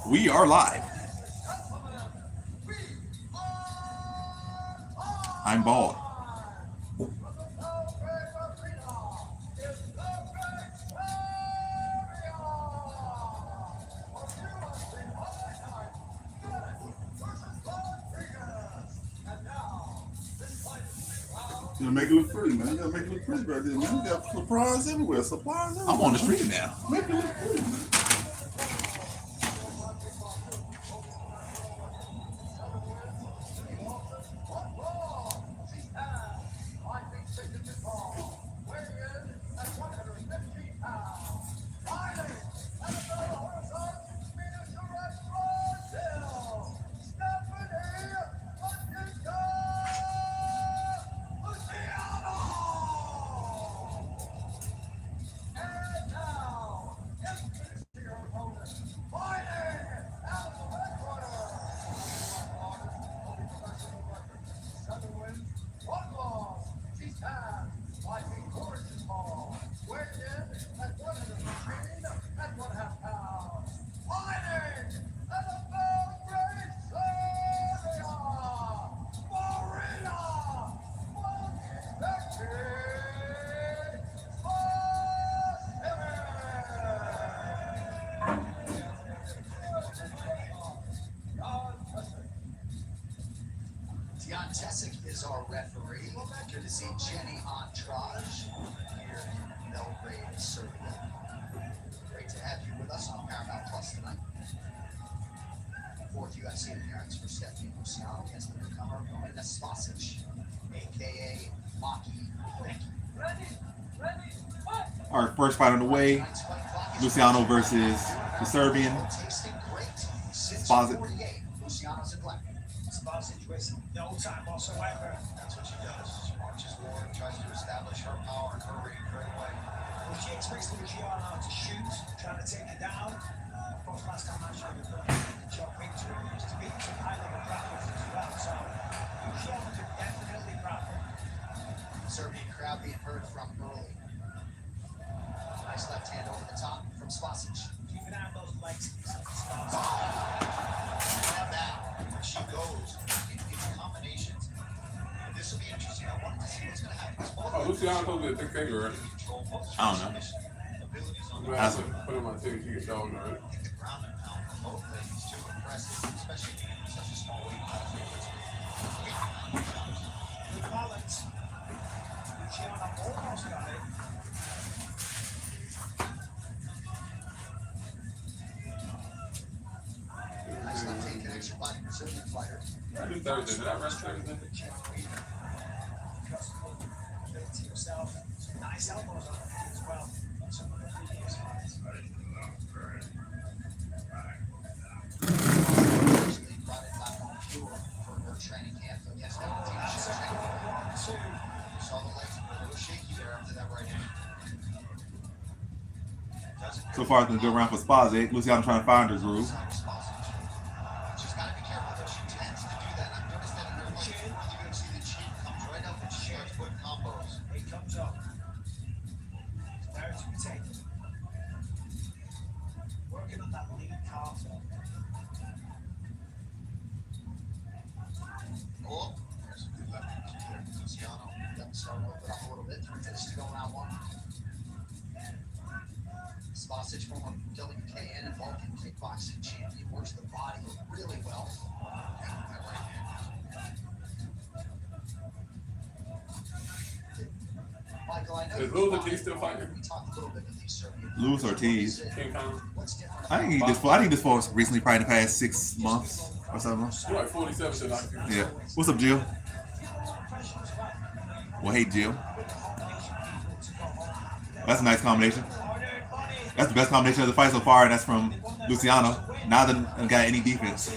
We are live. I'm bald. You make it look pretty, man. You gotta make it look pretty right there, man. You got supplies everywhere. Supplies everywhere. I'm on the street now. Make it look pretty, man. Is our referee. Good to see Jenny Andrade here in Belgrade, Serbia. Great to have you with us on Paramount Plus tonight. Fourth UFC appearance for Stephanie Luciano against the newcomer Marina Spasic, aka Maki Becky. Our first fight on the way. Luciano versus the Serbian. Spasic. Luciano's in black. Spasic wastes no time whatsoever. That's what she does. She marches forward, tries to establish her power and her reign right away. When she expects Luciano to shoot, trying to take her down. Of course, last time I showed her the job victory used to beat some high-level graphics as well. So Luciano could definitely grapple. Serbian crowd being heard from early. Nice left hand over the top from Spasic. Keep an eye on those legs. She goes in these combinations. And this will be interesting. I wanted to see what's going to happen. Oh, Luciano told me a thick finger, right? I don't know. That's put him on TV. She gets dogged already. The ground and pound for both ladies too impressive, especially being in such a small weight class. Good balance. Luciano almost got it. Nice left hand connection by the Brazilian fighter. I do Thursday. Did I rest Thursday? To yourself. Some nice elbows on it as well. Some of the previous fights. Actually brought it back on fuel for her training camp against Valentina Shevchenko. Saw the legs a little shaky there after that right hand. So far, it's been a good round for Spasic. Luciano trying to find her groove. She's got to be careful though. She tends to do that. I've noticed that in her fights before the UFC. The chin comes right up and she starts putting combos. It comes up. There to be taken. Working on that lead calf. Oh, there's a good left hand there from Luciano. Got to start working up a little bit. 3 minutes to go now. Spasic, former WKN and Balkan kickboxing champion, works the body really well. Michael, I know Is Luz Ortiz still fighting? we talked a little bit with these Serbian. Luz Ortiz. King Kong. What's different? I think this fought recently, probably in the past 6 months or something. You're like 47 to 90. Yeah. What's up, Jill? Well, hey, Jill. That's a nice combination. That's the best combination of the fight so far, and that's from Luciano. Neither got any defense.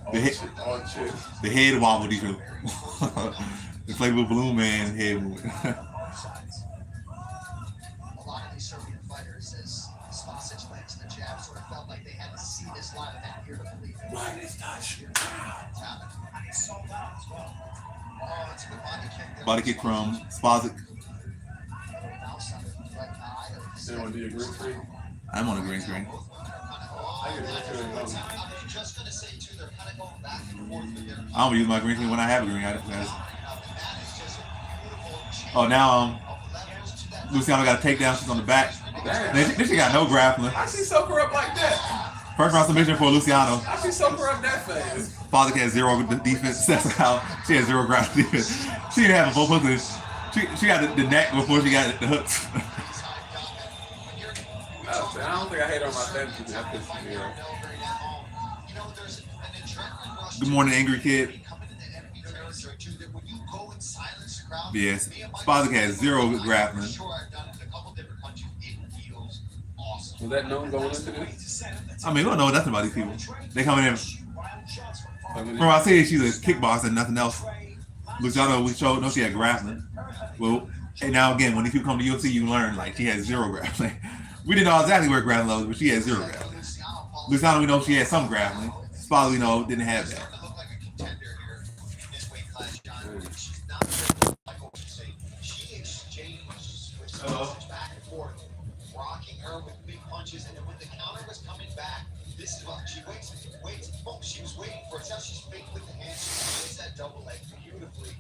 All chicks. The head wobbled even. The inflatable balloon man head movement. A lot of these Serbian fighters, as Spasic lands the jab, sort of felt like they had to see this live event here to believe it. Right, it's touch. And it's sold out as well. Oh, it's a good body kick there. Body kick from Spasic. Outside of the right eye of They want to do your green tree. I'm on the green screen. I get that feeling. I was just going to say, too, they're kind of going back and forth with their I don't use my green screen when I have a green. that is just a beautiful change Oh, now of levels to that. Luciano got a takedown. She's on the back. Damn. Then she got no grappling. How she soak her up like that? First round submission for Luciano. How she soak her up that fast? Father has zero defense. That's how she has zero grappling defense. She didn't have a full push. She got the neck before she got the hooks. I don't think I hate on my fantasy. That pisses me off. Good morning, angry kid. Yes, Father has zero grappling. Was that known going into this? I mean, we don't know nothing about these people. They coming in. From what I say, she's a kickboxer and nothing else. Luciano, we showed no, she had grappling. Well, and now again, when these people come to UFC, you learn like she has zero grappling. We didn't know exactly where grappling was, but she had zero grappling. Luciano, we know she had some grappling. Father, we know, didn't have that. Back and forth, rocking her with big punches, and then when the counter was coming back, this is what she waits. Oh, she was waiting for it. Now she's fake with the hands. She plays that double leg beautifully.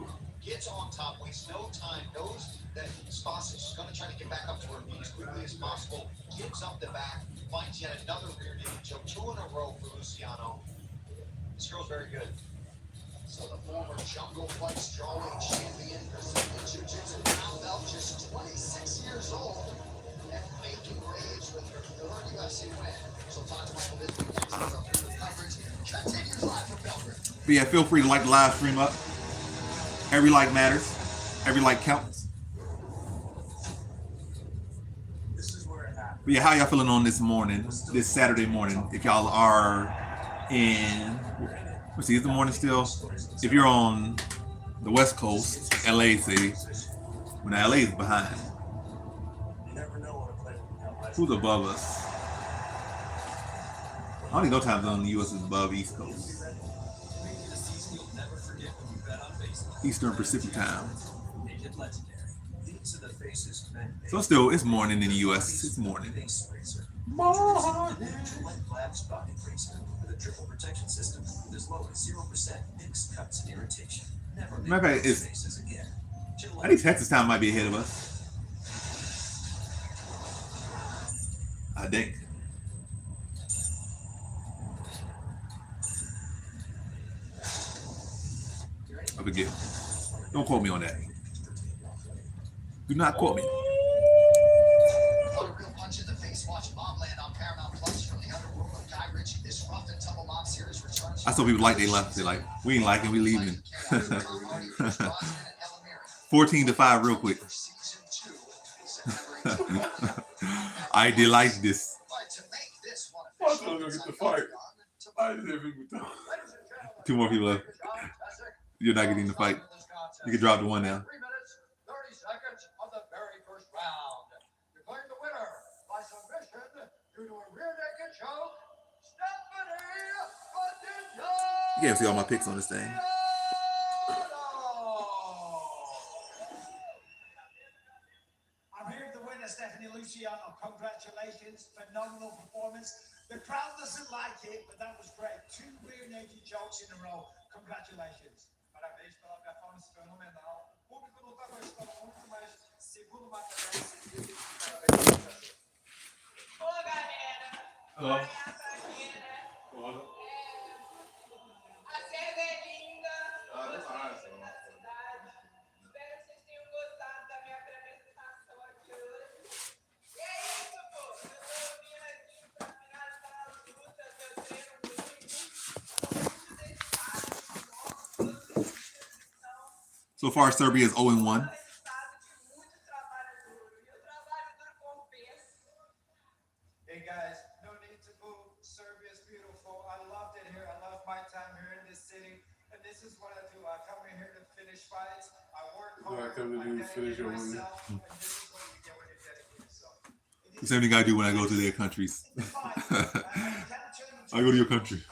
Gets on top, wastes no time. Knows that Spasic is going to try to get back up to her feet as quickly as possible. Gives up the back, finds yet another rear naked choke. 2 in a row for Luciano. This girl's very good. So the former Jungle Fight strawweight champion, Brazilian Jiu-Jitsu brown belt, just 26 years old, and making waves with her third UFC win. So talk to Michael this week. Coverage continues live from Belgrade. But yeah, feel free to like the live stream up. Every like matters. Every like counts. But yeah, how y'all feeling on this morning, this Saturday morning? If y'all are in, let's see, is the morning still? If you're on the West Coast, LA city, when LA is behind. Who's above us? I don't even know time zone in the US is above East Coast. Eastern Pacific time. So still, it's morning in the US. It's morning. Matter of fact, I think Texas time might be ahead of us. I think. I forget. Don't quote me on that. Do not quote me. I saw people like they left. They're like, we ain't liking, we leaving. 14-5 real quick. I did like this. I was gonna get the fight. I didn't even know. 2 more people left. You're not getting the fight. You can drop the one now. 3 minutes, 30 seconds of the very first round. Declaring the winner by submission due to a rear naked choke, Stephanie Padilla. You can't see all my picks on this thing. I'm here to winner, Stephanie Luciano. Congratulations. Phenomenal performance. The crowd doesn't like it, but that was great. 2 rear naked chokes in a row. Congratulations. Parabéns pela performance fenomenal. O público não está gostando muito, mas segundo o material, parabéns. Ô, galera. Hello. Olha essa aqui, né? A cervejinha. Da cidade. Espero que vocês tenham gostado da minha apresentação aqui hoje. E é isso, pô. Eu tô vindo aqui pra finalizar as lutas. Eu treino muito dedicado. So far, Serbia is 0-1. Hey guys, no need to move. Serbia's beautiful. I loved it here. I love my time here in this city. And this is what I do. I come in here to finish fights. I work hard. I come to do is finish your women. myself. And this is what you get when you dedicate yourself. The same thing I do when I go to their countries. I go to your country. Was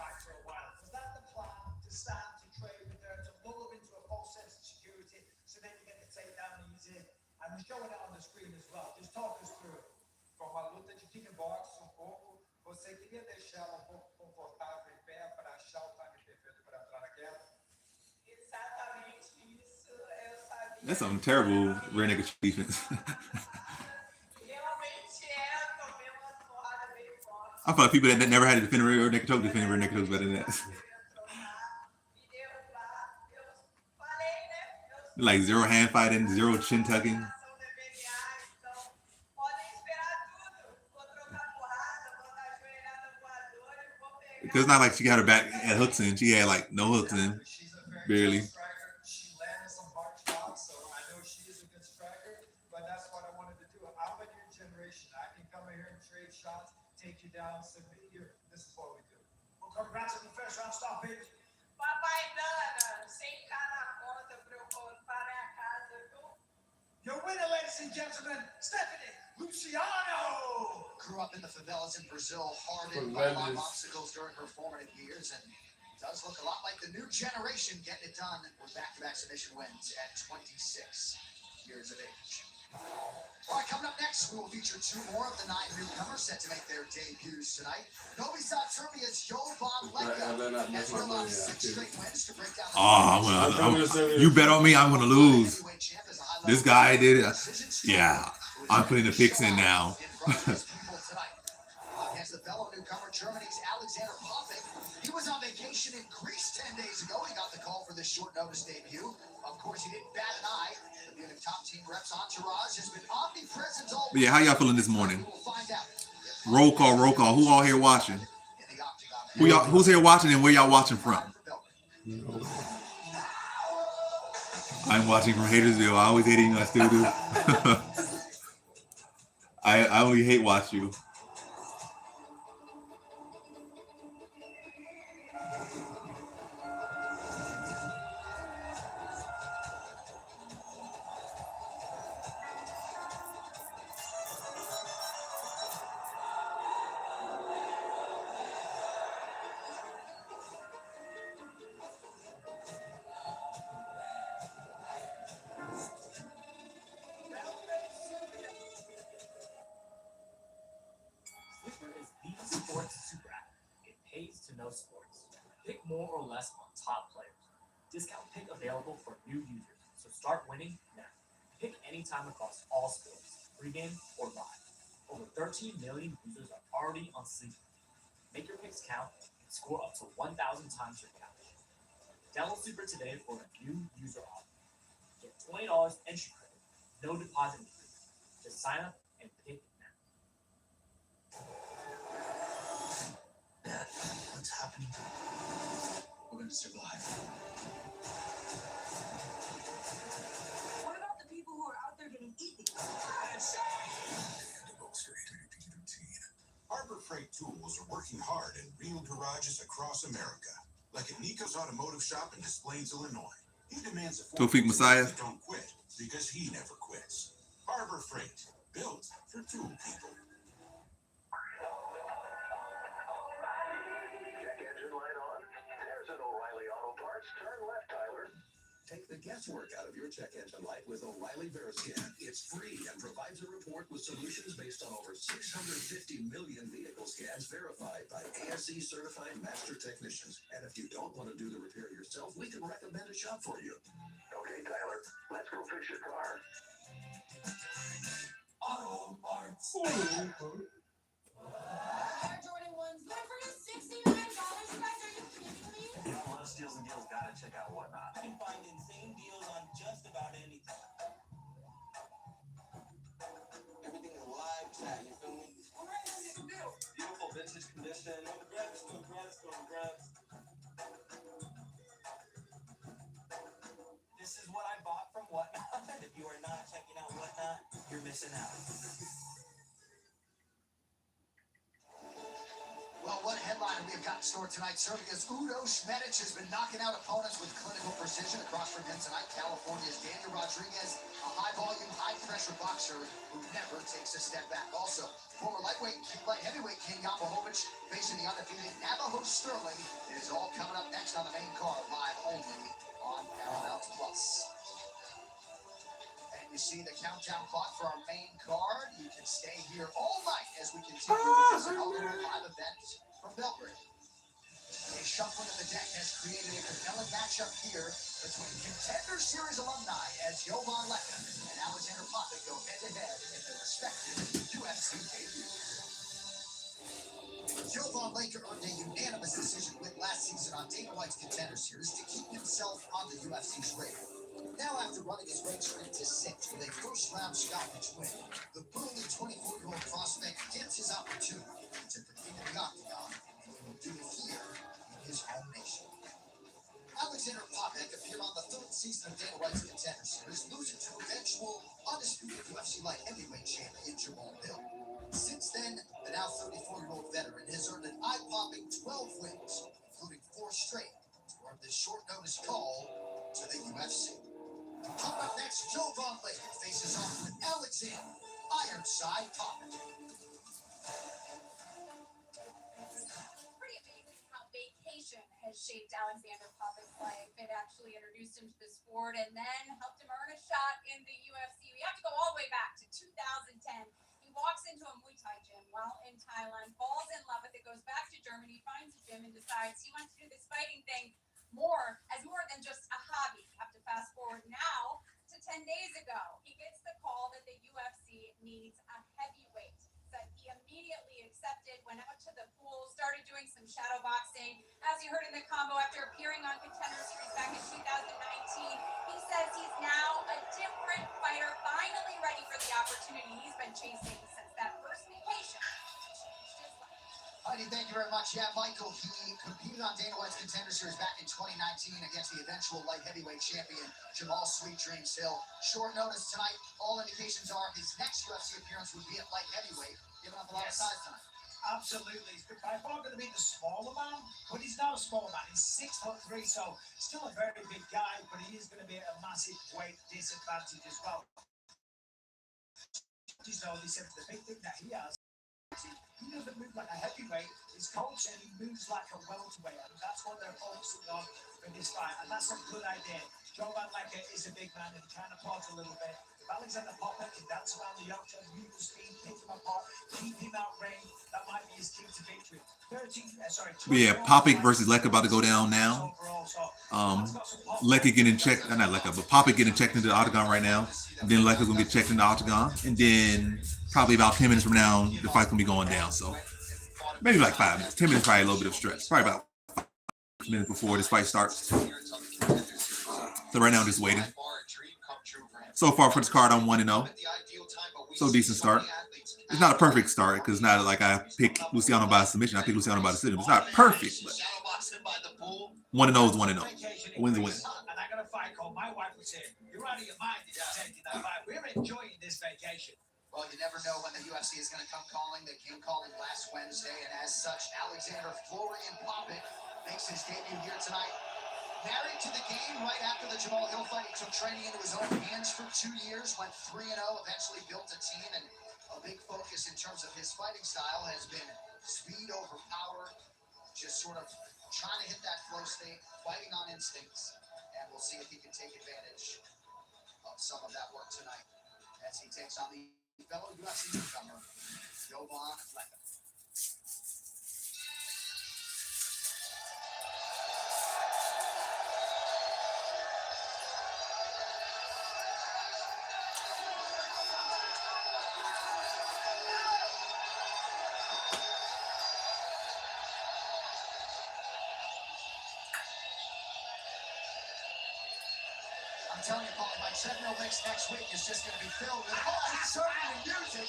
that the plan? To stand, to trade with her, to lull them into a false sense of security, so then you get the takedown easy. And we're showing it on the screen as well. Just talk us through it. From a luta de kickbox, Você queria deixar ela um pouco confortável em pé para achar o time perfeito para entrar na queda? Exatamente isso. Eu sabia. That's some terrible rear naked choke defense. Realmente é, eu tomei uma porrada bem forte. I feel like people that never had to defend a rear naked choke defend rear naked chokes better than that. Me derrubar. Eu falei, né? Eu Like zero hand fighting, zero chin tucking. sou do MMA, então podem esperar tudo. Vou trocar porrada, vou dar joelhada voadora e vou pegar. Because it's not like she got her back at hooks in. She had like no hooks in. She's a very Barely. good striker. She landed some hard shots, so I know she is a good striker, but that's what I wanted to do. I'm a new generation. I can come in here and trade shots, take you down, submit you. This is what we do. Well, congrats on the first round stop, baby. Papai Dana, 100K na conta pra eu voltar minha casa, viu? Your winner, ladies and gentlemen, Stephanie Luciano. Grew up in the favelas in Brazil, hardened by Tremendous. obstacles during her formative years, and does look a lot like the new generation getting it done with back-to-back submission wins at 26 years of age. All right, coming up next, we will feature two more of the 9 newcomers set to make their debuts tonight. Novi Saturnia's Jovan Leka has reeled off 6 straight wins to break down the Oh, you bet on me, I'm gonna lose. heavyweight champ is a high-level This guy did it. decision Yeah, I'm putting the picks in now. in front of his people tonight. Against the fellow newcomer, Germany's Alexander Popik. He was on vacation in Greece 10 days ago. He got the call for this short notice debut. Of course, he didn't bat an eye. The Munich top team reps entourage has been omnipresent all But yeah, how y'all feeling this morning? We'll find out. Roll call, roll call. Who all here watching? In the octagon. Who's here watching and where y'all watching from? I'm watching from Hatersville. I always hating you, I still do. I only hate watch you. Slipper is the sports super app. It pays to know sports. Pick more or less on top players. Discount pick available for new users. So start winning now. Pick anytime across all sports, pregame or live. Over 13 million users are already on Sleeper. Make your picks count and score up to 1,000 times your cash. Download Sleeper today for a new user offer. Get $20 entry credit, no deposit needed. Just sign up and pick now. What's happening? We're going to survive. What about the people who are out there getting eaten? Harbor Freight Tools are working hard in real garages across America, like at Nico's Automotive Shop in Des Plaines, Illinois. He demands a Tawfiq Messiah. that don't quit because he never quits. Harbor Freight, built for tool people. Check engine light on. There's an O'Reilly Auto Parts. Turn left, Tyler. Take the guesswork out of your check engine light with O'Reilly Veriscan. It's free and provides a report with solutions based on over 650 million vehicle scans verified by ASE certified master technicians. And if you don't want to do the repair yourself, we can recommend a shop for you. Okay, Tyler, let's go fix your car. Auto Parts. Air Jordan 1s, good for just $69. You guys, are you kidding me? If you want steals and deals, gotta check out Whatnot. You can find insane deals on just about anything. Everything is live chat, you feel me? Alright, this is the deal. Beautiful vintage condition. Congrats. This is what I bought from Whatnot. If you are not checking out Whatnot, you're missing out. Well, what headline we have got in store tonight? Serbia's Udo Šmetić has been knocking out opponents with clinical precision. Across from him tonight, California's Daniel Rodriguez, a high-volume, high-pressure boxer who never takes a step back. Also, former light heavyweight King Jan Blachowicz facing the undefeated Navajo Sterling. It is all coming up next on the main card, live only on Paramount Plus. And you see the countdown clock for our main card. You can stay here all night as as we continue with this inaugural live event from Belgrade. A shuffling of the deck has created a compelling matchup here between Contender Series alumni as Jovan Leka and Alexander Popik go head-to-head in their respective UFC debuts. Jovan Leka earned a unanimous decision win last season on Dana White's Contender Series to keep himself on the UFC's radar. Now, after running his weight streak to 6 with a first-round stoppage win, the burly 24-year-old prospect gets his opportunity to compete in the octagon, and he will do it here in his home nation. Alexander Popik appeared on the third season of Dana White's Contender Series, losing to eventual undisputed UFC light heavyweight champion Jamal Hill. Since then, the now 34-year-old veteran has earned an eye-popping 12 wins, including 4 straight, to earn this short-notice call to the UFC. Coming up next, Jovan Leka faces off with Alexander Ironside Popik. Pretty amazing how vacation has shaped Alexander Popik's life. It actually introduced him to the sport and then helped him earn a shot in the UFC. We have to go all the way back to 2010. He walks into a Muay Thai gym while in Thailand, falls in love with it, goes back to Germany, finds a gym, and decides he wants to do this fighting thing more than just a hobby. You have to fast forward now to 10 days ago. He gets the call that the UFC needs a heavyweight. Said he immediately accepted, went out to the pool, started doing some shadow boxing. As you heard in the combo, after appearing on Contender Series back in 2019, he says he's now a different fighter, finally ready for the opportunity he's been chasing since that first vacation. Heidi, thank you very much. Yeah, Michael, he competed on Dana White's Contender Series back in 2019 against the eventual light heavyweight champion, Jamal Sweet Dreams Hill. Short notice tonight, all indications are his next UFC appearance would be at light heavyweight, giving up a lot of size tonight. Absolutely. He's by far going to be the smaller man, but he's not a small man. He's 6'3", so still a very big guy, but he is going to be at a massive weight disadvantage as well. You know, they said the big thing that he has, he doesn't move like a heavyweight. His coach said he moves like a welterweight, and that's what they're focusing on in this fight, and that's a good idea. Jovan Leka is a big man and kind of plods a little bit. If Alexander Popik can dance around the youngster, use the speed, pick him apart, keep him out range, that might be his key to victory. Yeah, Popik versus Leka about to go down now. Leka getting checked, not Leka, but Popik getting checked into the octagon right now. And then Leka's gonna get checked in the octagon, and then probably about 10 minutes from now, the fight's gonna be going down. So maybe like 5 minutes. 10 minutes, probably a little bit of stretch. Probably about 5 minutes before this fight starts. So right now, I'm just waiting. So far for this card, I'm 1-0. So decent start. It's not a perfect start because it's not like I pick Luciano by submission. I pick Luciano by decision. It's not perfect, but 1-0 is 1-0. A win's a win. And I got a fight call. My wife would say, "You're out of your mind if you're taking that fight. We're enjoying this vacation." Well, you never know when the UFC is going to come calling. They came calling last Wednesday, and as such, Alexander Florian Popik makes his debut here tonight. Married to the game right after the Jamal Hill fight, he took training into his own hands for 2 years, went 3-0, eventually built a team, and a big focus in terms of his fighting style has been speed over power, just sort of trying to hit that flow state, fighting on instincts, and we'll see if he can take advantage of some of that work tonight as he takes on the fellow UFC newcomer, Jovan Leka. I'm telling you, Paul, my treadmill mix next week is just going to be filled with certainly music.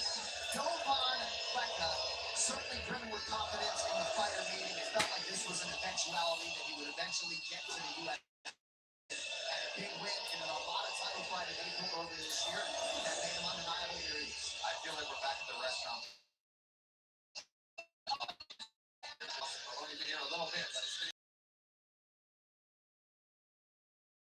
Jovan Leka certainly brimming with confidence in the fighter meeting. It felt like this was an eventuality that he would eventually get to the UFC. Had a big win in a lot of title fight in April earlier this year. That made him undeniable. I feel like we're back at the restaurant. We've only been here a little bit, but it's been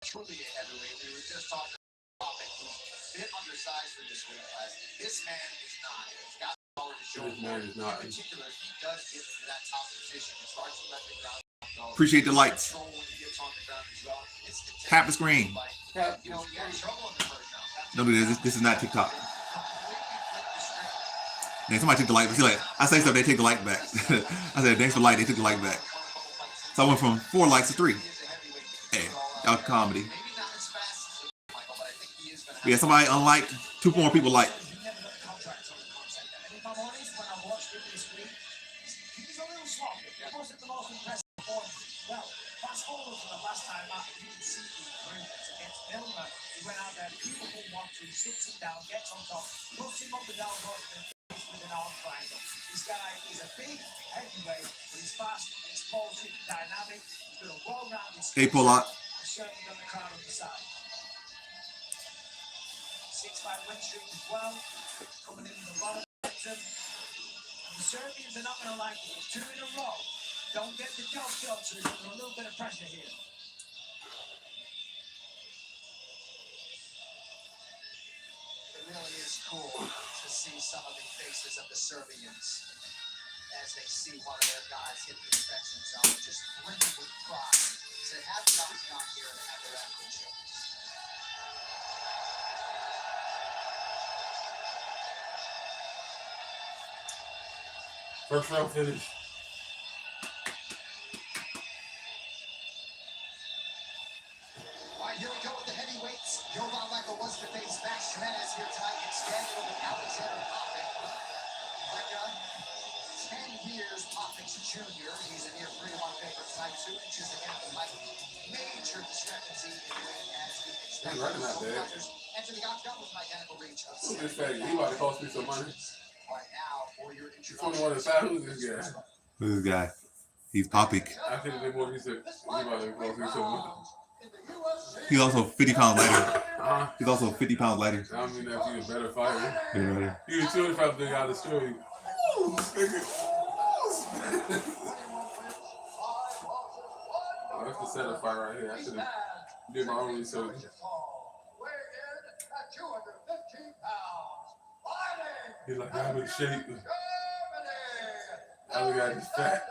truly a heavyweight. We were just talking about Popik, who's a bit undersized for this weight class. This man is not. He's got power to show. This man is not. In particular, he does get to that top position. He starts to let the ground go. Appreciate the lights. When he gets on the ground as well. It's the Tap the screen. you know, he had trouble in the first round. Don't do this. This is not TikTok. Completely flipped the script. Then somebody took the light. See, like I say stuff, they take the light back. I said thanks for the light. They took the light back. So I went from 4 lights to 3. Hey, y'all comedy. Yeah, somebody unliked. 2 more people liked. He never got a contract on the concept. And if I'm honest, when I watched him this week, he was a little sloppy. It wasn't the most impressive performance. Well, fast forward to the last time out, you can see the improvements against Milner. He went out there, beautiful 1-2, sits him down, gets on top, puts him up the down road and finishes with an arm triangle. This guy is a big heavyweight, but he's fast, explosive, dynamic. He's got a well-rounded Hey, pull out. certainly got the crowd on the side. 6-5 win streak as well, coming in with a lot of momentum. And the Serbians are not going to like it. 2 in a row. Don't get the job done, so there's under a little bit of pressure here. It really is cool to see some of the faces of the Serbians as they see one of their guys hit the infection zone, just brimming with pride. Said, happy I was not here to have their athletes show this. First round finish. All right, here we go with the heavyweights. Jovan Leka was to face Max Jimenez here tonight. Instead, with Alexander Popik. Leka, 10 years Popik's junior. He's a near 3-1 favorite tonight. 2 inches ahead of Mike. Major discrepancy in weight as he expected. Right not bad. Enter the octagon with an identical reach of Who's this faggot? He about to cost me some money. All right, now for your 21 inside. Who's this guy? Who's this guy? He's Popik. I think they more research. He about to cost me some money. He's also 50 pounds lighter. Uh-huh. He's also 50 pounds lighter. I don't mean that he's a better fighter. Yeah. He was 25 thing out of the story. Oh, that's the center fight right here. I should have did my own research. He's like, I'm in shape. I look at his fat.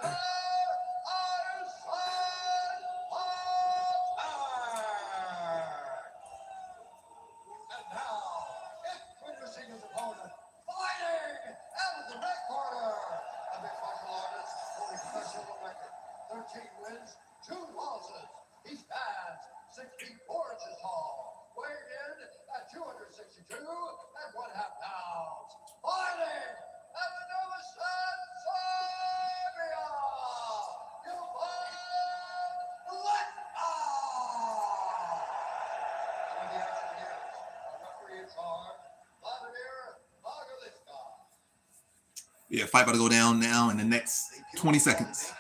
Yeah, fight about to go down now in the next 20 seconds.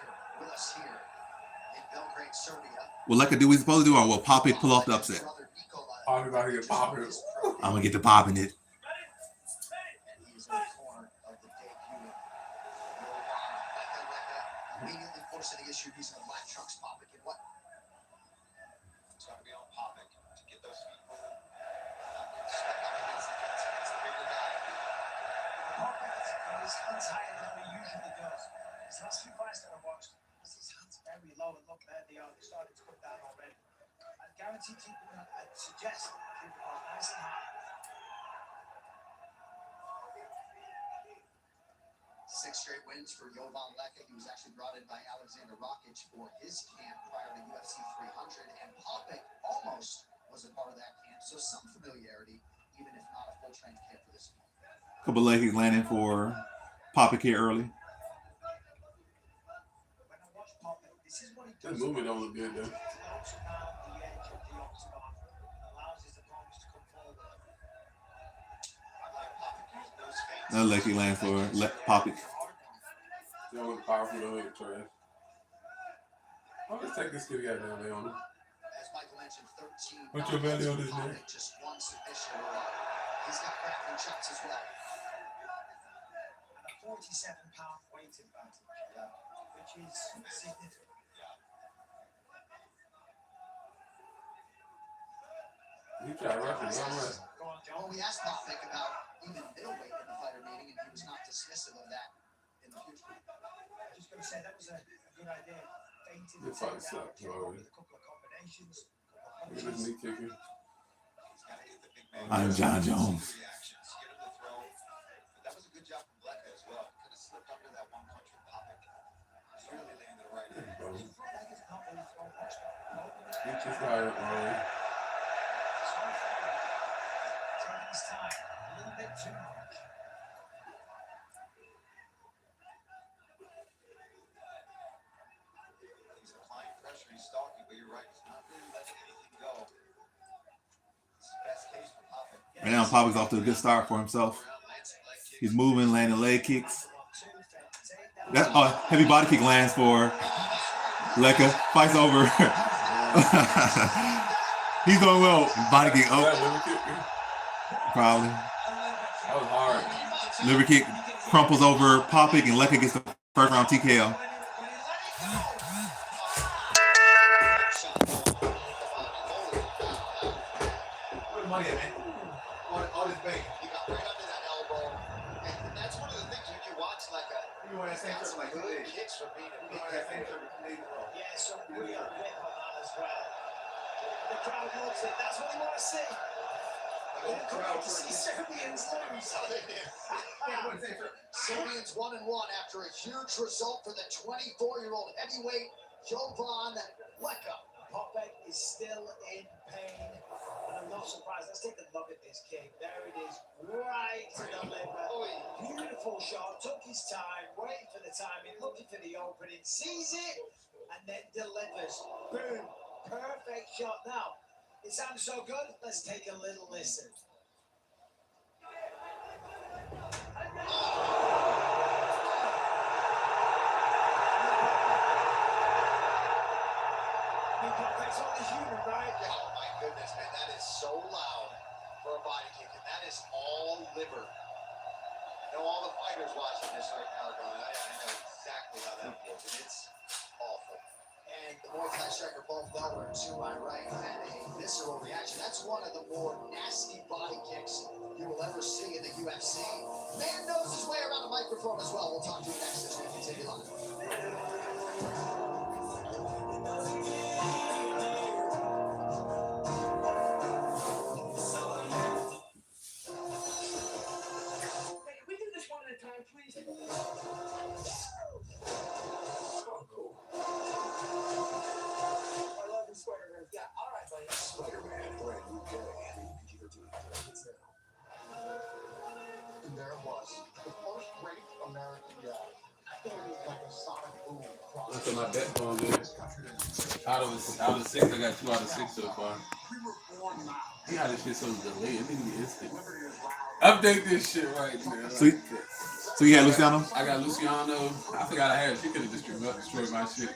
Will Leka do what he's supposed to do, or will Popik pull off the upset? Popik about to get popping. I'm gonna get to popping it. Immediately forcing the issue, he's in the black trunks, Popik, and what? It's got to be on Popik to get those feet moving. It's the bigger guy. Popik got his hands higher than he usually does. His last 2 fights that I watched, his hands very low, and look, there they are. They started to come down already. I guarantee people, I'd suggest keep it on nice and high. 6 straight wins for Jovan Leka. He was actually brought in by Alexander Rakic for his camp prior to UFC 300, and Popik almost was a part of that camp, so some familiarity, even if not a full trained camp for this one. Couple of legs landing for Popik here early. When I watch Popik, this is what he That does. movement don't look good though. Floats around the edge of the octagon, allows his opponents to come forward. I like Popik use those feints. Another leg he lands for Popik. That was powerful to hood trash. Oh, let's take this kid goddamn day on him. As Michael mentioned, 13. Put your belly on his neck. Popik, just 1 submission. He's got grappling chops as well. And a 47-pound weight advantage, which is significant. He tried rushing. All right. Go on, Well, John. we asked Popik about even middleweight in the fighter meeting, and he was not dismissive of that in the future. I'm just going to say that was a good idea. Fainting This the fight takedown, sucked, came up bro. with a couple of combinations, Look at this knee kicking. I'm John Jones. Reactions, get him to throw. But that was a good job from Lecca as well. Kind of slipped under that one punch with Popic. He's really landed right in. Get your fire, bro. Taking his time, a little bit too much. He's applying pressure, he's stalking, but you're right, he's not really letting anything go. It's the best case for Popic. And now Popic's off to a good start for himself. He's moving, landing leg kicks. That heavy body kick lands for Lecca. Fights over. He's doing well. Body kick. Oh, probably. That was hard. Liver kick crumples over Popic, and Lecca gets the first round TKO. Where's the money at, man? All this bait. He got right under that elbow. And that's one of the things when you watch like a You want that same shirt like good 2 days? kicks for being a You big want that same guy. shirt for 2 days in a row? Yeah, some real whip on that as well. The crowd loves it. That's what they want to see. They're going to see Serbians lose. Serbians 1-1 after a huge result for the 24-year-old heavyweight Jovan Lecca. Popek is still in pain, and I'm not surprised. Let's take a look at this kick. There it is, right to the liver. Beautiful shot, took his time, waiting for the timing, looking for the opening, sees it, and then delivers. Boom, perfect shot. Now, it sounds so good, let's take a little listen. Popek's only human, right? Oh my goodness, man, that is so loud for a body kick, and that is all liver. I know all the fighters watching this right now are going, I know exactly how that feels, and it's awful. And the Muay Thai striker Paul Felder, to my right, had a visceral reaction. That's one of the more nasty body kicks you will ever see in the UFC. Man knows his way around a microphone as well. We'll talk to you next as we continue on. Hey, can we do this one at a time, please? I love the Spider-Man. Yeah, all right, buddy. Spider-Man, brand new day. PG-13. And there it was. The first great American guy. Like a sonic boom across Look at my bet going good. Out of 6, I got 2 out of 6 so far. See how this shit so delayed. It didn't be instant. Update this shit right now. So you had Luciano? I got Luciano. I forgot I had. She could have destroyed my shit.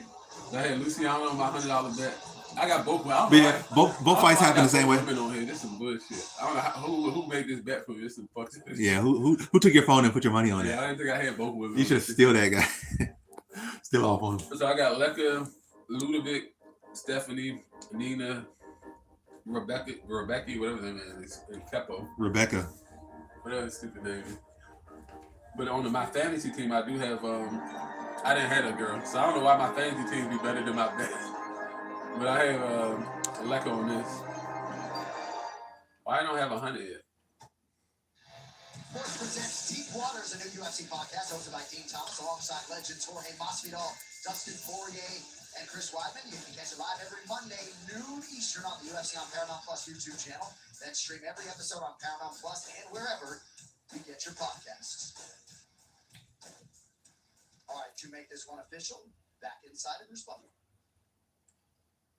So I had Luciano on my $100 bet. I got both. But yeah, both fights happen the same way. On here. This some bullshit. I don't know who made this bet for me. This some fucking shit. Yeah, who took your phone and put your money on it? Yeah, I didn't think I had both women. You should steal that guy. Still off on him. So I got Lecca, Ludovic, Stephanie, Nina, Rebecca, whatever their name is, and Kepo. Rebecca. Whatever the stupid name is. But on my fantasy team, I do have, I didn't have a girl. So I don't know why my fantasy team be better than my best. But I have Lecca on this. Why I don't have 100 yet? Sports presents Deep Waters, a new UFC podcast hosted by Dean Thomas alongside legends Jorge Masvidal, Dustin Poirier, and Chris Weidman. You can catch it live every Monday, noon Eastern on the UFC on Paramount Plus YouTube channel. Then stream every episode on Paramount Plus and wherever you get your podcasts. All right, to make this one official, back inside of your spot.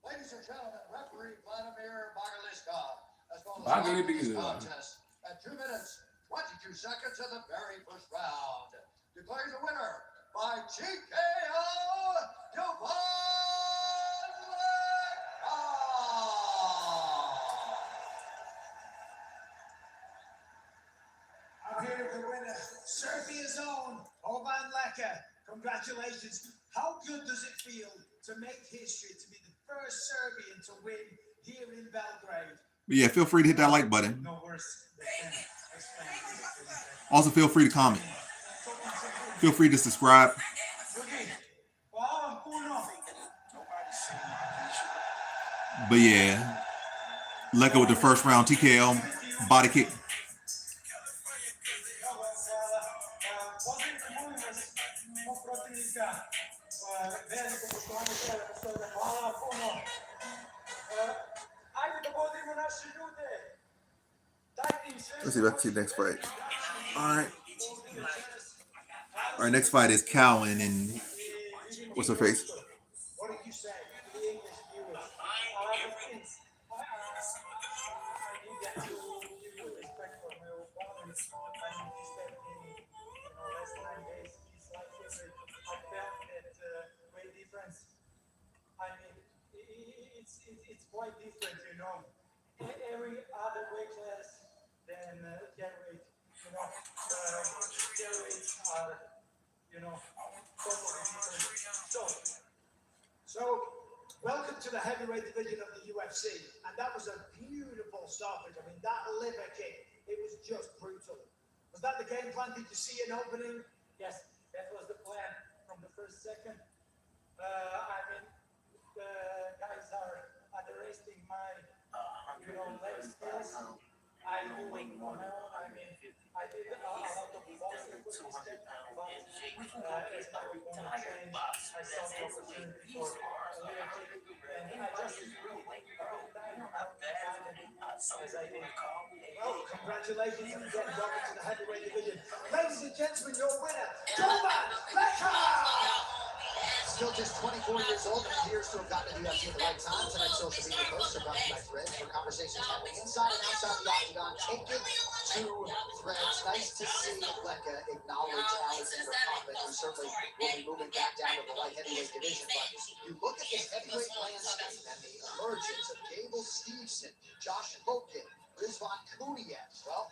Ladies and gentlemen, referee Vladimir Bagaliska has called this contest at 2 minutes, 22 seconds of the very first round. Declaring the winner by TKO, Jovan Lecca. I'm here with the winner, Serbia's own Jovan Lecca. Congratulations. How good does it feel to make history, to be the first Serbian to win here in Belgrade? But yeah, feel free to hit that like button. No worse. Also, feel free to comment. Feel free to subscribe. But yeah, Lecca with the first round TKO body kick. mog protivnika, veliko poštovanje treba postoje. Hvala puno. Ajde da vodimo naše ljude. Dajte im sve. Let's see if I can see the next fight. All right, next fight is Cowan and what's her face? What did you say to the English viewers? I need them to give you respect for my opponent. I mean, he stepped in, less than 9 days. He's like favorite. I felt that weight difference. I mean, it's quite different, Every other weight class than carryweight, carryweights are, totally different. So, welcome to the heavyweight division of the UFC, and that was a beautiful stoppage. I mean, that liver kick, it was just brutal. Was that the game plan? Did you see an opening? Yes, that was the plan from the first second. Guys are underestimating my, leg skills. I do it on my own. I did a lot of boxing with this step, but as my opponent changed, I saw the opportunity for a liver kick, and I just really as I did. Well, congratulations and again, welcome to the heavyweight division. Ladies and gentlemen, your winner, Roman Becker! Still just 24 years old and appears to have gotten to the UFC at the right time. Tonight's social media posts are brought to you by Threads for conversations happening inside and outside the octagon. Take it to Threads. Nice to see Becca acknowledge Alexander Poppin, who certainly will be moving back down to the light heavyweight division. But you look at this heavyweight landscape and the emergence of Gable Stevenson, Josh Hogan, Rizvan Kuniev. Well,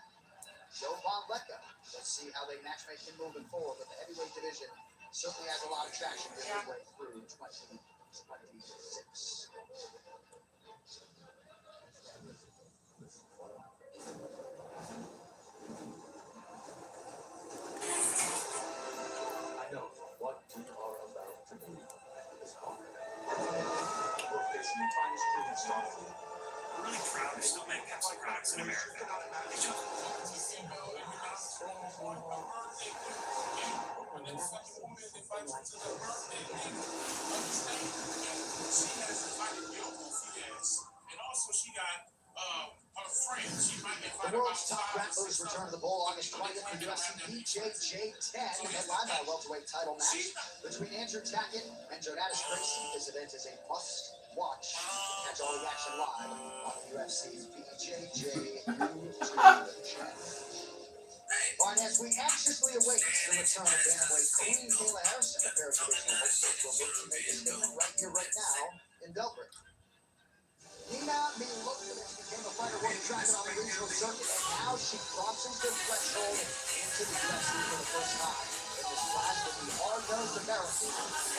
Joe Von Lecca. Let's see how they matchmake him moving forward with the heavyweight division. Certainly has a lot of traction midway through 2026. I know what we are about to do is hard. We're facing the finest crew in Starfield. We're really proud to still make Pepsi products in America. The world's top grapplers return to the bowl August 20th for UFC BJJ 10, headline our welterweight title match between Andrew Tackett and Jonatas Gracie. This event is a must-watch. Catch all the action live on UFC's BJJ YouTube channel. All right, as we anxiously await the return of bantamweight Queen Kayla Harrison, a pair of traditional hosts will look to make a statement right here, right now in Belgrade. Nina Milosevic became a fighter worth tracking on the regional circuit, and now she crosses the threshold into the UFC for the first time. In this clash with the hard-nosed American,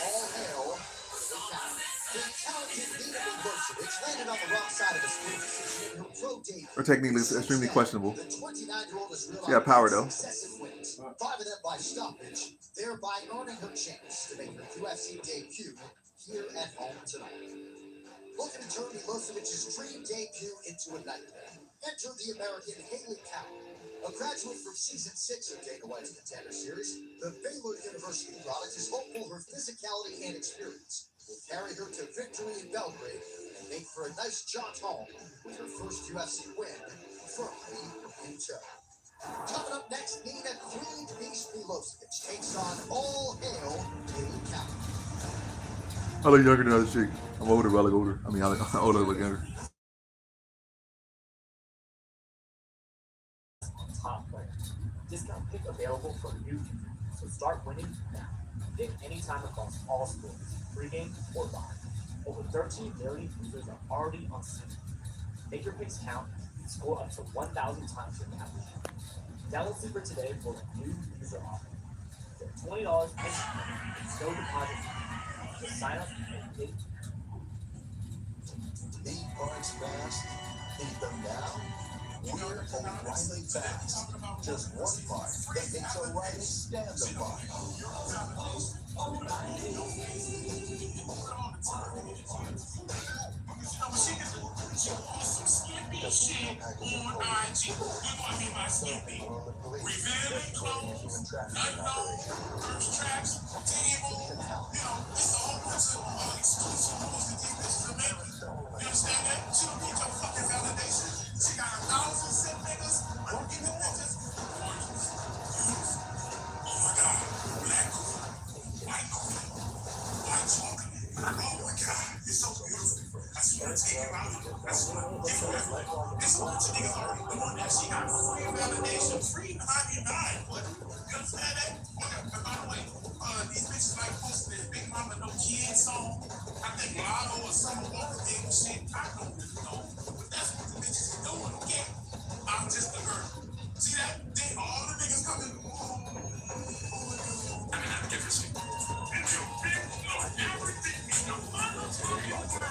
all hail the counter. The talented Nina Milosevic landed on the wrong side of the screen in her pro debut. Her technique is extremely questionable. The 29-year-old has She got power though. successive wins, 5 of them by stoppage, thereby earning her chance to make her UFC debut here at home tonight. Looking to turn Milosevic's dream debut into a nightmare. Enter the American Haley Cowan, a graduate from season 6 of Dana White's Contender Series. The Baylor University product is hopeful her physicality and experience will carry her to victory in Belgrade and make for a nice jaunt home with her first UFC win firmly in tow. Coming up next, Nina Queen Beast Milosevic takes on all hail Haley Cowan. I look younger than other chick. I'm older, but I look older. I mean, I look older, but younger. Top player. Discount pick available for new users, so start winning now. Pick anytime across all sports, pregame or live. Over 13 million users are already on Steam. Make your picks count and score up to 1,000 times your average. Download Super today for a new user offer. Get $20 instantly with no deposit. Just sign up and hit. Need parts fast? Need them now? We're O'Reilly Fast. Just one part that makes O'Reilly stand apart. shit on IG. What do I mean by snoopy? Revealing clothes, unknown, first tracks, table, it's a whole bunch of exclusive moves that these bitches are making. You understand that? She don't need your fucking validation. She got 1,000 set niggas, ungiven bitches, gorgeous, beautiful. Oh my God, black queen, white queen, white chocolate. Oh my God, you're so beautiful. I just want to take you out. I just want to give you everything. There's a bunch of niggas already doing that. She got free validation, free 99. What? You understand that? Okay, but by the way, these bitches like posting this Big Mama No Kids song. I think Lotto or Summer Walker did and shit. I don't really know. But that's what the bitches is doing, okay? I'm just a girl. See that? Then all the niggas coming. I mean, I'm different. And you big look everything in the motherfucking world.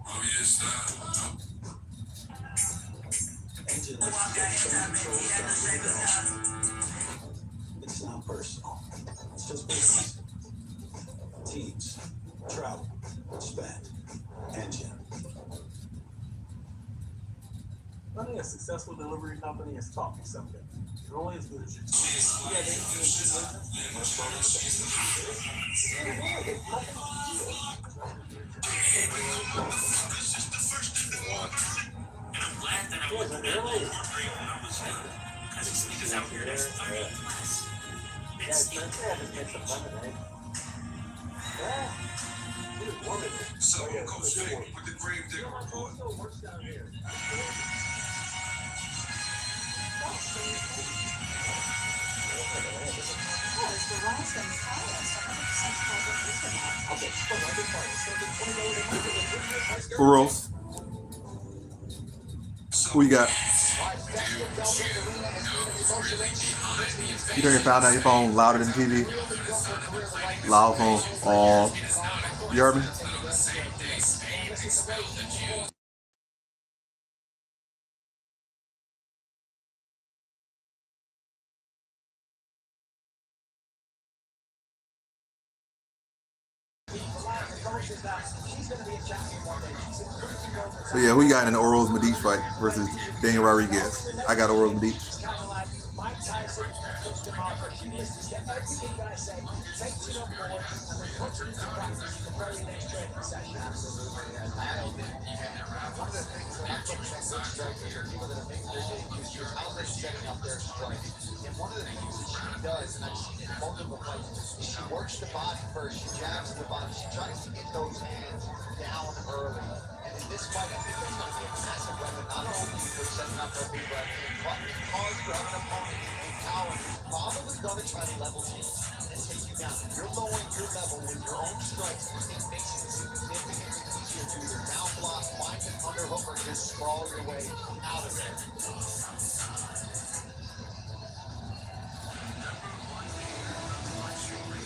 Oh, yes, It's not personal. It's just business. Teams, travel, spend, engine. Running a successful delivery company is tough, something. You're only as good as your team. Yeah, I'm glad that I wasn't there because it's niggas out here that's So, Coach Vic with the grave digger report. For Rose. Who you got? You turn your phone down your phone louder than TV. Loud phone. Oh, you heard me? So yeah, who you got in the Orioles Medici fight versus Daniel Rodriguez? I got Orioles Medici. One of the things that I'm looking at good strikers are people that are making their debuts is how they're setting up their strike. And one of the things that she does, and I've seen it in multiple fights, is she works the body first, she jabs the body, she tries to get those hands down early. And in this fight, I think that's going to be a massive weapon, not only for setting up her big right hand, but because you have an opponent in power who's probably going to try to level you and take you down. If you're lowering your level with your own strikes, it makes it significantly easier to either down block, find an underhook, or just sprawl your way out of there.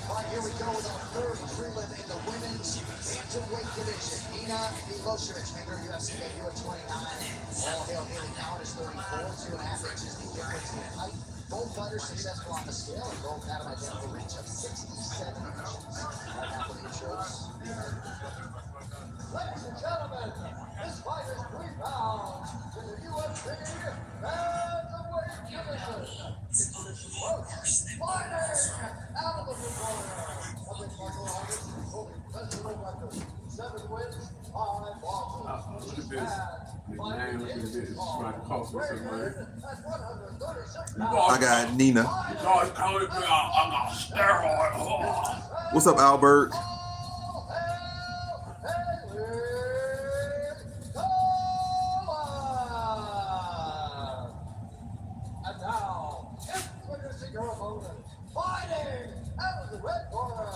All right, here we go with our third prelim in the women's bantamweight division. Nina Milosevic, member of UFC debut at 29. All hail Haley Cowan is 34, 2.5 inches the difference in height. Both fighters successful on the scale and both had an identical reach of 67 inches. That happened shows. Ladies and gentlemen, this fight is 3 rounds in the UFC bantamweight division. It's the first fighting out of the corner of the martial artist holding professional record. 7 wins, 5 losses. Look at this. Man, look at this. It's trying to cost me some money. I got Nina. I got steroid. Oh. What's up, Albert? And now, introducing her opponent, fighting out of the red corner,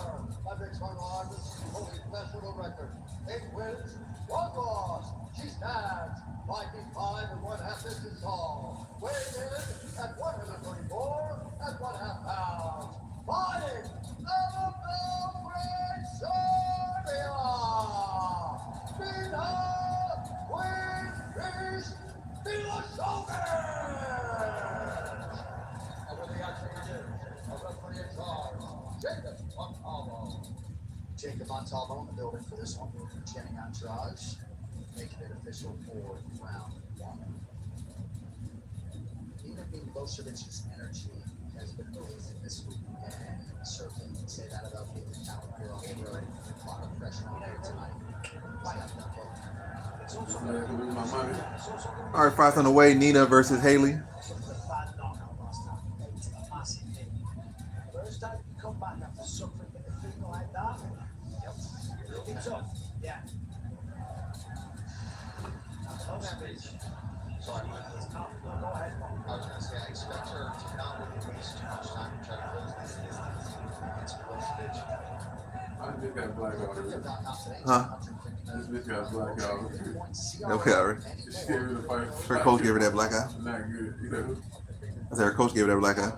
a big martial artist holding professional record. 8 wins, 1 loss. She stands 5 feet 5 and 1/2 inches tall. Weighing in at 134 and 1/2 pounds. Fighting out of the red Serbia, Nina Milosevic. the Montalvo in the building for this one. Channing Andrade, making it official for round one. Even Milosevic's energy has been amazing this week, and certainly you can say that about being the talent here on the road. A lot of pressure on here tonight. All right, fights on the way. Nina versus Haley. First time you come back after suffering with a thing like that. Yep. It's up. Yeah. Sorry, go ahead. I was going to say, I expect her to not really waste too much time to try to close this distance against Milosevic. I just got black out. Huh? This bitch got black out. Okay, all right. She gave her the fight. Her coach gave her that black eye. Not good. You know? I said her coach gave her that black eye.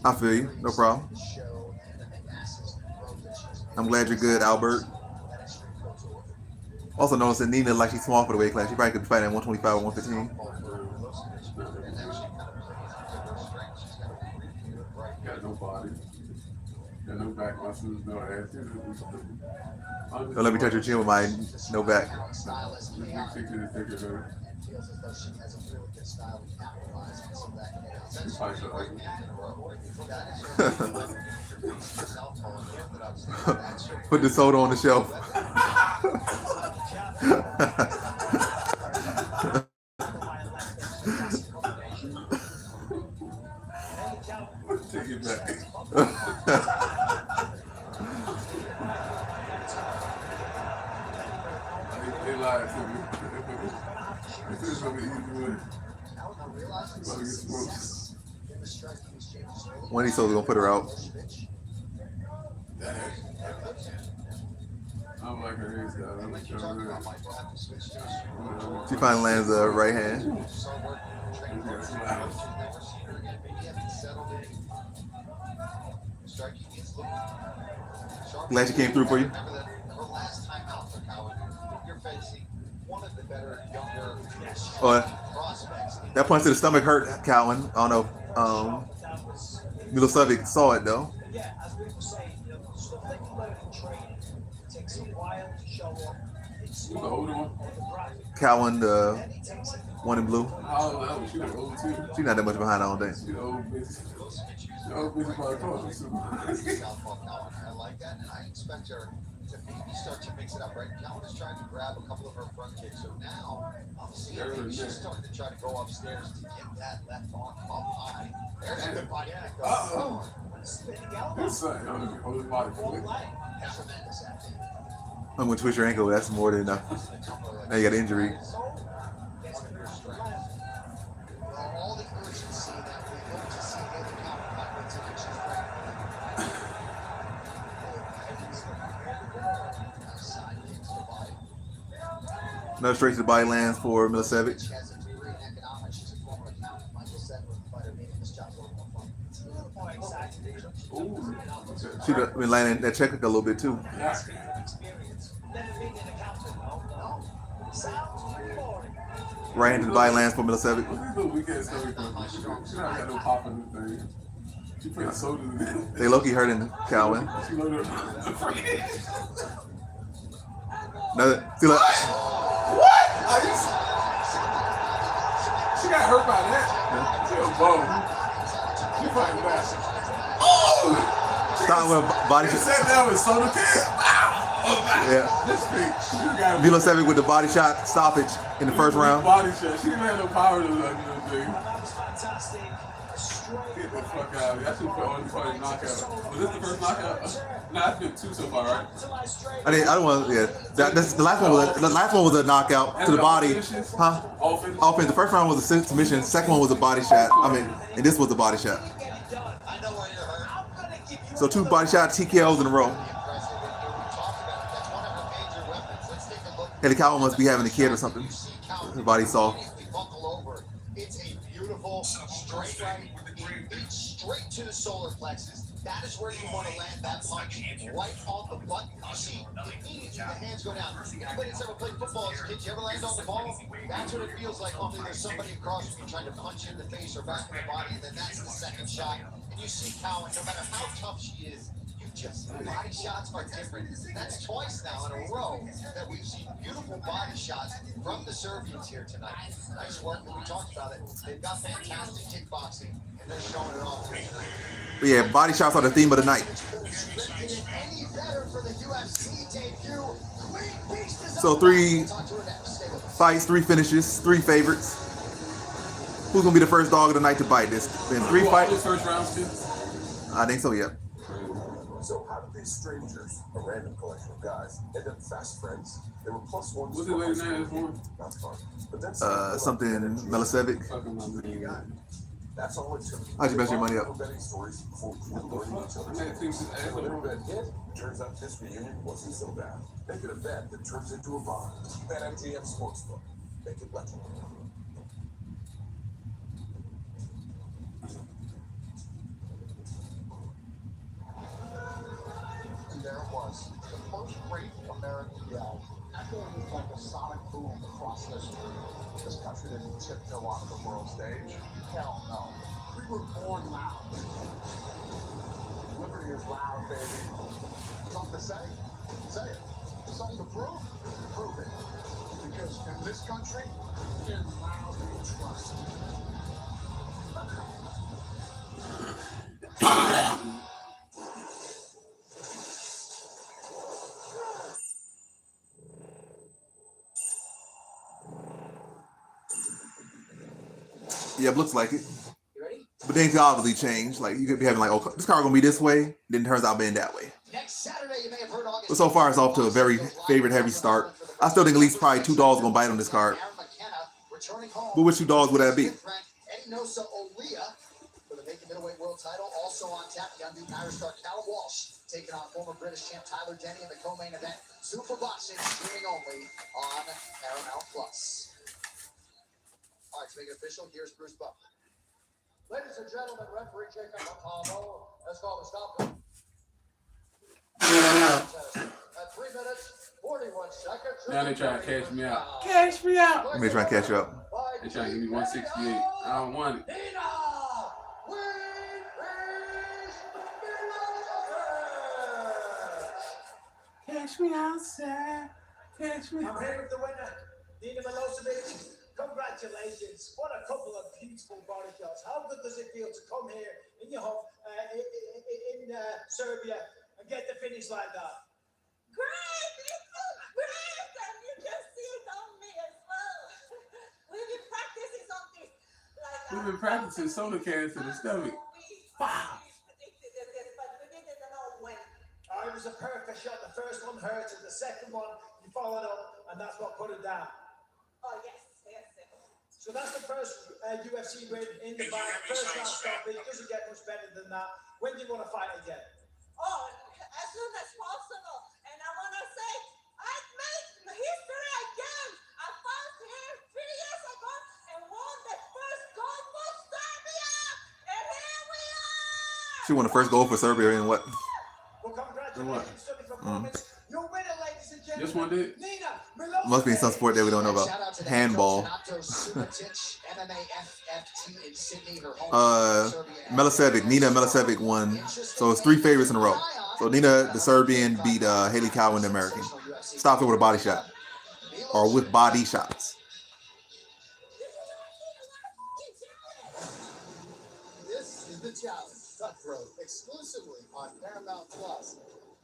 I feel you. No problem. I'm glad you're good, Albert. Also noticed that Nina, like she's small for the weight class. She probably could fight at 125 or 115. Got no body. Got no back muscles, no ass. Don't let me touch your chin with my no back. Put the soda on the shelf. Take it back. They lied to me. This is gonna be easy way. About to get smoked. When he's so gonna put her out. I'm like her hairstyle. She finally lands a right hand. Glad she came through for you. That punch to the stomach hurt Cowan. I don't know. Milosevic saw it though. Yeah, as we were saying, stuff that you learn in training takes a while to show up. It's the older one? Cowan, the one in blue. Oh, she was old too. She's not that much behind, I don't think. She's old bitch. She's old bitch about I like that, and I expect her to maybe start to mix it up, right? Cowan is trying to grab a couple of her front kicks, so now I'm seeing she's starting to try to go upstairs to get that left arm up high. There's a good body kick. This son, hold his body for it. Tremendous acting. I'm gonna twist your ankle. That's more than enough. Now you got an injury. All the urgency that we hope to see in the counter to which is right. Another straight to the body lands for Milosevic. She'd been landing that check hook a little bit too. Right into the body lands for Milosevic. They low-key hurting Cowan. Another, see, look. What? She got hurt by that. She was bone. She fighting back. Oh! Starting with a body shot. Sat down with soda can. Yeah. Milosevic with the body shot stoppage in the first round. Body shot. She didn't have no power to do that thing. That was fantastic. Get the fuck out of here. I should put on the knockout. Was this the first knockout? Nah, it's been two so far, right? I don't want. Yeah, that's the last one was a knockout to the body. Huh? Offense. The first round was a submission. Second one was a body shot. And this was a body shot. So 2 body shot TKOs in a row. Hey, the Cowan must be having a kid or something. His body's soft. It's a beautiful straight right, straight to the solar plexus. That is where you want to land that punch, right on the button. You see, immediately the hands go down. Anybody that's ever played football as a kid, you ever land on the ball? That's what it feels like. Only there's somebody across from you trying to punch you in the face or back in the body, and then that's the second shot. And you see Cowan, no matter how tough she is, you just body shots are different. That's twice now in a row that we've seen beautiful body shots from the Serbians here tonight. Nice work, and we talked about it. They've got fantastic kickboxing, and they're showing it off here tonight. But yeah, body shots are the theme of the night. Any better for the UFC debut? Queen Beast is So up 3 next. We'll talk to her next. Stay with us. fights, 3 finishes, 3 favorites. Who's gonna be the first dog of the night to bite this? Been 3 All fights. the first rounds too. I think so. Yeah. So how did these strangers, a random collection of guys, end up fast friends? They were plus ones. What's the lady's name? Not fun. But then Something Milicevic. Fucking my man. That's all it took. How'd you mess your money up? Betting stories before people learning each other's I think she's And when everybody hit, turns out this reunion wasn't so bad. Make it a bet that turns into a bond. Bet MGM Sportsbook. Make it legendary. And there it was, the first great American yell, echoing like a sonic boom across history. This country didn't tiptoe onto the world stage. Hell no. We were born loud. Liberty is loud, baby. Something to say? Say it. Something to prove? Prove it. Because in this country, in loud we trust. Yeah, looks like it. You ready? But things obviously change. Like you could be having like, oh, this car gonna be this way, then it turns out being that way. Next Saturday, you may have heard August. But so far, it's off to a very favorite heavy start. I still think at least probably 2 dogs gonna bite on this card. But which 2 dogs would that be? Edinosa Olea for the vacant middleweight world title. Also on tap, the unbeaten Irish star Callum Walsh taking on former British champ Tyler Denny in the co-main event. Super Boxing streaming only on Paramount Plus. All right, to make it official, here's Bruce Butler. Ladies and gentlemen, referee Jacob Apollo has called a stop. At 3 minutes, 41 seconds. Now they trying to cash me out. Cash me out. Let me try and catch you up. They trying to give me 168. I don't want it. Catch me outside. Catch me. I'm here with the winner, Nina Milosevic. Congratulations. What a couple of beautiful body shots. How good does it feel to come here in your home, in Serbia, and get the finish like that? Great! It's so great! And you can see it on me as well. We've been practicing something like We've been practicing soda cans to the stomach. Wow! We predicted this, but we didn't know when. It was a perfect shot. The first one hurt, and the second one you followed up, and that's what put it down. Oh, yes. So that's the first UFC win in the bag. First round stoppage. Doesn't get much better than that. When do you want to fight again? Oh, as soon as possible. And I want to say, I made history again. I fought here 3 years ago and won the first gold for Serbia. And here we are. She won the first goal for Serbia in what? Well, congratulations to the performance. Your winner, ladies and gentlemen. This one did? Nina Must be some sport that we don't know about. Handball. Milicevic, Nina Milicevic won. So it's 3 favorites in a row. So Nina, the Serbian, beat Haley Cowan, the American. Stopped her with a body shot. Or with body shots. This is the challenge, Cutthroat, exclusively on Paramount Plus.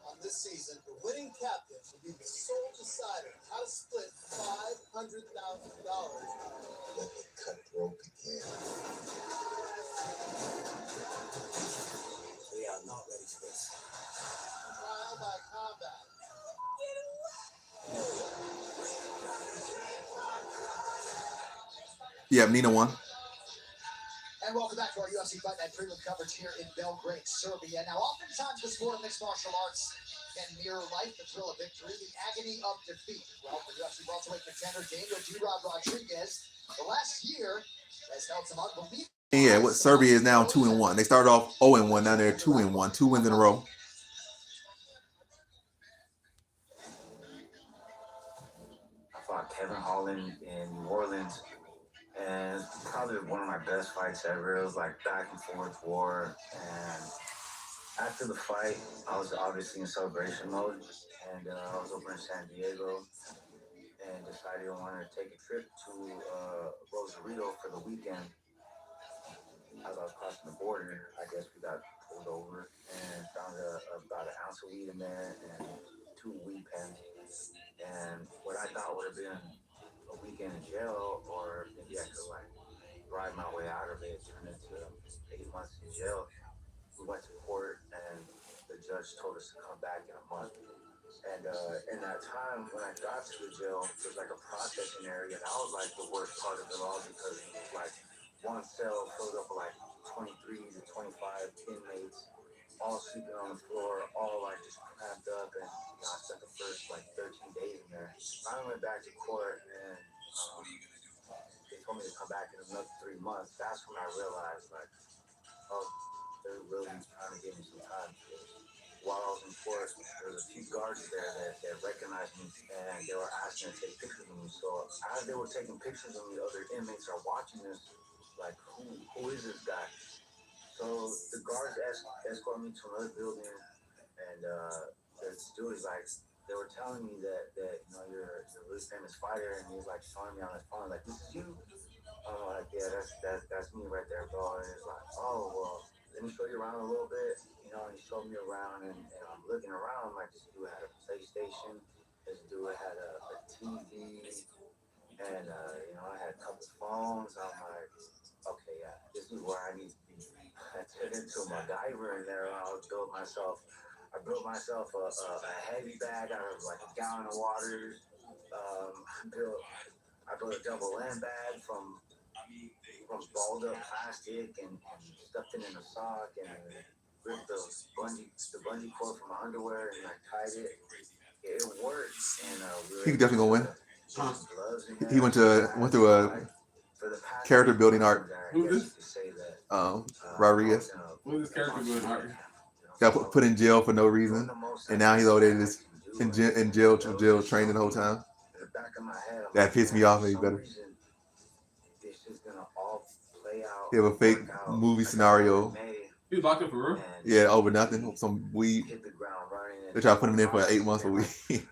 On this season, the winning captain will be the sole decider of how to split $500,000. Let the cutthroat begin. We are not ready for this. Trial by combat. Yeah, Nina won. And welcome back to our UFC Fight Night prelim coverage here in Belgrade, Serbia. Now, oftentimes the sport of mixed martial arts can mirror life, the thrill of victory, the agony of defeat. Well, for UFC welterweight contender Daniel D-Rod Rodriguez, the last year has held some unbelievable. Yeah, what Serbia is now 2-1. They started off 0-1, now they're 2-1, 2 wins in a row. I fought Kevin Holland in New Orleans, and it's probably one of my best fights ever. It was like back and forth war, and After the fight, I was obviously in celebration mode, and I was over in San Diego and decided I wanted to take a trip to Rosarito for the weekend. As I was crossing the border, I guess we got pulled over and found about an ounce of weed in there and 2 weed pens. And what I thought would have been a weekend in jail, or maybe I could like ride my way out of it, turned into 8 months in jail. We went to court, and the judge told us to come back in a month. And in that time, when I got to the jail, there's like a processing area, and that was like the worst part of it all because it was like one cell filled up with like 23 to 25 inmates, all sleeping on the floor, all like just cramped up. And I spent the first like 13 days in there. Finally went back to court, and they told me to come back in another 3 months. That's when I realized like, oh, they're really trying to give me some time. While I was in court, there was a few guards there that recognized me, and they were asking to take pictures of me. So as they were taking pictures of me, other inmates are watching this, like, who is this guy? So the guards escorted me to another building, and the dude is like, they were telling me that you're a really famous fighter, and he's like showing me on his phone, like, this is you. I'm like, yeah, that's me right there, bro. And it's like, oh well, let me show you around a little bit. And he showed me around, and I'm looking around, like, this dude had a PlayStation, this dude had a TV, and I had a couple phones. I'm like, okay, yeah, this is where I need to be. I turned into a MacGyver in there. I built myself a heavy bag out of like a gallon of water. I built a double end bag from balled up plastic and stuffed it in a sock and ripped the bungee cord from my underwear and I tied it. It worked, and He definitely gonna win. He went through a character building arc. Who's this? Rodriguez. What is this character building arc? Got put in jail for no reason, and now he's over there just in jail training the whole time. That pissed me off. Maybe better. He have a fake movie scenario. He was locked up for real? Yeah, over nothing. Some weed. They try to put him in for 8 months for weed.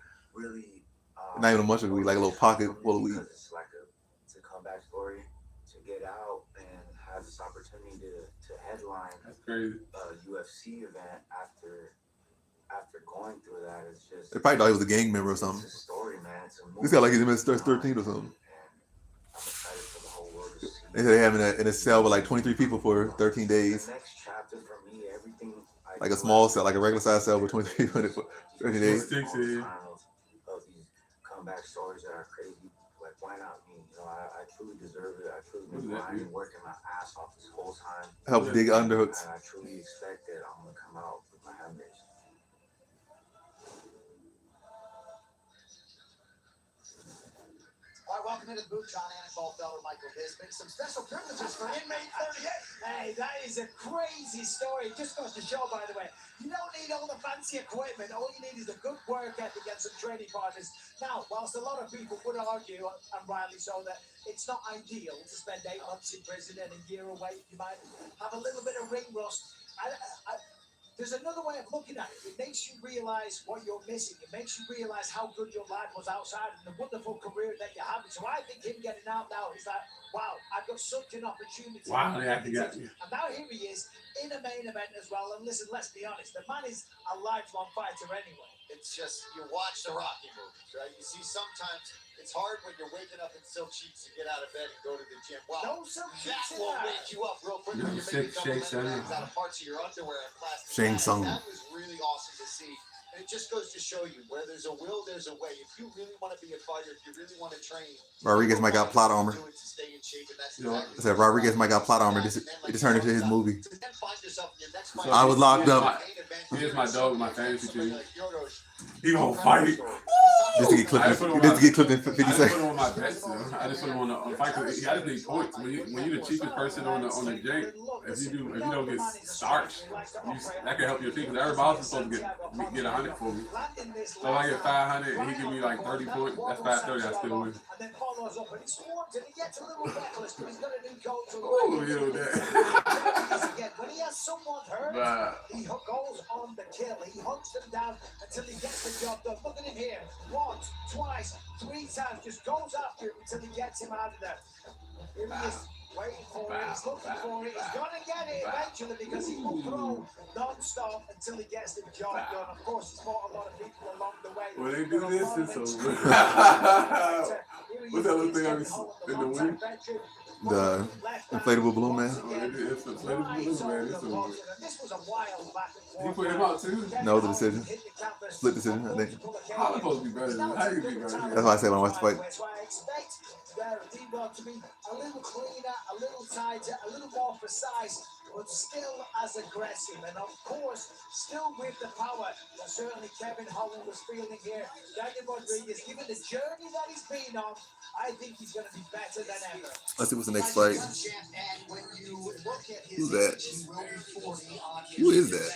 Not even a bunch of weed, like a little pocket full of weed. It's like a comeback story to get out and have this opportunity to headline a UFC event after going through that. It's just They probably thought he was a gang member or something. It's a story, man. It's a movie. This guy like he's in his 13 or something. I'm excited for the whole world to see. They said they have him in a cell with like 23 people for 13 days. The next chapter for me, everything Like a small cell, like a regular size cell with 23 people for 13 days. Of these comeback stories that are crazy. Like, why not me? I truly deserve it. I truly been grinding, working my ass off this whole time. Help dig underhooks. And I truly expect that I'm gonna come out with my hand raised. All right, welcome into the booth, John Annenfeld, Michael Bisping. Some special privileges for inmate 38. Hey, that is a crazy story. It just goes to show, by the way, you don't need all the fancy equipment. All you need is a good work ethic and some training partners. Now, whilst a lot of people would argue, and rightly so, that it's not ideal to spend 8 months in prison and a year away, you might have a little bit of ring rust. There's another way of looking at it. It makes you realize what you're missing. It makes you realize how good your life was outside and the wonderful career that you have. So I think him getting out now is like, wow, I've got such an opportunity. Wow, they have to get you. And now here he is in a main event as well. And listen, let's be honest, the man is a lifelong fighter anyway. It's just, you watch the Rocky movies, right? You see sometimes it's hard when you're waking up in silk sheets to get out of bed and go to the gym. Wow, no silk sheets that will wake you up real quick. When you're making a couple minutes out of parts of your underwear and plastic. Shang Tsung. That was really awesome to see. And it just goes to show you, where there's a will, there's a way. If you really want to be a fighter, if you really want to train, Rodriguez might got plot armor. I said Rodriguez might got plot armor. It just turned into his movie. I was locked up. Here's my dog, my fantasy team. He gonna fight. Just to get clipped. Just to get clipped in 50 I just seconds. put them on my bets. Though. I just put them on the fight. I just need points. When you're the cheapest person on the jank, if you don't get starched, that can help your team. Because everybody else is supposed to get 100 for me. So if I get 500 and he give me like 30 points, that's 530. I still win. And then follows up, and he swarms and he gets a little reckless, but he's got a new coach. Oh, you know that. When he has someone hurt, he goes on the kill. He hunts them down until he gets the job done. Look at him here. Once, twice, 3 times. Just goes after him until he gets him out of there. Here he is, waiting for it. He's looking for it. He's going to get it eventually because he will throw non-stop until he gets the job done. Of course, he's fought a lot of people along the way. When they do this, it's over. What's that little thing in the wing? The inflatable balloon man. Oh, it's the inflatable balloon man. It's over. This was a wild back and forth. You put him out too? No, the decision. Split decision, I think. How am I supposed to be better than that? How you be better than that? That's why I say when I watch the fight. That's why I expect their D-Dog to be a little cleaner, a little tighter, a little more precise, but still as aggressive. And of course, still with the power that certainly Kevin Holland was feeling here. Daniel Rodriguez, given the journey that he's been on, I think he's going to be better than ever. Let's see what's the next fight. Who's that? Who is that?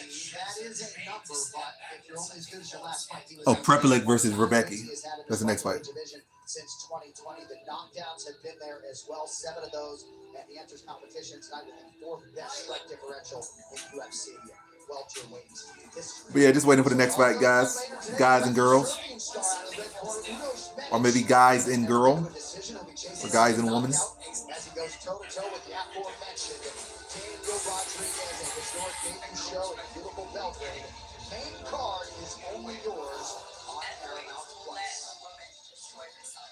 Oh, Prepelic versus Rebecca. That's the next fight. Since 2020, the knockdowns have been there as well. 7 of those, and he enters competition tonight with the 4th best strike differential in UFC welterweight history. But yeah, just waiting for the next fight, guys and girls, or maybe guys and girl, or guys and women. As he goes toe-to-toe with the aforementioned Daniel Rodriguez, a historic debut show and a beautiful belt ring. Main card is only yours on Paramount Plus.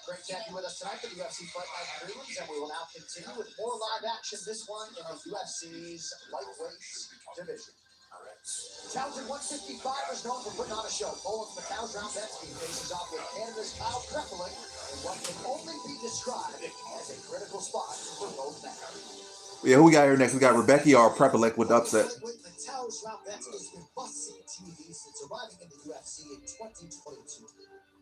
Great to have you with us tonight for the UFC Fight Night prelims, and we will now continue with more live action. This one in the UFC's lightweight division. Talented 155 is known for putting on a show. Poland's Mateusz Rebecki faces off with Canada's Kyle Prepelic in what can only be described as a critical spot for both men. Yeah, who we got here next? We got Rebecca or Prepelic with the upset. Mateusz Rebecki has been must-see TV since arriving in the UFC in 2022.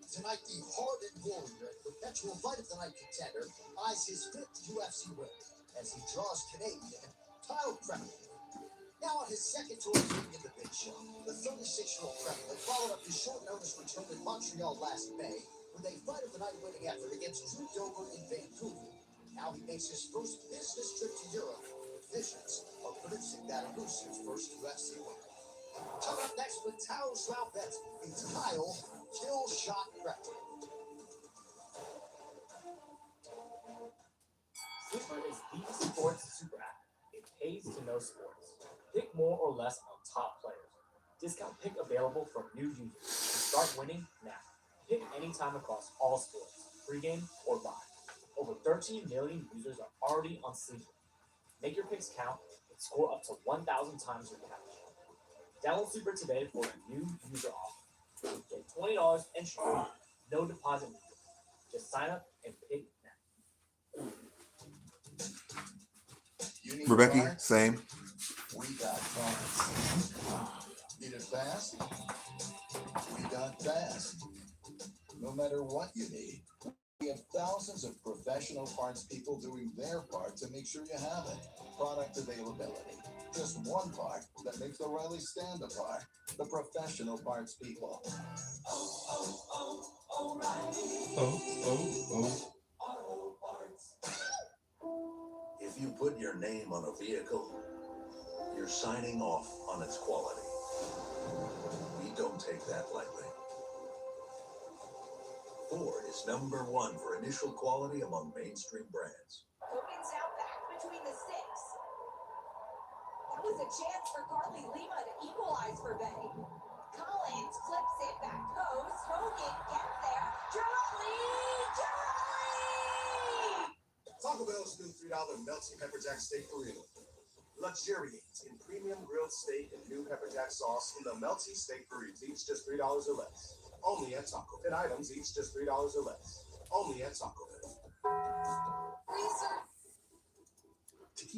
Tonight, the hardened warrior and perpetual fight of the night contender eyes his 5th UFC win as he draws Canadian Kyle Prepelic. Now on his 2nd tour of duty in the big show, the 36-year-old Prepelic followed up his short notice return in Montreal last May with a fight of the night winning effort against Drew Dober in Vancouver. Now he makes his first business trip to Europe with visions of producing that elusive first UFC win. Coming up next with Mateusz Rebecki is Kyle Kill Shot Prepelic. Sleeper is the sports super app. It pays to know sports. Pick more or less on top players. Discount pick available for new users. Start winning now. Pick anytime across all sports, pregame or live. Over 13 million users are already on Sleeper. Make your picks count and score up to 1,000 times your cash. Download Sleeper today for a new user offer. Get $20 entry, no deposit needed. Just sign up and pick now. Rebecca, same. We got parts. Need it fast? We got fast. No matter what you need, we have thousands of professional parts people doing their part to make sure you have it. Product availability. Just one part that makes O'Reilly stand apart. The professional parts people. Auto Parts. If you put your name on a vehicle, you're signing off on its quality. We don't take that lightly. Ford is #1 for initial quality among mainstream brands. It's now back between the six. That was a chance for Carly Lima to equalize for Bay. Collins flips it back post. Hogan gets there. Charlie! Taco Bell's new $3 melty pepper jack steak burrito. Luxuriate in premium grilled steak and new pepper jack sauce in the melty steak burritos, each just $3 or less. Only at Taco Bell. Items each just $3 or less. Only at Taco Bell.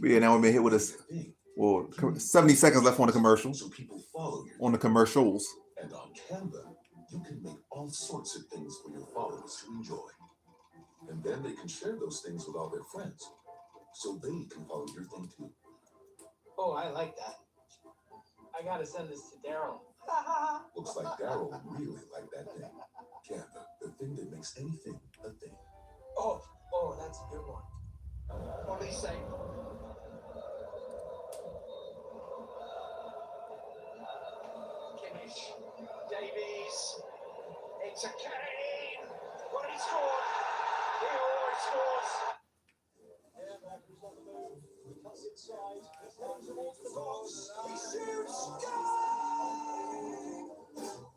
But yeah, now we've been hit with us. Well, 70 seconds left on the commercial. So people follow you. On the commercials. And on Canva, You can make all sorts of things for your followers to enjoy. And then they can share those things with all their friends, so they can follow your thing too. Oh, I like that. I gotta send this to Daryl. Looks like Daryl really liked that thing. Canva, the thing that makes anything a thing. Oh, that's a good one. Police say. Kimmich, Davies, it's a Kane. What he scored? He always scores. Yeah, Becker's on the move. Cuts inside. He's down towards the box. He shoots.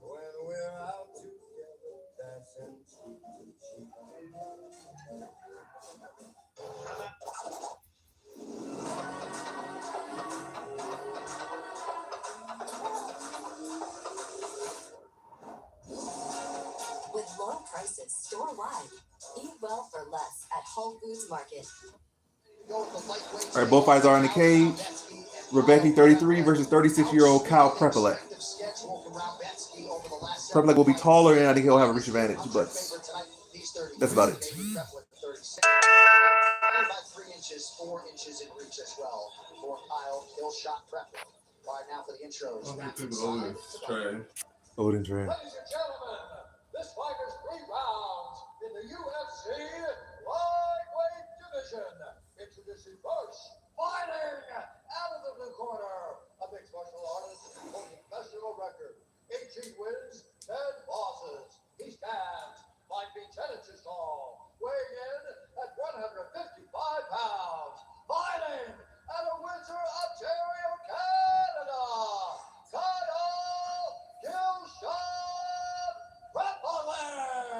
When we're out together, dancing cheek to cheek. With low prices store-wide. Eat well for less at Whole Foods Market. All right, both fights are in the cage. Rebecca 33 versus 36-year-old Kyle Prepelec. Prepelec will be taller, and I think he'll have a reach advantage, but that's about it. 3 inches, 4 inches in reach as well for Kyle Killshot Prepler. All right, now for the intros. Odin Trey. Ladies and gentlemen, this fight is 3 rounds in the UFC lightweight division. Introducing first, fighting out of the blue corner, a mixed martial artist holding professional record. 18 wins, 10 losses. He stands 5 feet 10 inches tall, weighing in at 155 pounds. Fighting out of Windsor, Ontario, Canada, Kyle Killshot Prepelec.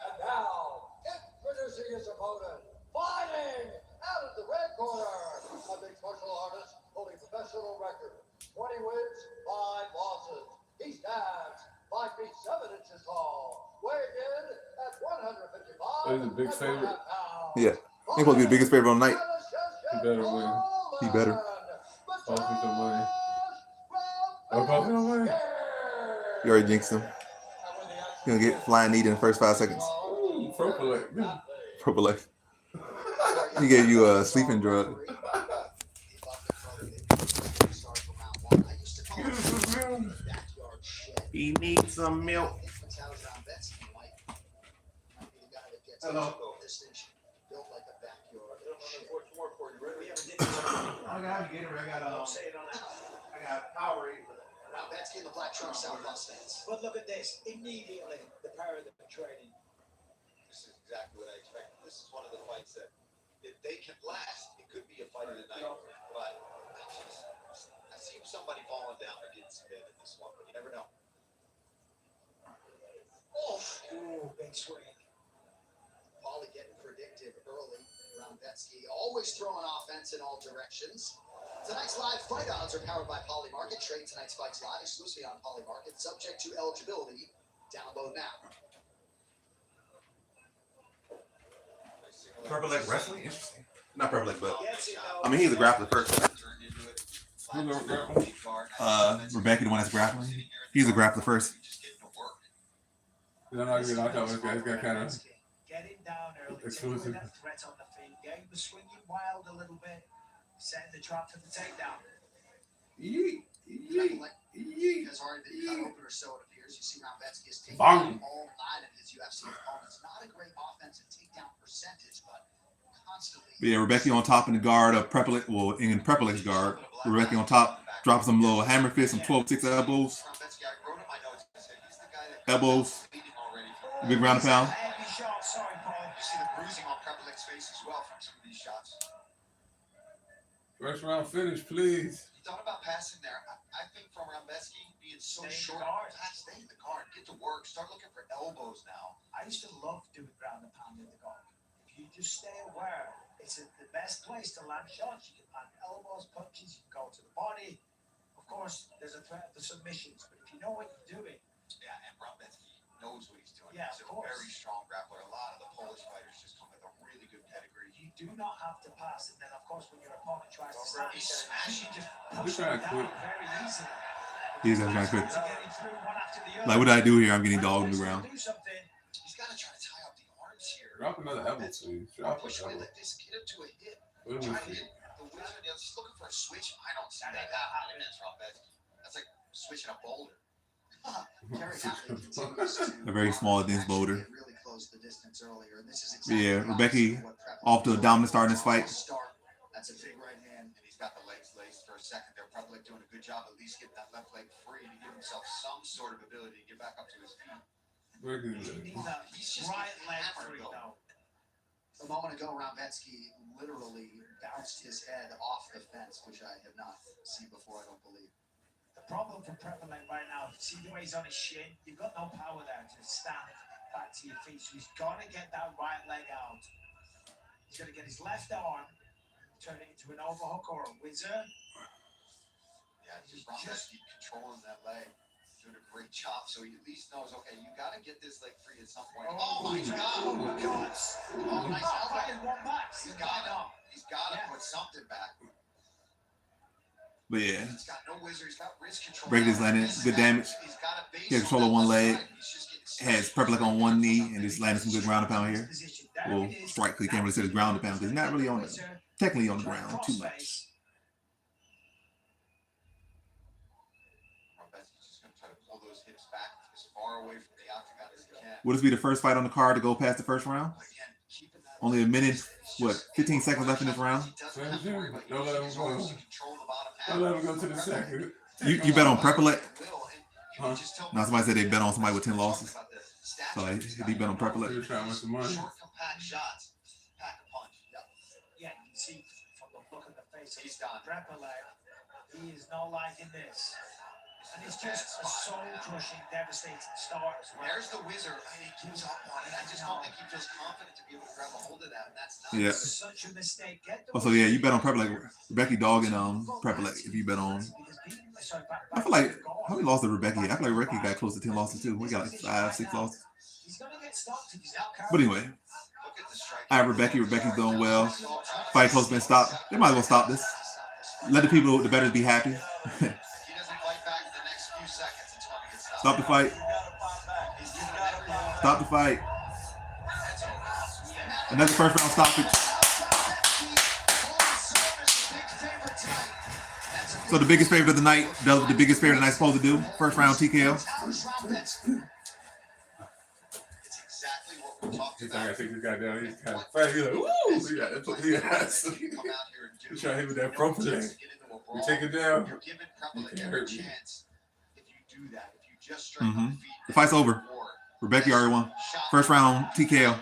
And now, introducing his opponent, fighting out of the red corner, a mixed martial artist holding professional record. 20 wins, 5 losses. He stands 5 feet 7 inches tall, weighing in at 155 He's a big favorite. pounds. Yeah. He's supposed to be the biggest favorite on the night. He better win. He better. Cost me some money. Oh, cost me no money. You already jinxed him. He's going to get flying knee in the first 5 seconds. Ooh, Prepelec. Prepelec. He gave you a sleeping drug. He needs some milk. Hello. I got Gatorade. I got Powerade. Betsky in the black truck South Los Angeles. But look at this. Immediately, the power of the training. This is exactly what I expected. This is one of the fights that, if they can last, it could be a fight of the night. But I see somebody falling down or getting some in this one, but you never know. Oh, big swing. Paulie getting predicted early around Betsky. Always throwing offense in all directions. Tonight's live fight odds are powered by Poly Market. Trade tonight's fights live exclusively on Poly Market, subject to eligibility. Download now. Prepelec wrestling? Interesting. Not Prepelec, but I mean, he's a grappler first. Rebecca, the one that's grappling. He's a grappler first. You know, I got kind of Getting down early, exclusive. taking that threat on the feet, getting the swinging wild a little bit, setting the trap for the takedown. Has already been cut open, or so it appears. You see Betsky is taking Bang. all 9 of his UFC opponents. Not a great offensive takedown percentage, but constantly. But yeah, Rebecca on top in the guard of Prepelec, well, in Prepelec's guard. Rebecca on top, drops some little hammer fist, some 12-6 elbows. Elbows. Big round and pound. Heavy shot, sorry, Paul. You see the bruising on Prepelec's face as well from some of these shots. First round finish, please. You thought about passing there. I think from Betsky being so short, stay in the guard, get to work, start looking for elbows now. I used to love doing ground and pound in the guard. If you just stay aware, it's the best place to land shots. You can land elbows, punches, you can go to the body. Of course, there's a threat of the submissions, but if you know what you're doing. Yeah, and Betsky knows what he's doing. Yeah, he's of a course. very strong grappler. A lot of the Polish fighters just come with a really good pedigree. You do not have to pass, and then of course when your opponent tries to smash, you just He's push trying them to down quit. very easily. He's going to quit. Getting through one Like, what did I do here? I'm getting dogged on the ground. He's got to try to tie up the arms here. Drop another elbow, please. Drop Which an way elbow. let this get him to a hip? What do we Try to see? hit the wizard. They're just looking for a switch. I don't see that happening. That's like switching a boulder. Terry Hatley continues to A very small, dense boulder. really close the distance earlier. And this is Yeah, exactly Rebecca off to a dominant start in this fight. That's a big right hand, and he's got the legs laced for a second. They're probably doing a good job at least getting that left leg free to give himself some sort of ability to get back up to his feet. Where do He's just right leg free though. A moment ago, Rambetsky literally bounced his head off the fence, which I have not seen before, I don't believe. The problem for Prepperman right now, see the way he's on his shin? You've got no power there to stand back to your feet. So he's got to get that right leg out. He's going to get his left arm, turn it into an overhook or a whizzer. Yeah, just Rambetsky controlling that leg. Doing a great job, so he at least knows, okay, you got to get this leg free at some point. Oh my God! Oh my God! Oh, nice elbow. One back. He's got to put something back. But yeah, He's got no whizzer. He's got wrist control. Brady landing good damage. He had control of one leg. Has Prepper on one knee and just landed some good ground and pound here. Well, strike, because he can't really say the ground and pound because he's not really on the, technically on the ground too much. Will this be the first fight on the card to go past the first round? Only a minute, 15 seconds left in this round? Don't let him go. Don't let him go to the second. You bet on Prepper? Huh? No, somebody said they bet on somebody with 10 losses. So he bet on Prepper. You're trying to win some money. Yeah, you see from the look of the face of Prepper, he is not liking this. And it's just a soul-crushing, devastating start as well. There's the wizard, and he gives up on it. I just don't think he feels confident to be able to grab a hold of that, and that's not Such a mistake. So yeah, you bet on Prepper Rebecca Dog and Prepper if you bet on. I feel like how many lost to Rebecca? I feel like Rebecca got close to 10 losses too. We got like 5, 6 losses. But anyway, I have Rebecca. Rebecca's doing well. Fight close been stopped. They might as well stop this. Let the people, the bettors, be happy. Stop the fight. Stop the fight. Another first round stoppage. So the biggest favorite of the night does what the biggest favorite of the night's supposed to do. First round TKO. He's not gonna take this guy down. He's kind of fast. He's like, woo! Yeah, that's what he has. He's trying to hit with that proper leg. You take it down. You can't hurt me. The fight's over. Rebecca already won. First round TKO.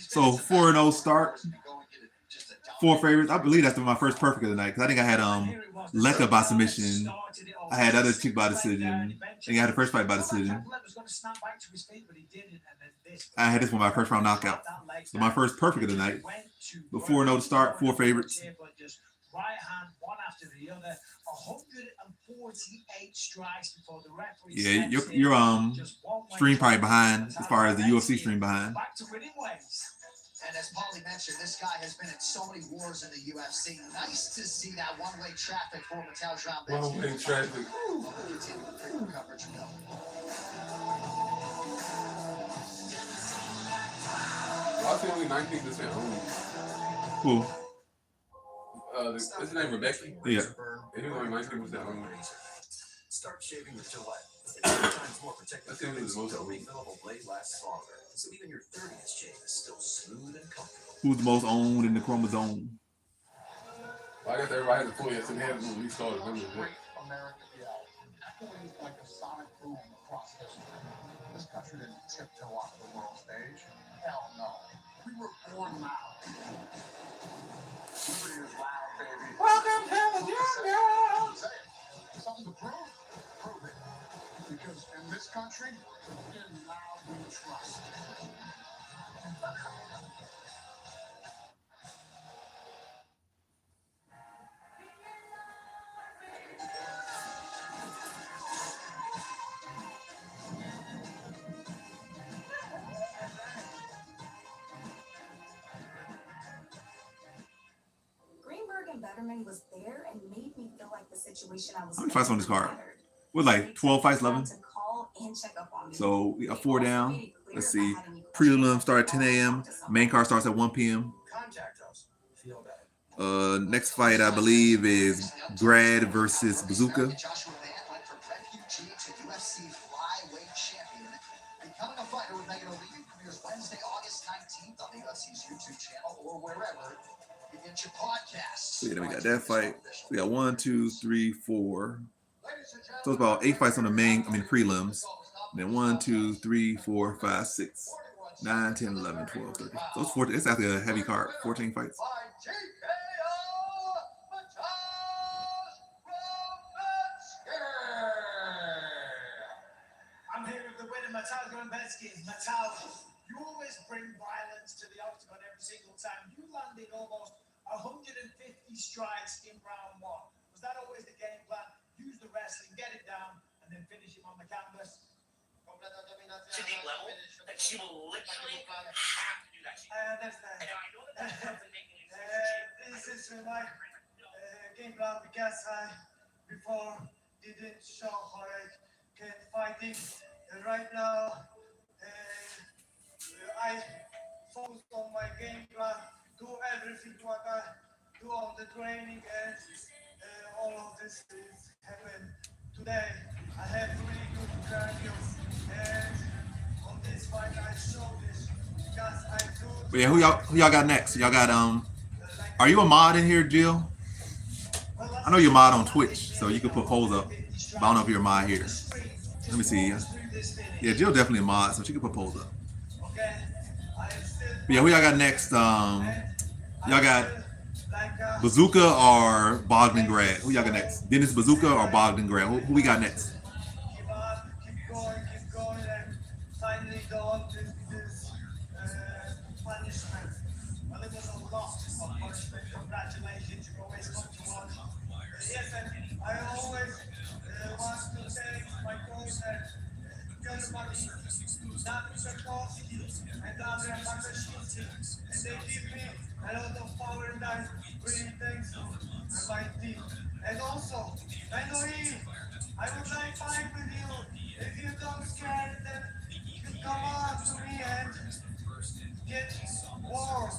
So 4-0 start. 4 favorites. I believe that's my first perfect of the night because I think I had Leka by submission. I had other chick by decision. I think I had the first fight by decision. I had this one my first round knockout. So my first perfect of the night. But 4-0 to start. 4 favorites. Right hand, one after the other. 148 strikes before the referee. Yeah, your stream probably behind as far as the UFC stream behind. Back to winning ways. And as Paulie mentioned, this guy has been in so many wars in the UFC. Nice to see that one-way traffic for Mateusz Rambetsky. One-way traffic. Coverage going. I think only 19% owned. Who? Is his name Rebecca? Yeah. He was only 19% owned. Start shaving with Gillette. It's 10 times more protective. I think it was the most The owned. refillable blade lasts longer, so even your 30th shave is still smooth and comfortable. Who's the most owned in the chromosome? Well, I guess everybody has a full yes and hands when we started. Great American reality. Accolades like a sonic boom across history. This country didn't tiptoe onto the world stage. Hell no. We were born loud. Liberty is loud, baby. Welcome to the jungle. Something to prove? Prove it. Because in this country, in loud we trust. Greenberg and Betterman was there and made me feel like the situation, I was How many fights on this card? flattered. We're like 12 fights, 11. To call and check up on me. So we got 4 They also down. made it clear Let's if see. I had any questions, Prelim I start at could 10 always a.m. talk to someone. Main card starts at 1 p.m. Contact us. Feel better. Next fight, I believe, is Grad versus Bazooka. Joshua Van went from refugee to UFC flyweight champion, becoming a fighter with Megan O'Leary. Premieres Wednesday, August 19th on the UFC's YouTube channel or wherever you get your podcasts. So yeah, then we got that fight. We got 1, 2, 3, 4. So it's about 8 fights on the prelims. And then 1, 2, 3, 4, 5, 6, 9, 10, 11, 12, 13. So it's 14. It's actually a heavy card. 14 fights. I'm here with the winner, Mateusz Grambecki. Mateusz, you always bring violence to the octagon every single time. You landed almost 150 strikes in round 1. Was that always the game plan? Use the wrestling, get it down, and then finish him on the canvas? To the level that she will literally have to do that. I understand. And I know that that doesn't make any sense. This is my game plan because I before didn't show how I can fighting. Right now, I focus on my game plan, do everything what I do on the training, and all of this is happened today. I have really good cardio, and on this fight I show this because I do. But yeah, who y'all got next? Y'all got Are you a mod in here, Jill? I know you're a mod on Twitch, so you can put polls up. But I don't know if you're a mod here. Let me see. Yeah, Jill definitely a mod, so she can put polls up. But yeah, who y'all got next? Y'all got Bazooka or Bogdan Grad? Who y'all got next? Dennis Bazooka or Bogdan Grad? Who we got next? Keep going, and finally go up to this punishment. Well, it was a lot of punishment. Congratulations, you always come to watch. Yes, and I always want to thank my coach and everybody, Dr. Sarkowski and Dr. Makashiki, and they give me a lot of power, and I really thanks my team. And also, Manoi, I would like to fight with you. If you don't scared, then you can come on to me and get war.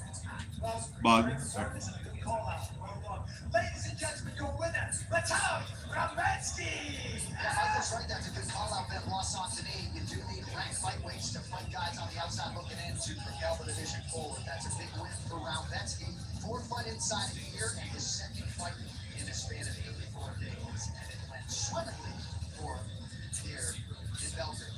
Bogdan. Ladies and gentlemen, your winner, Mateusz Grambecki. Yeah, Michael's right. That's a good call out there, Ross Anthony. You do need ranked fight weights to fight guys on the outside looking in to propel the division forward. That's a big win for Grambecki. 4 fight inside a year and his second fight in a span of 84 days. And it went swimmingly for here in Belgium.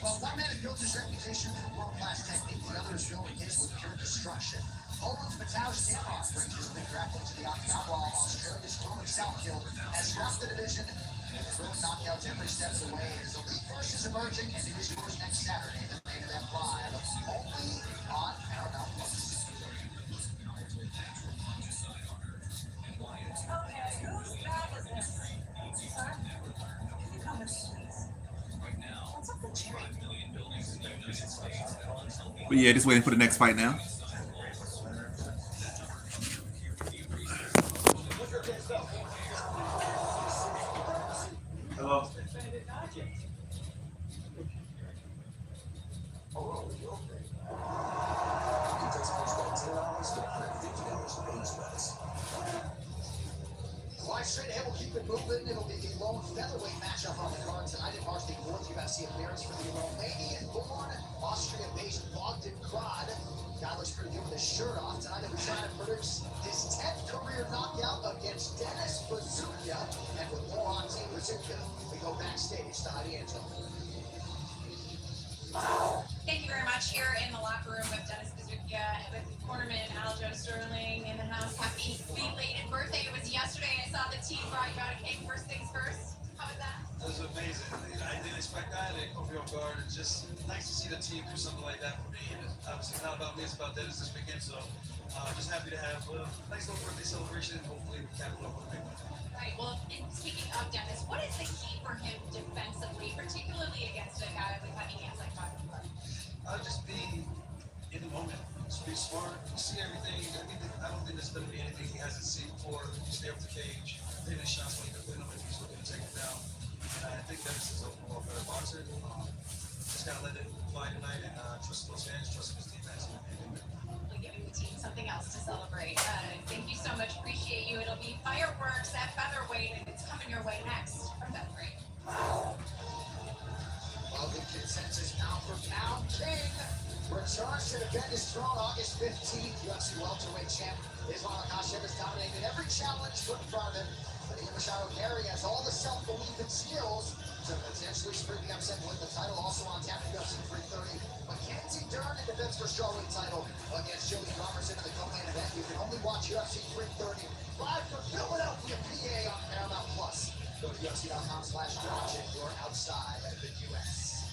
Well, one man has built his reputation for world-class technique. The other is building his with pure destruction. Poland's Mateusz Grambecki brings his big grappling to the octagon, while Australia's Roman Southkill has dropped the division and throwing knockouts every step of the way. His elite force is emerging, and it is yours next Saturday, the main event live, only on Paramount Plus. Okay, whose bag is this? Sir? Can you come with me, please? What's up the chair? But yeah, just waiting for the next fight now. Hello. Live straight ahead, we'll keep it moving. It'll be the lone featherweight matchup on the card tonight in Varsity 4th UFC appearance for the Romanian-born, Austrian-based Bogdan Grad. Guy looks pretty good with his shirt off. Tonight he'll be trying to produce his 10th career knockout against Dennis Bazooka. And with more on Team Bazooka, we go backstage to Heidi Angel. Thank you very much. Here in the locker room with Dennis Bazooka, with cornerman Aljo Sterling in the house. Happy belated birthday. It was yesterday. I saw the team brought you out a cake. First things first. How was that? That was amazing. I didn't expect that. It caught me off guard. It's just nice to see the team do something like that for me. And obviously, it's not about me, it's about Dennis this weekend. So just happy to have a nice little birthday celebration and hopefully cap it off with a big one. Right. Well, and speaking of Dennis, what is the key for him defensively, particularly against a guy with heavy hands like Bogdan? Just be in the moment. Just be smart. See everything. I don't think there's going to be anything he hasn't seen before. Stay off the cage. Hit his shots when he can win them. Dennis is a well-better boxer. Just gotta let it fly tonight and trust those hands, trust his defense. We're giving the team something else to celebrate. Thank you so much. Appreciate you. It'll be fireworks at featherweight, and it's coming your way next from featherweight. Well, the consensus pound for pound king returns to defend his throne August 15th. UFC welterweight champ Islam Makhachev has dominated every challenge put in front of him. But Yamashiro Gary has all the self-belief and skills to potentially spring the upset and win the title. Also on tap at UFC 330. Mackenzie Dern in defense for strawweight title against Joey Robertson in the co-main event. You can only watch UFC 330 live from Philadelphia, PA on Paramount Plus. Go to UFC.com/watch if you're outside of the US.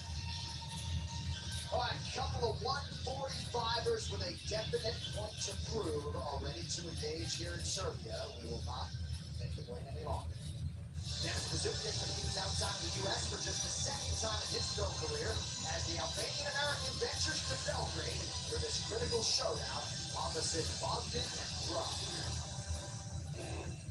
All right, couple of 145ers with a definite point to prove are ready to engage here in Serbia. We will not make them wait any longer. Dennis Bezukic competes outside the U.S. for just the second time in his pro career as the Albanian-American ventures to Belgrade for this critical showdown opposite Bogdan and Prague.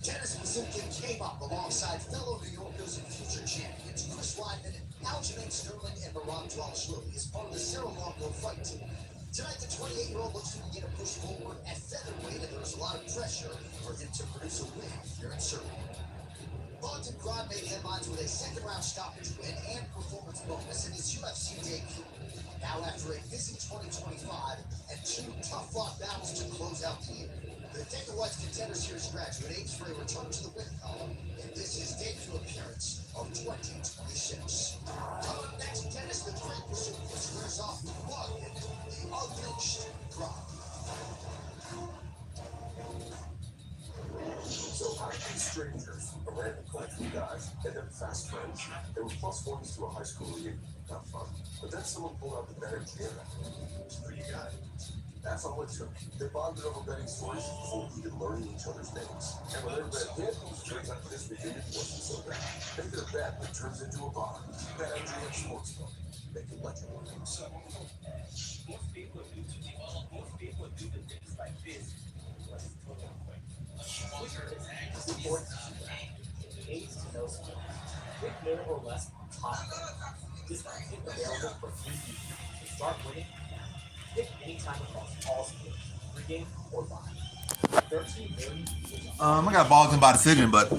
Dennis Bezukic came up alongside fellow New Yorkers and future champions Chris Weidman, Aljamain Sterling, and Marat Dvalishvili as part of the Cerro Longo fight team. Tonight, the 28-year-old looks to begin a push forward at featherweight, and there's a lot of pressure for him to produce a win here in Serbia. Bogdan Prague made headlines with a second-round stoppage win and performance bonus in his UFC debut. Now, after a busy 2025 and two tough-fought battles to close out the year, the Dana White's Contender Series graduate aims for a return to the win column in this his debut appearance of 2026. Coming up next, Dennis the Great Bezukic squares off with Bogdan, the unleashed Prague. So I two strangers, a random collection of guys, and then fast friends. They were plus ones to a high school reunion. Not fun. But then someone pulled out the betting jam. Who you got? That's all it took. They bonded over betting stories before even learning each other's names. And when their bet hit, it turns out this reunion wasn't so bad. Make it a bet that turns into a bond. Bet MGM Sportsbook. Make it legendary. So, most people do the things like this. Sports aids to no sport. Pick more or less on top. Discount pick available for free users. To start winning, pick anytime across all sports, pregame or live. 13 million users. I got Bogdan by decision, but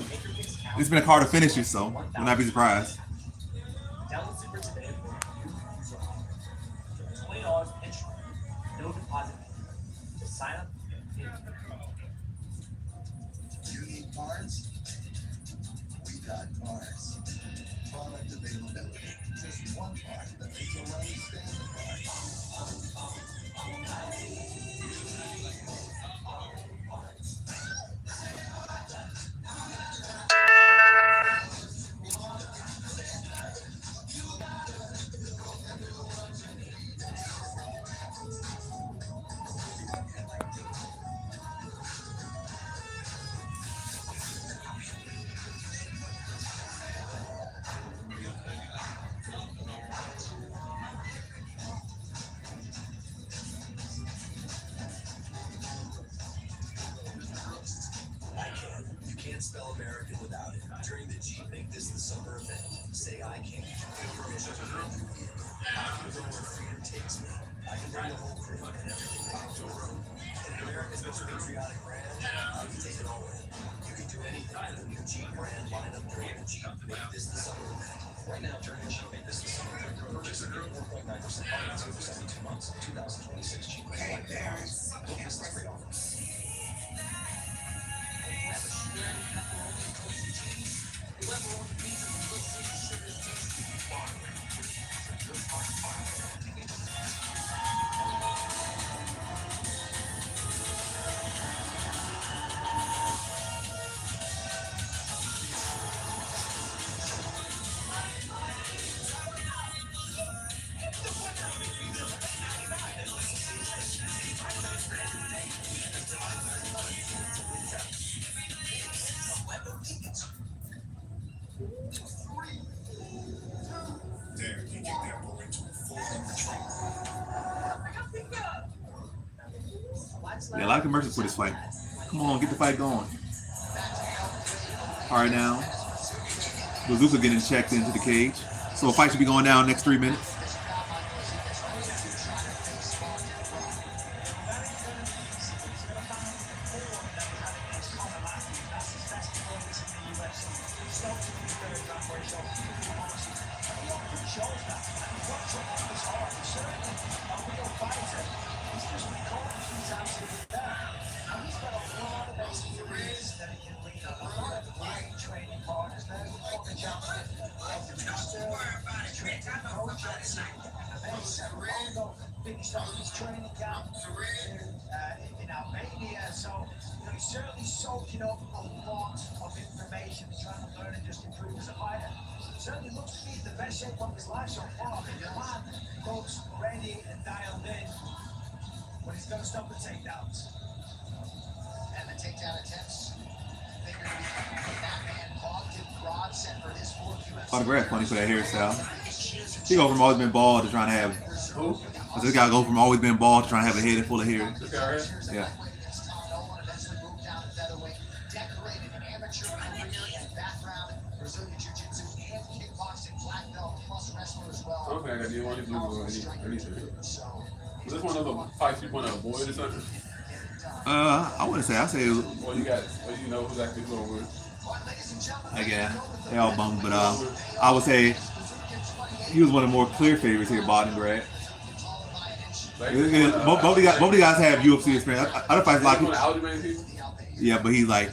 it's been a card to finish it, so will not be surprised. Download Super today for new user offer. $20 entry, no deposit fee. To sign up, You need parts? We got parts. Product availability. Just one part that makes a running standard part. Can't spell American without it. During the Jeep Make This the Summer event, say I can. Get permission to run through the vehicle. I can go where freedom takes me. I can bring the whole crew and everything back to a room. And America's most patriotic brand, I can take it all in. You can do anything with the new Jeep brand lineup during the Jeep Make This the Summer event. Right now, during the Jeep Make This the Summer event, purchase a 1.9% financing for 72 months, 2026 Jeep Grand Line. Don't miss this great offer. Yeah, a lot of commercials for this fight. Come on, get the fight going. All right now. Bazooka getting checked into the cage. So a fight should be going down next 3 minutes. Training camp in Albania, so he's certainly soaking up a lot of information, trying to learn and just improve as a fighter. Certainly looks to be the best shape of his life so far. The man looks ready and dialed in, but he's going to stop the takedowns. And the takedown attempts. They're going to be that man Bogdan Grodson for his fourth UFC. Autograph funny for that hairstyle. He go from always been bald to trying to have. This guy go from always been bald to trying to have a head full of hair. Yeah. Okay, I didn't want to do anything. Is this one of the fights you want to avoid or something? I wouldn't say. I say. Well, you got. Well, you know who's actually going to win. Again, they all bummed, but I would say he was one of the more clear favorites here, Bogdan Grad. Both of the guys have UFC experience. Other fights like yeah, but he's like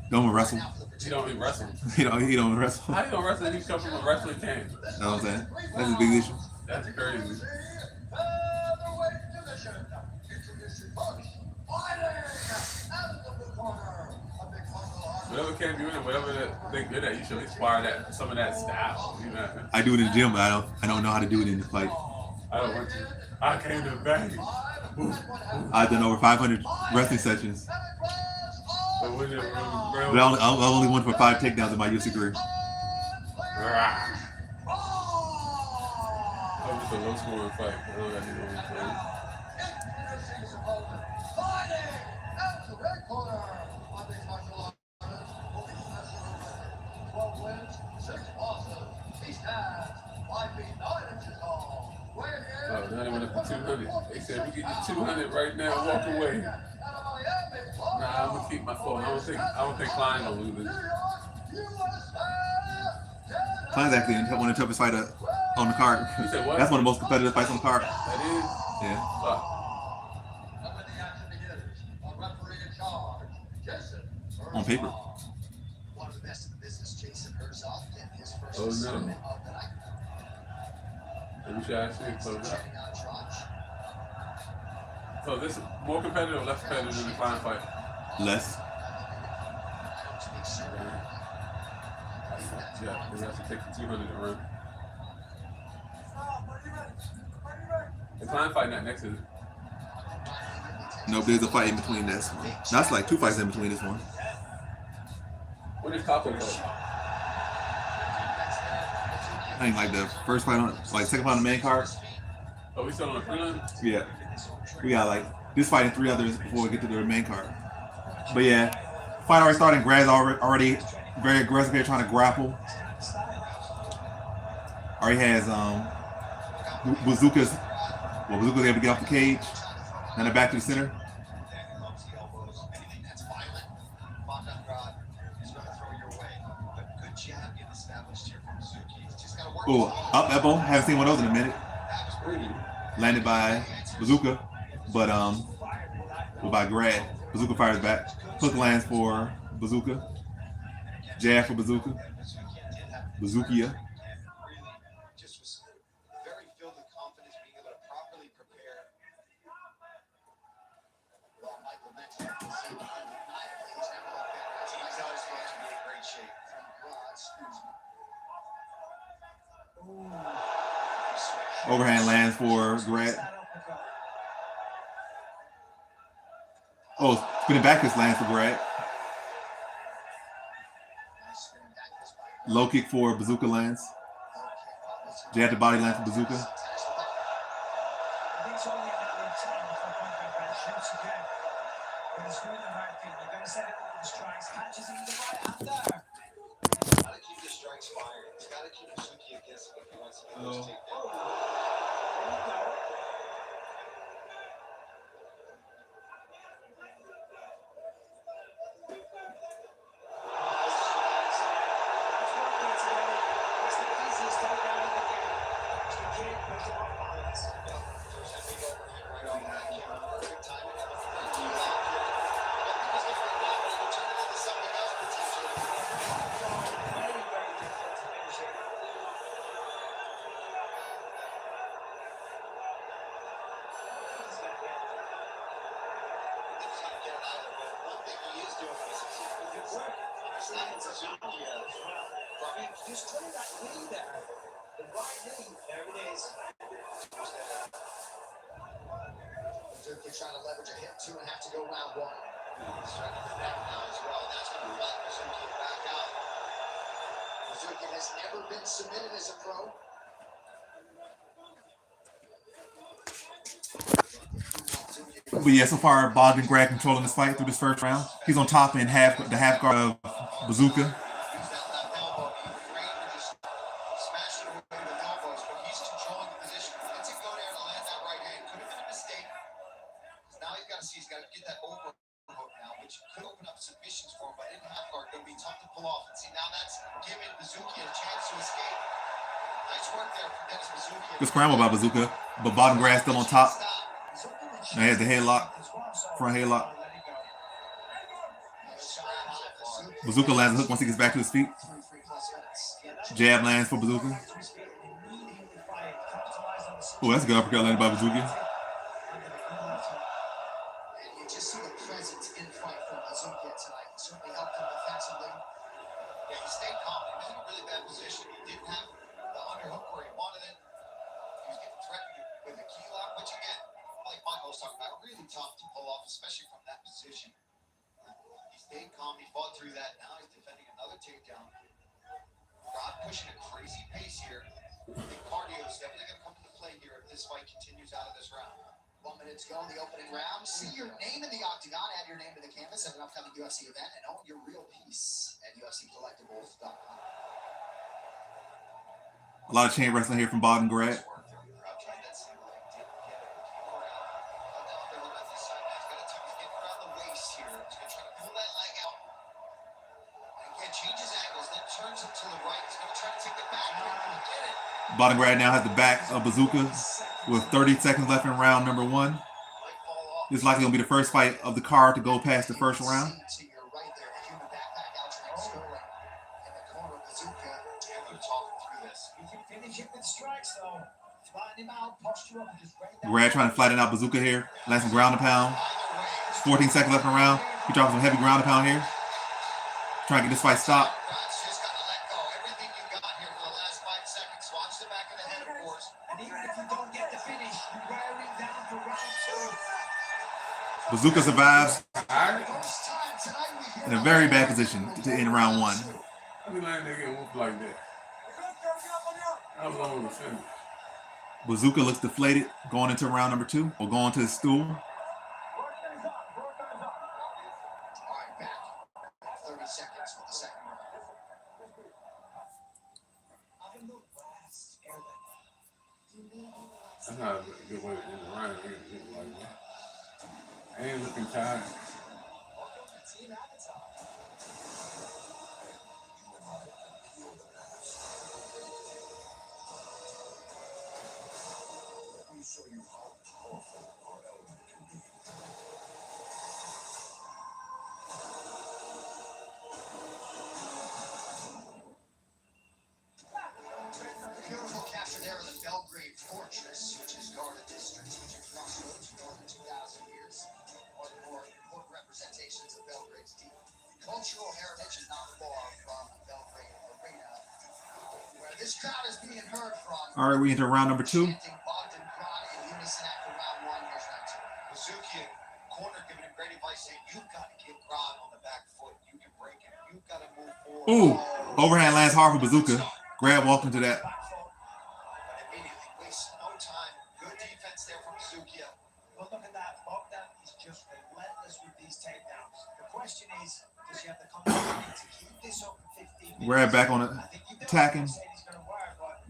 don't wrestle. He don't even wrestle. He don't wrestle. How you don't wrestle? He come from a wrestling camp. You know what I'm saying? That's his big issue. That's crazy. Whatever camp you're in, whatever that they're good at, you should inspire some of that style. You know? I do it in the gym, but I don't know how to do it in the fight. I don't want to. I came to bang. I've done over 500 wrestling sessions. But I only won for 5 takedowns in my UFC career. That was a low scoring fight. I don't got any Oh, now they went up to 200. They said, we get you 200 right now, walk away. Nah, I'm gonna keep my phone. I don't think Klein will lose it. Klein's actually one of the toughest fighter on the card. You said what? That's one of the most competitive fights on the card. That is? Yeah. Fuck. On paper. One of the best in the business, Jason Herzog, in his first Oh, no. assignment of the night. We should actually close out. So this is more competitive or less competitive than the Klein fight? Less. Yeah, we have to take the 200 to run. The Klein fight not next to it. No, there's a fight in between this one. That's like 2 fights in between this one. When is Taco fight? I think like the first fight on, like second fight on the main card. Oh, we still on the prelim? Yeah. We got like this fight and 3 others before we get to the main card. But yeah, fight already started. Grad's already very aggressive here trying to grapple. Already has Bazooka's able to get off the cage. And then back to the center. Oh, up elbow. Haven't seen one of those in a minute. Landed by Bazooka, but by Grad. Bazooka fires back. Hook lands for Bazooka. Jab for Bazooka. Bazookia. Overhand lands for Grad. Oh, spinning back fist lands for Grad. Low kick for Bazooka lands. Jab to body lands for Bazooka. gotta keep Suzuki guessing if he wants to get Oh. those takedowns. It's the easiest takedown in the game. You can't push him off balance. There's that big overhand right off that camera. Perfect timing. And he locked it. I think he's gonna bring that, but he can turn it into something else potentially. Very, very difficult to finish it. He's gonna get it. He's gonna get it either way. One thing he is doing is Good work. understanding Suzuki As well. I mean, just putting that knee there. The right knee. There it is. Suzuki trying to leverage a hit, 2.5 to go round one. He's trying to connect now as well. That's going to let Suzuki back out. Suzuki has never been submitted as a pro. But yeah, so far Bogdan Grad controlling this fight through this first round. He's on top in the half guard of Bazooka. Use that left elbow. He framed and just smashing away with elbows, but he's controlling the position. Lets it go there to land that right hand. Could have been a mistake. Because now he's got to see, he's got to get that overhook now, which could open up submissions for him, but in half guard, going to be tough to pull off. And see, now that's giving Bazooka a chance to escape. Nice work there for Dennis Bazooka. Good scramble by Bazooka, but Bogdan Grad still on top. Now he has the headlock, front headlock. Bazooka lands a hook once he gets back to his feet. Jab lands for Bazooka. Oh, that's a good uppercut landed by Bazooka. And you just see the presence in fight from Bazooka tonight. It certainly helped him defensively. Yeah, he stayed calm. He was in a really bad position. He didn't have the underhook where he wanted it. He was getting threatened with a key lock, which again, like Michael was talking about, really tough to pull off, especially from that position. He stayed calm. He fought through that. Now he's defending another takedown. Rod pushing a crazy pace here. I think cardio is definitely going to come into play here if this fight continues out of this round. 1 minute to go in the opening round. See your name in the octagon, add your name to the canvas at an upcoming UFC event, and own your real piece at UFCcollectibles.com. A lot of chain wrestling here from Bogdan Grad. Bogdan Grad now has the back of Bazooka with 30 seconds left in round number one. This is likely going to be the first fight of the card to go past the first round. Grad trying to flatten out Bazooka here. Lands some ground and pound. 14 seconds left in the round. He drops some heavy ground and pound here. Trying to get this fight stopped. Bazooka survives in a very bad position to end round one. I mean, like they get whooped like that. I was on the finish. Bazooka looks deflated going into round number two, or going to his stool. All right, back. 30 seconds for the second round. That's not a good way to end the round. Like that. I ain't looking tired. Show you how powerful our element can be. Beautiful capture there of the Belgrade Fortress, which has guarded this strategic crossroads for more than 2,000 years. One of the more important representations of Belgrade's deep cultural heritage is not far from Belgrade Arena, where this crowd is being heard from. All right, we enter round number two. Bazooka corner giving him great advice, saying you've got to get Rod on the back foot. You can break him. You've got to move forward. Ooh, overhand lands hard for Bazooka. Grab walked into that. Immediately wasting no time. Good defense there from Bazooka. But look at that. Bogdan is just relentless with these takedowns. The question is, does he have the confidence to keep this up for 15 minutes? Grab back on it, attacking. He's going to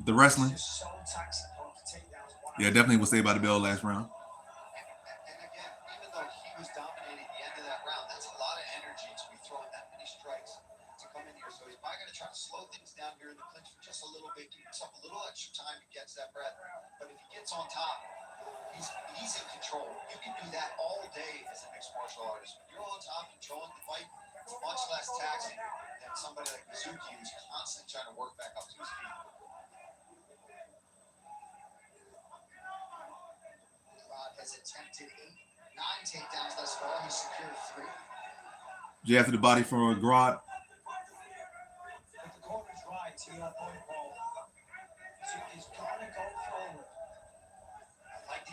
The wrestling. Just so taxing on the takedowns. Yeah, definitely will stay by the bell last round. And again, even though he was dominating the end of that round, that's a lot of energy to be throwing that many strikes to come in here. So he's probably going to try to slow things down here in the clinch for just a little bit, give himself a little extra time to catch that breath. But if he gets on top, he's in control. You can do that all day as a mixed martial artist. When you're on top, controlling the fight, it's much less taxing than somebody like Mizuki who's constantly trying to work back up to his feet. Rod has attempted 9 takedowns thus far. He's secured 3. Jab to the body for Grodd. If the corner's right, to your point, Paul, Mizuki's got to go forward.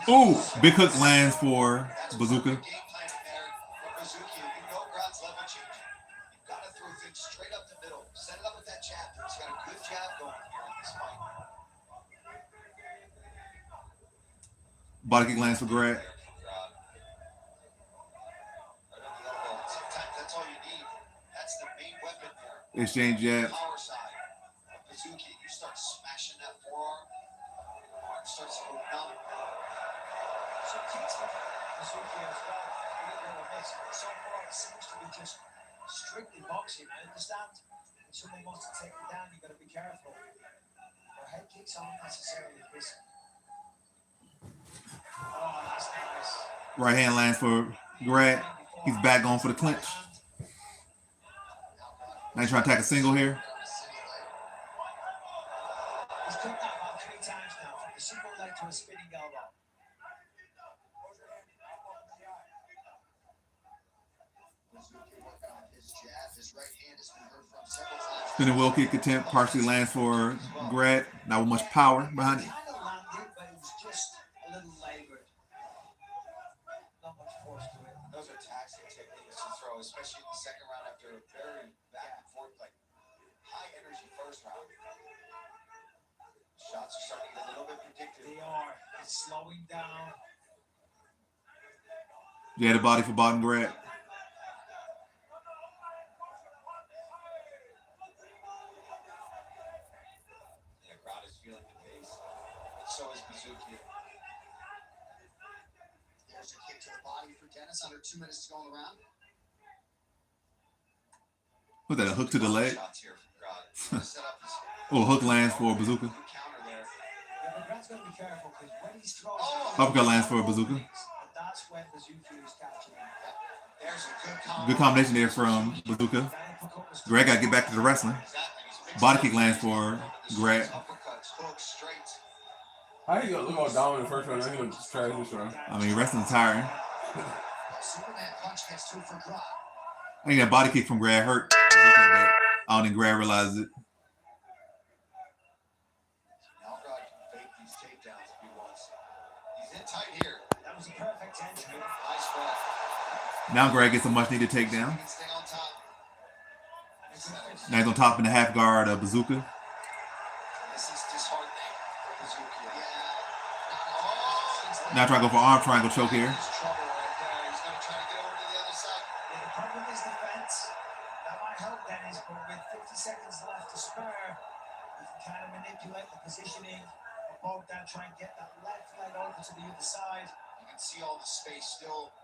Ooh, big hook lands for Bazooka. Game plan there from Mizuki. You know Grodd's level changing. You've got to throw things straight up the middle. Set it up with that jab. He's got a good jab going here in this fight. Body kick lands for Grad. Sometimes that's all you need. That's the main weapon there. Exchange jab. Power side of Mizuki. You start smashing that forearm. Arm starts to go numb. So kicks for Mizuki as well. A little miss. So far, it seems to be just strictly boxing. I understand. If somebody wants to take you down, you've got to be careful. Your head kicks aren't necessarily risky. Oh, that's nice. Right hand lands for Grad. He's back going for the clinch. Now he's trying to attack a single here. He's done that about 3 times now, from the single leg to a spinning elbow. Spinning wheel kick attempt partially lands for Grad. Not with much power behind it. Kind of landed, but it was just a little labored. Not much force to it. Those are taxing techniques to throw, especially in the second round after a very back and forth, like high energy first round. Shots are starting to get a little bit predictive. They are. It's slowing down. Yeah, the body for bottom Grad. Feeling the pace, and so is Mizuki. There's a kick to the body for Dennis. Under 2 minutes to go in the round. What's that, a hook to the leg? Shots here from Grodd. Set up his Oh, hook lands for Bazooka. counter there. Yeah, but Brad's got to be careful because when he's throwing, Uppercut lands for Bazooka. that's when Mizuki is catching him. There's a good Good combination there from Bazooka. Greg got to get back to the wrestling. Body kick lands for Greg. How you gonna look all dominant first round? I think it's trash this round. I mean, wrestling's tiring. Superman punch gets 2 for Grodd. I think that body kick from Greg hurt. I don't think Greg realizes it. Now Grodd can fake these takedowns if he wants. He's in tight here. That was a perfect entry. Nice spot. Now Greg gets a much needed takedown. He can stay on top. Now he's on top in the half guard of Bazooka. This is disheartening for Mizuki. Yeah. Now trying to go for arm triangle choke here. He's trouble right there. He's going to try to get over to the other side. Yeah, the problem is defense. That might help Dennis, but with 50 seconds left to spare, you can kind of manipulate the positioning of Bogdan, try and get that left leg over to the other side. You can see all the space still.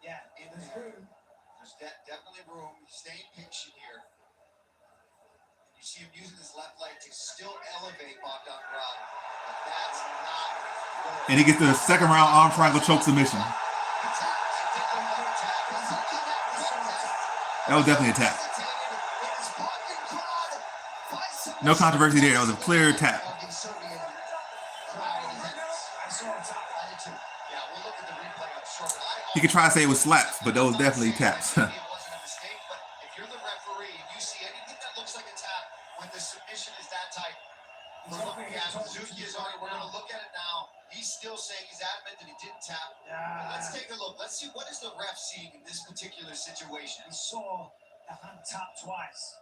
Yeah, In there's there. room. There's definitely room. He's staying patient here. You see him using his left leg to still elevate Bogdan Grodd. But that's not good. And he gets the second round arm triangle choke submission. That was definitely a tap. No controversy there. That was a clear tap. I saw it tap. Yeah, we'll look at the replay, I'm sure. He could try to say it was slaps, but those definitely taps. It wasn't a mistake, but if you're the referee and you see anything that looks like a tap when the submission is that tight, Mizuki is already, we're going to look at it now. He's still saying he's adamant that he didn't tap. Let's take a look. Let's see, what is the ref seeing in this particular situation? He saw the hand tap twice.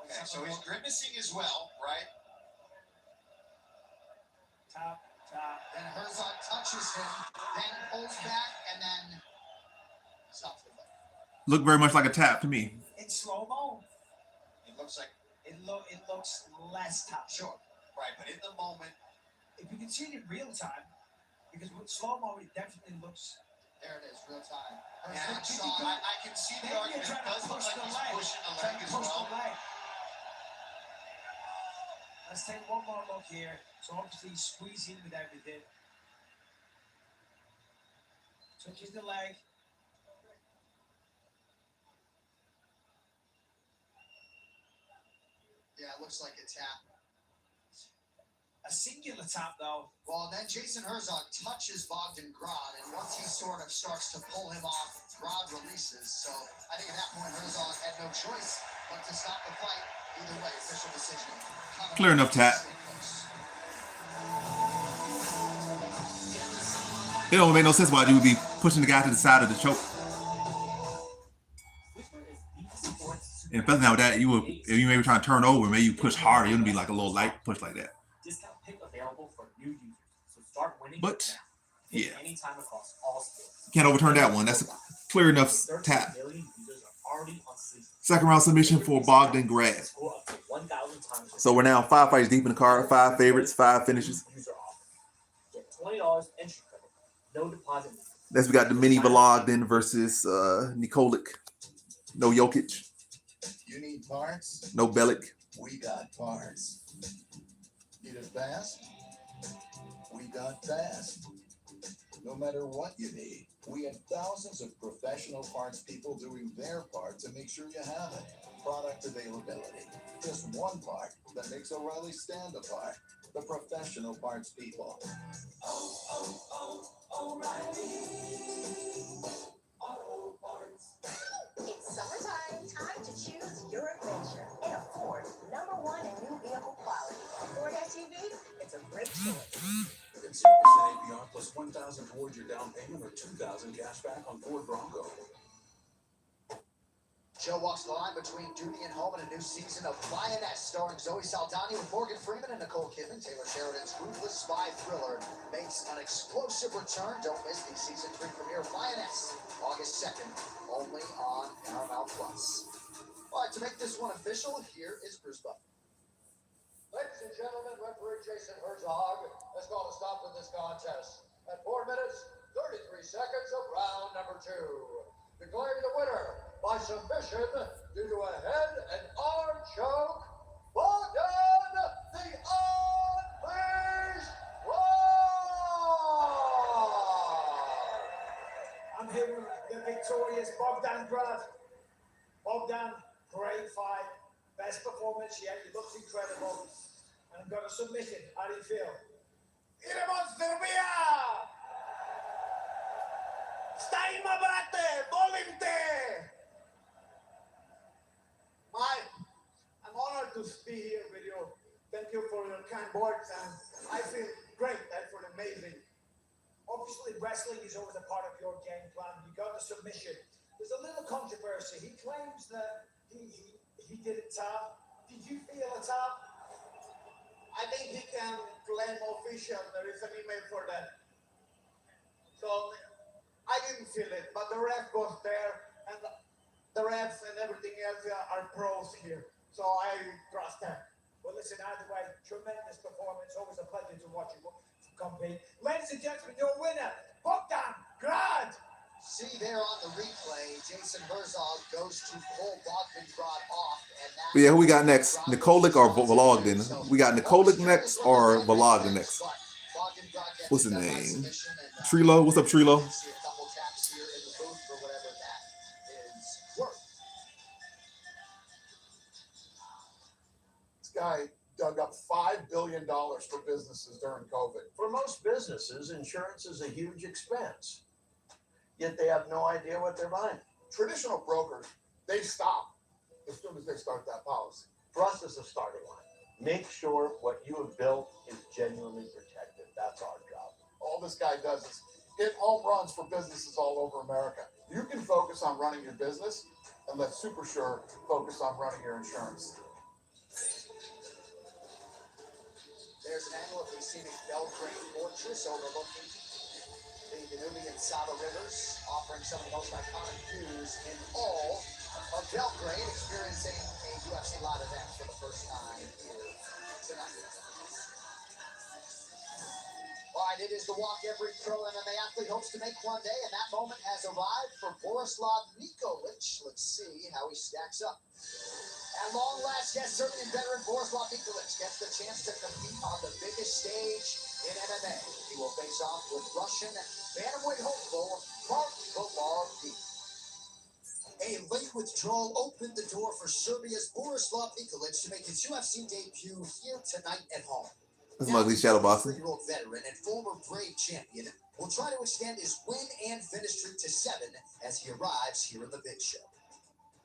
Okay, so he's grimacing as well, right? Tap, tap. Then Herzog touches him, then pulls back, and then stops the fight. Looked very much like a tap to me. In slow-mo. It looks like it looks less tough. Sure. Right, but in the moment, if you can see it in real time, because with slow-mo, it definitely looks... There it is, real time. Yeah, I can see the argument. It does look like he's pushing the leg as well. Let's take one more look here. So obviously he's squeezing with everything. Touches the leg. Yeah, it looks like a tap. A singular tap, though. Well, then Jason Herzog touches Bogdan Grad, and once he sort of starts to pull him off, Grad releases. So I think at that point, Herzog had no choice but to stop the fight. Either way, official decision. Clear enough tap. It don't make no sense why you would be pushing the guy to the side of the choke. And especially now with that, if you maybe trying to turn over, maybe you push harder, it would be like a little light push like that. Discount pick available for new users. So start winning. But Pick yeah, anytime across all sports. can't overturn that one. That's a clear enough 13 tap. million users are already on season. Second round submission for Bogdan Grad. Score up to 1,000 times. So we're now 5 fights deep in the card, 5 favorites, 5 finishes. User offer. Get $20 entry credit. No deposit. Next we got the mini Vologden versus Nikolic. No Jokic. You need parts? No Bellic. We got parts. Need it fast? We got fast. No matter what you need, we have thousands of professional parts people doing their part to make sure you have it. Product availability. Just one part that makes O'Reilly stand apart. The professional parts people. O'Reilly Auto Parts. It's summertime, time to choose your adventure in a Ford. #1 in new vehicle quality. A Ford SUV, it's a great choice. Get 0% APR plus $1,000 towards your down payment or $2,000 cash back on Ford Bronco. Joe walks the line between duty and home in a new season of Lioness, starring Zoe Saldana with Morgan Freeman and Nicole Kidman. Taylor Sheridan's ruthless spy thriller makes an explosive return. Don't miss the season 3 premiere of Lioness, August 2nd, only on Paramount Plus. All right, to make this one official, here is Bruce Buffer. Ladies and gentlemen, referee Jason Herzog has called a stop to this contest at 4 minutes, 33 seconds of round number 2. Declaring the winner by submission due to a head and arm choke, Bogdan the Unleashed Grad! I'm here with the victorious Bogdan Grad. Bogdan, great fight. Best performance yet. You looked incredible. And got a submission. How do you feel? Idemo Serbia! Stajma, brate! Volim te! Mike, I'm honored to be here with you. Thank you for your kind words, and I feel great. I feel amazing. Obviously, wrestling is always a part of your game plan. You got a submission. There's a little controversy. He claims that he did it tough. Did you feel it tough? I think he can claim official. There is an email for that. So I didn't feel it, but the ref was there, and the refs and everything else are pros here. So I trust them. Well, listen, either way, tremendous performance. Always a pleasure to watch you compete. Ladies and gentlemen, your winner, Bogdan Grad. See there on the replay, Jason Herzog goes to pull Bogdan Grad off. But yeah, who we got next? Nikolic or Vologden? We got Nikolic next or Vologden next? What's his name? Trilo? What's up, Trilo? This guy dug up $5 billion for businesses during COVID. For most businesses, insurance is a huge expense. Yet they have no idea what they're buying. Traditional brokers, they stop as soon as they start that policy. For us, it's a starting line. Make sure what you have built is genuinely protected. That's our job. All this guy does is hit home runs for businesses all over America. You can focus on running your business and let SuperSure focus on running your insurance. There's an angle of the scenic Belgrade Fortress overlooking the Danubian Sava rivers, offering some of the most iconic views in all of of Belgrade, experiencing a UFC live event for the first time here tonight. All right, it is the walk every pro MMA athlete hopes to make one day, and that moment has arrived for Borislav Nikolic. Let's see how he stacks up. At long last, yes, certainly veteran Borislav Nikolic gets the chance to compete on the biggest stage in MMA. He will face off with Russian bantamweight hopeful Mark Golovkin. A late withdrawal opened the door for Serbia's Borislav Nikolic to make his UFC debut here tonight at home. This is ugly shadow boxing. 33-year-old veteran and former Brave champion will try to extend his win and finish streak to 7 as he arrives here in the Big Show.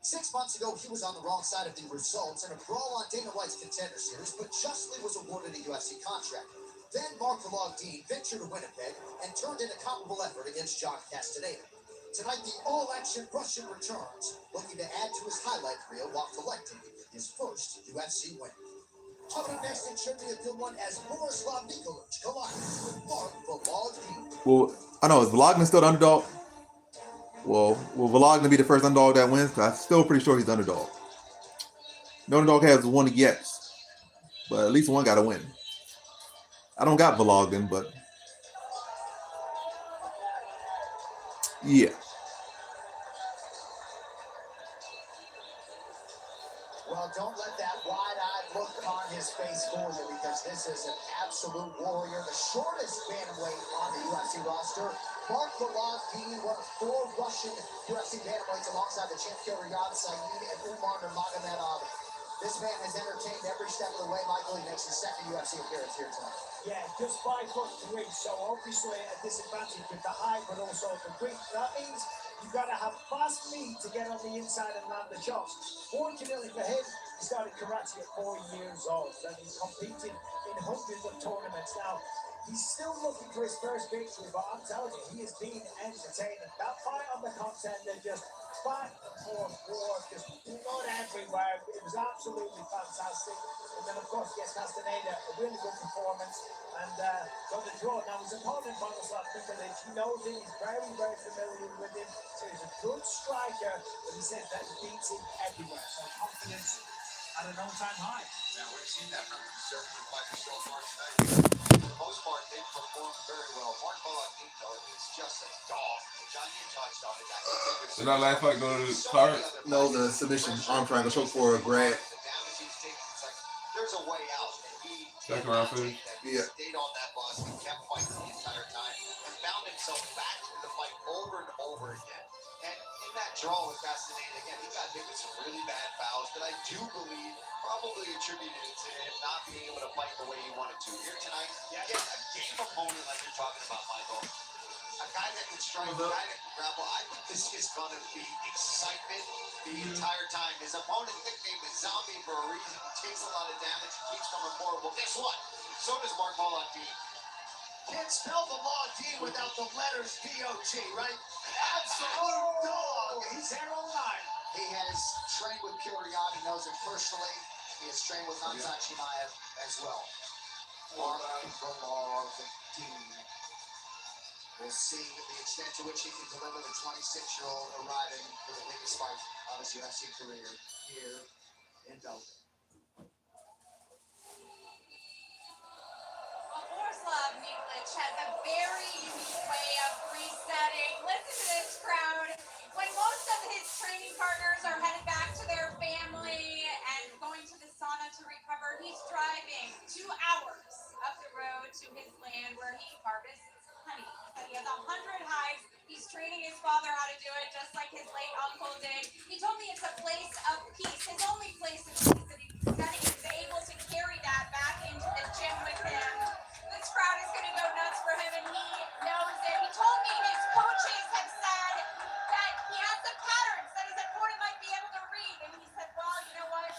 6 months ago, he was on the wrong side of the results in a brawl on Dana White's Contender Series, but justly was awarded a UFC contract. Then Mark Golovkin ventured to Winnipeg and turned in a comparable effort against John Castaneda. Tonight, the all-action Russian returns, looking to add to his highlight reel while collecting his first UFC win. Coming up next, it should be a good one as Borislav Nikolic collides with Mark Golovkin. Well, I know, is Volognin still the underdog? Well, will Volognin be the first underdog that wins? Because I'm still pretty sure he's the underdog. No underdog has won yet, but at least one got to win. I don't got Volognin, but yeah. Well, don't let that wide-eyed look on his face fool you, because this is an absolute warrior. The shortest bantamweight on the UFC roster. Mark Golovkin, one of 4 Russian UFC bantamweights alongside the champ Kiryat Saeed and Umar Nurmagomedov. This man has entertained every step of the way. Michael, he makes his second UFC appearance here tonight. Yeah, just 5'3", so obviously a disadvantage with the height, but also the weight. That means you've got to have fast feet to get on the inside and land the chops. Fortunately for him, he started karate at 4 years old, and he's competed in hundreds of tournaments now. He's still looking for his first victory, but I'm telling you, he has been entertaining. That fight on the Contender, just back and forth, just blood everywhere. It was absolutely fantastic. And then, of course, yes, Castaneda, a really good performance, and got the draw. Now, his opponent, Borislav Nikolic, he knows him. He's very, very familiar with him. So he's a good striker, but he says that he beats him everywhere. So confidence at an all-time high. Now, we've seen that from conservative fighters so far tonight. For the most part, they've performed very well. Mark Golovkin, though, is just a dog. John, you touched on it. Did that last fight go to the card? No, the submission arm triangle choke for a grab. There's a way out. And he Second round finish. Yeah. stayed on that bus and kept fighting the entire time and found himself back in the fight over and over again. And in that draw with Castaneda, again, he got hit with some really bad fouls that I do believe probably attributed to him not being able to fight the way he wanted to. Here tonight, again, a game opponent like you're talking about, Michael. A guy that can strike, a guy that can grapple. I think this is going to be excitement the entire time. His opponent nickname is Zombie for a reason. He takes a lot of damage. He keeps coming forward. Well, guess what? So does Mark Golovkin. Can't spell the law D without the letters D-O-G, right? Absolute dog. He's there all night. He has trained with Kiryat. He knows him personally. He has trained with Hamzat Chimaev as well. Mark Golovkin. We'll see the extent to which he can deliver the 26-year-old arriving for the biggest fight of his UFC career here in Belgium. Borislav Nikolic has a very unique way of resetting. Listen to this crowd. When most of his training partners are headed back to their family and going to the sauna to recover, he's driving 2 hours up the road to his land where he harvests honey. He has 100 hives. He's training his father how to do it, just like his late uncle did. He told me it's a place of peace, his only place of peace, that he's able to carry that back into the gym with him. This crowd is going to go nuts for him, and he knows it. He told me his coaches have said that he has some patterns that his opponent might be able to read, and he said, well, you know what?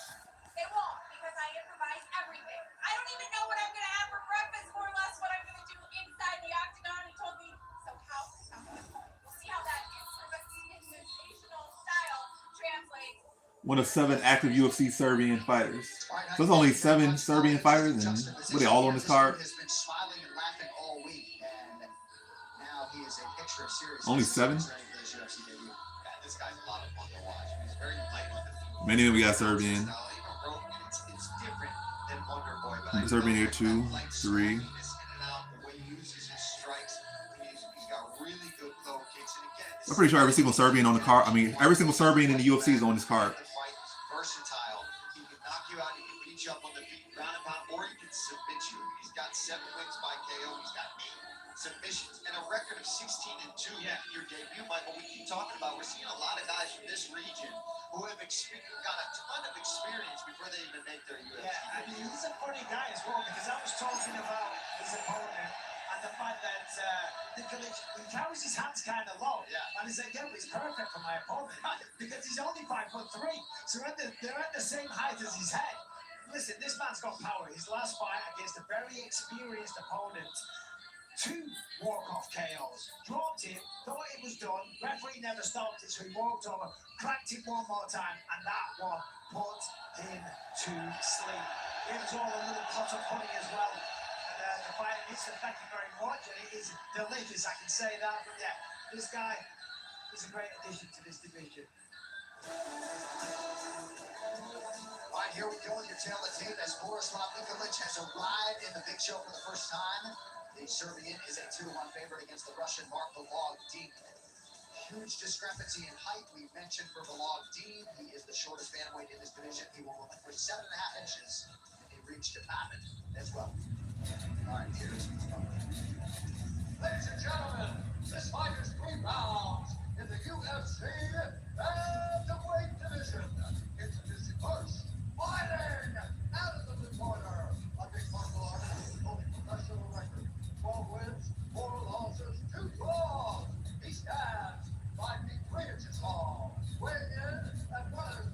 They won't, because I improvise everything. I don't even know what I'm going to have for breakfast, more or less what I'm going to do inside the octagon. He told me, so how? We'll see how that improvisational style translates. One of 7 active UFC Serbian fighters. So there's only 7 Serbian fighters, and were they all on this card? Has been smiling and laughing all week, and now he is a picture of serious. Only 7? This This guy's a lot of fun to watch. He's very light on the feet. Many of them got Serbian. It's different than Wonder Boy, but Serbian here, 2, 3. I'm pretty sure every single Serbian on the card. I mean, every single Serbian in the UFC is on this card. Versatile. He can knock you out. He can beat you up on the feet, ground and pound, or he can submit you. He's got 7 wins by KO. He's got 8 submissions and a record of 16-2. Yeah, your debut, Michael. We keep talking about. We're seeing a lot of guys from this region who have got a ton of experience before they even make their UFC. Yeah, and he's a funny guy as well because I was talking about his opponent and the fact that Nikolic, he carries his hands kind of low. Yeah. And he's like, yeah, he's perfect for my opponent because he's only 5'3". So they're at the same height as his head. Listen, this man's got power. His last fight against a very experienced opponent, 2 walk-off KOs. Dropped him, thought it was done. Referee never stopped it, so he walked over, cracked him one more time, and that one put him to sleep. It was all a little pot of honey as well. The fight is, thank you very much, and it is delicious, I can say that. But yeah, this guy is a great addition to this division. All right, here we go with your tail of tape as Borislav Nikolic has arrived in the big show for the first time. The Serbian is a 2-1 favorite against the Russian Mark Balog-Dean. Huge discrepancy in height. We mentioned for Balog-Dean, he is the shortest bantamweight in this division. He will relinquish 7.5 inches, and he reached to Papin as well. All right, here's Ladies and gentlemen, this fight is 3 rounds in the UFC bantamweight division. Introducing first, fighting out of the blue corner, a big martial artist with a professional record, 12 wins, 4 losses, 2 draws. He stands 5 feet 3 inches tall, weighing in at 135.5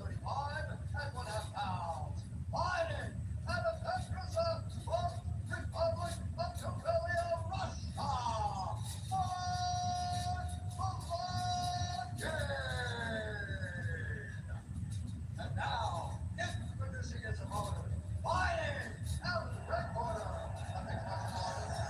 pounds. Fighting out of Petroza, Republic of Karelia, Russia. And now, introducing his opponent, fighting out of the red corner, a big martial artist with a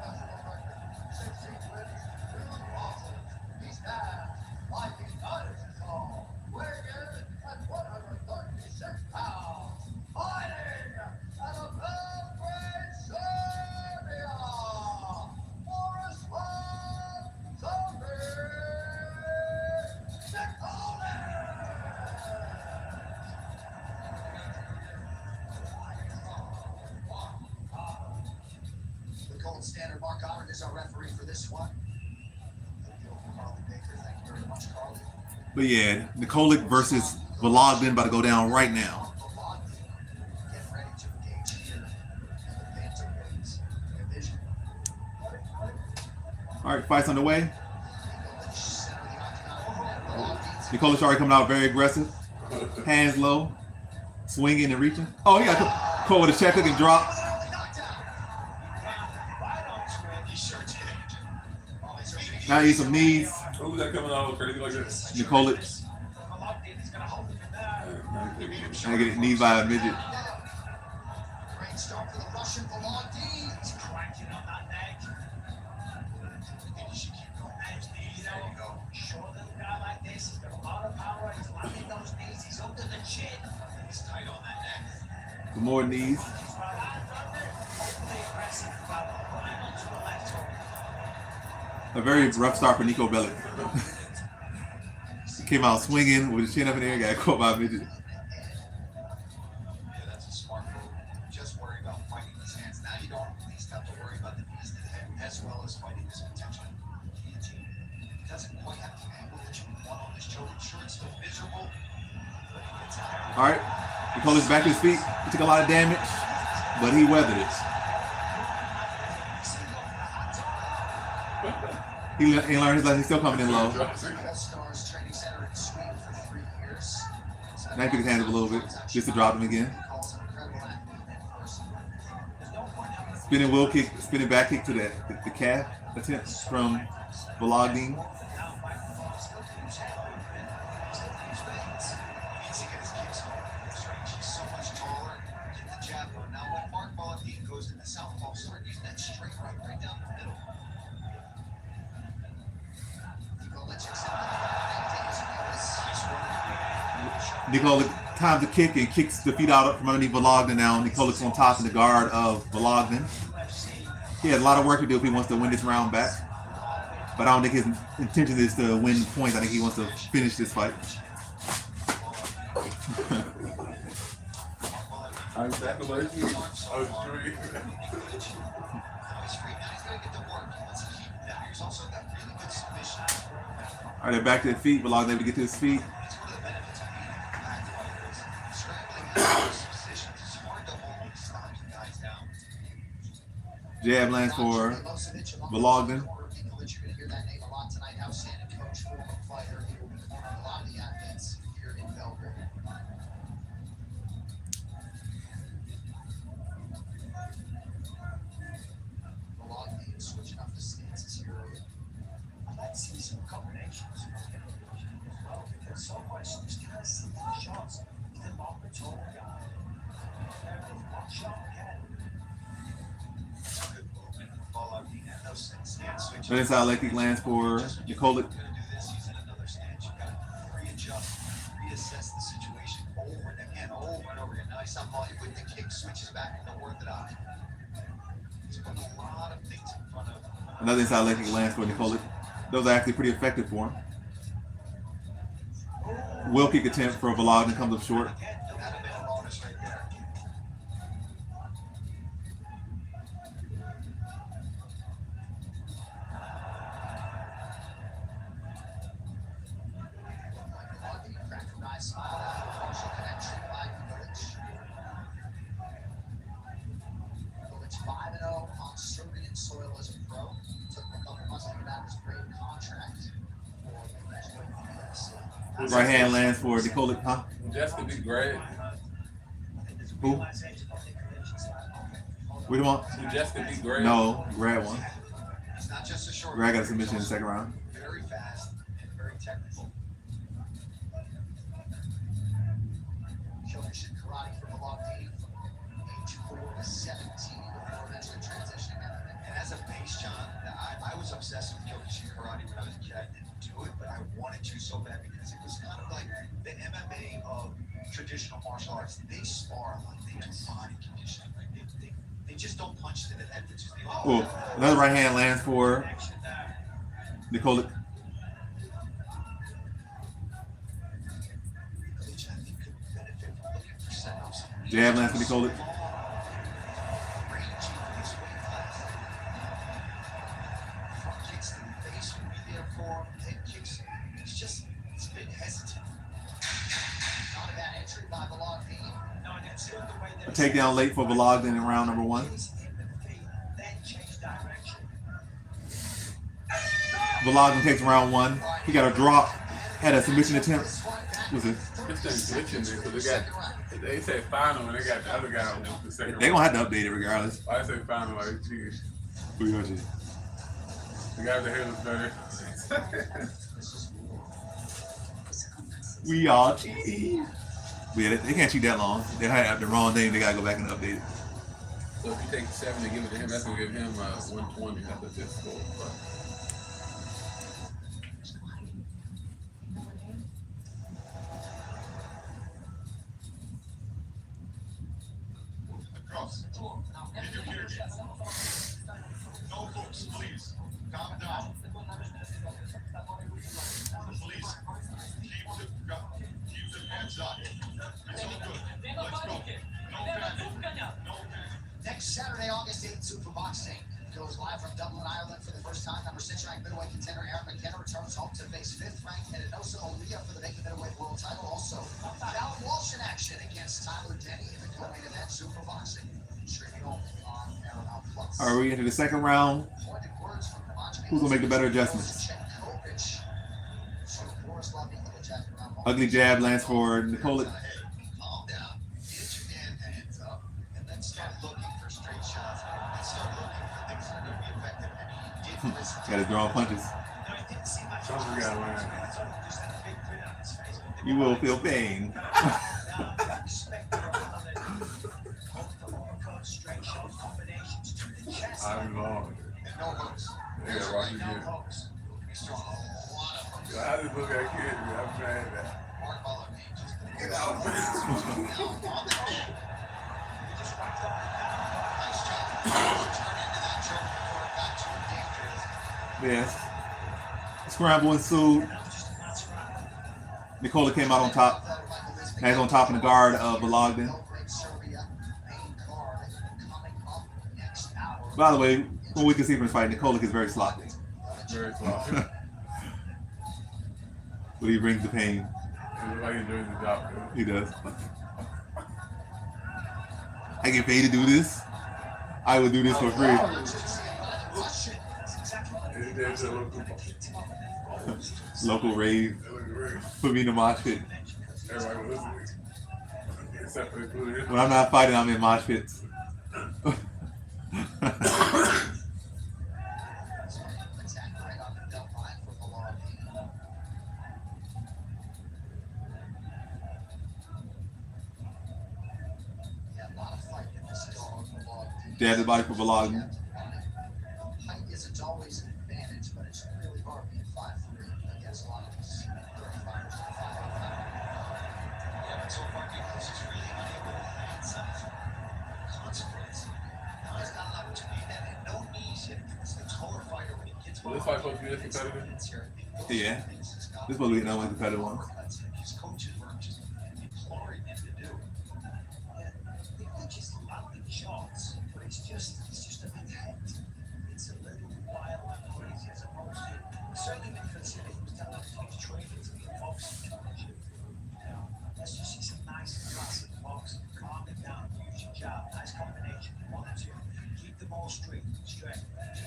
professional record, 16 wins, 2 losses. He stands 5 feet 9 inches tall, weighing in at 136 pounds. Fighting out of Belgrade, Serbia, Borislav the gold standard. Mark Goddard is our referee for this one. Carly Baker, thank you very much, Carly. But yeah, Nikolic versus Balog about to go down right now. Get ready to engage here in the bantamweight division. All right, fight's underway. Nikolic already coming out very aggressive. Hands low, swinging and reaching. Oh, he got caught with a check hook and drop. Now he needs some knees. Who's that coming out crazy like this? Nikolic. Trying to get his knees by a midget. Great start for the Russian Balog-Dean. He's cranking on that neck. And he should keep going. Those knees, there you go. Short little guy like this, he's got a lot of power. He's landing those knees. He's under the chin. He's tight on that neck. Some more knees. A very rough start for Nico Bellic. He came out swinging with his chin up in the air, got caught by a midget. Yeah, that's a smart move. Just worry about fighting his hands. Now you don't at least have to worry about the knees to the head as well as fighting his potential guillotine. He doesn't quite have the angle that you want on his shoulder. Sure, it's still miserable, but he gets out there. All right, Nicolic's back to his feet. He took a lot of damage, but he weathered it. He learned his lesson. He's still coming in low. All-Stars Training Center in Sweden for 3 years. Now he took his hands up a little bit just to drop him again. Spinning wheel kick, spinning back kick to the calf attempt from Balog-Dean. Nicola times the kick and kicks the feet out from underneath Vologden now. Nicola's on top in the guard of Vologden. He has a lot of work to do if he wants to win this round back. But I don't think his intention is to win points. I think he wants to finish this fight. I'm sacrificing. All right, they're back to their feet. Vologden able to get to his feet. Jab lands for Vologden. Switching up the stances here. I'd like to see some combinations as well, because so much just kind of see the shots. The longer tall guy. There is one shot again. Good movement. Ball out the end. No stance switch. That inside leg kick lands for Nikolic. He's in another stance. You got to readjust, reassess the situation over and again, over and over again. Now he's on ball with the kick, switches back into worth it out. He's put a lot of things in front of him. Another inside leg kick lands for Nikolic. Those are actually pretty effective for him. Wheel kick attempt for Vologden comes up short. Right hand lands for Nikolic, huh? Just to be great. Who? We don't want? Just to be great. No, Grad won. It's not just a short. Grad got a submission in the second round. Very fast and very technical. Kyokushin karate from Vologden from age 4 to 17 before eventually transitioning. And as a base, John, I was obsessed with Kyokushin karate when I was a kid. I didn't do it, but I wanted to so bad because it was kind of like the MMA of traditional martial arts. They spar a lot. They do body conditioning. Right? They just don't punch to the head. They just Another right hand lands for Nikolic. Jab lands for Nikolic. A takedown late for Vologden in round number 1. Vologden takes round 1. He got a drop, had a submission attempt. Was it? This thing's glitching there because they say final and they got the other guy on the second. They're gonna have to update it regardless. I say final like geez. Who you watching? The guy with the hair looks better. We all cheat. Yeah, they can't cheat that long. They had the wrong thing. They gotta go back and update it. So if you take 7 and give it to him, that's gonna give him 120. That's just full. No books, please. Calm down. Please. Keep the heads up. It's all good. Let's go. No panic. No panic. Next Saturday, August 8th, Super Boxing goes live from Dublin, Ireland for the first time. Number 6 ranked middleweight contender Aaron McKenna returns home to face 5th ranked Edinosa Olia for the vacant middleweight world title. Also, Val Walsh in action against Tyler Denny in the co-main event Super Boxing. Streaming only on Paramount Plus. All right, we into the second round. Who's gonna make the better adjustments? Ugly jab lands for Nikolic. Calm down. Get your damn hands up. And then start looking for straight shots. And start looking for things that are going to be effective. And he did listen. Got his draw punches. Something got line. You will feel pain. I'm long. No hooks. Yeah, watch it again. He's throwing a lot of hooks. I just look at kids, man. I'm trying that. Mark Muller just Get out. Yes. Scramble ensued. Nikola came out on top. Hands on top in the guard of Balogden. By the way, when we can see from this fight, Nikola is very sloppy. Very sloppy. But he brings the pain. It looks like he's doing the job. He does. I get paid to do this. I would do this for free. Local rave. Put me in the mosh pit. When I'm not fighting, I'm in mosh pits. Jab the body for Balogden. Height isn't always an advantage, but it's really hard being 5'3" against a lot of these 35ers and 5'5". Yeah, but so far Nicholas is really unable to have some consequence. Now he's got an opportunity and no knees yet. It's the taller fighter when he gets Well, this fight supposed to be this competitive? Yeah. This is supposed to be another competitive one. His coaches were just imploring him to do. And they just love the shots. It's just a attempt. It's a little wild and crazy as opposed to certainly when consider he was telling us he's training to be a boxing coach. Let's just see some nice classic boxing. Calm it down, use your jab, nice combination. 1 and 2. Keep them all straight. Keep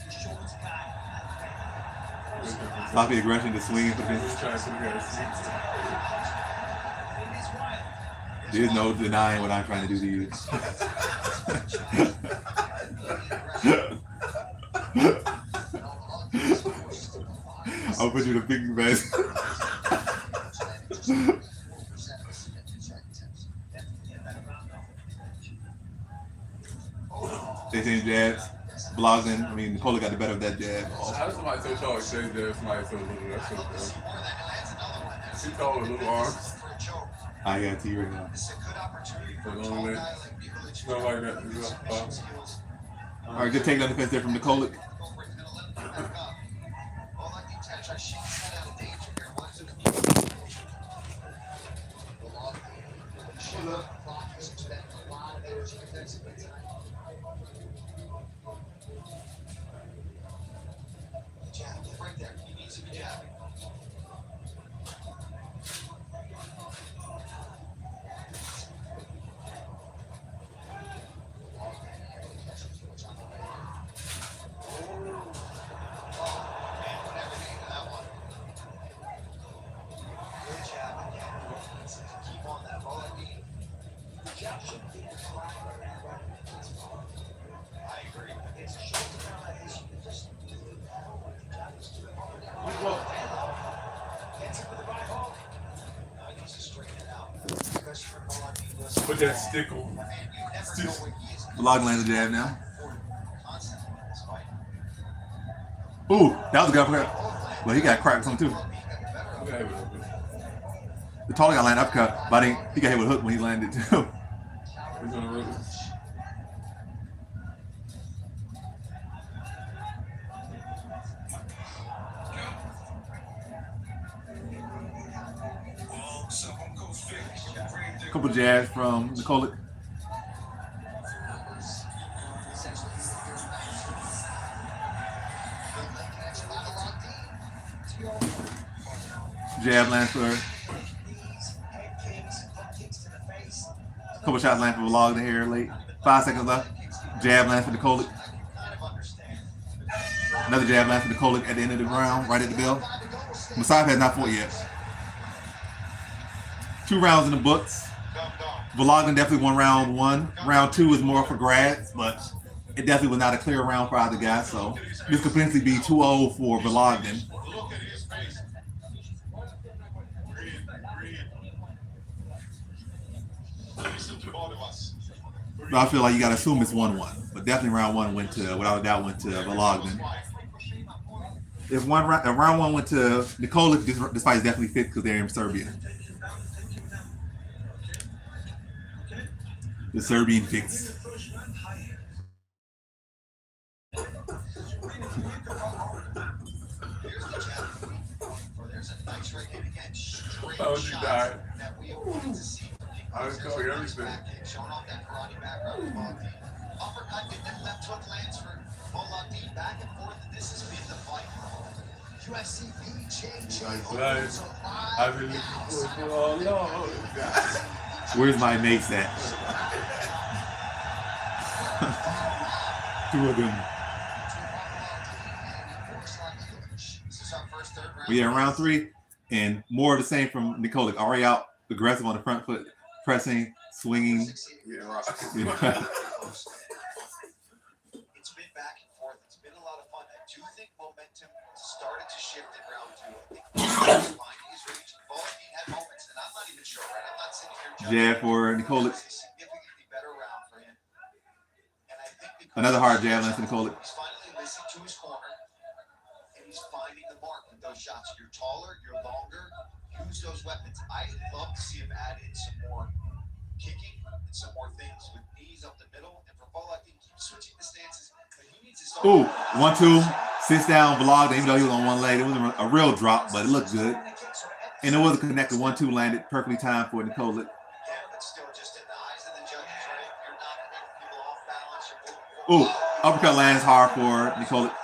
the shoulders guy. Sloppy aggression to swing for this. There's no denying what I'm trying to do to you. I'll put you in a big mess. They same jabs. Balogden, Nikola got the better of that jab. How does somebody so tall exchange jab? Somebody so little. That's so cool. She tall with little arms. I got to you right now. For a long leg. Not like that. All right, good takedown defense there from Nikola. Right there. He needs to be jabbing. Put that stick on. Balogden lands a jab now. Ooh, that was a good uppercut. Well, he got cracked with something too. The taller guy landed uppercut, but he got hit with a hook when he landed too. Couple jabs from Nikola. Jab lands for her. Couple shots land for Balogden here late. 5 seconds left. Jab lands for Nikola. Another jab lands for Nikola at the end of the round, right at the bell. Musayev has not fought yet. 2 rounds in the books. Balogden definitely won round 1. Round 2 is more for grads, but it definitely was not a clear round for either guy. So this could potentially be 2-0 for Balogden. I feel like you got to assume it's 1-1, but definitely round 1 went to, without a doubt, went to Balogden. If round 1 went to Nikola, this fight is definitely fit because they're in Serbia. The Serbian fix. There's a nice right hand again. Straight Oh, she shots died. that we have wanted to see from Nick. I was calling everything. Back kick, showing off that karate background of Volodine. Uppercut, and then left hook lands for Volodine. Back and forth, and this has been the fight. UFC BJJ. I've been looking for a long time. Where's my mates at? Two of them. We are in round 3, and more of the same from Nicole. Already out, aggressive on the front foot, pressing, swinging. Yeah, right. It's been back and forth. It's been a lot of fun. I do think momentum started to shift in round 2. I think finding his range. Volodine had moments, and I'm not even sure, right? I'm not sitting here Jab for Nicole. Significantly better round for him. And I think Another hard jab, Lance Nicole. he's finally listening to his corner, and he's finding the mark with those shots. You're taller, you're longer. Use those weapons. I'd love to see him add in some more kicking and some more things with knees up the middle. And for Volodine, keep switching the stances. But he needs to start. Ooh, 1-2, sits down, vlog. Even though he was on one leg, it wasn't a real drop, but it looked good. And it wasn't connected. 1-2 landed perfectly timed for Nicole. Yeah, but still just in the eyes of the judges, right? You're not making people off balance. Ooh, uppercut lands hard for Nicole. Nice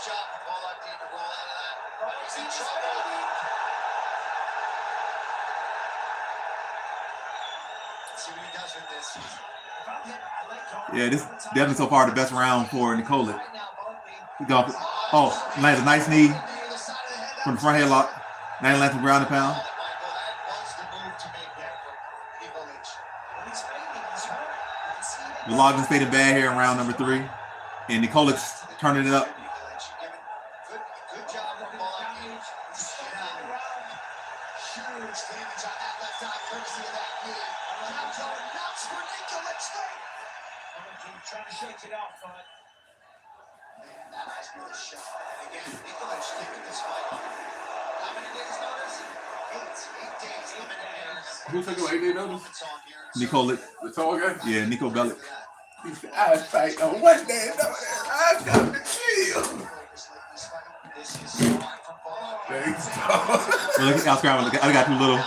job for Volodine to roll out of that. But he's in trouble. Let's see what he does with this. Yeah, this definitely so far the best round for Nicole. He got, lands a nice knee from the front headlock. Now he lands some ground and pound. The Logan stayed bad here in round number 3. And Nicole turning it up. Good job for Volodine. Huge damage on that left eye, courtesy of that knee. Now going nuts for Nikolic. Trying to shake it off, but Man, that eye's really shut. And again, Nikolic taking this fight on. How many days notice? 8 days. Who took away 8 days notice? Nicole. The tall guy? Yeah, Nico Bellic. He said, I fight on 1 day notice. I got to chill. Thanks, Look, I got too little.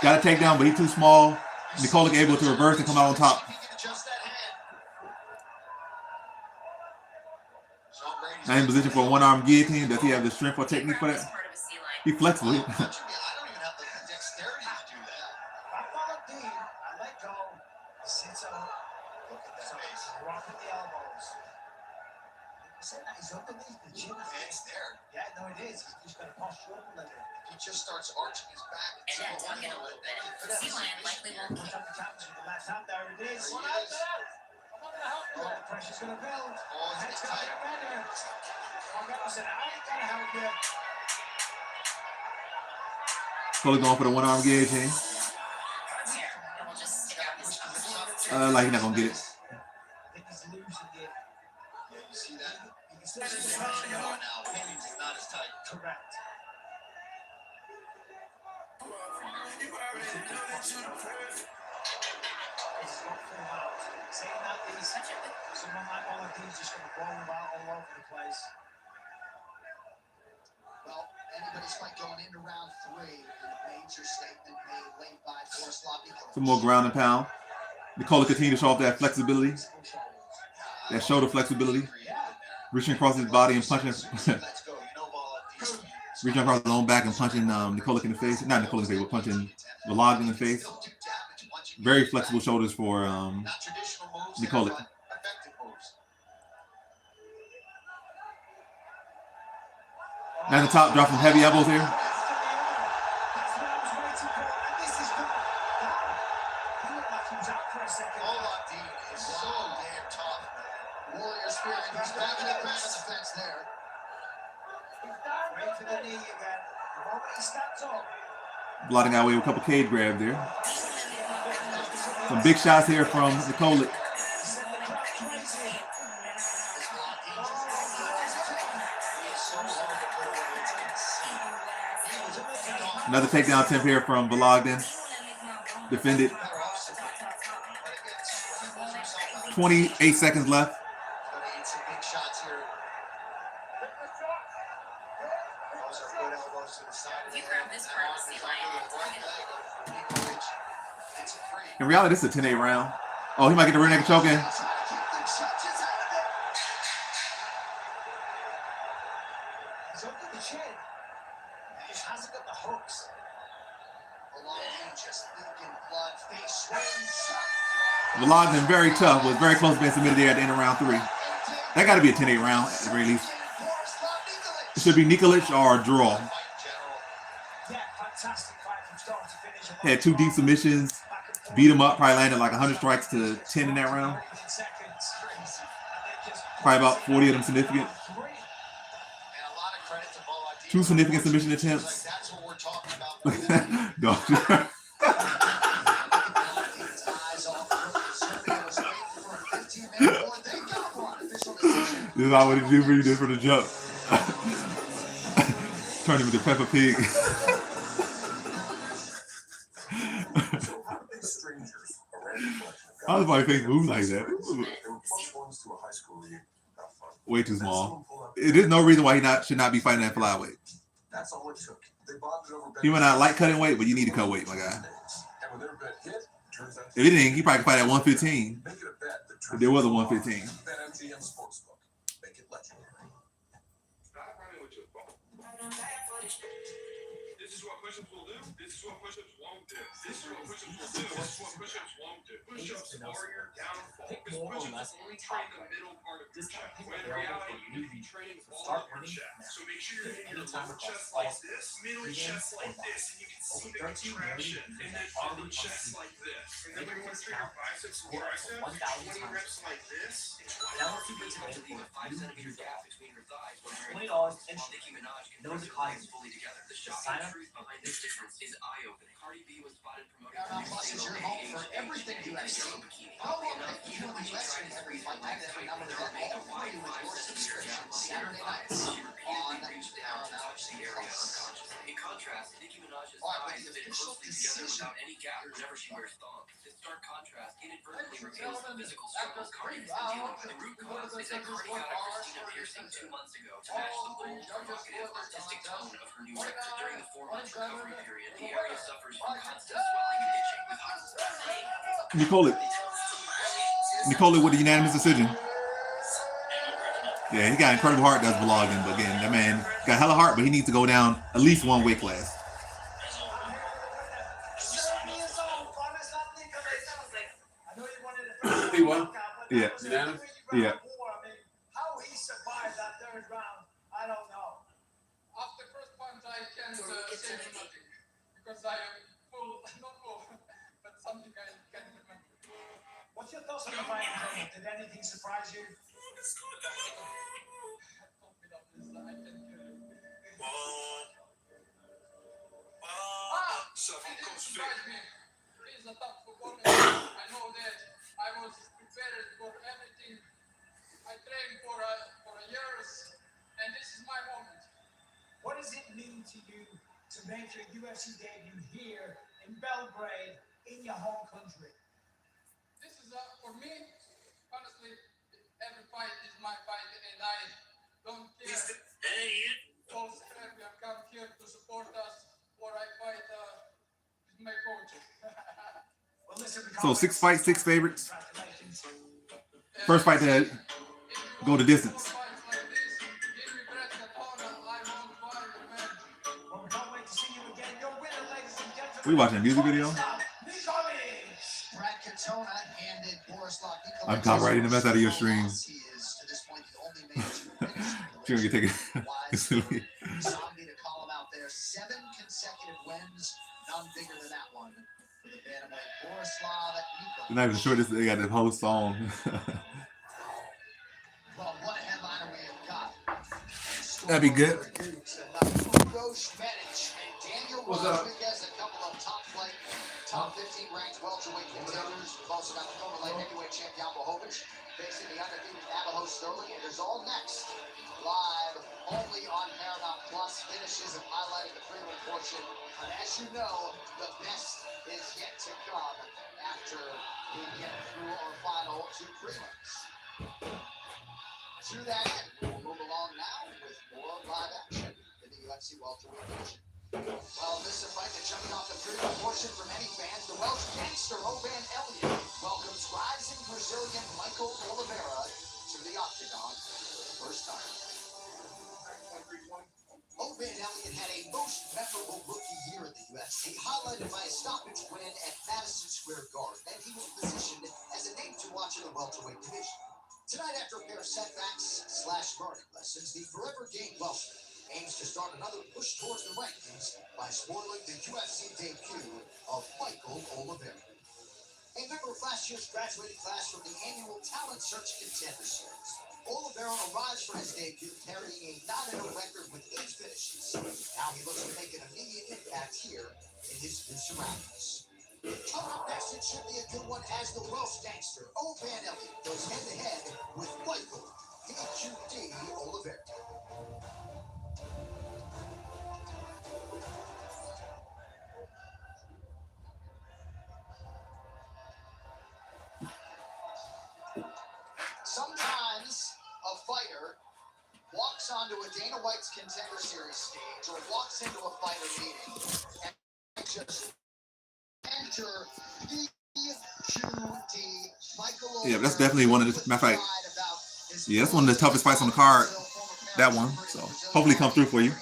Got a takedown, but he's too small. Nicole able to reverse and come out on top. Now in position for a one-arm guillotine. Does he have the strength or technique for that? He's flexible. I don't even have the dexterity to do that. I let go. He sits up. Look at that face. Rocking the elbows. He's underneath the chin. It's there. Yeah, no, it is. He's just got to posture up a little. He just starts arching his back. And then tuck it a little bit. Sea Lion likely will Push up the canvas with the left hand. There it is. One out there. I'm not going to help you. The pressure's going to build. Oh, Head's it's going to tight. get better. I said, I ain't going to help you. Cole going for the one-arm guillotine. here. And we'll just stick out his tongue. Like he's not gonna get it. I think he's losing it. Yeah, you see that? You can still see the pressure Oh, going. now it's not as tight. Correct. It's not full out. Saying that is someone like Volodine's just going to blow him out all over the place. Well, anybody's fight going into round 3. A major statement made late by Sloppy. Some more ground and pound. Nicole continue to show off that flexibility, that shoulder flexibility, reaching across his body and punching, reaching across his own back and punching Nicole in the face. Not Nicole in the face, but punching Vlog in the face. Very flexible shoulders for Nicole. And the top drop some heavy elbows here. Blotting out away with a couple cage grabs there. Some big shots here from Nicole. Another takedown attempt here from Vologden. Defended. 28 seconds left. Gonna eat some big shots here. Those are good elbows to the side of the head. In reality, this is a 10-8 round. Oh, he might get the rear naked choke in. He's up to the chin. He just hasn't got the hooks. Vologden very tough, was very close to being submitted there at the end of round 3. That got to be a 10-8 round at the very least. It should be Nikolic or a draw. Yeah, fantastic fight from start to finish. Had 2 deep submissions, beat him up, probably landed like 100 strikes to 10 in that round. Probably about 40 of them significant. 2 significant submission attempts. No. This is not what he did for you, did for the jump. Turn him into Peppa Pig. How does my face move like that? Way too small. There's no reason why he should not be fighting at flyweight. That's all it took. They bonded over He might not like cutting weight, but you need to cut weight, my guy. If anything, he probably could fight at 115. If there was a 115. BetMGM Sportsbook. Make it legendary. This is what push-ups will do. This is what push-ups won't do. This is what push-ups will do. This is what push-ups won't do. Push-ups are your downfall. Because push-ups only train the middle part of your chest. When in reality, you need to be training all of your chest. So make sure you're hitting your lower chest like this, middle chest like this, and you can see the contraction. And then upper chest like this. And then you're going to train your biceps and triceps. 20 reps like this. Now let's see what's going to be a 5 centimeter gap between your thighs. $20 and Nicki Minaj can no deposit fully together. The shocking truth behind this difference is eye-opening. Cardi B was spotted promoting her new Plus is your home for everything UFC. Follow up with Even Wrestling every fight night every number of all free with your subscription Saturday nights on Paramount+. In contrast, Nicki Minaj's thighs fit closely together without any gap whenever she wears thongs. This stark contrast inadvertently reveals the physical struggles Cardi has been dealing with. The root cause is that Cardi got a Christina piercing 2 months ago to match the bold, provocative, artistic tone of her new record. During the 4-month recovery period, the area suffers from constant swelling and itching with Nikolic with a unanimous decision. Yeah, he got incredible heart, does Vologden, but again, that man got hella heart, but he needs to go down at least 1 weight class. He won? Yeah. Unanimous? Yeah. How he survived that 3rd round, I don't know. After first punch, I can't say nothing because I am full, not full, but something I can't remember. What's your thoughts on the fight? Did anything surprise you? It surprised me. He's a tough opponent. I know that. I was prepared for everything. I trained for years, and this is my moment. What does it mean to you to make your UFC debut here in Belgrade, in your home country? This is for me, honestly, every fight is my fight, and I don't care. All Serbia come here to support us, or I fight with my coach. Well, listen, So 6 fights, 6 favorites. First fight to go the distance. We watching a music video? I'm copyrighting the mess out of your stream. You're gonna take it. Zombie to call him out there. 7 consecutive wins, none bigger than that one. For the bantamweight Borislav Nikolic. They're not even sure this. They got the whole song. Well, what a headliner we have got. That'd be good. What's up? Top 15 ranked welterweight contenders. We've also got the former light heavyweight champion Bohovic facing the undefeated Navajo Sterling. And there's all next. Live only on Paramount Plus. Finishes and highlighting the prelim portion. And as you know, the best is yet to come after we get through our final two prelims. To that end, we'll move along now with more live action in the UFC welterweight division. Well, this is a fight that's jumping off the prelim portion for many fans. The Welsh gangster Oban Elliott welcomes rising Brazilian Michael Oliveira to the octagon for the first time. Oban Elliott had a most memorable rookie year in the UFC, highlighted by a stoppage win at Madison Square Garden, and he was positioned as a name to watch in the welterweight division. Tonight, after a pair of setbacks/learning lessons, the forever game Welshman aims to start another push towards the rankings by spoiling the UFC debut of Michael Oliveira. A member of last year's graduating class from the annual Talent Search Contender Series, Oliveira arrives for his debut carrying a 9-0 record with 8 finishes. Now he looks to make an immediate impact here in his new surroundings. Coming up next, it should be a good one as the Welsh gangster Oban Elliott goes head-to-head with Michael PQD Oliveira. Sometimes a fighter walks onto a Dana White's Contender Series stage or walks into a fighter meeting and just enter PQD Michael Oliveira. Yeah, but that's definitely one of the matter of fact. Yeah, that's one of the toughest fights on the card. That one. So hopefully it comes through for you.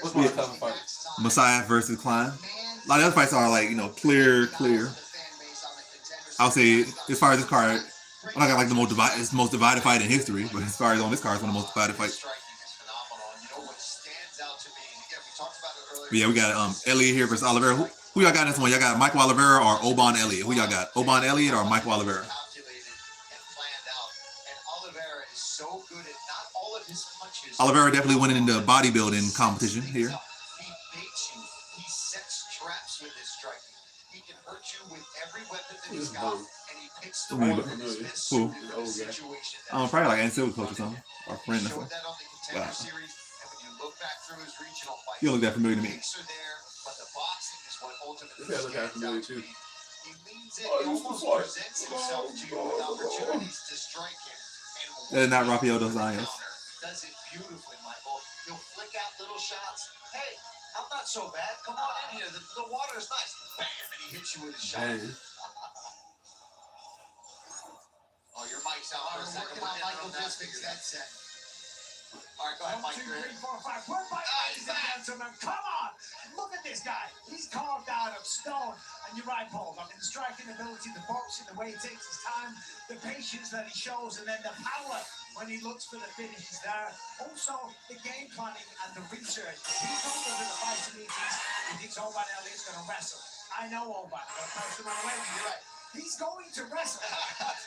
What's one of the toughest fight? Messiah versus Klein. A lot of other fights are like, you know, clear. I would say as far as this card, I'm not gonna like it's the most divided fight in history, but as far as on this card, it's one of the most divided fights. But yeah, we got Elliott here versus Oliveira. Who y'all got in this one? Y'all got Michael Oliveira or Oban Elliott? Who y'all got? Oban Elliott or Michael Oliveira? Oliveira definitely winning in the bodybuilding competition here. He baits you. He sets traps with his striking. He can hurt you with every weapon that he's got, and he picks the one that is best suited for the situation. Probably like Ann Silver coach or something, or friend or something. That on the Contender Series, and when you look back through his regional fights, you don't look that familiar to me. There, but the boxing is what ultimately look that familiar too. He leans in. He almost presents himself to you with opportunities to strike him. And not Rafael Dos Anjos. Does it beautifully, Michael. He'll flick out little shots. Hey, I'm not so bad. Come on in here. The water's nice. Bam! And he hits you with a shot. Oh, your mic's out for a second. Working on Michael Bisping's headset. All right, go ahead, Mike. 1, 2, 3, 4, 5. We're fighting, ladies and gentlemen. Come on. Look at this guy. He's carved out of stone. And you're right, Paul. I mean, the striking ability, the boxing, the way he takes his time, the patience that he shows, and then the power when he looks for the finish is there. Also, the game planning and the research. He told us in the fighting meetings he thinks Oban Elliott's going to wrestle. I know Oban. I'll post him away. You're right. He's going to wrestle.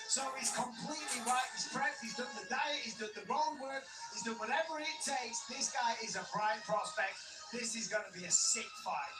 So he's completely right. He's prepped. He's done the diet. He's done the road work. He's done whatever it takes. This guy is a bright prospect. This is going to be a sick fight.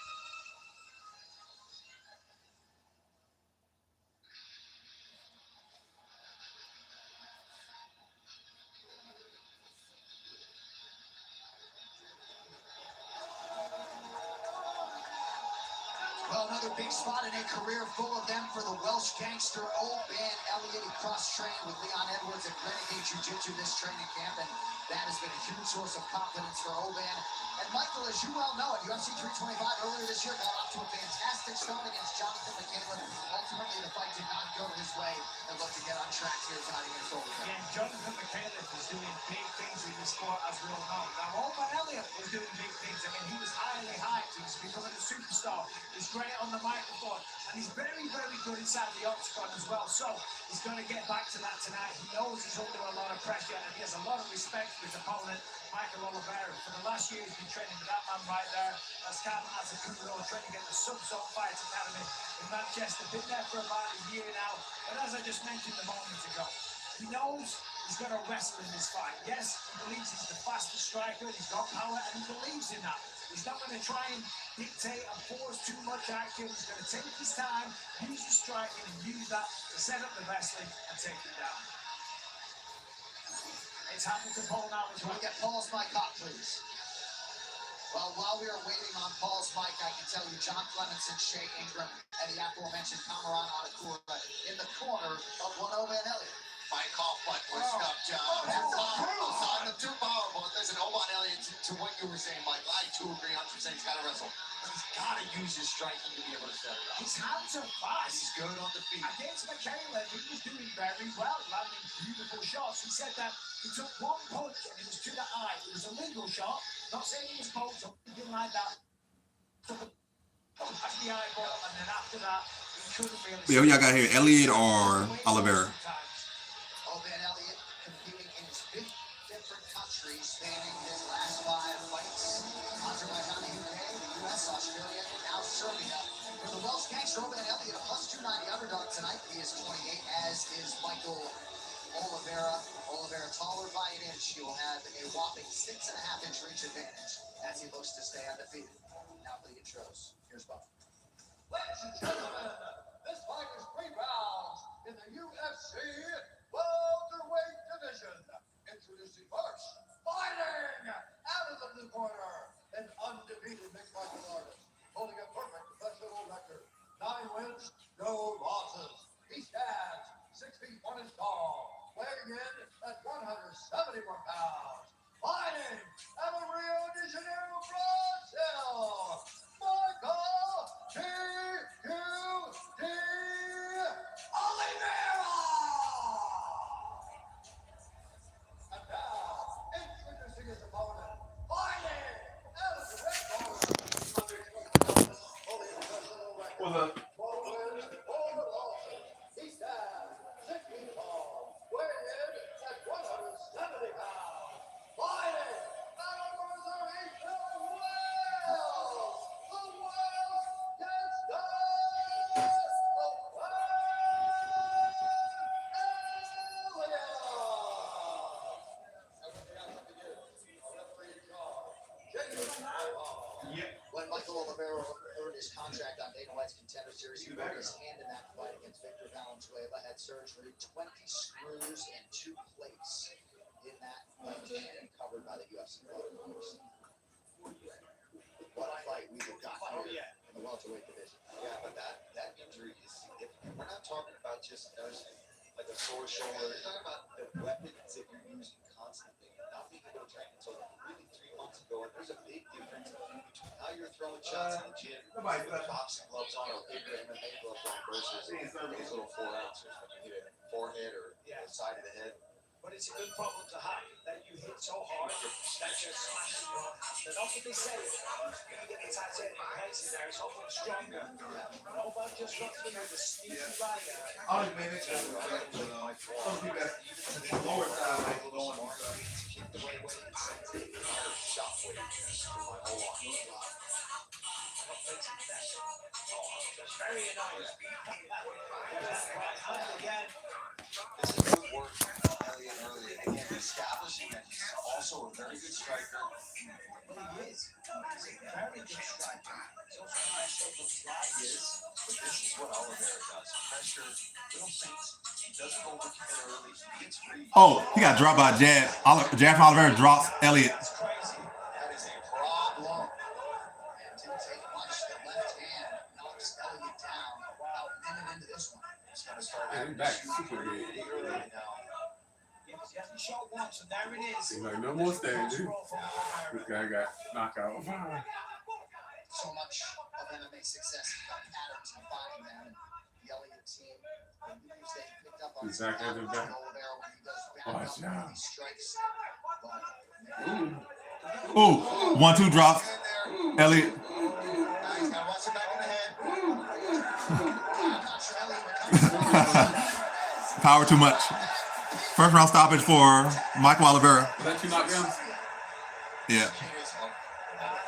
Well, another big spot in a career full of them for the Welsh gangster Oban Elliott. He cross-trained with Leon Edwards at Renegade Jiu-Jitsu this training camp, and that has been a huge source of confidence for Oban. And Michael, as you well know, at UFC 325 earlier this year, got off to a fantastic start against Jonathan McCain. Ultimately, the fight did not go his way, and looked to get on track here tonight against Oliveira. Again, Jonathan McCain is doing big things in the sport, as we all know. Now, Oban Elliott is doing big things. I mean, he was highly hyped. He's becoming a superstar. He's great on the microphone, and he's very, very good inside the octagon as well. So he's going to get back to that tonight. He knows he's under a lot of pressure, and he has a lot of respect for his opponent, Michael Oliveira. For the last year, he's been training with that man right there. That's Carmen Azacudo, training at the Sub-Zone Fight Academy in Manchester. Been there for about a year now. But as I just mentioned a moment ago, he knows he's going to wrestle in this fight. Yes, he believes he's the fastest striker, he's got power, and he believes in that. He's not going to try and dictate and force too much action. He's going to take his time, use the striking, and use that to set up the wrestling and take it down. It's happened to Paul now. Can we get Paul's mic hot, please? Well, while we are waiting on Paul's mic, I can tell you John Clemenson, Shea Ingram, and the aforementioned Kamaran Adekura in the corner of One Van Elliott. My cough button was stuck, John. Too powerful. There's an Oban Elliott to what you were saying, Mike. I too agree 100%. He's got to wrestle. He's got to use his striking to be able to set it up. His hands are fast. He's good on the feet. Against Michaela, he was doing very well, landing beautiful shots. He said that he took one punch and it was to the eye. It was a legal shot. Not saying he was poked or anything like that. That's the eyeball, and then after that, he couldn't really. Yo, y'all got here Elliott or Oliveira? Van Elliott competing in 50 different countries, spanning his last 5 fights. Azerbaijan, the UK, the US, Australia, and now Serbia. For the Welsh gangster, Van Elliott, a plus 290 underdog tonight. He is 28, as is Michael Oliveira. Oliveira taller by an inch. He will have a whopping 6.5-inch reach advantage as he looks to stay undefeated. Now for the intros. Here's Bob. Ladies and gentlemen, this fight is 3 rounds in the UFC welterweight division. Introducing first, fighting out of the blue corner, an undefeated mixed martial artist, holding a perfect professional record, 9 wins, no losses. He stands 6 feet 1 inch tall, weighing in at 171 pounds. Fighting out of Rio de Janeiro, Brazil, Michael T.U.D. Oliveira! And now, introducing his opponent, fighting out of the red corner, holding a professional record, What's up? 12 wins, 4 losses. He stands 6 feet tall, weighing in at 170 pounds. Fighting out of Mozambique, the Wales gets done! When Michael Oliveira earned his contract on Dana White's Contender Series, he broke his hand in that fight against Victor Valenzuela, had surgery, 20 screws and 2 plates in that fight, and covered by the UFC. What a fight we have got here in the welterweight division. Yeah, but that injury is significant. We're not talking about just like a sore shoulder. We're talking about the weapons that you're using constantly. Not being able to train until really 3 months ago. And there's a big difference between how you're throwing shots in the gym with boxing gloves on or bigger MMA gloves on versus these little 4 ounces when you hit a forehead or the side of the head. But it's a good problem to have that you hit so hard that you're smashing your hand. And also they say, when you get the titanium plates in there, it's often stronger. Nobody just got through with the sneaky right there. I don't even some people that's lower side like going on stuff. Keep the weight shot weight my whole arm. It's very annoying. Again. This is good work from Elliott early. Again, establishing that he's also a very good striker. Well, he is. He's a very good striker. He's also a nice open slide. He is. But this is what Oliveira does. Pressure, little things. He doesn't overcommit early. He gets read. Oh, he got dropped by Jab. Jab from Oliveira drops Elliott. That's crazy. That is a problem. And didn't take much. The left hand knocks Elliott down about a minute into this one. He's going to start having to shoot super good. early now. He hasn't shot once, and there it is. He's like, no more standing. This guy got knocked out. So much of MMA success has got patterns and finding them. And the Elliott team, the moves they picked up on Exactly. Oliveira when he does Watch back up out. these strikes. Ooh, 1-2 drops. Elliott. He's got to watch it back in the head. I'm not sure Elliott recovers. Power too much. First round stoppage for Michael Oliveira. Was that you knocked down? Yeah. Of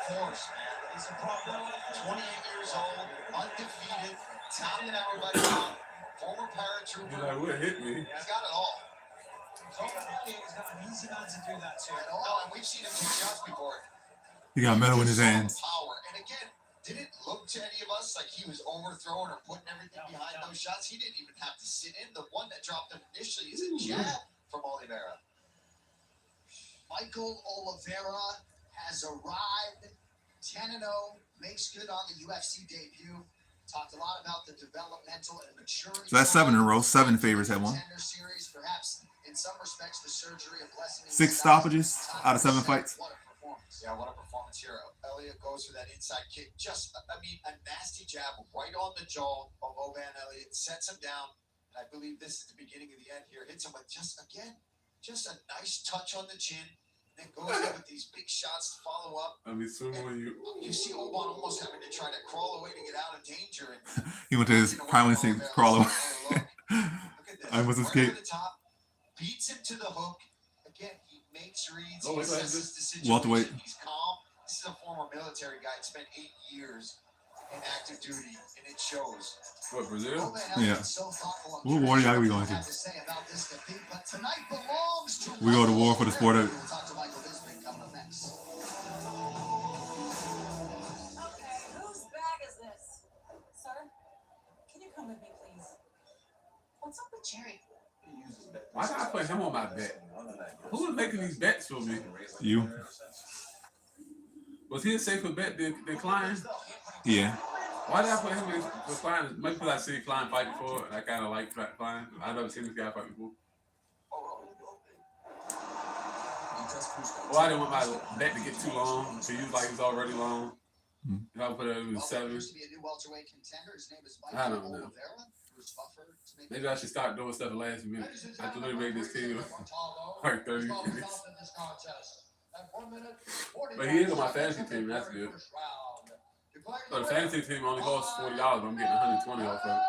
course, man. He's a pro, 28 years old, undefeated, topping everybody out, former paratrooper. He's like, what hit me? He's got it all. He's got an easy man to do that too. I know, and we've seen him take shots before. He got metal in his hands. Power. And again, didn't look to any of us like he was overthrowing or putting everything behind those shots. He didn't even have to sit in. The one that dropped him initially is a jab from Oliveira. Michael Oliveira has arrived 10-0, makes good on the UFC debut. Talked a lot about the developmental and maturity. So that's 7 in a row. 7 favorites had won. Series, perhaps in some respects, the surgery of blessing 6 stoppages out of 7 fights. What a performance. Yeah, what a performance here. Elliott goes for that inside kick. Just, I mean, a nasty jab right on the jaw of Oban Elliott. Sets him down. And I believe this is the beginning of the end here. Hits him with just a nice touch on the chin. And goes in with these big shots to follow up. I mean, you see Oban almost having to try to crawl away to get out of danger. And He went to his prime instinct crawl away. I was escape. Beats him to the hook. Again, he makes reads. Oh, he assesses the situation. Welterweight. He's calm. This is a former military guy. He spent 8 years in active duty, and it shows. What, Brazil? Yeah. What war are we going to? We go to war for the sport of. Okay, whose bag is this? Sir, can you come with me, please? What's up with Jerry? Why did I put him on my bet? Who was making these bets for me? You. Was he a safer bet than Klein? Yeah. Why did I put him with Klein? Maybe because I seen Klein fight before, and I kind of like Klein. I've never seen this guy fight before. Well, I didn't want my bet to get too long. So he was like it's already long. If I put it in 7, I don't know. Maybe I should start doing stuff last minute. I have to literally make this team like 30 minutes. But he is on my fantasy team. That's good. So the fantasy team only costs $40. But I'm getting 120 off of it.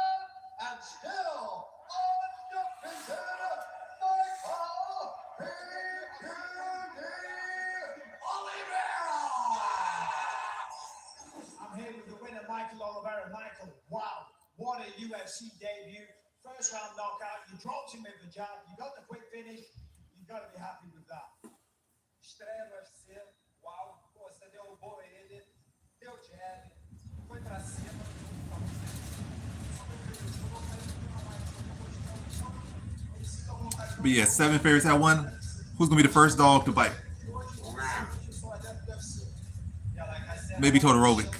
I'm here with the winner, Michael Oliveira. Michael, wow, what a UFC debut. First round knockout. You dropped him with the jab. You got the quick finish. You've got to be happy with that. Estreia no UFC, uau, pô, você derrubou ele, deu jab, foi pra cima. But yeah, 7 favorites had won. Who's gonna be the first dog to bite? Maybe Todorovic.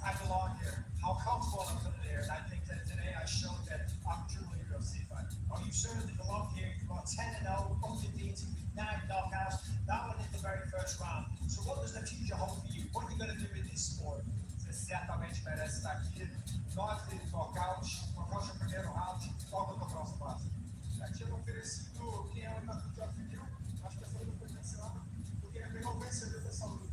I belong here. How comfortable I'm putting there. And I think that today I showed that I'm truly a UFC fighter. Are you certain you belong here? You got 10-0, undefeated, 9 knockouts. That one in the very first round. So what does the future hold for you? What are you going to do in this sport? Você certamente merece estar aqui. 9 nocautes, nocaute no primeiro round, logo no próximo passo. Já tinha oferecido quem era o já viu. Acho que essa luta foi cancelada. Porque ele pegou o vencedor dessa luta.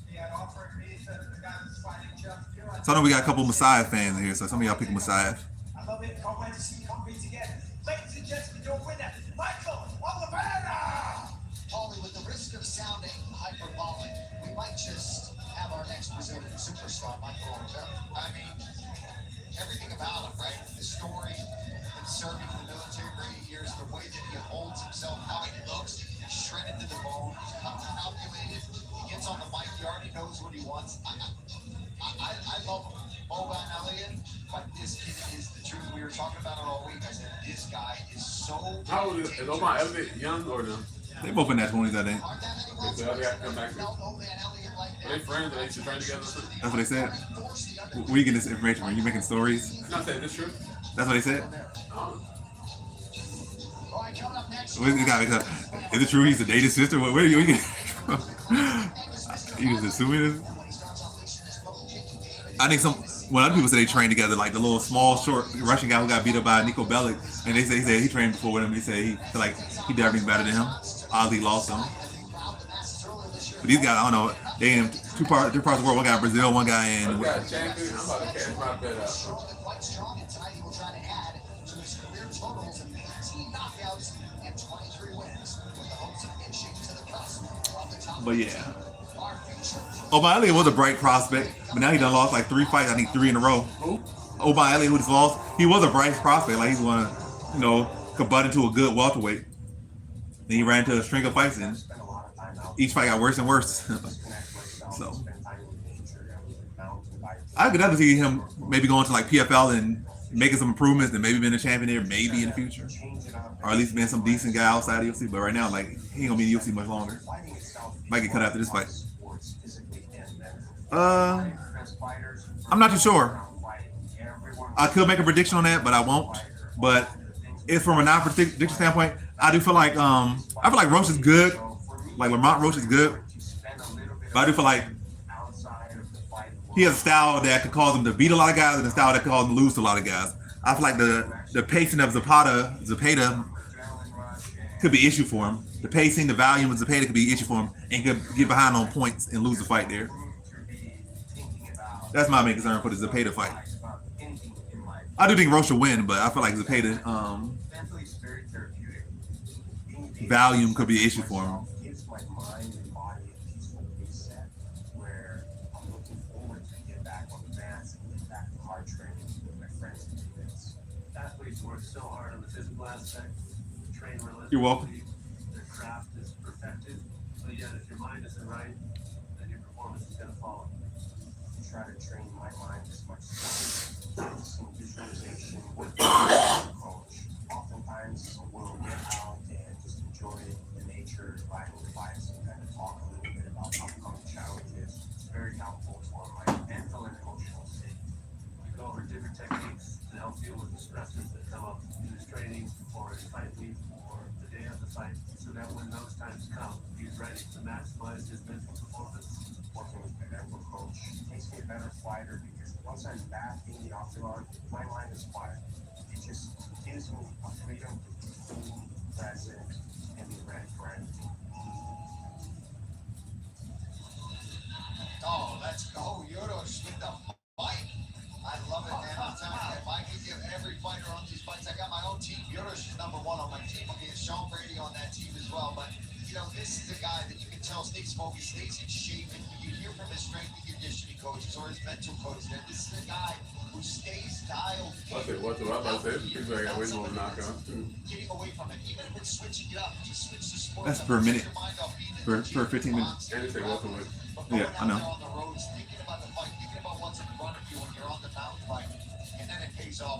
He had offered me that the guy who's fighting Jeff Gill. So I know we got a couple Messiah fans in here, so some of y'all pick Messiah. I love it. Can't wait to see you compete again. Ladies and gentlemen, your winner, Michael Oliveira. Paulie, with the risk of sounding hyperbolic, we might just have our next Brazilian superstar, Michael Oliveira. I mean, everything about him, right? The story, him serving in the military for 8 years, the way that he holds himself, how he looks, he's shredded to the bone, he's calculated, he gets on the mic, he already knows what he wants. I love him. Oban Elliott, but this kid is the truth. We were talking about it all week. I said, this guy is so... How old is Oban Elliott? Young or no? They both in their 20s, I think. Okay, so Elliott got to come back here. Are they friends? Are they used to train together? That's what they said. Where you getting this information from? You making stories? I'm not saying this true. That's what they said? Is it true he's a dated sister? Where are you getting it from? You just assuming this? I think other people say they train together, like the little small, short Russian guy who got beat up by Niko Bellic, and he said he trained before with him. He said he feel like he did everything better than him. Oddly lost him. But these guys, I don't know, they in two parts of the world. One guy in Brazil, one guy in. I'm about to catch my bet out. But yeah. Oban Elliott was a bright prospect, but now he done lost like 3 fights. I think 3 in a row. Who? Oban Elliott, who just lost, he was a bright prospect. Like he's gonna, could butt into a good welterweight. Then he ran into a string of fights in. each fight got worse and worse. So I could definitely see him maybe going to like PFL and making some improvements and maybe being a champion there, maybe in the future, or at least being some decent guy outside of UFC. But right now, like he ain't gonna be in UFC much longer. Might get cut after this fight. I'm not too sure. I could make a prediction on that, but I won't. But it's from a non-prediction standpoint. I do feel like I feel like Roach is good. Like Lamont Roach is good. But I do feel like he has a style that could cause him to beat a lot of guys and a style that could cause him to lose to a lot of guys. I feel like the pacing of Zapata could be an issue for him. The pacing, the volume of Zapata could be an issue for him, and he could get behind on points and lose the fight there. That's my main concern for the Zapata fight. I do think Roach will win, but I feel like Zapata volume could be an issue for him. You're welcome. Their craft is perfected, but yet if your mind isn't right, then your performance is going to follow. I try to train my mind as much as practicing visualization with the coach. Oftentimes we'll get out and just enjoy the nature, riding the bikes, and kind of talk a little bit about upcoming challenges. It's very helpful for my mental and emotional state. We go over different techniques to help deal with the stresses that come up in this training or in fight week or the day of the fight, so that when those times come, he's ready to maximize his mental performance. Working with my mental coach makes me a better fighter because once I'm back in the octagon, my mind is quiet. It just gives me a freedom to be fully present and be ready for anything. Oh, let's go, Yoros with the fight. I love it, man. I'm telling you, if I could give every fighter on these fights, I got my own team. Yoros is number one on my team. Okay, it's Sean Brady on that team as well. But, you know, this is the guy that you can tell stays focused, stays in shape. And you hear from his strength and conditioning coaches or his mental coach that this is the guy who stays dialed. I said, what's up? I said, people got way more knockout. Getting away from it, even if it's switching it up, just switch the sport. That's per minute. Per 15 minutes. And they say welcome with. Yeah, I know.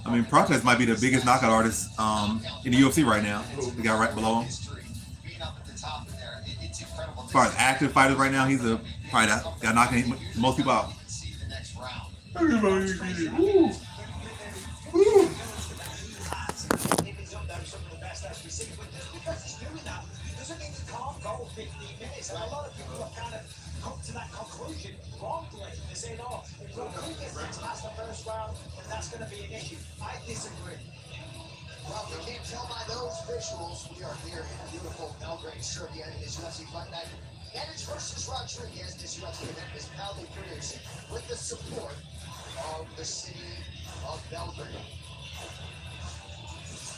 I mean, Protest might be the biggest knockout artist in the UFC right now. The guy right below him. As far as active fighters right now, he's probably the guy knocking most people out. And a lot of people have kind of come to that conclusion wrongly. They say, no, if Rodriguez gets past the first round, then that's going to be an issue. I disagree. Well, if you can't tell by those visuals, we are here in beautiful Belgrade, Serbia, in this UFC Fight Night. Manage versus Rodriguez. This UFC event is proudly produced with the support of the city of Belgrade.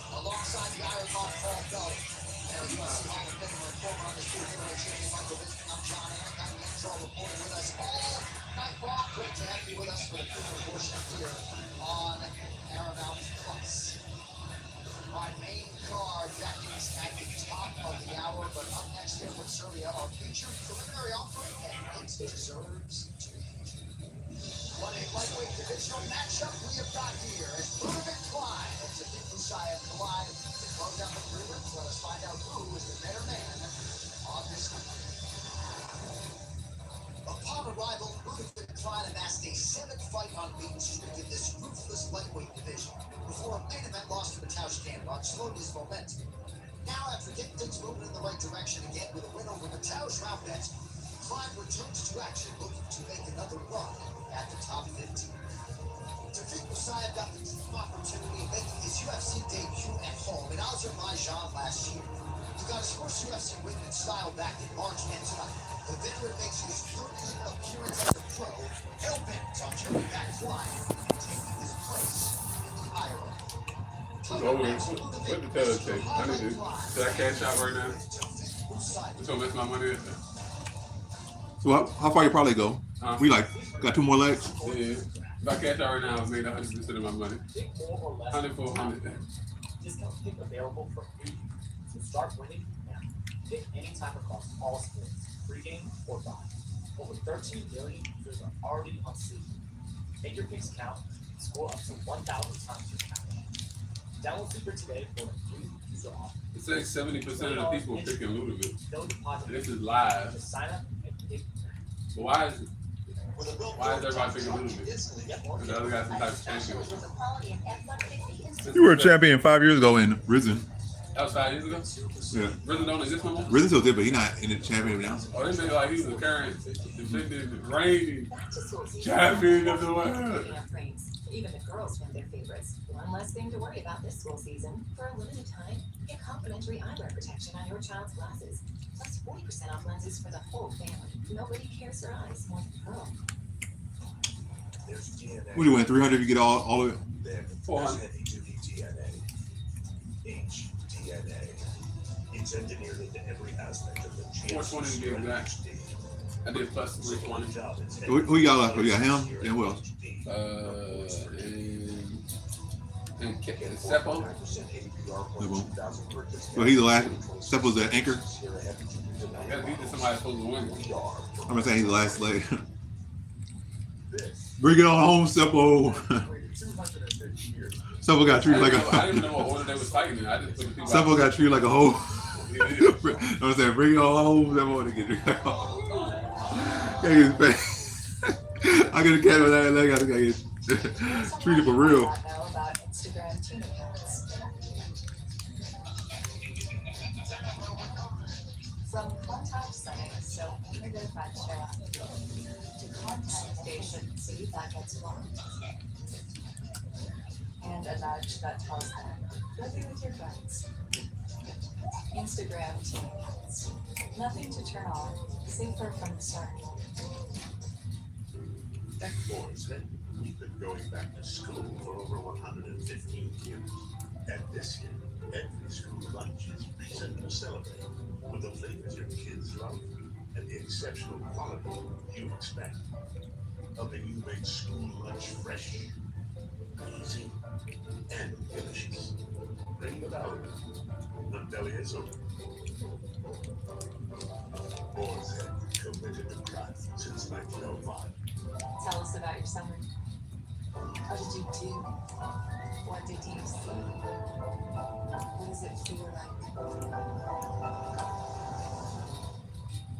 Alongside the Iron Man Paul Bell, and UFC Hall of Famer and former undisputed heavyweight champion Michael Bisping, I'm John Anik. I'm the intro reporting with us all night long. Great to have you with us for the premium portion here on Paramount Plus. Our main card, that is at the top of the hour, but up next here from Serbia, our featured preliminary offering, and it deserves to be featured. What a lightweight divisional matchup we have got here as Ruben Klein and Sadiq Musayev collide to close out the prelims. Let us find out who is the better man on this one. Upon arrival, Ruben Klein amassed a 7-fight unbeaten streak in this ruthless lightweight division before a main event loss to Mateusz Gamrot slowed his momentum. Now, after getting things moving in the right direction again with a win over Mateusz Raubnet, Klein returns to action, looking to make another run at the top 15. Sadiq Musayev got the dream opportunity of making his UFC debut at home in Azerbaijan last year. He got his first UFC win in style back in March, and tonight, the veteran makes his 30th appearance as a pro, hell-bent on turning back Klein and taking his place in the hierarchy. What the hell take? I need to. Should I cash out right now? It's gonna mess my money up. So how far you probably go? We got 2 more legs? Yeah. If I cash out right now, I've made 100% of my money. 100 for 100. Discount pick available for you. So start winning now. Pick anytime across all sports, pregame or live. Over 13 million users are already on Sleep. Make your picks count and score up to 1,000 times your cash. Download Sleeper today for a free user offer. It says 70% of the people are picking Ludacris. No deposit. And this is live. Just sign up and pick. But why is everybody picking Ludacris? Because the other guy's some type of champion. You were a champion 5 years ago in Risen. That was 5 years ago? Yeah. Risen don't exist no more? Risen still did, but he's not in the champion now. Oh, they made like he was the current defending the reigning champion of the world. Even the girls find their favorites. One less thing to worry about this school season. For a limited time, get complimentary eyewear protection on your child's glasses. Plus 40% off lenses for the whole family. Nobody cares for eyes more than Pearl. There's DNA. What do you win? 300 if you get all of it? Then 400. there's heavy-duty DNA. HDNA. It's engineered into every aspect of the GMC 420 to be exact. I did plus 320. Who you got left? You got him? And who else? And Seppo. So he's the last. Seppo's the anchor. Yeah, he did somebody supposed to win. I'm gonna say he's the last leg. Bring it on home, Seppo. Seppo got treated like I a. didn't even know what order they was fighting in. I just put the people Seppo out. got treated like a hoe. I'm saying, bring it on home. Seppo to get treated like a hoe. I get a cat with that. I gotta get treated for real. Know about Instagram teen accounts. From contact settings, so you're gonna find show up. To contact station, so you thought gets locked. And a nudge that tells them, go be with your friends. Instagram teen accounts. Nothing to turn on, safer from the start. Tech boys, we've been going back to school for over 115 years. And this year, every school lunch is reason to celebrate with the flavors your kids love and the exceptional quality you expect. Helping you make school lunch fresh, easy, and delicious. Ring the bell. The belly is open. Boys have committed to craft since 1905. Tell us about your summer. How did you do? What did you see? What does it feel like?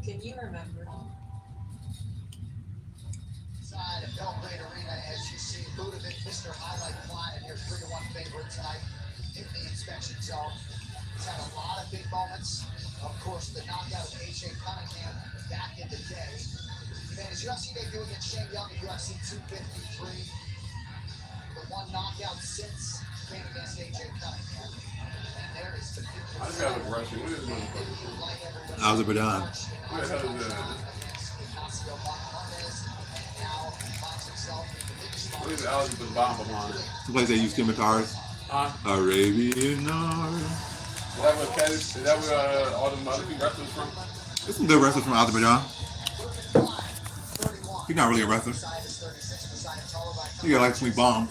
Can you remember? Side of Belgrade Arena, as you see Ludovic, Mr. Highlight Fly, and your 3-1 favorite tonight in the inspection zone. He's had a lot of big moments. Of course, the knockout of A.J. Cunningham back in the day. He made his UFC debut against Shane Young at UFC 253. The one knockout since came against A.J. Cunningham. And there is the I just got a Russian. What is this motherfucker? Azerbaijan. What the hell is that? What is Alex with the bomb on it? The place they use scimitars. Huh? Arabian Nights. Is that where Cat is that where all the other wrestlers from? There's some good wrestlers from Azerbaijan. He's not really a wrestler. He got like sweet bomb.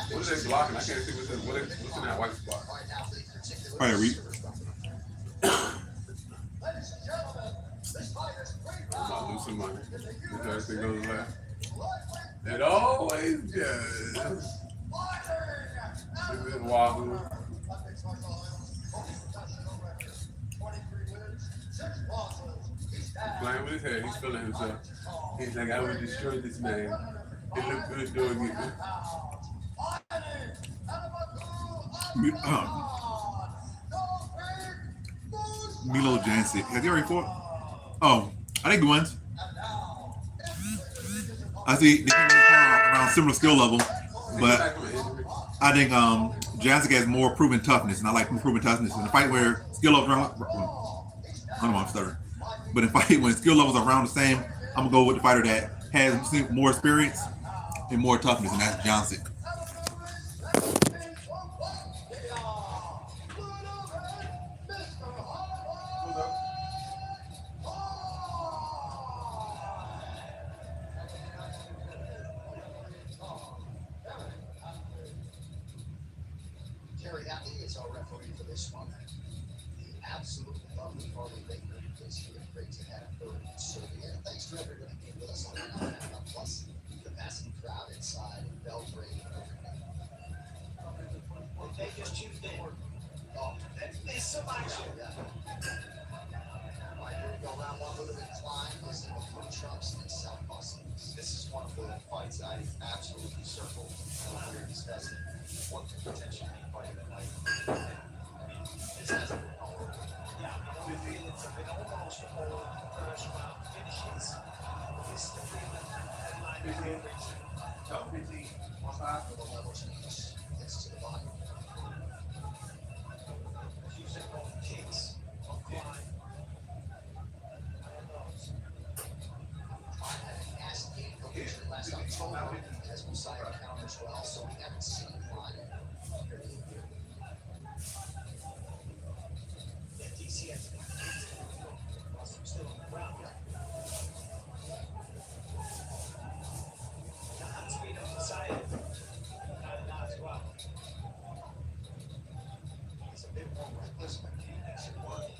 What are they blocking? I can't see what's in that white spot. Probably a reap. I'm about to lose some money. If everything goes left. It always does. It's been wobbling. Playing with his head, he's feeling himself. He's like, I would destroy this man. He looked good doing it. Milo Jancic. Has he already fought? Oh, I think he wins. I see they around similar skill level, but I think Jancic has more proven toughness, and I like proven toughness. In a fight where skill levels around, I don't know, I'm stuttering. But in a fight when skill levels are around the same, I'm gonna go with the fighter that has more experience and more toughness, and that's Jancic. absolutely lovely Harley Baker because he was great to have her in Serbia. And thanks to everybody being with us on the Paramount Plus, the massive crowd inside Belgrade overnight. They just tuned in. Oh, Let's miss some action. yeah. All right, here we go. Round one. Ludwig Klein is in the blue trunks and South Boston. This is one of the fights I absolutely circled when we were discussing what could potentially be fight of the night. This has been all over. Yeah, we feel it's been almost all first round finishes. This is the feeling headline favorites. Completely with a level change. Gets to the body. Using both kicks on Klein. Klein had a nasty ankle injury last October as Messiah counters well, so we haven't seen Klein in nearly a year. Yeah, DCS. Whilst I'm still on the ground. Hand speed on the side. Now as well. He's a bit more reckless when he makes it work.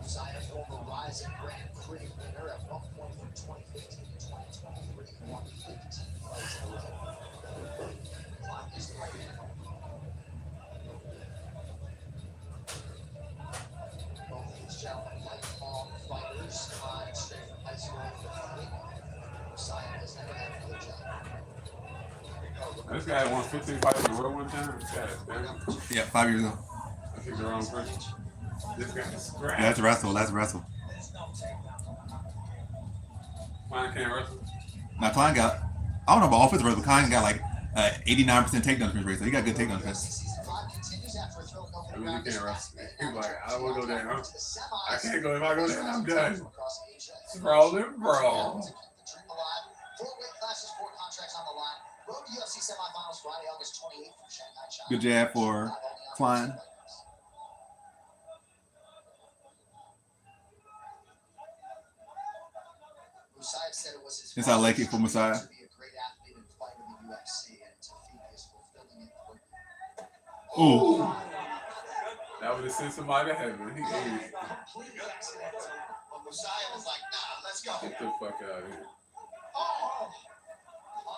Messiah, former Rising Grand Prix winner at one point from 2015 to 2023, he won 15 fights in a row. Klein is the right hand. Both of these gentlemen lifelong fighters, Klein straight from high school for fighting. Messiah has never had another job. This guy won 15 fights in a row one time. Yeah, 5 years ago. I think the wrong person. This guy's scratch. Yeah, that's wrestle. That's wrestle. Klein can't wrestle. Now Klein got, I don't know about offensive wrestle, but Klein got like 89% takedown defense rate, so he got good takedown defense. I mean, he can't wrestle. He's like, I don't want to go down. I can't go. If I go down, I'm done. Sprawl and brawl. Four-weight classes, 4 contracts on the line. Road to UFC semifinals Friday, August 28th from Shanghai, China. Good jab for Klein. Messiah said it was his Inside leg kick for Messiah. to be a great athlete and fight in the UFC, and to feed his fulfilling it quickly. Ooh. That would have sent somebody to heaven. He ate it. Completely accidental. But Messiah was like, nah, let's go. Get the fuck out of here. Oh!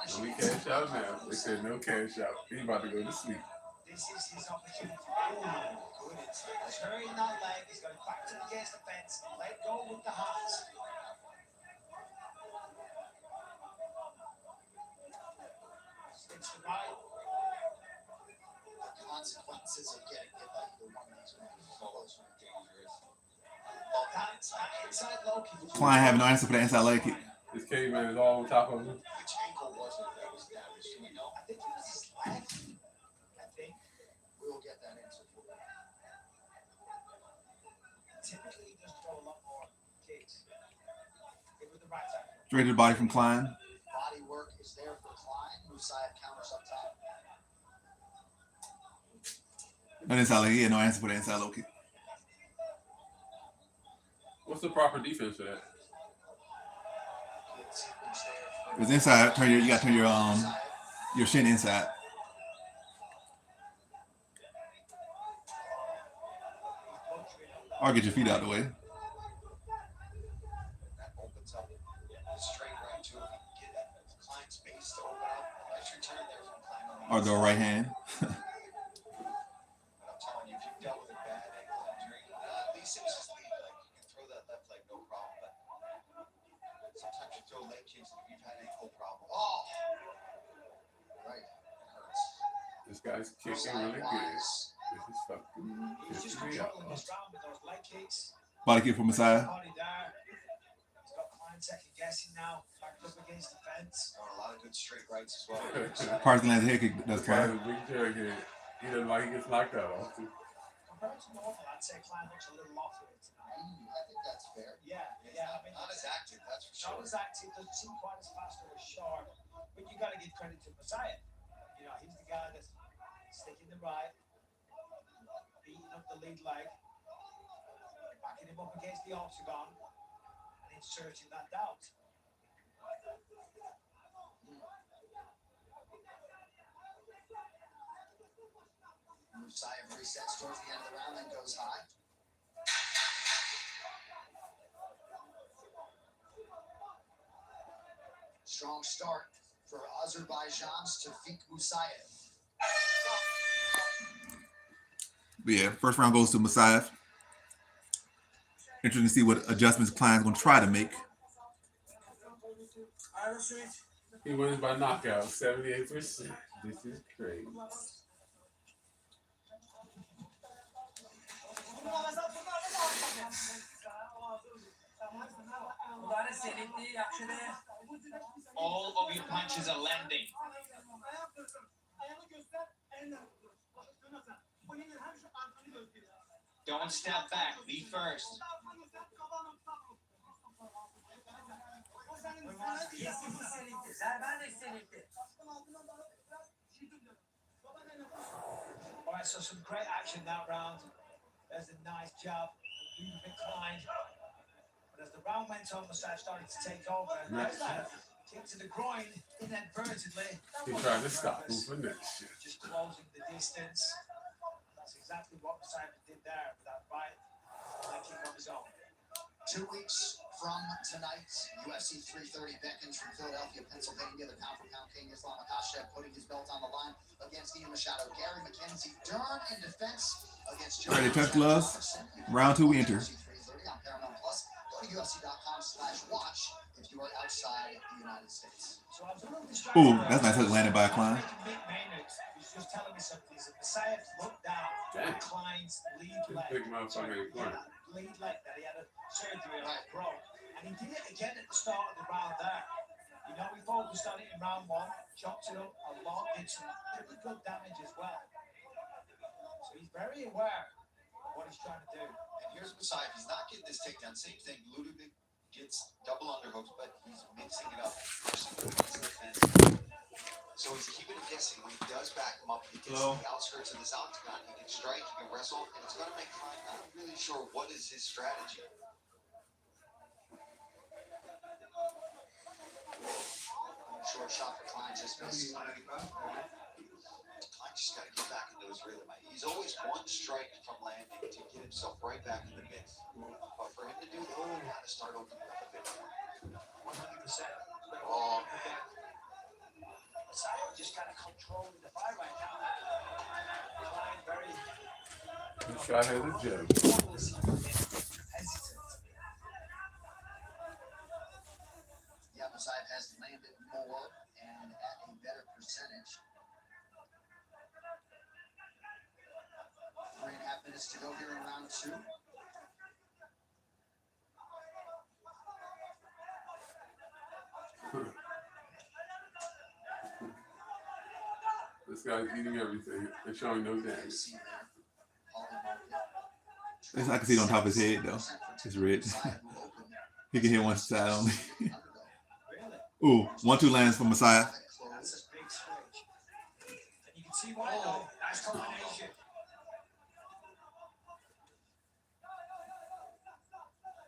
And we cash out now. They said no cash out. He about to go to sleep. This is his opportunity. Good inside. Turning that leg. He's going back to against the fence. Let go with the hands. Sticks the right. The consequences of getting hit by either one of these men follows are dangerous. That's that inside low kick. Klein having no answer for that inside leg kick. This caveman is all on top of him. Which ankle was it that was damaged? Do we know? I think it was his leg. I think. We'll get that answer for you. Typically, he does throw a lot more kicks. Hit with the right side. Straight to the body from Klein. Body work is there for Klein. Messiah counters up top. No inside leg. He had no answer for that inside low kick. What's the proper defense for that? It was inside. Turn you got to turn your shin inside. Or get your feet out of the way. That opens up straight right to him. Get Klein's base to open up. Nice return there from Klein. Or the right hand. But I'm telling you, if you've dealt with a bad ankle injury, at least it was his lead leg. You can throw that left leg, no problem. But sometimes you throw leg kicks and you've had ankle problem. Oh! Right. It hurts. This guy's kicking really good. This is fucking He's just pissing me off. controlling his round with those leg kicks. Body kick for Messiah. Body there. He's got Klein second guessing now. Backed up against the fence. A lot of good straight rights as well. Parson lands a head kick. That's This guy Klein. has a big jerk here. He doesn't like he gets knocked out often. Compared to normal, I'd say Klein looks a little off with it tonight. I think that's fair. Yeah. I mean, Not as active, that's for sure. not as active, doesn't seem quite as fast or as sharp. But you got to give credit to Messiah. You know, he's the guy that's sticking the right, beating up the lead leg, backing him up against the octagon, and inserting that doubt. Musayev resets towards the end of the round, then goes high. Strong start for Azerbaijan's Tafik Musayev. But yeah, first round goes to Musayev. Interesting to see what adjustments Klein's going to try to make. He wins by knockout, 78%. This is crazy. All of your punches are landing. Don't step back. Be first. All right, so some great action that round. There's a nice jab, Ludwig Klein. But as the round went on, Musayev started to take over. Nice. Kick to the groin inadvertently. He tried to stop him for next shit. Just closing the distance. That's exactly what Musayev did there with that right leg kick on his own. 2 weeks from tonight, UFC 330 beckons from Philadelphia, Pennsylvania. The pound-for-pound king Islam Makhachev putting his belt on the line against Ian Machado. Gary McKenzie, Dern in defense against All right, they touch gloves. Round 2 we enter. UFC 330 on Paramount Plus. Go to UFC.com/watch if you are outside the United States. So I was a little distracted. Ooh, that's nice hook landed by Klein. Mick Maynard was just telling me something. He said Musayev looked down at Klein's lead leg. Big motherfucker in front. Lead leg that he had a surgery on it broke. And he did it again at the start of the round there. You know, we focused on it in round 1, chopped it up a lot, did some pretty good damage as well. So he's very aware of what he's trying to do. And here's Musayev. He's not getting this takedown. Same thing. Ludwig gets double underhooks, but he's mixing it up. So he's keeping it guessing. When he does back him up, he gets to the outskirts of this octagon. He can strike, he can wrestle, and it's going to make Klein not really sure what is his strategy. Short shot for Klein, just missed. Klein just got to get back into his rhythm. He's always one strike from landing to get himself right back in the mix. But for him to do that, he's got to start opening up a bit more. 100%. Oh, man. Musayev just kind of controlling the fight right now. Klein very He shot at the jab. hesitant. Yeah, Musayev has landed more and at a better percentage. 3.5 minutes to go here in round 2. This guy's eating everything and showing no damage. I can see it on top of his head though. It's red. He can hit one side only. Ooh, 1-2 lands for Musayev. That's a big switch. And you can see why though. Nice combination.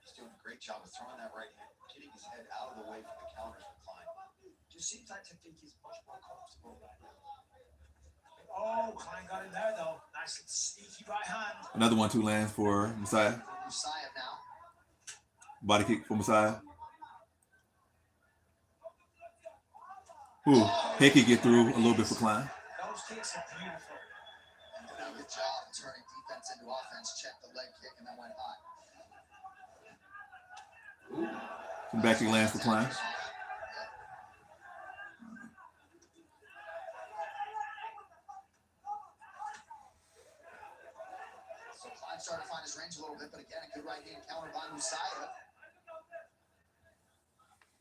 He's doing a great job of throwing that right hand, getting his head out of the way for the counters for Klein. Just seems like Tafik is much more comfortable right now. Oh, Klein got in there though. Nice sneaky right hand. Another 1-2 lands for Musayev. Musayev now. Body kick for Musayev. Ooh, head kick get through a little bit for Klein. Those kicks are beautiful. And did a good job turning defense into offense. Checked the leg kick and then went high. Some back kick lands for Klein. So Klein started to find his range a little bit, but again, a good right hand counter by Musayev.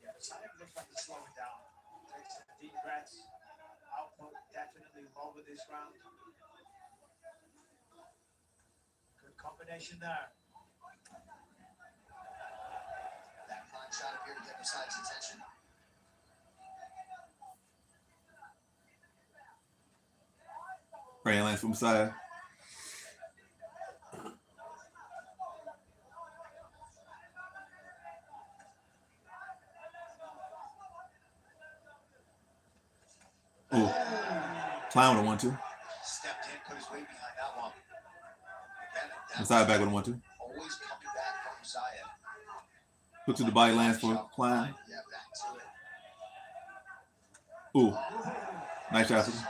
Yeah, Musayev looks like he's slowing down. Take some deep breaths. Output definitely lower this round. Good combination there. That Klein shot appeared to get Musayev's attention. Right hand lands for Musayev. Ooh. Klein with a 1-2. Stepped in, put his weight behind that Messiah back with a 1-2. Always coming back from Messiah. Hook to the body lands for Klein. Yeah, back to it. Ooh. Nice shot. Starting to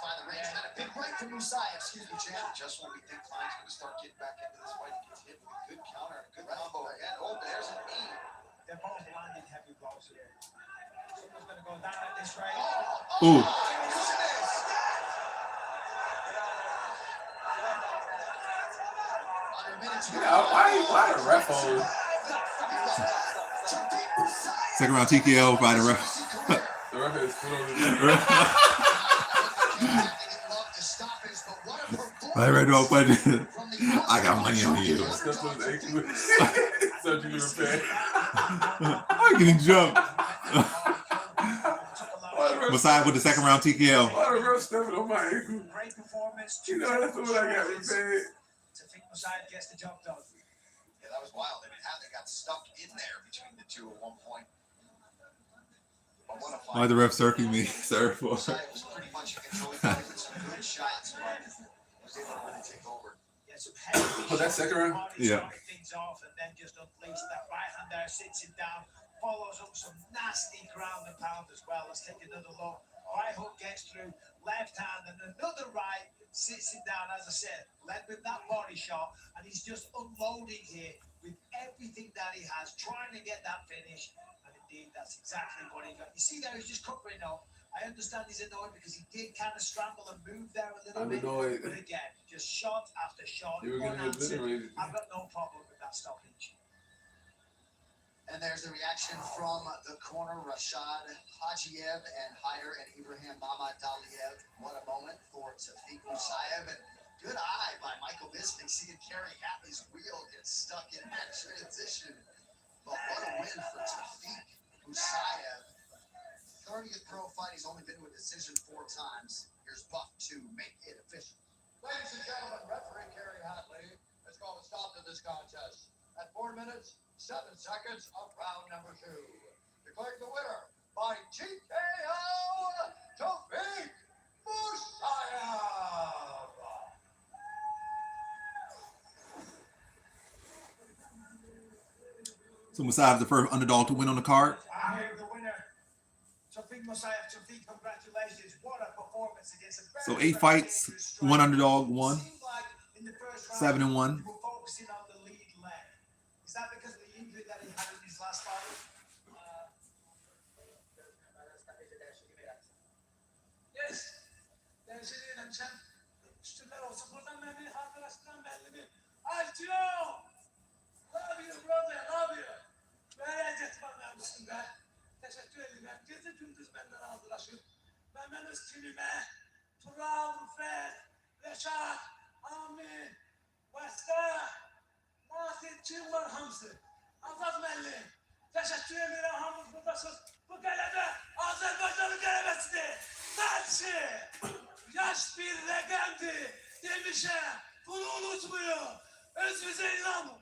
find the range. And a big right from Messiah. Excuse me, champ. Just when we think Klein's going to start getting back into this fight, he gets hit with a good counter and a good combo again. Oh, there's a knee. They're both landing heavy blows here. Someone's going to go down at this rate. Ooh. Why the ref hold? Second round TKO by the ref. The ref is put on I read no question. I got money on you. Surgery repair. I'm getting jumped. Messiah with the second round TKO. Why the ref stepping on my ankle? Great performance. You know, that's what I got repaired. To think Messiah gets the job done. Yeah, that was wild. I mean, how they got stuck in there between the two at one point. But what a fight. Why the ref circling me? Sorry for. Messiah was pretty much in control with some good shots, but was able to really take over. Yeah, some heavy that second round? Yeah. Things off and then just unleash that right hand there, sits him down, follows up some nasty ground and pound as well. Let's take another look. Right hook gets through, left hand and another right, sits him down, as I said, led with that body shot, and he's just unloading here with everything that he has, trying to get that finish, and indeed, that's exactly what he got. You see there, he's just covering up. I understand he's annoyed because he did kind of scramble and move there a little bit, but again, just shot after shot, You were getting obliterated. I've got no problem with that stoppage. And there's the reaction from the corner, Rashad Hajiev and Hyder and Ibrahim Mamadaliev. What a moment for Tafiq Musayev. And good eye by Michael Bisping, seeing Kerry Hatley's wheel get stuck in that transition. But what a win for Tafiq Musayev. 30th pro fight, he's only been to a decision 4 times. Here's Buck to make it official. Ladies and gentlemen, referee Kerry Hatley has called a stop to this contest at 4 minutes, 7 seconds of round number 2. Declaring the winner by TKO, Tafiq Musayev. So Messiah is the first underdog to win on the card. I hear the winner. Tafiq Musayev, Tafiq, congratulations. What a performance against a So 8 fights, 1 underdog, 1. 7-1. You were focusing on the lead leg. Is that because of the injury that he had in his last fight? Yes. Ben şey diyeyim sen üstünler olsun. Buradan beni arkadaşından belli bir. Alçıyor. Ne yapıyorsun brother? Ne yapıyorsun? Böyle gitmem lazım be. Teşekkür ederim. Gezi gündüz benden aldılar. Ben üstünüme. Tural, Fred, Reşat, Amin, Vesta, Nasir, kim var hamsı? Azat Melli. Teşekkür ederim. Hamız buradasınız. Bu galebe Azerbaycan'ın galebesidir. Nazi! Yaş bir legendi demişe bunu unutmuyor. Özümüze inanın.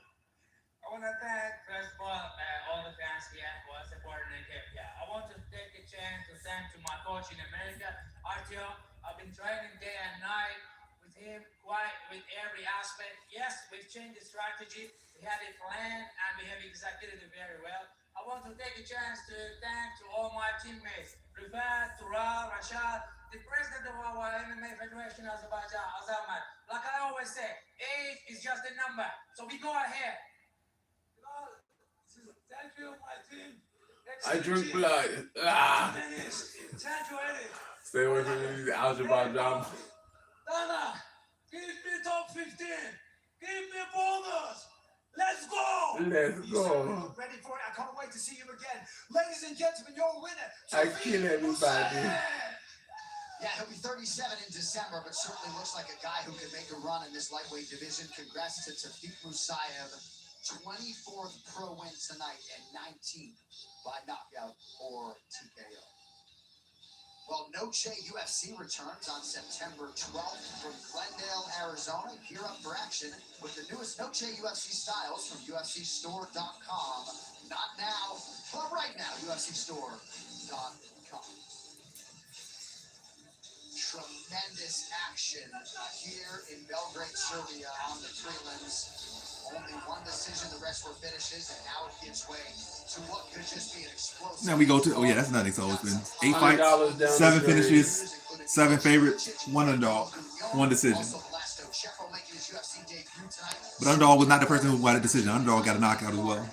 I want to thank, first of all the fans here for supporting the game. Yeah, I want to take a chance to thank to my coach in America, Artyom. I've been training day and night with him, quite with every aspect. Yes, we've changed the strategy. We had a plan and we have executed it very well. I want to take a chance to thank to all my teammates, Rifat, Tural, Rashad, the president of our MMA Federation Azerbaijan, Azamad. Like I always say, age is just a number. So we go ahead. Thank you, my team. I drink blood. Ah. Thank you, Eddie. Stay away from these Azerbaijan. Dana, give me top 15. Give me bonus. Let's go. Let's go. Ready for it. I can't wait to see you again. Ladies and gentlemen, your winner. I kill everybody. Yeah, he'll be 37 in December, but certainly looks like a guy who can make a run in this lightweight division. Congrats to Tafiq Musayev. 24th pro win tonight and 19th by knockout or TKO. Well, Noche UFC returns on September 12th from Glendale, Arizona. Gear up for action with the newest Noche UFC styles from UFCstore.com. Not now, but right now, UFCstore.com. tremendous action here in Belgrade, Serbia on the prelims. Only one decision, the rest were finishes, and now it gives way to what could just be an explosive. Now we go to, oh yeah, that's nothing. So it's been 8 $100 fights, down the 7 drain. finishes, 7 favorites, 1 underdog, 1 decision. But underdog was not the person who got a decision. Underdog got a knockout as well.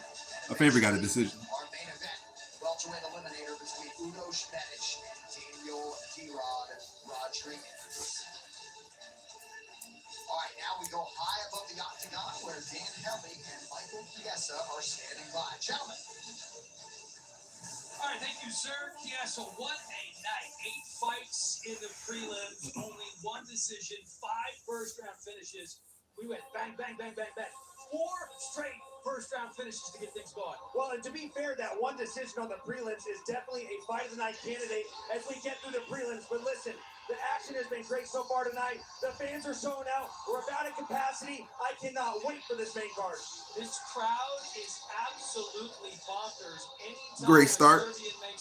A favorite got a decision. Our main event, welterweight eliminator between Udo Špenić and Daniel D-Rod Rodriguez. All right, now we go high above the octagon where Dan Helmy and Michael Chiesa are standing by. Gentlemen. All right, thank you, sir. Chiesa, what a night. 8 fights in the prelims, only 1 decision, 5 first-round finishes. We went bang, bang, bang, bang, bang. 4 straight first-round finishes to get things going. Well, and to be fair, that 1 decision on the prelims is definitely a fight of the night candidate as we get through the prelims. But listen, the action has been great so far tonight. The fans are showing out. We're about at capacity. I cannot wait for this main card. This crowd is absolutely bonkers. Anytime Great start.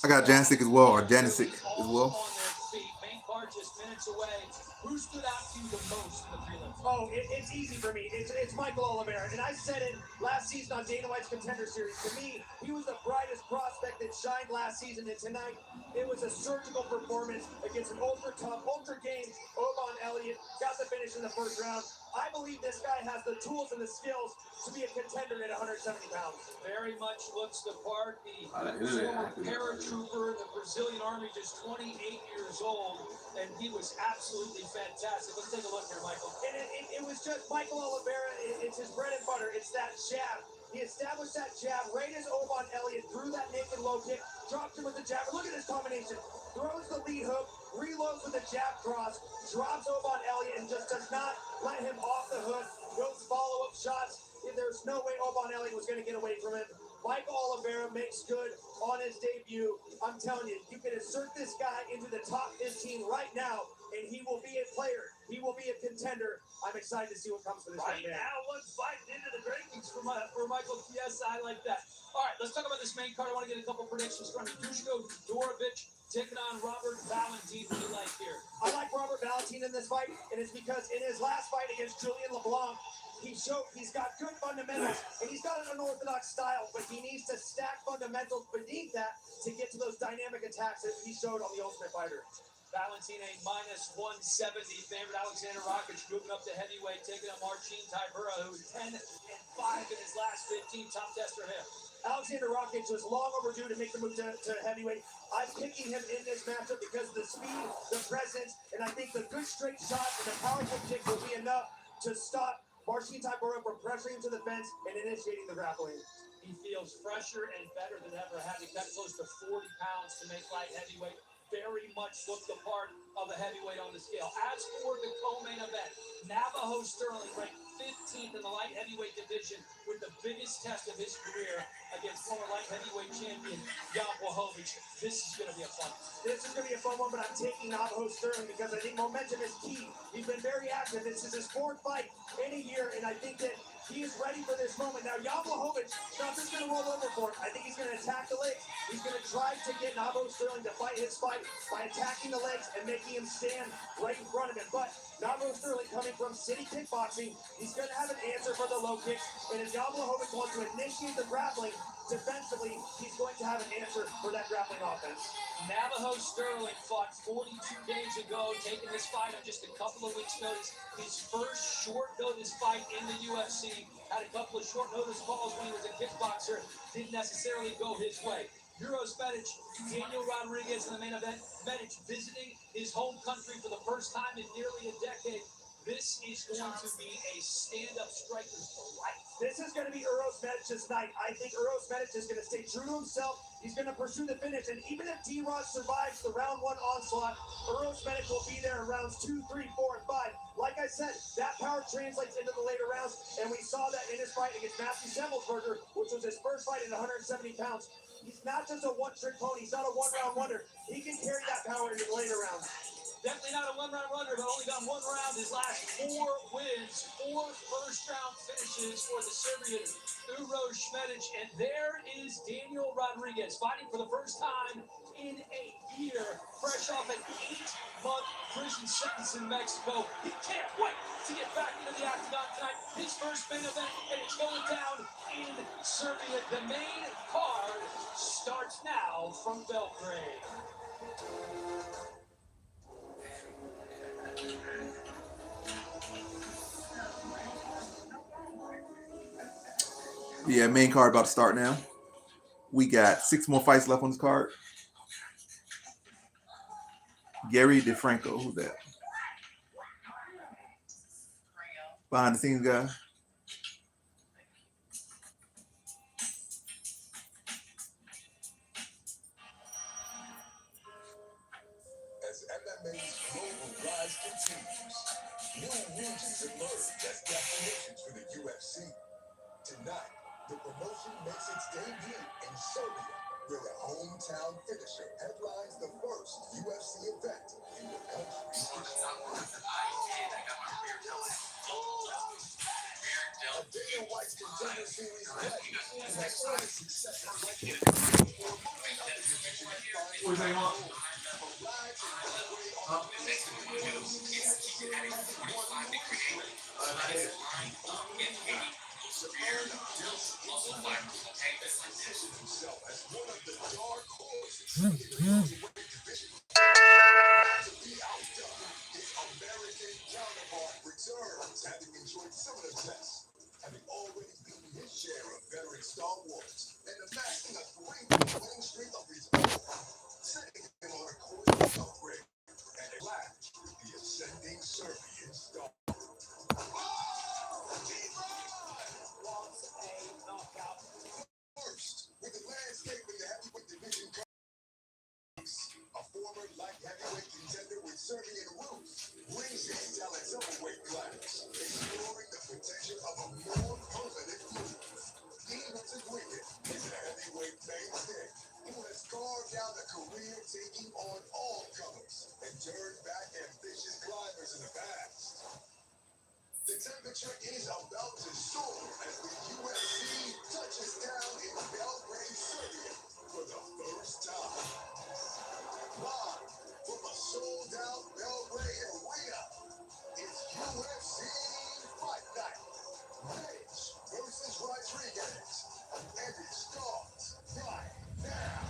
I got Janisic as well, or Janisic as well. on their feet. Main card just minutes away. Who stood out to you the most in the prelims? Oh, it's easy for me. It's Michael Oliveira. And I said it last season on Dana White's Contender Series. To me, he was the brightest prospect that shined last season. And tonight, it was a surgical performance against an ultra-tough, ultra-game Oban Elliott. Got the finish in the first round. I believe this guy has the tools and the skills to be a contender at 170 pounds. Very much looks the part. The former paratrooper in the Brazilian Army, just 28 years old, and he was absolutely fantastic. Let's take a look here, Michael. And it was just Michael Oliveira. It's his bread and butter. It's that jab. He established that jab right as Oban Elliott threw that naked low kick, dropped him with the jab. Look at this combination. Throws the lead hook, reloads with a jab cross, drops Oban Elliott, and just does not let him off the hook. Those follow-up shots. There's no way Oban Elliott was going to get away from him. Michael Oliveira makes good on his debut. I'm telling you, you can insert this guy into the top 15 right now, and he will be a player. He will be a contender. I'm excited to see what comes for this Right young man. now, one's fighting into the rankings for Michael Chiesa. I like that. All right, let's talk about this main card. I want to get a couple predictions from Dushko Dorovic taking on Robert Valentin. What do you like here? I like Robert Valentin in this fight, and it's because in his last fight against Julian LeBlanc, he showed he's got good fundamentals, and he's got an unorthodox style, but he needs to stack fundamentals beneath that to get to those dynamic attacks that he showed on The Ultimate Fighter. Valentin a -170 favorite. Alexander Rakic moving up to heavyweight, taking on Marcin Tybura, who is 10-5 in his last 15. Top tester him. Alexander Rakic was long overdue to make the move to heavyweight. I'm picking him in this matchup because of the speed, the presence, and I think the good straight shot and the powerful kick will be enough to stop Marcin Tybura from pressuring to the fence and initiating the grappling. He feels fresher and better than ever, having cut close to 40 pounds to make light heavyweight. Very much looked the part of a heavyweight on the scale. As for the co-main event, Navajo Sterling ranked 15th in the light heavyweight division with the biggest test of his career against former light heavyweight champion Jan Blachowicz. This is going to be a fun one. This is going to be a fun one, but I'm taking Navajo Sterling because I think momentum is key. He's been very active. This is his 4th fight in a year, and I think that he is ready for this moment. Now, Jan Blachowicz, nothing's going to roll over for him. I think he's going to attack the legs. He's going to try to get Navajo Sterling to fight his fight by attacking the legs and making him stand right in front of him. But Navajo Sterling coming from City Kickboxing, he's going to have an answer for the low kicks. And if Jan Blachowicz wants to initiate the grappling defensively, he's going to have an answer for that grappling offense. Navajo Sterling fought 42 days ago, taking this fight on just a couple of weeks' notice. His first short notice fight in the UFC. Had a couple of short notice calls when he was a kickboxer. Didn't necessarily go his way. Euros Medic, Daniel Rodriguez in the main event. Medic visiting his home country for the first time in nearly a decade. This is going to be a stand-up striker's delight. This is going to be Euros Medic's night. I think Euros Medic is going to stay true to himself. He's going to pursue the finish. And even if D-Rod survives the round 1 onslaught, Euros Medic will be there in rounds 2, 3, 4, and 5. Like I said, that power translates into the later rounds. And we saw that in his fight against Matthew Semelsberger, which was his first fight at 170 pounds. He's not just a one-trick pony. He's not a one-round wonder. He can carry that power into the later rounds. Definitely not a one-round wonder, but only got 1 round his last 4 wins, 4 first-round finishes for the Serbian Uroš Šmedić. And there is Daniel Rodriguez fighting for the first time in a year, fresh off an 8-month prison sentence in Mexico. He can't wait to get back into the octagon tonight. His first main event, and it's going down in Serbia. The main card starts now from Belgrade. Yeah, main card about to start now. We got 6 more fights left on this card. Gary DeFranco, who's that? Behind the scenes guy. As MMA's global rise continues, new regions emerge as destinations for the UFC. Tonight, the promotion makes its debut in Serbia, where a hometown finisher headlines the first UFC event in the country's history. A Dana White's Contender Series legend who has earned success at lightweight or moving up the division at 5'4". Arrives in lightweight on the positions himself as one of the dark horses in the welterweight division. To be outdone, his American counterpart returns, having enjoyed similar tests, having already beaten his share of veteran stalwarts and amassing a 3-win winning streak of his own, setting him on a course to upgrade and latch the ascending Serbian star. First, with the landscape in the heavyweight division, a former light heavyweight contender with Serbian roots brings his talents up a weight class, exploring the potential of a more permanent move. Dean Wigan is a heavyweight mainstay who has carved out a career taking on all comers and turned back ambitious climbers in the past. The temperature is about to soar as the UFC touches down in Belgrade, Serbia for the first time. Live from a sold-out Belgrade arena, it's UFC Fight Night. Rich versus Rodriguez. And it starts right now.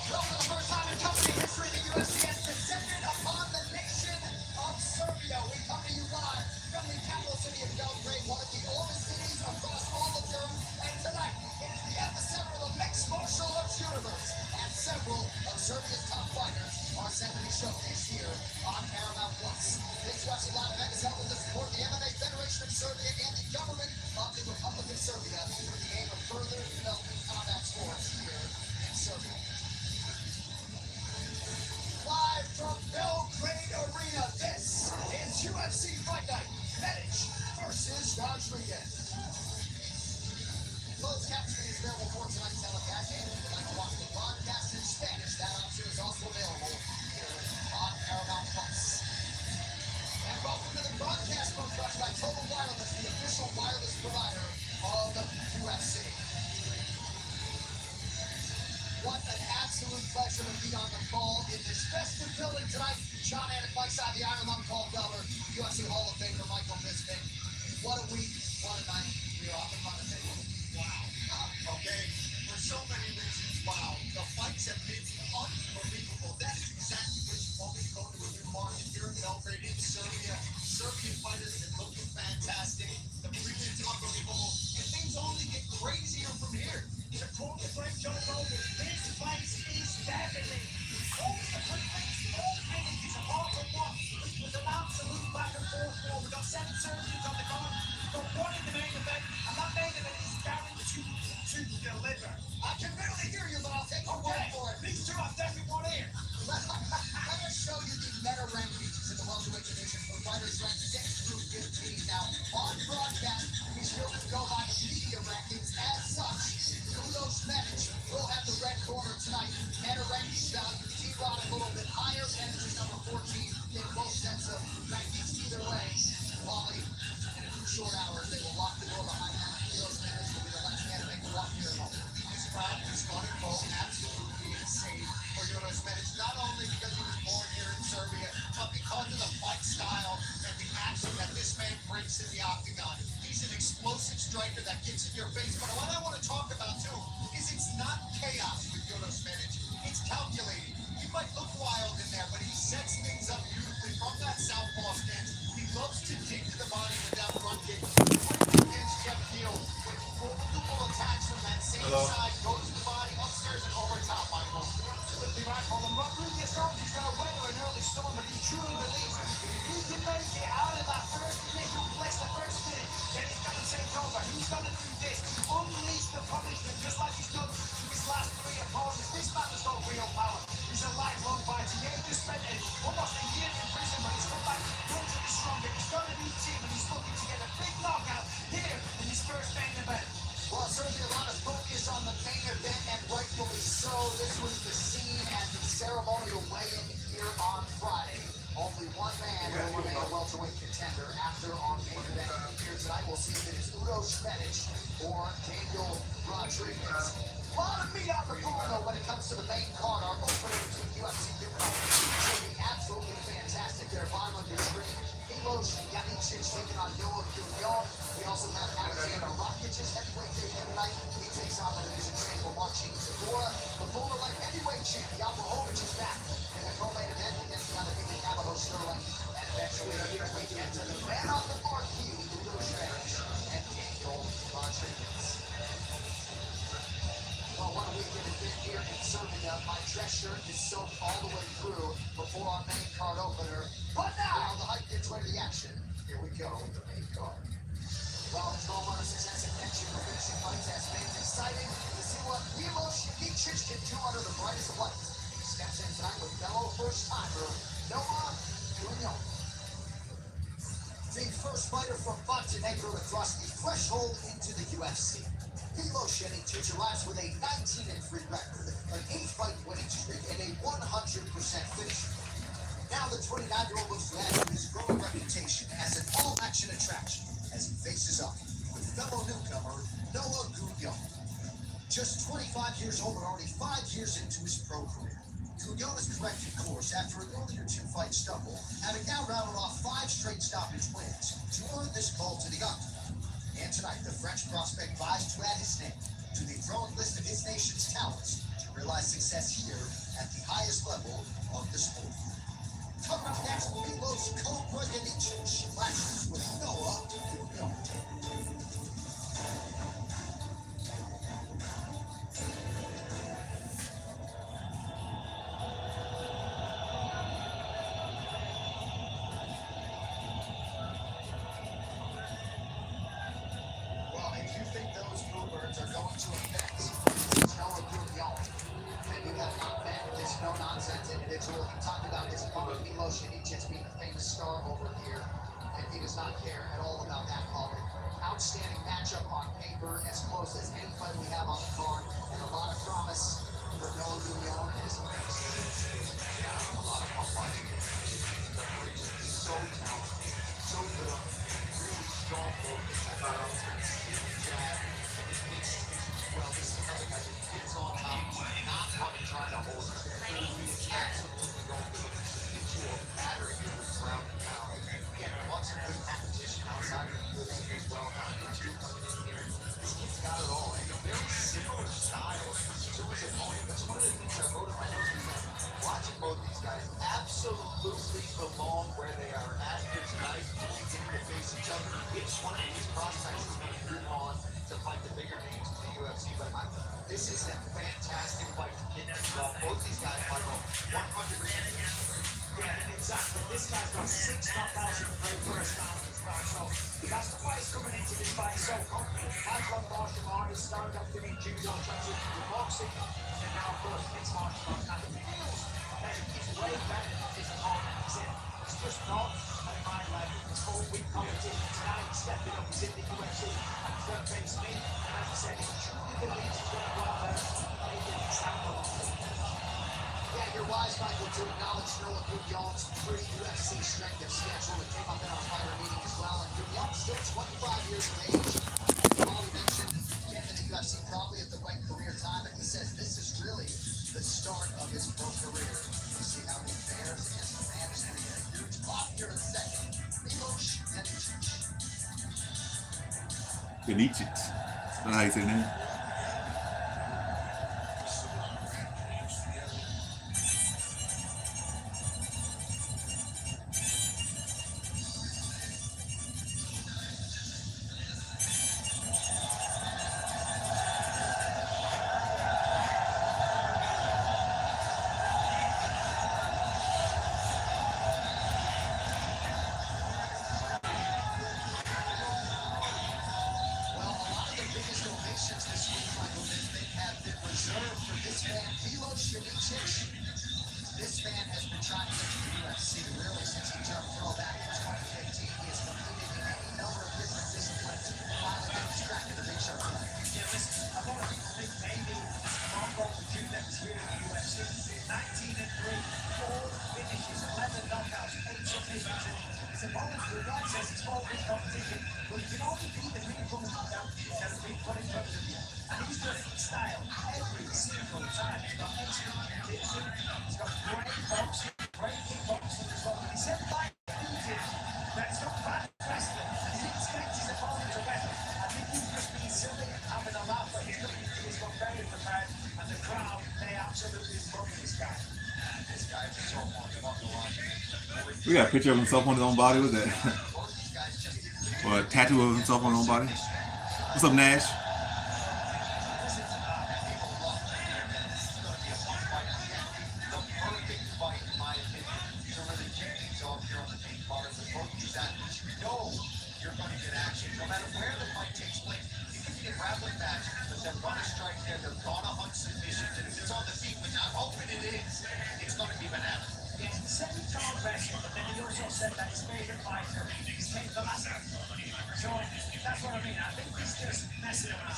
For the first time in company history, the UFC has descended upon the nation of Serbia. We come to you live from the capital city of Belgrade, one of the oldest cities across all of Europe. And tonight, it is the epicenter of the mixed martial arts universe. And several of Serbia's top fighters are set to be showcased here on Paramount Plus. This UFC live event is held with the support of the MMA Federation of Serbia and the government of the Republic of Serbia with the aim of further developing combat sports here in Serbia. Live from Belgrade Arena, this is UFC Fight Night. Medic versus Rodriguez. Closed captioning is available for tonight's telecast, and if you'd like to watch the broadcast in Spanish, that option is also available here on Paramount Plus. And welcome to the broadcast booth brought by Total Wireless, the official wireless provider of UFC. What an absolute pleasure to be on the call in this festive building tonight. Sean Anik, Mike Side, the Iron Lung Call Governor, UFC Hall of Famer Michael Bisping. What a week, what a night. We are off and running, baby. Wow. Okay, for so many reasons, wow. The fights have been unbelievable. That is exactly what you want me to go to a new market here in Belgrade, in Serbia. Serbian fighters have been looking fantastic. The premium's unbelievable. And things only get crazier from here. To quote the great Joe Rogan, this fight is deafening. All the critics, all entities, apart from one, which was an absolute back and forth war. We got 7 Serbians on the card. We've got 1 in the main event, and that main event is guaranteed to deliver. I can barely hear you, but I'll take your word for it. These two have definitely won here. advantage, not only because he was born here in Serbia, but because of the fight style and the action that this man brings to the octagon. He's an explosive striker that gets in your face. But what I want to talk about, too, is it's not chaos with Jonas Medic. It's calculated. He might look wild in there, but he sets things up beautifully from that southpaw stance. He loves to dig to the body with that front kick. Against Jeff Keel with multiple attacks from that same side, goes to the body, upstairs and over top, Michael. Absolutely right, Colin. Rob Rudiger thought he's going to weather an early storm, but he truly believes if he can make it out of that first initial place, the first minute, then he's going to take over. He's going to do this, unleash the punishment, just like he's done to his last 3 opponents. This man has got real power. He's a lifelong fighter. Yeah, he just spent almost a year in prison, but he's come back mentally stronger. He's got a new team, and he's looking to get a big knockout here in his first main event. Well, certainly a lot of focus on the main event, and rightfully so. This was the scene at the ceremonial weigh-in here on Friday. Only one man will remain a welterweight contender after our main event here tonight. We'll see if it is Udo Špenić or Daniel Rodriguez. A lot of meat on the bone, though, when it comes to the main card. Our opener between UFC newcomers should be absolutely fantastic there. Bottom of your screen, Milos Janicic taking on Noah Gugnon. We also have Alexander Rakic's heavyweight debut tonight. He takes on the division champion Marcin Tybura. The former light heavyweight champion Yablahowicz is back in the co-main event against the undefeated Navajo Sterling. And eventually here we get to the man on the marquee, Udo Špenić and Daniel Rodriguez. Well, what a weekend has been here in Serbia. My dress shirt is soaked all the way through before our main card opener. But now the hype gets ready to action. Here we go with the main card. Well, it's no more success and action for finishing fights has been exciting to see what Milos Janicic can do under the brightest of lights. He steps in tonight with fellow first-timer Noah Gugnon. The first fighter from Montenegro to cross the threshold into the UFC. Milos Janicic arrives with a 19-3 record, an 8-fight winning streak, and a 100% finish. Now the 29-year-old looks to add to his growing reputation as an all-action attraction as he faces up with fellow newcomer Noah Gugnon. Just 25 years old and already 5 years into his pro career. Gugnon has corrected course after an earlier 2-fight stumble, having now rounded off 5 straight stoppage wins to earn this call to the octagon. And tonight, the French prospect vies to add his name to the growing list of his nation's talents to realize success here at the highest level of the sport. Coming up next, Milos Cobra Janicic clashes with Noah Gugnon. Well, if you think those Bluebirds are going to affect Noah Gugnon, then you have not met this no-nonsense individual. He talked about his opponent, Milos Janicic, being a famous star over here, and he does not care at all about that moment. Outstanding matchup on paper, as close as any fight we have on the card, and a lot of promise for Noah Gugnon as he makes a lot of fun fighting. He's so talented, so good, really strong focus. Well, this is another guy that gets on top, not trying to hold it. He's absolutely going to get you a batter here with ground and pound. Again, lots of good competition outside of the UFC as well. This kid's got it all. And a very similar style to his opponent. That's one of the things I wrote in my notes. Watching both these guys absolutely belong where they are at here tonight. Only getting to face each other. Each one of these prospects is going to move on to fight the bigger names in the UFC. But this is a fantastic fight to get involved. Both these guys, Michael, 100%. Yeah, exactly. This guy's got 6 knockouts in the very first round as well. So that's the way he's coming into this fight. So confident. Has won martial arts, started off doing judo, transitioned to boxing, and now, of course, mixed martial arts. And he feels that he's way better than his opponent. He's just not at my level. It's all weak competition. Tonight he's stepping up. He's in the UFC. And he's going to face me. And as I said, he truly believes he's going to go out there and he can stand up. Yeah, you're wise, Michael, to acknowledge Noah Gugnon's pre-UFC strength of schedule that came up in our fighter meeting as well. And Gugnon's still 25 years of age. Paul mentioned getting in the UFC probably at the right career time, and he says this is really the start of his pro career. You see how he fares against the man who's going to get a huge pop here in a second. Milos Janicic. Janicic. That's how you say his name. This man has been trying to get to the UFC really since he turned pro back in 2015. He has competed in any number of different disciplines. Finally getting his crack at the big show. Yeah, listen, a lot of people think maybe Mark Roberts was due next year in the UFC. 19-3, 4 finishes, 11 knockouts, 8 submissions. It's a voluntary right, says it's all this competition, but he can only beat the people knockout that have been put in front of him. And he's done it in style every single time. He's got excellent condition, he's got great boxing, great kickboxing as well. He said like that it's not bad wrestling, and he expects his opponent to wrestle. I think he's just being silly, having a laugh, but he's got very prepared, and the crowd, they absolutely love this guy. This guy is so fun to watch. We got a picture of himself on his own body. What's that? Or a tattoo of himself on his own body. What's up, Nash? Said that his favorite fighter is Ken Velasquez. So that's what I mean. I think he's just messing around.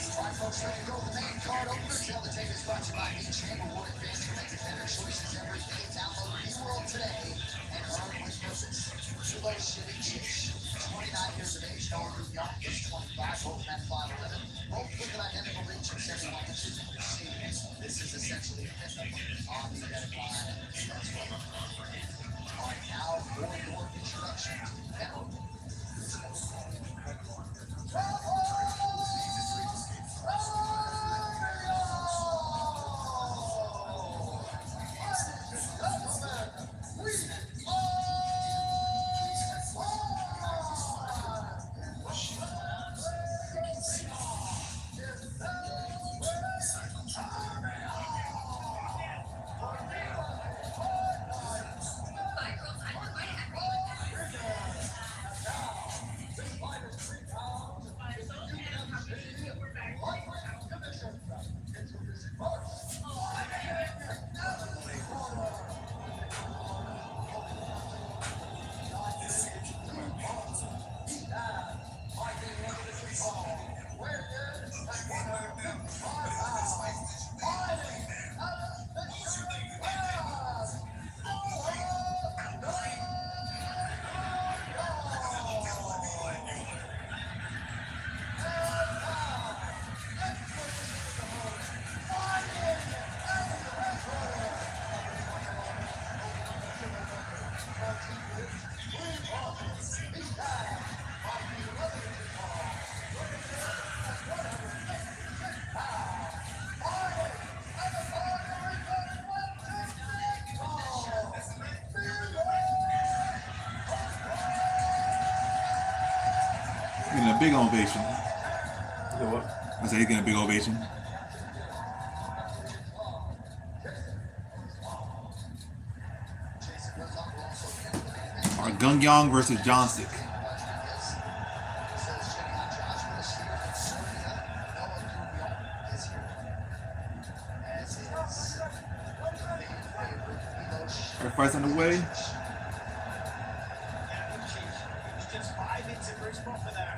Alright, folks, ready to go. The main card opener. Tell the tape is brought to you by each Award Advance. You make better choices every day. Download New World today and earn with purpose. Milos Janicic, 29 years of age. Noah Young is 25. Both men 5'11". Both with an identical reach of 71 inches. This is essentially a pickup on the deadline. That's what we're Alright, now for your introduction to Venom. Getting a big ovation. What? I said he's getting a big ovation. Our Gungyong versus Johnstick. Our fight's underway. Just 5 hits in first bumper there.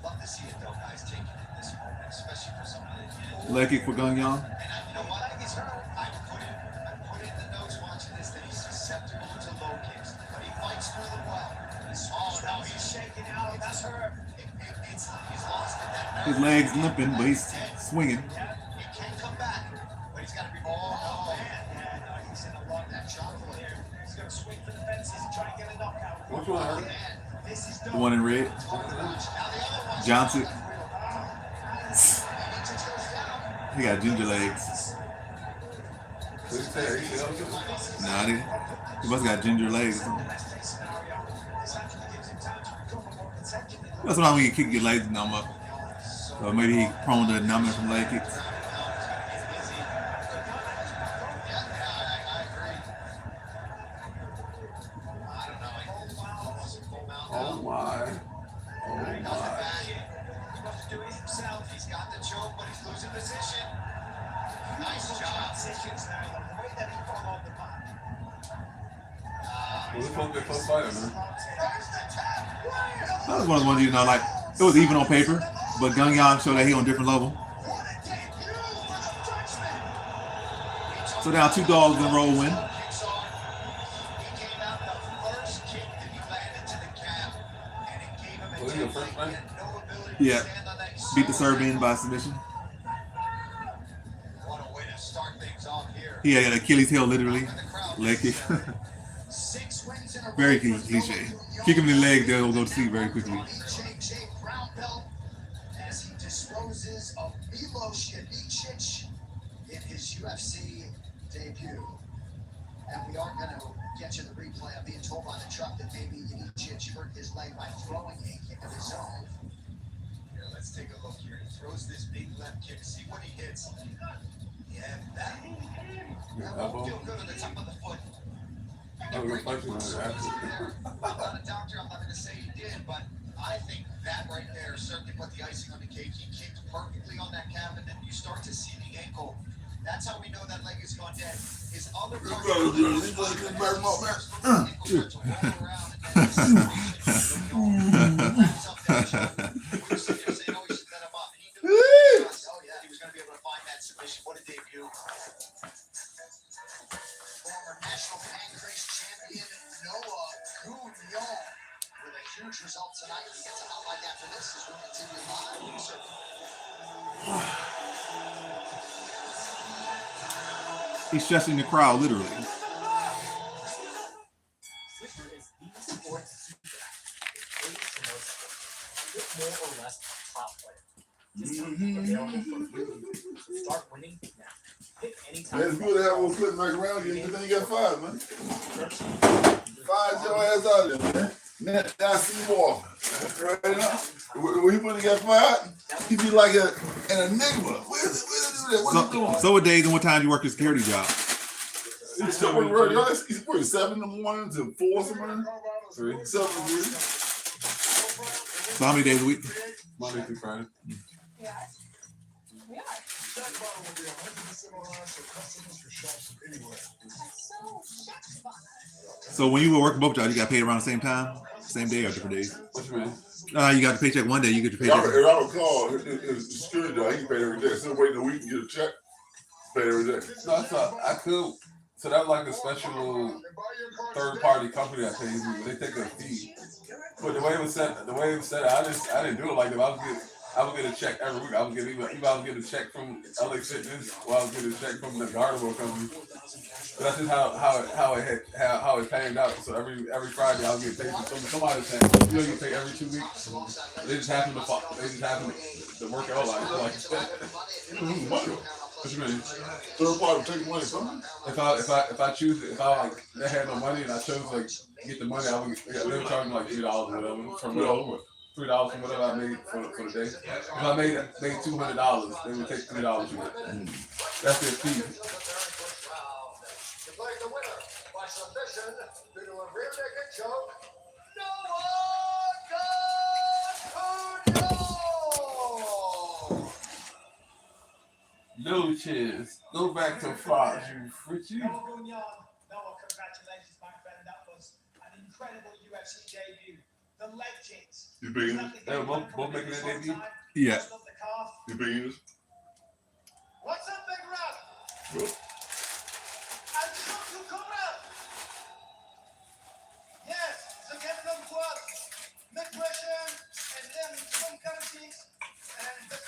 Love to see it though, guys, taking it this moment, especially for somebody. Leg kick for Gungyong. You know what? I put in the notes watching this that he's susceptible to low kicks, but he fights through them well. Oh, now he's shaking out. That's her. It's His legs limping, but he's swinging. He can come back, but he's got to be he's in a lot of that chocolate here. He's going to swing for the fences and try and get a knockout. Which one hurt? The one in red. Johnson. He got ginger legs. Nah, he must have got ginger legs. That's why when you kick your legs numb up. Or maybe he prone to numbing from leg kicks. Oh my. He wants to do it himself. He's got the choke, but he's losing position. Nice job. Transitions now. The way that he followed the back. Well, this one's a close fighter, man. That was one of the ones, like, it was even on paper, but Gunyan showed that he on a different level. So now 2 dogs in a row win. Was he your first fight? Yeah. Beat the Serbian by submission. What a way to start things off here. He had Achilles heel, literally. Leg kick. 6 wins in a row. Very cliche. Kick him in the leg, they'll go to sleep very quickly. JJ Brown belt as he disposes of Milos Janicic in his UFC debut. And we are going to get you the replay. I'm being told by the truck that maybe Janicic hurt his leg by throwing a kick of his own. Here, let's take a look here. He throws this big left kick. See what he hits. Yeah, that won't feel good on the top of the foot. I was reflecting on it after. I'm not a doctor, I'm not going to say he did, but I think that right there certainly put the icing on the cake. He kicked perfectly on that calf, and then you start to see the ankle. That's how we know that leg has gone dead. His other part what a debut. Former national pancrase champion Noah Gounon with a huge result tonight. He gets a highlight after this as we continue live. He's stressing the crowd, literally. Slipper is the sports super app. It pays to know sports. Get more or less on top players. Discounts available for new users. So start winning now. Pick any time. That's good to have one flip back around you, but then you got 5, man. 5 your ass out of there, man. Now see more. Right now. When he put got 5, he be like an enigma. Where's it do that? What are you doing? So what days and what times you work your security job? He's still working right now. He's working 7 in the morning to 4 somewhere. 3. 7 to 3. So how many days a week? Monday through Friday. So when you were working both jobs, you got paid around the same time? Same day or different days? What you mean? You got the paycheck one day, you get your If I paycheck. recall, his security job, he can pay every day. Instead of waiting a week and get a check, pay every day. No, I thought I could. So that was like a special third-party company that pays me. They take a fee. But the way it was set, I didn't do it like that. I would get a check every week. I would get a check from LA Fitness, or I would get a check from the Gardevoir company. But that's just how it panned out. So every Friday I would get paid from somebody's check. You get paid every 2 weeks. They just happen to work out like that. What you mean? Third party take money from me? If I they had no money and I chose to get the money, they would charge me like $3 or whatever from $3 from whatever I made for the day. If I made $200, they would take $3 from it. That's their fee. Declared the winner by submission due to a rear naked choke, No cheers. Go back to Fox, you fritzy. Noah, congratulations, my friend. That was an incredible UFC debut. The legends. You being They were both making their debut? Yeah. You being What's up, Big Rap? Good. And shoot to come out. Yes, the Captain Club, mid-question, and then some countries, and the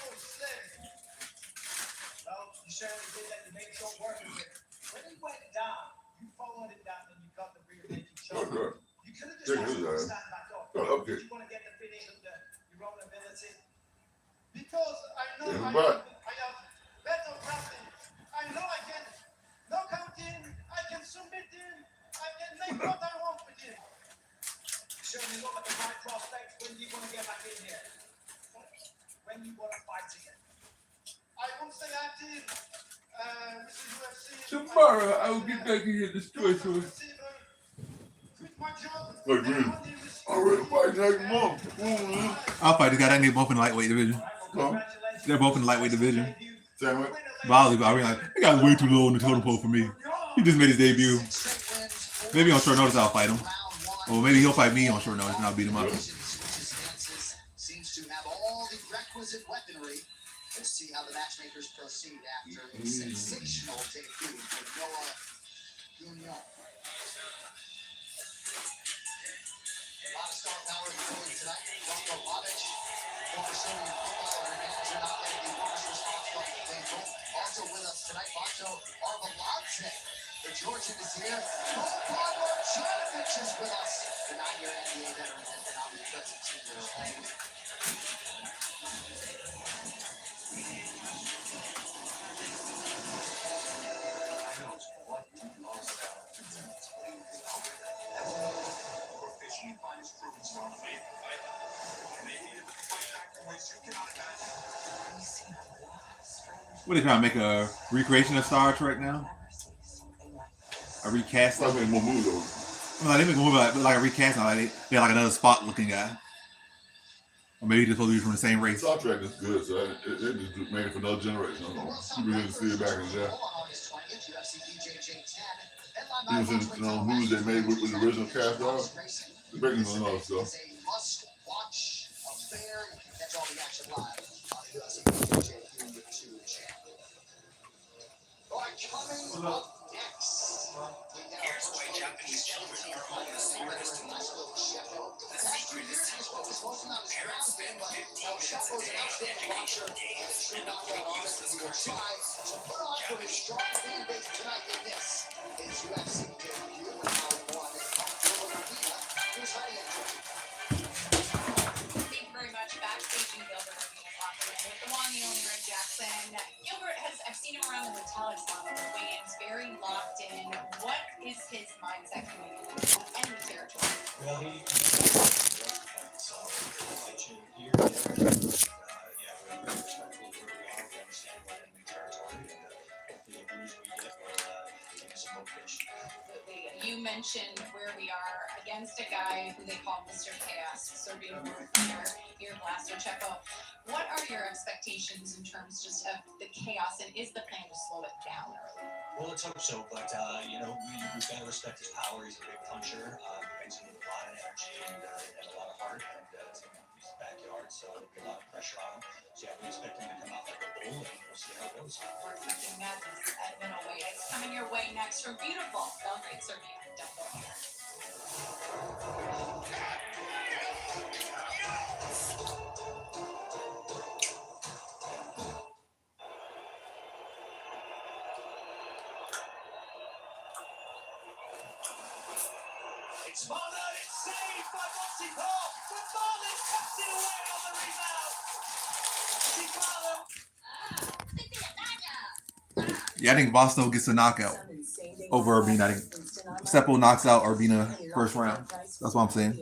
what I want with you. Show me look at the right prospects when you want to get back in here. When you want to fight again. I won't say I did. This is UFC. Tomorrow I will get back in here to destroy some. Like, man, I'm ready to fight next month. Come on, man. I'll fight this guy. They both in the lightweight division. Huh? They're both in the lightweight division. Same way. Volley, but I mean, like, that guy's way too low on the totem pole for me. He just made his debut. Maybe on short notice I'll fight him. Or maybe he'll fight me on short notice and I'll beat him up. Seems to have all the requisite weaponry. We'll see how the matchmakers proceed after a sensational debut for Noah Union. A lot of star power in the building tonight. Marco Babic, former Serbian footballer and manager, not getting the enormous response from the table. Also with us tonight, Bato Arveladze. The Georgian is here. Boban Marjanovic is with us. The 9-year NBA veteran has been on the present 2 years old. What are they trying to make a recreation of Star Trek now? A recast? I make more movies though. I mean, like, they make a movie like a recast. Like they're like another Spock looking guy. Or maybe they're supposed to be from the same race. Star Trek is good, so they just made it for another generation. I don't know. People didn't see it back in the day. He was in movies they made with the original cast off. They're breaking some other stuff. Must-watch affair. You can catch all the action live on the UFC BJJ YouTube channel. All right, coming up next. Here's why Japanese children are among the smartest in the world. The secret is simple. Parents spend 15 minutes a day on educational games and avoid useless cartoons. Japanese strong fan base tonight in this is UFC debut and how one is comfortable with Arena. Here's how you enjoy. Thank you very much. Backstage in Gilbert Arena's locker room with the one, the only Rick Jackson. Gilbert I've seen him around the metallic spot on the weigh-ins, very locked in. What is his mindset coming into any territory? Well, he so fight you here and there. Yeah, we're very respectful of where we are. We understand we're in new territory, and hopefully the news we get will give us some motivation. You mentioned where we are against a guy who they call Mr. Chaos, Serbian warfare, your blaster Checo. What are your expectations in terms just of the chaos, and is the plan to slow it down early? Well, let's hope so, but we've got to respect his power. He's a big puncher. He brings in a lot of energy and a lot of heart, and it's in his backyard, so there'll be a lot of pressure on him. So yeah, we expect him to come out like a bull, and we'll see how it goes. We're expecting madness at middleweight. It's coming your way next from beautiful Belgrade, Serbia. Don't go anywhere. It's Marlon, it's saved by Monty Paul, but Marlon cuts it away on the rebound. Yeah, I think Boston gets a knockout over Urbina. I think Seppo knocks out Urbina first round. That's what I'm saying.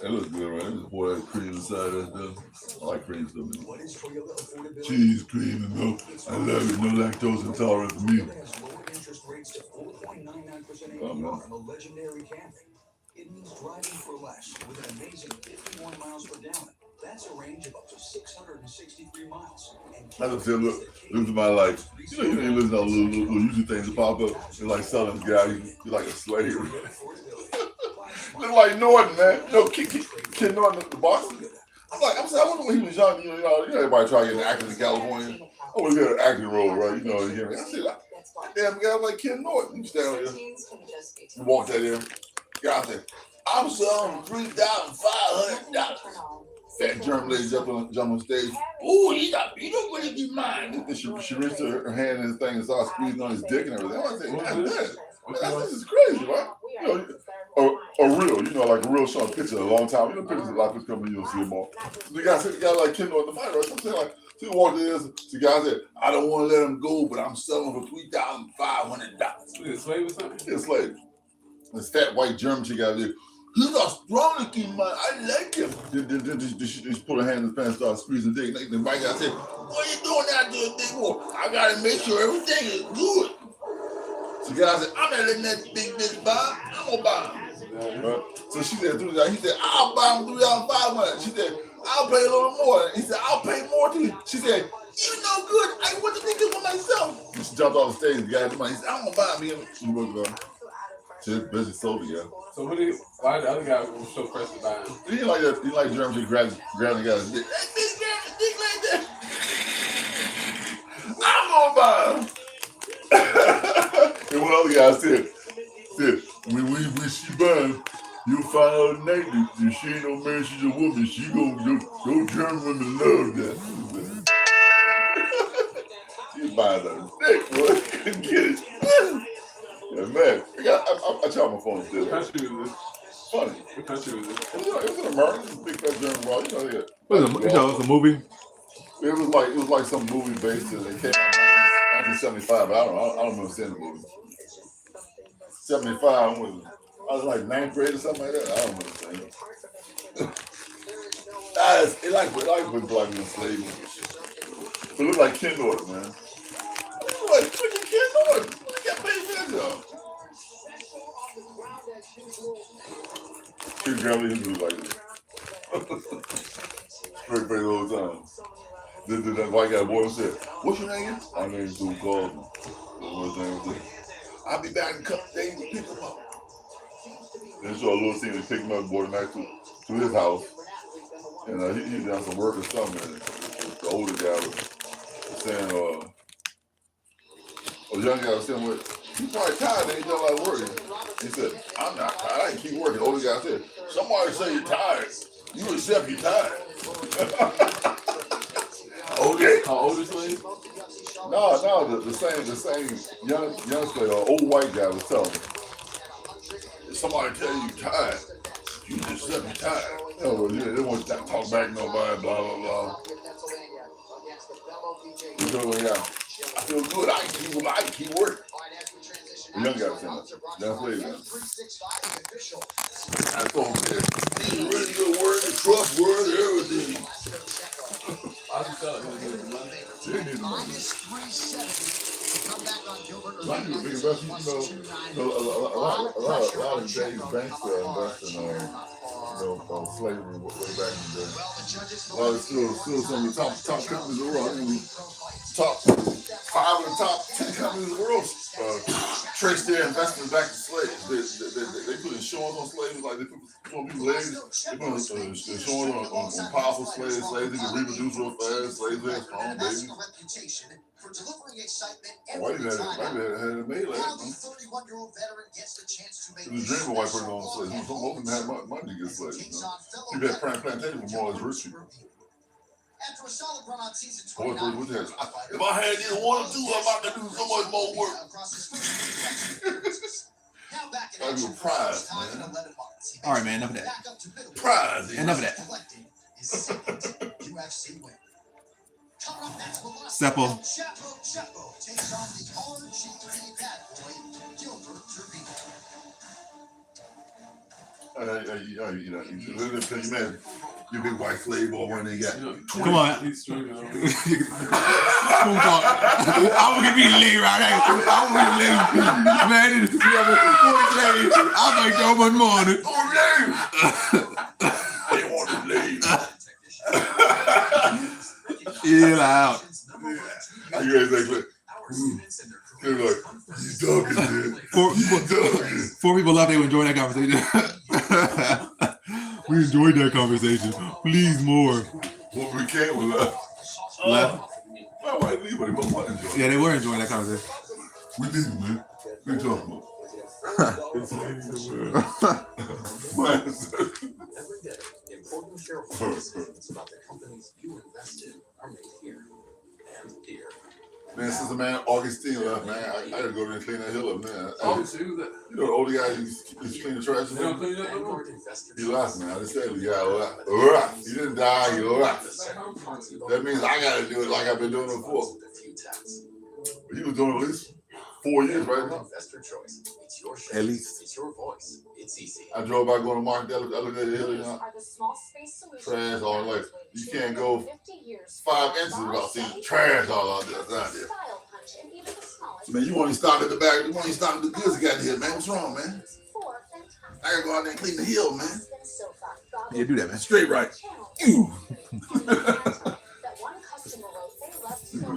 That looks good, right? Just pour that cream inside that stuff. I like cream stuff. Cheese, cream, and milk. I love it. No lactose intolerant for me. Oh, man. It means driving for less with an amazing 51 miles per gallon. That's a range of up to 663 miles. I just said, look to my life. You ain't listen to all little YouTube things that pop up. They're like selling this guy. He's like a slave. Look like Norton, man. You know, Ken Norton, the boxer. I wonder when he was young. You know, everybody try to get an actor in California. I want to get an acting role, right? You know, I said, that damn guy like Ken Norton. You stand there, you walk that in. Guy said, I'm selling $3,500. fat German lady jump on stage. Ooh, he got beat up when he get mine. And she reached her hand in his thing and started squeezing on his dick and everything. I was like, this is crazy, right? You know, a real, you know, like a real showing picture a long time. You know, pictures a lot of people come and you don't see them all. The guy like Kendall in the fight, right? So I'm saying like, so he walked in, the guy said, I don't want to let him go, but I'm selling for $3,500. Is it slave or something? Yeah, slave. This fat white German chick out there. He's a strong looking man. I like him. She put her hand in his pants and started squeezing dick. The white guy said, what are you doing out there, big boy? I gotta make sure everything is good. So the guy said, I'm not letting that big bitch buy. I'm gonna buy him. Right? So she said, he said, I'll buy him $3,500. She said, I'll pay a little more. He said, I'll pay more too. She said, you know good. I want to think for myself. And she jumped off the stage. The guy had the money. He said, I'm gonna buy him. She was she's busy sold it, yeah. So why the other guy was so pressed to buy him? He didn't like that. He like German just grabbing the guy's dick. That bitch grabbing the dick like that. I'm gonna buy him. And one other guy said, when she buy him, you'll find out tonight that she ain't no man, she's a woman. She those German women love that. She's buying that dick, boy. Couldn't get it. Yeah, man. I tried my phone still. What country was this? Funny. What country was this? It was in America. It was a big fat German ball. You know, It's a movie. It was like some movie based in it came out in 1975, but I don't remember seeing the movie. 75 I was like 9th grade or something like that. I don't remember seeing it. It like when black men enslaved. But it looked like Ken Norton, man. It looked like freaking Ken Norton. What you got paid for that job? His family used to be like this. Straight face all the time. That white guy boy said, what's your name? My name's Duke Gordon. I'll be back in a couple days to pick him up. Then saw a little scene to pick him up and brought him back to his house. And he done some work or something. And the older guy was saying, the young guy was saying, well, you probably tired, ain't done a lot of work. He said, I'm not tired, I can keep working. The older guy said, somebody say you're tired. You accept you're tired. Okay. How old is he? No, the same young slave, old white guy was telling me. If somebody tell you you're tired, you just accept you're tired. You know, they won't talk back to nobody, blah, blah, blah. You know, I feel good, I can keep working. The young guy was saying that. Young slave guy. I told him, he's really good work, trustworthy, everything. I just thought he was money. They need the money. A lot of people think about, a lot of days banks invest in slavery way back in the day. A lot of still some of the top companies in the world. I mean, top 5 of the top 10 companies in the world trace their investment back to slaves. They put insurance on slaves, like they put on people's legs. They put insurance on powerful slaves. Slaves that can reproduce real fast. Slaves that have strong babies. For delivering excitement Why every did time. had it made like Now that? the 31-year-old veteran gets the chance to make It was a dream of white person on slaves. Most of them had money to get slaves. People had plantations were more or less rich people. After a solid run on season Boy, 29, if I had just 1 or 2, I'm about to do so much more work. now back in Like a prize, man. All right, man. Enough of that. Prize. Enough of that. His second UFC win. Seppo. Chapo takes on the RG3 bad boy, Gilbert Turbine. You man, you big white slave boy when they got. Come on. I'm gonna be late right now. I'm gonna be late. Man, we have a 40 slave. I'm like, go one morning. I didn't want to leave. Chill out. You guys like, they're like, you talking, man. Four people left, they were enjoying that conversation. We enjoyed that conversation. Please more. Well, we can't with left. My wife leave, but they wasn't enjoying. Yeah, they were enjoying that conversation. We didn't, man. What are you talking about? Every day, important shareholder decisions about the companies you invest in are made here and here. Man, since the man Augustine left, man, I gotta go there and clean that hill up, man. Augustine, who's that? You know the older guy who's cleaning the trash? You don't clean up no more? He left, man. I just said the guy left. He didn't die, he left. That means I gotta do it like I've been doing it before. But he was doing it at least 4 years, right? Investor choice. It's your share. At least. It's your voice. It's easy. I drove by going to market. I looked at the hill, you know. Trash all like you can't go 5 inches without seeing trash all out there. Man, you want to stop at the back. You want to stop at the goods got here, man. What's wrong, man? I gotta go out there and clean the hill, man. Yeah, do that, man. Straight right. Ew.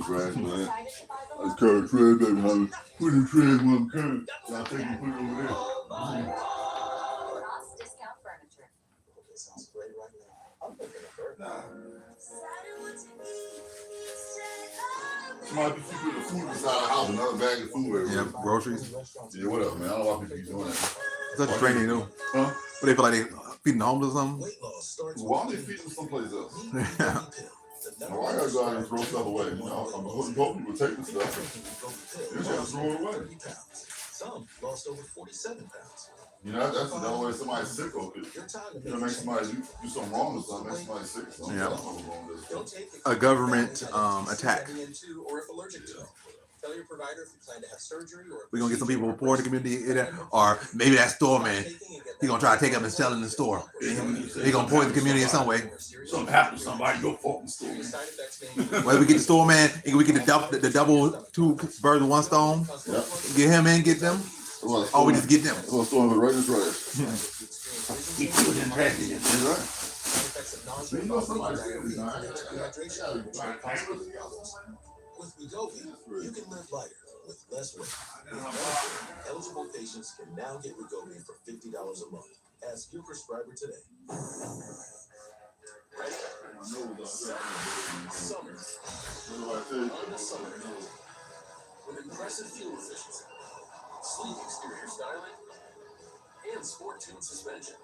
Trash, man. Let's carry the trash, baby, honey. Put the trash on the curb. I'll take and put it over there. This sounds great right now. I'm thinking of her. Somebody be keeping the food inside the house, another bag of food everywhere. Yeah, groceries. Yeah, whatever, man. I don't know why people keep doing that. Such a training, though. Huh? But they feel like they feeding the homeless or something. Why don't they feed them someplace else? Yeah. Well, I gotta go out and throw stuff away. You know, I'm hoping people take the stuff. They just throw it away. Some lost over 47 pounds. You know, that's the only way somebody's sick over it. You know, make somebody do something wrong with something, make somebody sick or something. Yeah. That's what's wrong with this. A government attack. Or if allergic to it. Tell your provider if you plan to have surgery or We're gonna get some people poor in the community, or maybe that store man, he gonna try to take up and sell in the store. He gonna poison the community in some way. Something happened to somebody, go fucking store. Whether we get the store man, we get the double 2 birds with 1 stone. Yep. Get him in, get them. Or we just get them. We'll store them right in trash. He put in trash. That's right. You know somebody's With Wegovy, you can live lighter with less weight. Eligible patients can now get Wegovy for $50 a month. Ask your prescriber today. Ready? Summer. Summer. With impressive fuel efficiency, sleek exterior styling, and sport-tuned suspension,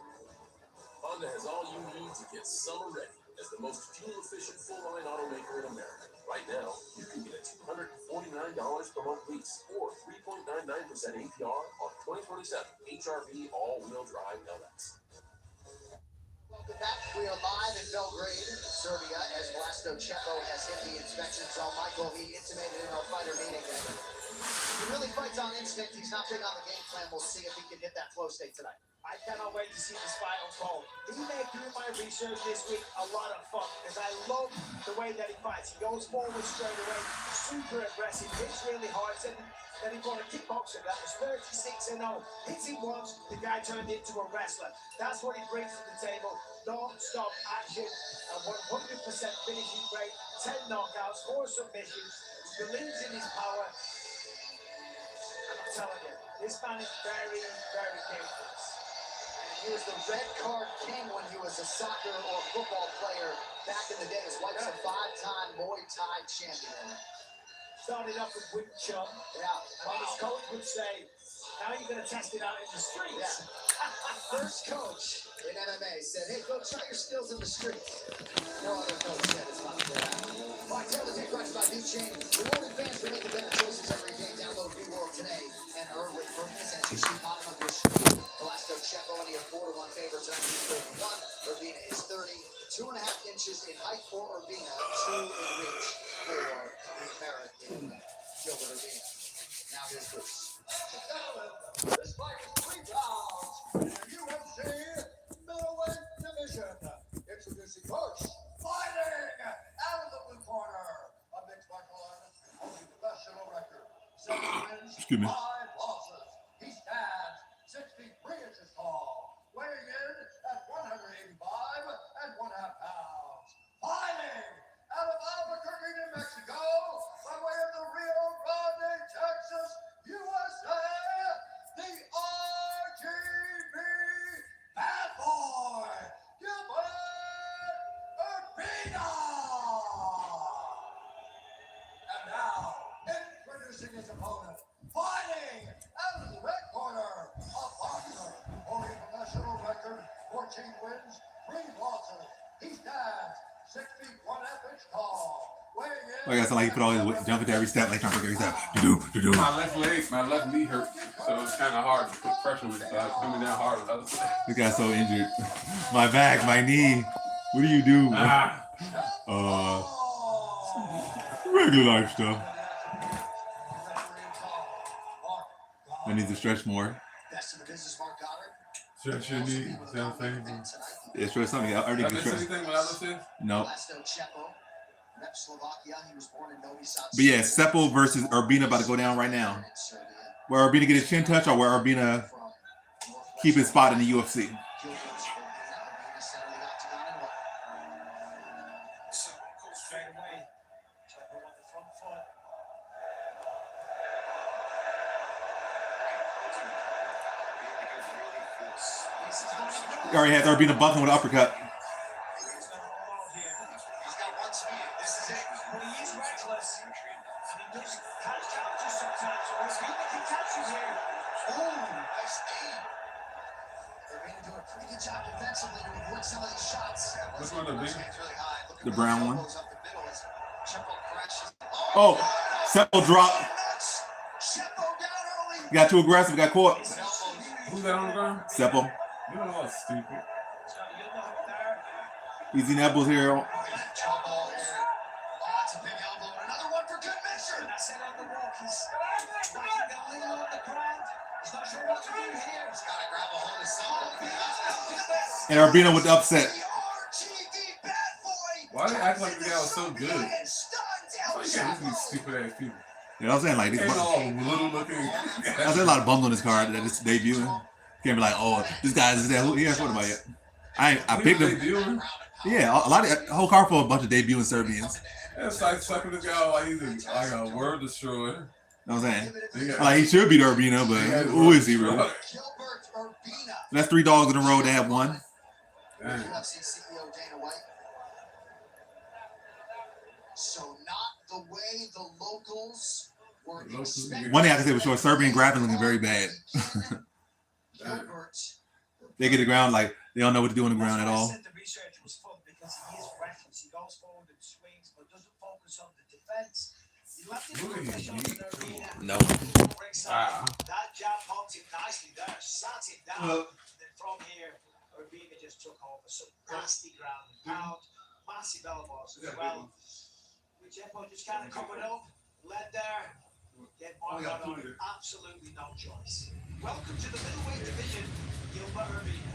Honda has all you need to get summer ready as the most fuel-efficient full-line automaker in America. Right now, you can get a $249 per month lease or 3.99% APR on 2027 HRV all-wheel drive LX. Welcome back. We are live in Belgrade, Serbia, as Vlasto Checo has hit the inspection zone. Michael, he intimated in our fighter meeting that he really fights on instinct. He's not big on the game plan. We'll see if he can hit that flow state tonight. I cannot wait to see this fight unfold. He made, through my research this week, a lot of fun because I love the way that he fights. He goes forward straight away, super aggressive, hits really hard. Then he fought a kickboxer that was 36-0. Hits him once, the guy turned into a wrestler. That's what he brings to the table. Non-stop action, a 100% finishing rate, 10 knockouts, 4 submissions. He believes in his power. And I'm telling you, this man is very, very dangerous. He was the red card king when he was a soccer or football player back in the day. His wife's a 5-time Muay Thai champion. Started off with Wing Chun. Yeah. And his coach would say, now you're going to test it out in the streets. Yeah. First coach in MMA said, hey, go try your skills in the streets. No other coach said it's not going to happen. Fight Television brought to you by New Chain. Rewarding fans for making better choices every day. Download New World today and earn with purpose and you see bottom of your screen. Vlasto Checo, only a 4-1 favorite tonight. He's 31. Urbina is 30. 2.5 inches in height for Urbina. 2 in reach for the American Gilbert Urbina. Now here's Bruce. This fight is 3 rounds in the UFC middleweight division. Introducing first, fighting out of the blue corner, a mixed martial artist holding a professional record. 7 wins, 5 losses. He stands 63 inches tall, weighing in at 185 and 1/2 pounds. Fighting out of Albuquerque, New Mexico, by way of the Rio Grande, Texas, USA, the RGB Bad Boy, Gilbert Urbina. And now, introducing his opponent, fighting Like I said, like he put all his weight, jump into every step, like trying to break every step. Do. My left knee hurt, so it's kind of hard to put pressure with it. So I was coming down hard with the other side. This guy's so injured. My back, my knee. What do you do? Regular life stuff. I need to stretch more. Best in the business, Mark Goddard. Stretch your knee. Yeah, stretch something. I already can stretch. Anything when I was there? No. Rep Slovakia. He was born in Novi Sad. But yeah, Seppo versus Urbina about to go down right now. Where Urbina get his chin touch or where Urbina keep his spot in the UFC? He already had Urbina bucking with an uppercut. The brown one. Oh, Seppo dropped. Got too aggressive, got caught. Who's that on the ground? Seppo. You know what's stupid. Easy Nebbles here. And Urbina with the upset. Why they act like the guy was so good? Why you got these stupid ass people? You know what I'm saying? Like these all little looking. I said a lot of bums on this card that is debuting. Can't be like, oh, this guy is that. He hasn't what about yet? I picked him. Yeah, a lot of a whole card for a bunch of debuting Serbians. That's like sucking this guy like he's like a world destroyer. You know what I'm saying? Like he should beat Urbina, but who is he really? That's 3 dogs in a row. They have won. So not the way the locals were expecting. One thing I can say for sure, Serbian grappling looking very bad. They get the ground like they don't know what to do on the ground at all. The research was fun because he is reckless. He goes forward and swings, but doesn't focus on the defense. He left his position in the arena. No. That jab pumped him nicely there, sat him down. Then from here, Urbina just took over some nasty ground and pound, massive elbows as well. Jeppo just kind of covered up, led there. Get on absolutely no choice. Welcome to the middleweight division, Gilbert Urbina.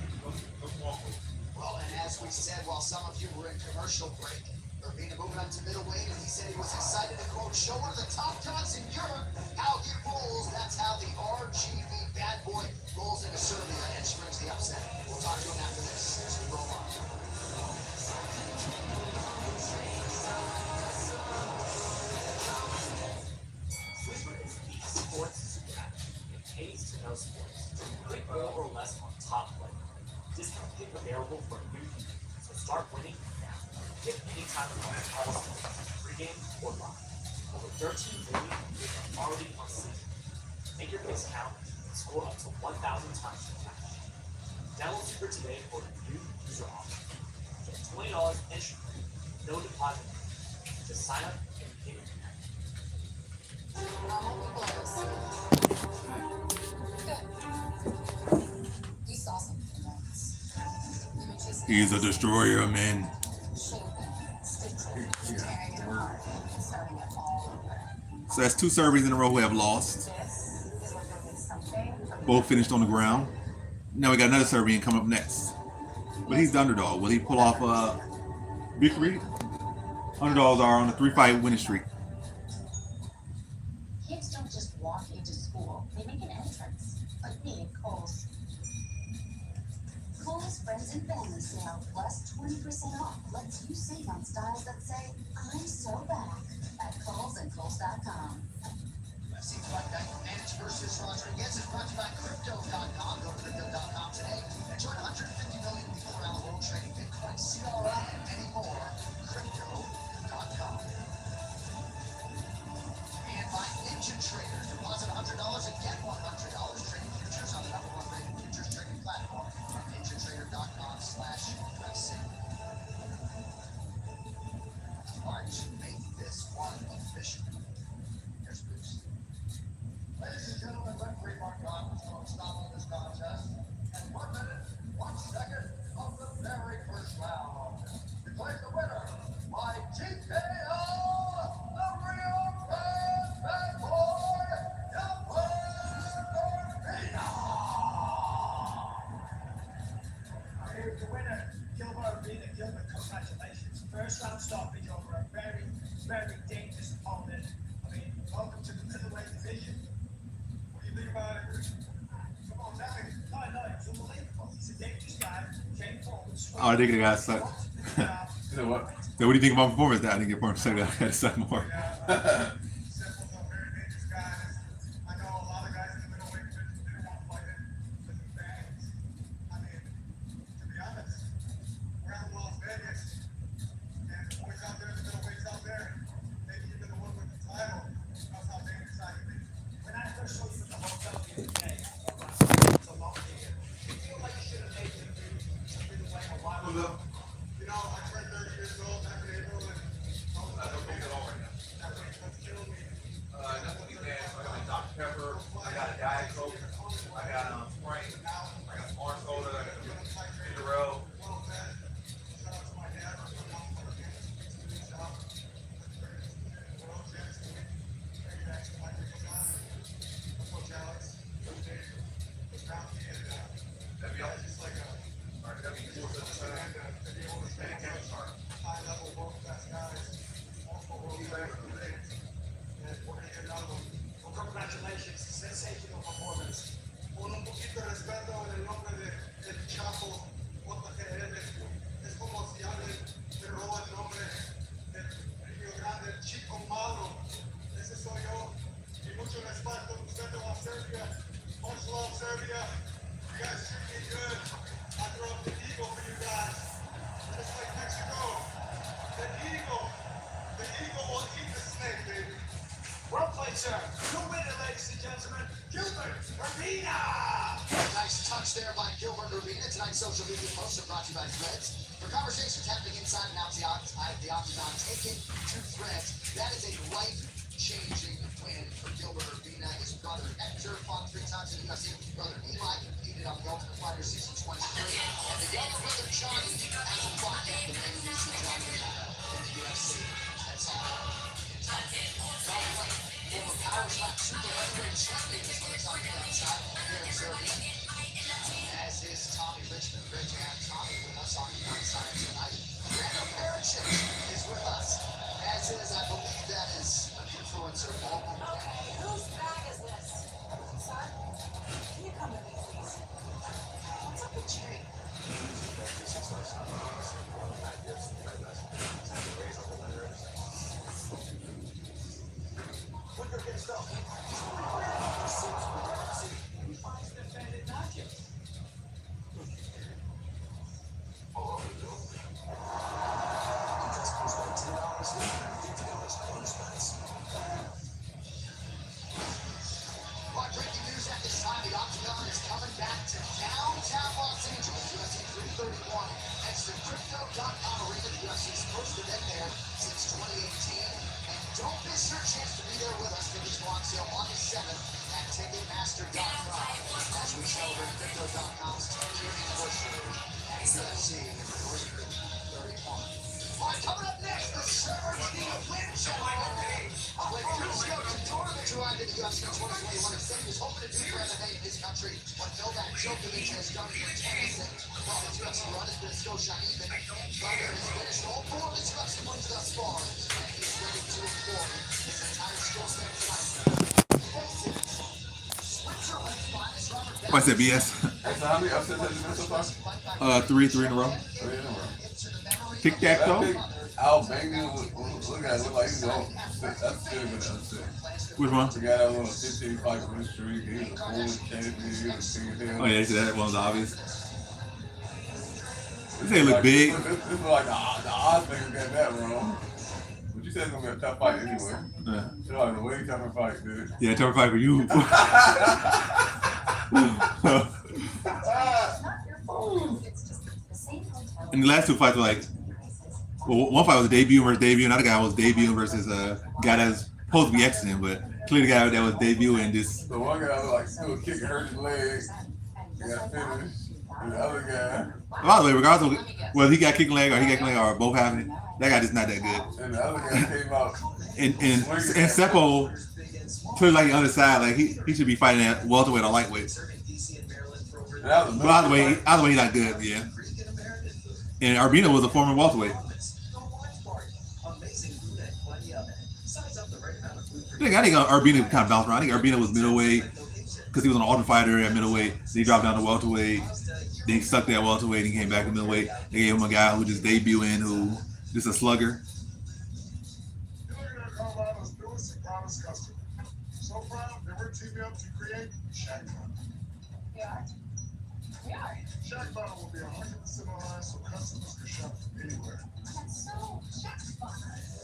Well, and as we said, while some of you were in commercial break, Urbina moving up to middleweight, and he said he was excited to quote, show one of the top guns in Europe how he rolls. That's how the RGB bad boy rolls into Serbia and springs the upset. We'll talk to him after this as we roll on. Sports super app. It pays to know sports. Click more or less on top player. Discount pick available for new users. So start winning now. Pick anytime on the calls, pregame or live. Over 13 million users are already on season. Make your picks count and score up to 1,000 times your cash. Download Super today for a new user offer. Get $20 entry fee, no deposit. Just sign up and pay. He's a destroyer, man. So that's 2 Serbians in a row who have lost. Both finished on the ground. Now we got another Serbian coming up next. But he's the underdog. Will he pull off a victory? Underdogs are on a 3-fight winning streak. Kids don't just walk into school. They make an entrance. Like me at Kohl's. Kohl's Friends and Family Sale plus 20% off lets you save on styles that say, I'm so back at Kohl's and Kohl's.com. UFC Fight Night Managed versus Rodriguez is brought to you by Crypto.com. Go to Crypto.com today and join 150 million people around the world trading Bitcoin, CRM, and many more. Crypto.com. And by Ninja Traders. Deposit $100 and get $100 trading futures on the #1 rated futures trading platform at ninjatrader.com/UFC. All right, make this one very dangerous opponent. I mean, welcome to the middleweight division. What do you think about it? Come on, tell me. No, it's unbelievable. He's a dangerous guy. Came forward, Oh, I think the guy sucked. You know what? So what do you think about performance? That I didn't get more second. I had to suck more. When I first saw you in the hotel the other day, it's a long day. You feel like you should have made it a while ago. You know, I turned 30 years old back in April, and I don't think at all right now. That weight was killing me. Nothing bad. I got my Dr. Pepper. I got a Diet Coke. I got Sprite. I got orange soda. I got ginger ale. Well, congratulations. Sensational performance. Con un poquito de respeto en el nombre de El Chapo, JGL, es como si alguien me roba el nombre del Río Grande, el chico malo. Ese soy yo. Y mucho respeto. Respeto a Serbia. Much love, Serbia. You guys treat me good. I throw up the eagle for you guys. Just like Mexico. The eagle will eat the snake, baby. Well played, sir. Your winner, ladies and gentlemen, Gilbert Urbina. Nice touch there by Gilbert Urbina. Tonight's social media posts are brought to you by Threads. For conversations happening inside and outside the Octagon, take it to Threads. That is a life-changing win for Gilbert Urbina. His brother Hector fought 3 times in the UFC. Brother Eli competed on the Ultimate Fighter Season 23. And the younger brother Johnny hasn't fought yet, but maybe we see Johnny in the UFC. That's all. Former Power Slap Super Lightweight Champion is what it's on the outside here in Serbia. As is Tommy Richmond. Great to have Tommy with us on the outside tonight. Brandon Perisic is with us. As is, I believe that is an influencer. Okay, whose bag is this? Son, can you come with me, please? What's up with Jerry? What you're getting stuff. He finds defended notches. Well, breaking news at this time, the Octagon is coming back to downtown Los Angeles, UFC 331. That's the Crypto.com arena. The UFC is supposed to have been there since 2018. And don't miss your chance to be there with us. Tickets go on sale August 7th at Ticketmaster.com as we celebrate Crypto.com's 10-year anniversary at UFC 331. All right, coming up next, the Serge the Win Challenge. When Cusco Couture arrived in the UFC 2021, he said he was hoping to do for MMA in his country, but Novak Djokovic has done for tennis. While his UFC run has been so shiny, even Thunder has finished all 4 of his UFC wins thus far, and he's ready to employ his entire skill set tonight. Switzerland's finest Robert I said BS. Hey, so how many upsets have you been so far? 3 in a row. 3 in a row. Tic tac toe. Albania look at it, look like he's on. That's still a good upset. Which one? The guy that won a 15-fight win streak. He was a former champion. He was a senior. Oh yeah, that one's obvious. This ain't look big. This is like the odds makers got that wrong. But you said it's gonna be a tough fight anyway. Yeah. It's like a way tougher fight, dude. Yeah, tougher fight for you. And the last 2 fights were like, well, one fight was a debut versus debut, another guy was debuting versus a guy that's supposed to be exiting, but clearly the guy that was debuting just. The one guy was like still kicking, hurt his leg. He got finished. And the other guy. By the way, regardless of whether he got kicked leg or he got kicked leg or both happening, that guy just not that good. And the other guy came out. And Seppo clearly like the other side, like he should be fighting at welterweight or lightweight. But either way, he's not good, yeah. And Urbina was a former welterweight. I think Urbina kind of bounced around. I think Urbina was middleweight because he was an Ultimate Fighter at middleweight. Then he dropped down to welterweight. Then he stuck there at welterweight and he came back to middleweight. They gave him a guy who just debuting, who just a slugger. You're looking at Colorado's newest and proudest customer. So proud that we're teaming up to create Shack Bottle. Yeah. We are. Shack Bottle will be 100% online so customers can shop anywhere. That's so Shack's fun.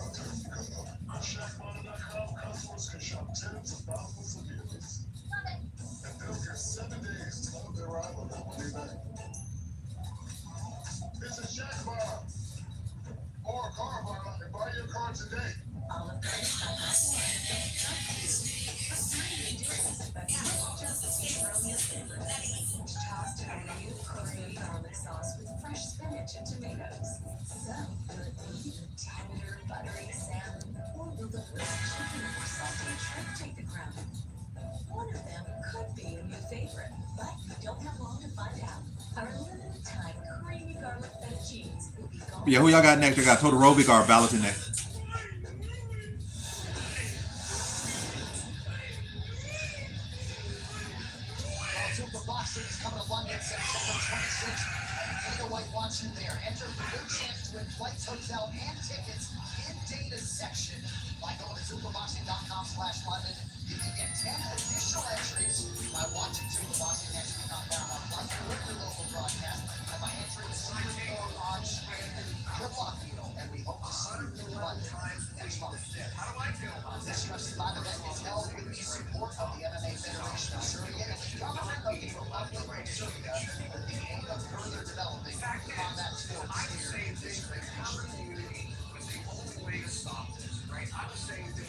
I'll tell you because on ShackBottle.com, customers can shop tens of thousands of vehicles. Love it. And they'll get 7 days to load their ride on their money back. Visit Shack Bottle or Car Bottle and buy your car today. All of tossed in a new Korean garlic sauce with fresh spinach and tomatoes. So, will it be tender, buttery salmon, or will the roast chicken or sauteed shrimp take the crown? One of them could be a new favorite, but you don't have long to find out. Our limited time creamy garlic fettuccines will be gone. Yeah, who y'all got next? I got Todorovic or Valentin next. Boxing is coming to London September 26th. And Dana White wants you there. Enter for your chance to win flights, hotel, and tickets in Dana's section. By going to superboxing.com/London, you can get 10 additional entries by watching Superboxing next week on Paramount Plus with your local broadcast and by entering the Super Bowl on screen. Good luck, and we hope to see you in London next month. This UFC live event is held with the support of the MMA Federation of Serbia and the government of the Republic of Serbia with the aim of further developing combat sports here in this great nation.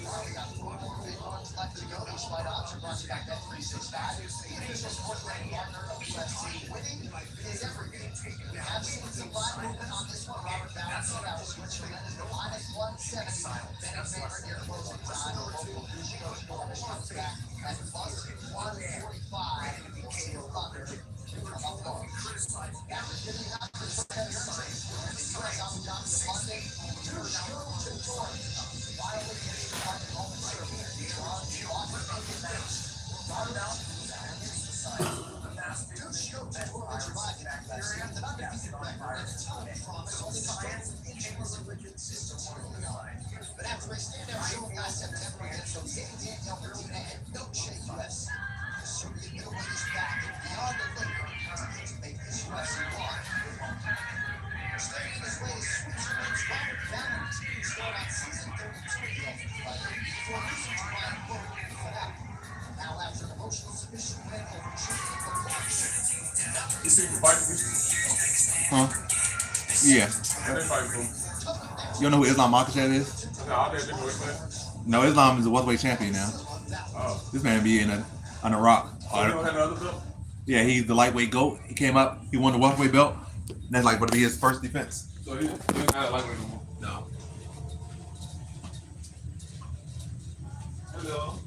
We got 4 more big ones left to go. These fight odds are brought to you by Bet365, the official sports betting partner of UFC. Winning is everything. We have seen some live movement on this one. Robert Ballard out of Switzerland is the -170. Betting favorite near closing time. Local news coach Norris comes back at +145. Steel Thunder from up north. After giving out for 10 years, the U.S. Abu Dhabi Monday, 2 shows to Jordan. Finally, it's the part of home in Serbia. John Walker making match. Robert Ballard but after a standout show last September against Jose Daniel Martina and Milkshake UFC, the Serbian middleweight is back and beyond the limit to make this UFC mark. Staying his way to Switzerland's Robert Ballard start on season 32 of the Ultimate Fighter before losing to Ryan Cook for that. Now after an emotional submission win over Chicken the Fox. You see the fight? Huh? Yeah. That ain't fighting cool. You don't know who Islam Makhachev is? No, I didn't do it. No, Islam is the welterweight champion now. Oh. This man be on a rock. Oh, you don't have another belt? Yeah, he's the lightweight GOAT. He came up, he won the welterweight belt. And that's like going to be his first defense. So he doesn't have lightweight no more? No. Hello.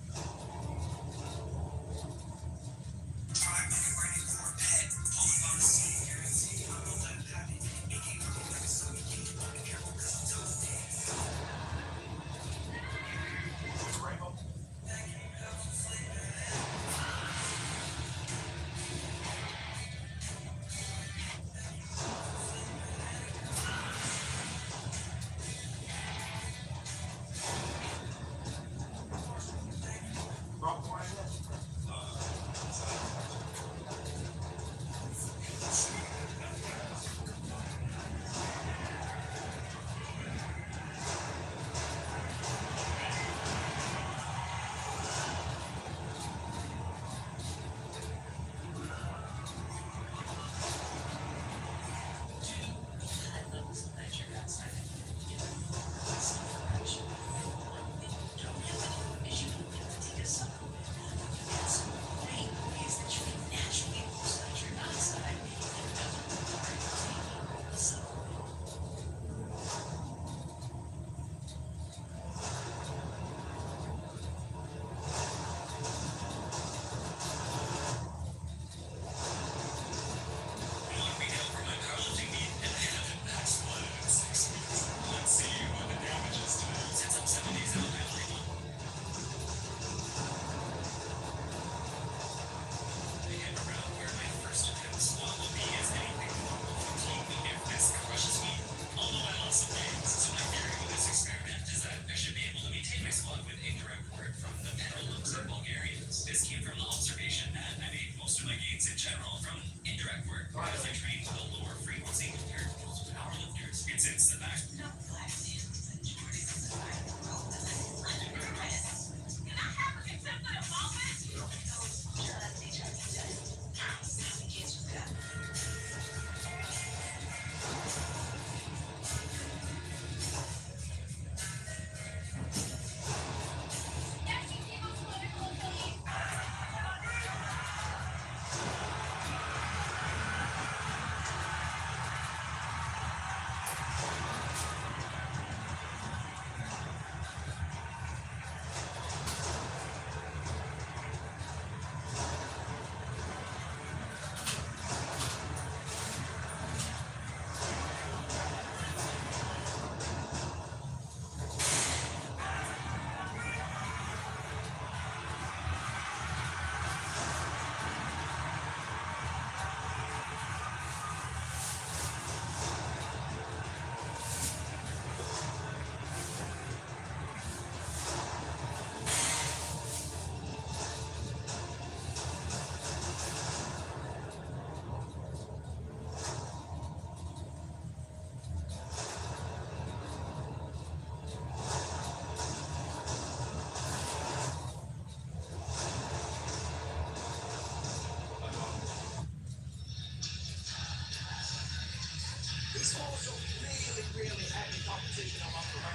decision a month ago.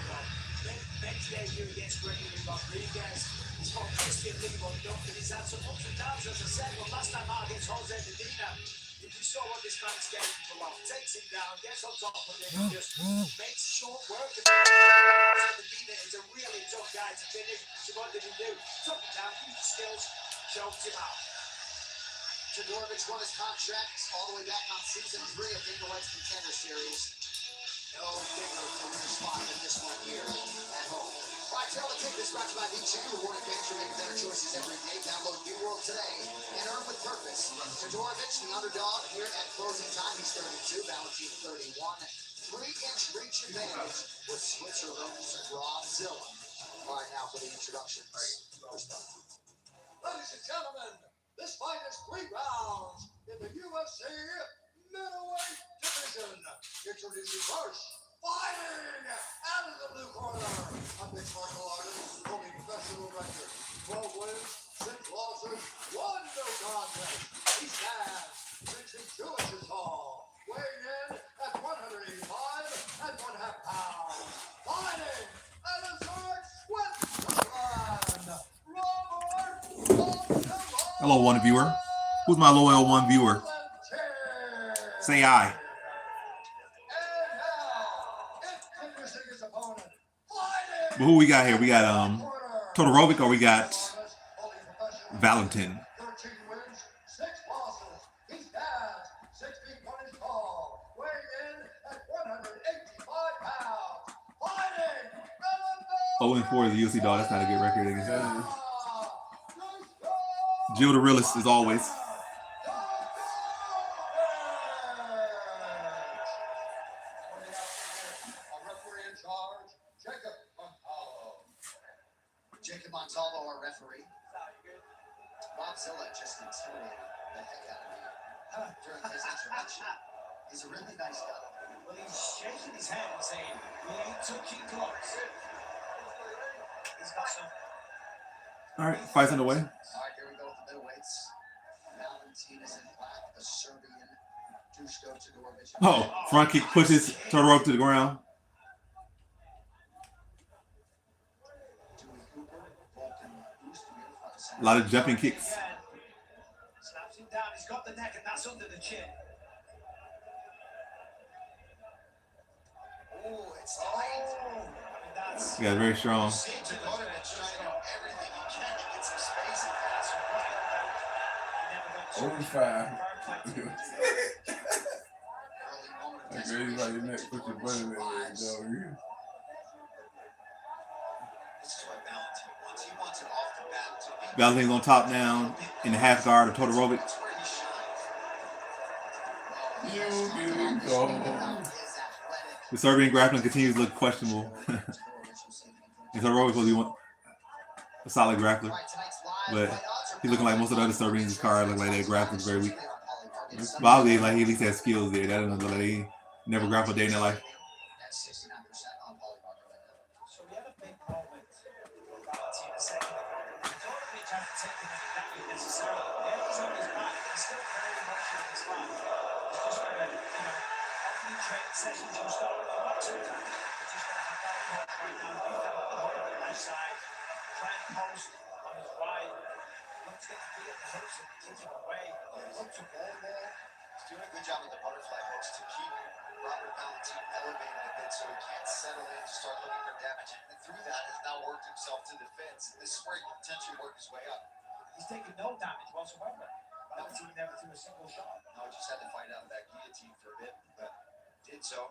Next debut against Gregory Rodriguez. He's got Christian Lee lined up, and he's had some ups and downs, as I said. But last time out against Jose Medina, you saw what this man's getting for long. Takes him down, gets on top of him, and just makes short work of it. Jose Medina is a really tough guy to finish. So what did he do? Took him down, used his skills, choked him out. Todorovic won his contract all the way back on season 3 of Dana White's Contender Series. No bigger career spot than this one here at home. All right, Taylor, take this brought to you by VG. Rewarding fans for making better choices every day. Download New World today and earn with purpose. Todorovic, the underdog here at closing time. He's 32, Valentin 31. 3-inch reach advantage with Switzerland's Brazil. All right, now for the introductions. First up. Ladies and gentlemen, this fight is 3 rounds in the UFC middleweight division. Introducing first, fighting out of the blue corner, a mixed martial artist holding professional record, 12 wins, 6 losses, 1 no contest. He stands 62 inches tall, weighing in at 185 and 1/2 pounds. Fighting out of Switzerland, Robert. Hello, one viewer. Who's my loyal one viewer? Say aye. But who we got here? We got Todorovic, or we got Valentin. 13 wins, 6 losses. He stands 6 feet 1 inch tall, weighing in at 185 pounds. Fighting 0-4 is the UFC dog. That's not a good record against him. Jill the realist as always. Jacob Montalvo, our referee. Bob Zilla just intimidated the heck out of me during his intervention. He's a really nice guy. Well, he's shaking his head and saying, "We ain't touching clocks." He's got some. All right, fight's underway. All right, here we go with the middleweights. Valentin is in black, the Serbian Duško Todorovic. Oh, front kick pushes Todorovic to the ground. A lot of jumping kicks. Snaps him down. He's got the neck, and that's under the chin. Oh, it's tight. I mean, that's. Yeah, very strong. See Todorovic trying to do everything he can to get some space and pass. Over 5. Like really like your neck, put your butt in there, dog. This is what Valentin wants. He wants it off the bat to be. Valentin's on top now in the half guard of Todorovic. That's where he shines. You go. The Serbian grappling continues to look questionable. And Todorovic will be a solid grappler, but he's looking like most of the other Serbians in his card look like their grappling's very weak. But obviously, like he at least has skills there. That doesn't look like they never grappled a day in their life. That's 69% on Polymark right now. So we had a big moment for Valentin a second ago. Todorovic hasn't taken any damage necessarily. Yeah, he's on his back. He's still very much on his back. It's just where, often in training sessions you start with the boxing attack. It's just going to have that approach right now. Beat that with the hook on the left side. Try and post on his right. Looks gets beat at the hips and kick him away. Looks a ball there. He's doing a good job with the butterfly hooks to keep Robert Valentin elevated a bit so he can't settle in to start looking for damage. And through that has now worked himself to the fence. This is where he can potentially work his way up. He's taken no damage whatsoever. Valentin never threw a single shot. No, just had to fight out of that guillotine for a bit, but did so.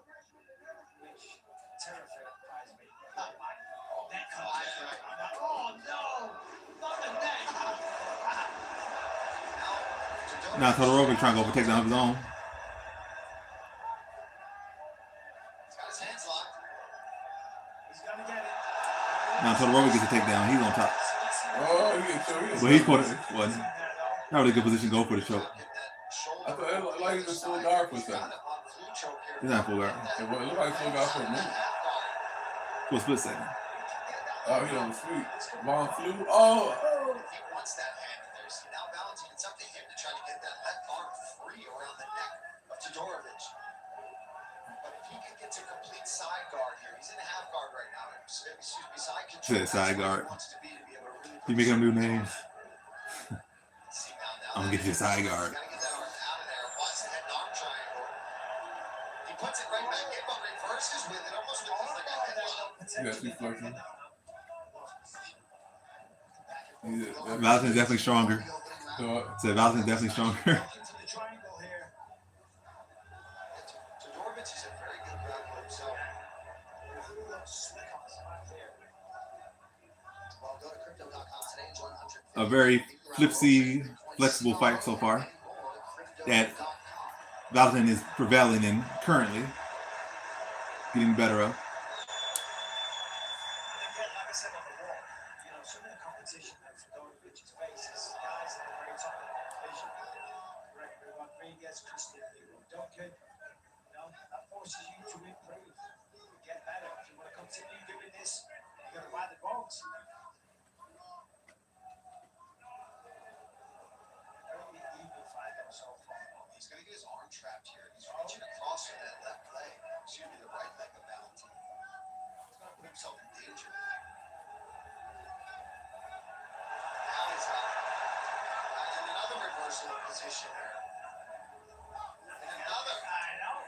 Which terrifies me. Neck cut. Oh no! Not the neck! Now Todorovic trying to go for takedown of his own. He's got his hands locked. He's gonna get it. Now Todorovic gets a takedown. He's on top. Oh, he gets choked. But he's put it. Wasn't not really good position to go for the choke. I thought it looked like he was full guard for a second. He's not full guard. It looked like full guard for a minute. For a split second. Oh, he on the sweep. Long flew. Oh. He wants that hand in there. See, now Valentin, it's up to him to try to get that left arm free around the neck of Todorovic. But if he can gets a complete side guard here. He's in a half guard right now. Excuse me, side control. Said side guard. He wants to be able to really You making them new names. see now. I'm gonna get you a side guard. Gotta get that arm out of there. Watch the head and arm triangle. He puts it right back in, but reverses with it, almost looks like a headlock. Yeah, she's flirting. Valentin's definitely stronger. So, Said Valentin's definitely stronger. Into the triangle here. Todorovic is a very good grappler himself. Slick on his back there. Well, go to crypto.com today and join 150. A very flipsy, flexible fight so far that Valentin is prevailing in currently, getting better of. And again, like I said on the wall, you know, some of the competition that Fedorovic's faces, guys that are very top of the division, Gregory Rodriguez, Christian Duncan, you know, that forces you to improve, get better. If you want to continue doing this, you got to ride the box. Very even fight though so far. He's gonna get his arm trapped here. He's reaching across with that left leg. Excuse me, the right leg of Valentin. He's gonna put himself in danger. Now he's out. And another reversal of position here. And another.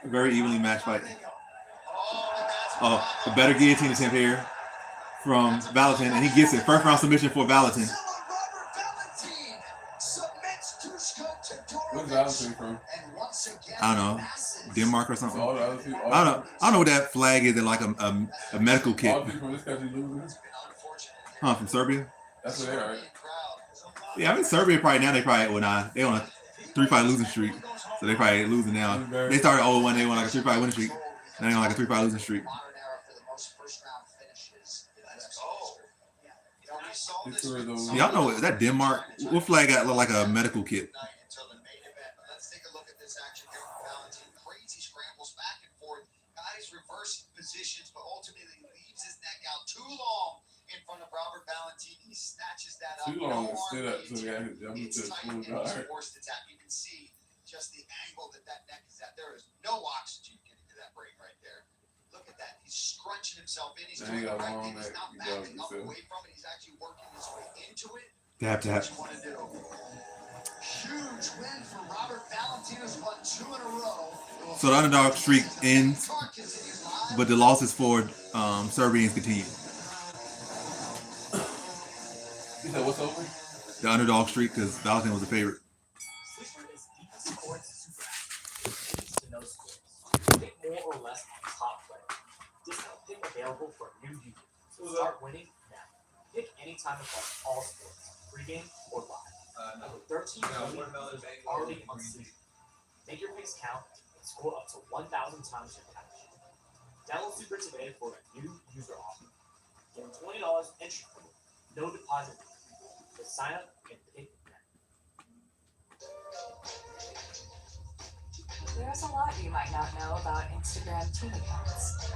Very evenly matched fight. Oh, and that's Oh, a better guillotine attempt here from Valentin, and he gets it. First round submission for Valentin. Robert Valentin submits Duško where's Todorovic. Valentin from? And once again, I don't know, Denmark or something. All the other people. I don't know what that flag is. Like a medical kit. All the people from this country losing. Huh? From Serbia? That's what they are. Yeah, I mean Serbia probably now they on a 3-fight losing streak, so they probably losing now. They started 0-1, they won like a 3-fight winning streak. Now they on like a 3-fight losing streak. Y'all know that Denmark? What flag got look like a medical kit? Let's take a look at this action here from Valentin. Crazy scrambles back and forth. Guys reverse positions, but ultimately leaves his neck out too long in front of Robert Valentin. He snatches that up. Too long and stood up, so they got his jump It's to tight full and he's guard. forced to tap. You can see just the angle that neck is at. There is no oxygen getting to that brain right there. Look at that. He's scrunching himself in. He's Then he doing the got right long thing. He's neck. not He backing does up it. away from it. He's actually working his way into it. Tap. What you want to do. Huge win for Robert Valentin, who's won 2 in a row. So the underdog streak ends, but the losses for Serbians continue. He said, what's over? The underdog streak because Valentin was the favorite. Sleeper is the sports super app. It pays to know scores. Pick more or less on top players. Discount pick available for new users. So start winning now. Pick anytime across all sports, pregame or live. Over 13 million users already on Sleeper. Make your picks count and score up to 1,000 times your cash. Download Sleeper today for a new user offer. Get $20 entry code. No deposit fee. Just sign up and pick now. There's a lot you might not know about Instagram team accounts.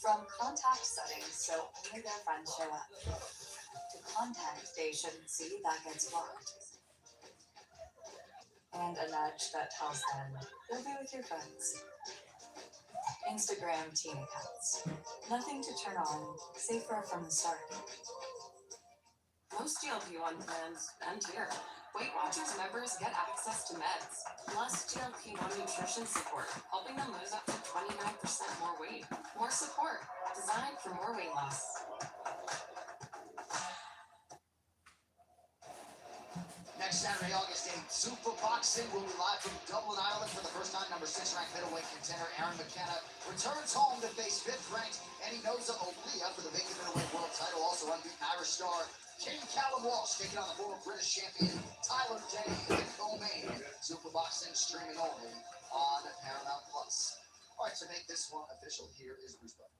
From contact settings so only their friends show up, to content they shouldn't see that gets blocked, and a nudge that tells them you'll be with your friends. Instagram team accounts. Nothing to turn on, safer from the start. Most GLP-1 plans end here. Weight Watchers members get access to meds, plus GLP-1 nutrition support, helping them lose up to 29% more weight. More support, designed for more weight loss. Next Saturday, August 8th, Super Boxing will be live from Dublin, Ireland for the first time. Number 6 ranked middleweight contender Aaron McKenna returns home to face 5th ranked Eddinoza Oglia for the vacant middleweight world title. Also unbeaten Irish star King Callum Walsh taking on the former British champion Tyler Denny in the co-main. Super Boxing streaming only on Paramount Plus. All right, to make this one official, here is Bruce Buffer.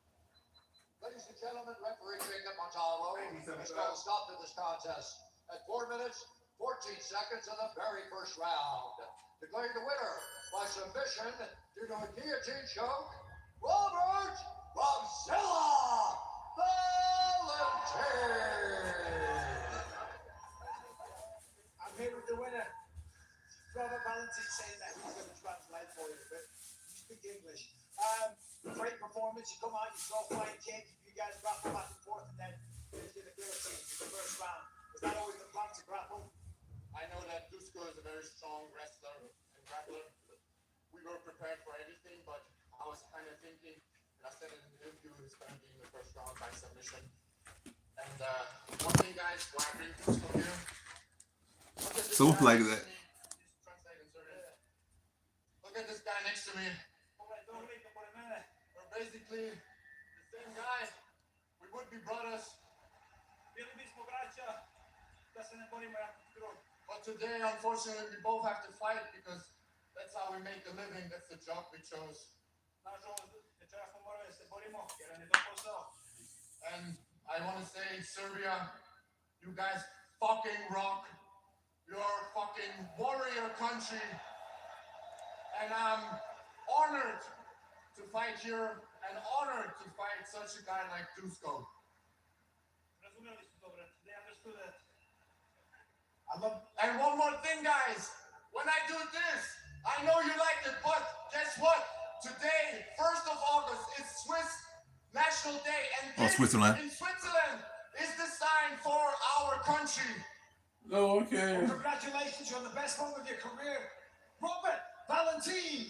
Ladies and gentlemen, referee Jacob Montalvo has called a stop to this contest at 4 minutes, 14 seconds of the very first round. Declaring the winner by submission due to a guillotine choke, Robert Robzilla Valentin. I'm here with the winner. Robert Valentin saying that he's going to minutes, you come out, you throw flying kick, you guys drop them back and forth, and then finish in the guillotine in the first round. Is that always the plan to grapple? I know that Dusko is a very strong wrestler and grappler. We were prepared for everything, but I was kind of thinking, and I said in the interview, he's going to be in the first round by submission. And one thing, guys, why I bring Dusko here. So like that. Look at this guy next to me. We're basically the same guy. We would be brothers. But today, unfortunately, we both have to fight because that's how we make a living. That's the job we chose. And I want to say, Serbia, you guys fucking rock. You're a fucking warrior country. And I'm honored to fight here and honored to fight such a guy like Dusko. And one more thing, guys. When I do this, I know you like it, but guess what? Today, 1st of August, is Swiss National Day. And Switzerland. In Switzerland is the sign for our country. Oh, okay. Well, congratulations, you're on the best moment of your career. Robert Valentin.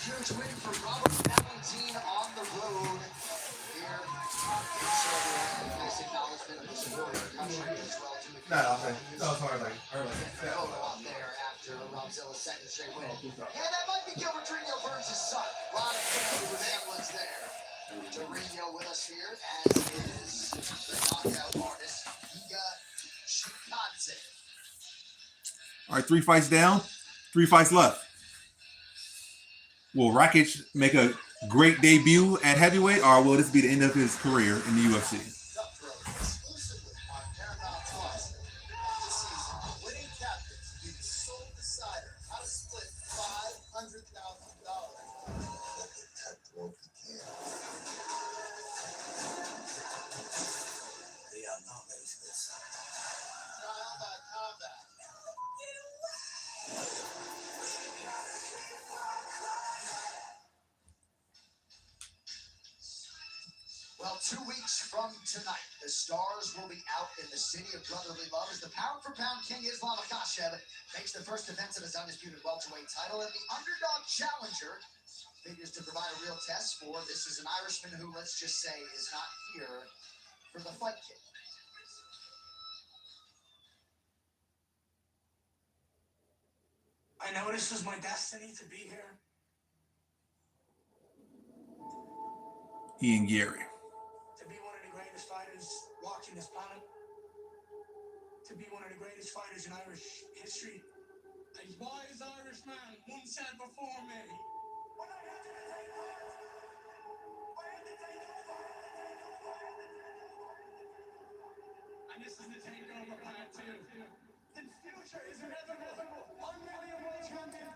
Huge win for Robert Valentin on the road here in Serbia. Nice acknowledgement of the support of the country as well. Sorry. Out there after Robzilla's second straight win. And that might be Gilbert Trino Burns' son. A lot of family resemblance there. Torino with us here, as is the knockout artist, Giga Shikadze. All right, 3 fights down, 3 fights left. Will Rakic make a great debut at heavyweight, or will this be the end of his career in the UFC? Exclusively on Paramount Plus. This season, winning captains will be the sole decider how to split $500,000. They are not ready for this. Well, 2 weeks from tonight, the stars will be out in the city of brotherly love as the pound-for-pound king Islam Makhachev makes the first defense of his undisputed welterweight title, and the underdog challenger figures to provide a real test for. This is an Irishman who, let's just say, is not here for the fight kit. I know this was my destiny to be here. Ian Gary. To be one of the greatest fighters walking this planet. To be one of the greatest fighters in Irish history. A wise Irishman once said before me, when I had to take over, and this is the takeover part 2. The future is inevitable. I'm really a world champion.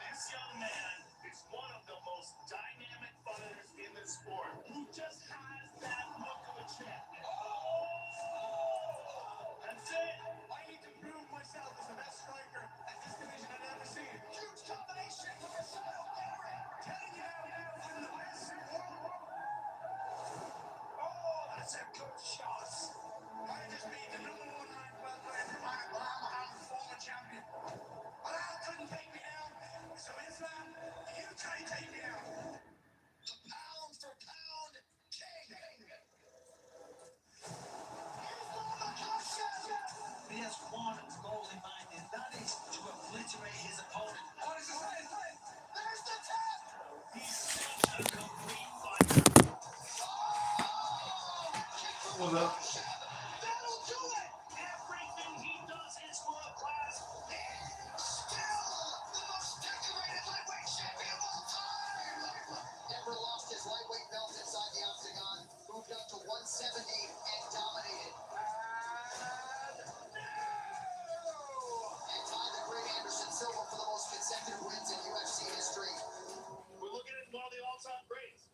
This young man is one of the most dynamic fighters in the sport who just has that look of a champion. That's it. I need to prove myself as the best striker at this division I've ever seen. Huge combination from the side of Gary. Telling you now, I'm the best in the world. Oh, that's a good shot. I just beat the #1 ranked welterweight from Ireland. I'm the former champion. But Al couldn't take me down. So Islam, you try to take me down. Pound for pound, king. He has one goal in mind, and that is to obliterate his opponent. Oh, this is it. There's the tap. He's such a complete fighter. Hold up. That'll do it. Everything he does is world class. Still the most decorated lightweight champion of all time. Never lost his lightweight belt inside the octagon. Moved up to 170 and dominated. And tied the great Anderson Silva for the most consecutive wins in UFC history. We're looking at one of the all-time greats.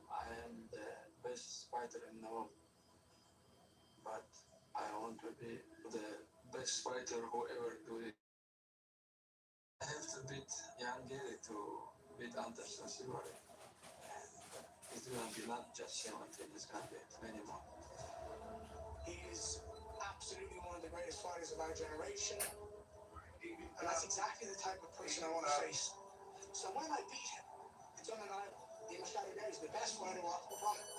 I am the best fighter in the world, but I want to be the best fighter who ever do it. I have to beat Jan Gary to beat Anderson Silva. It's gonna be not just 17, it's gonna be many more. He's absolutely one of the greatest fighters of our generation. And that's exactly the type of person I want to face. So when I beat him, it's undeniable. Dean Machado is the best fighter off the planet.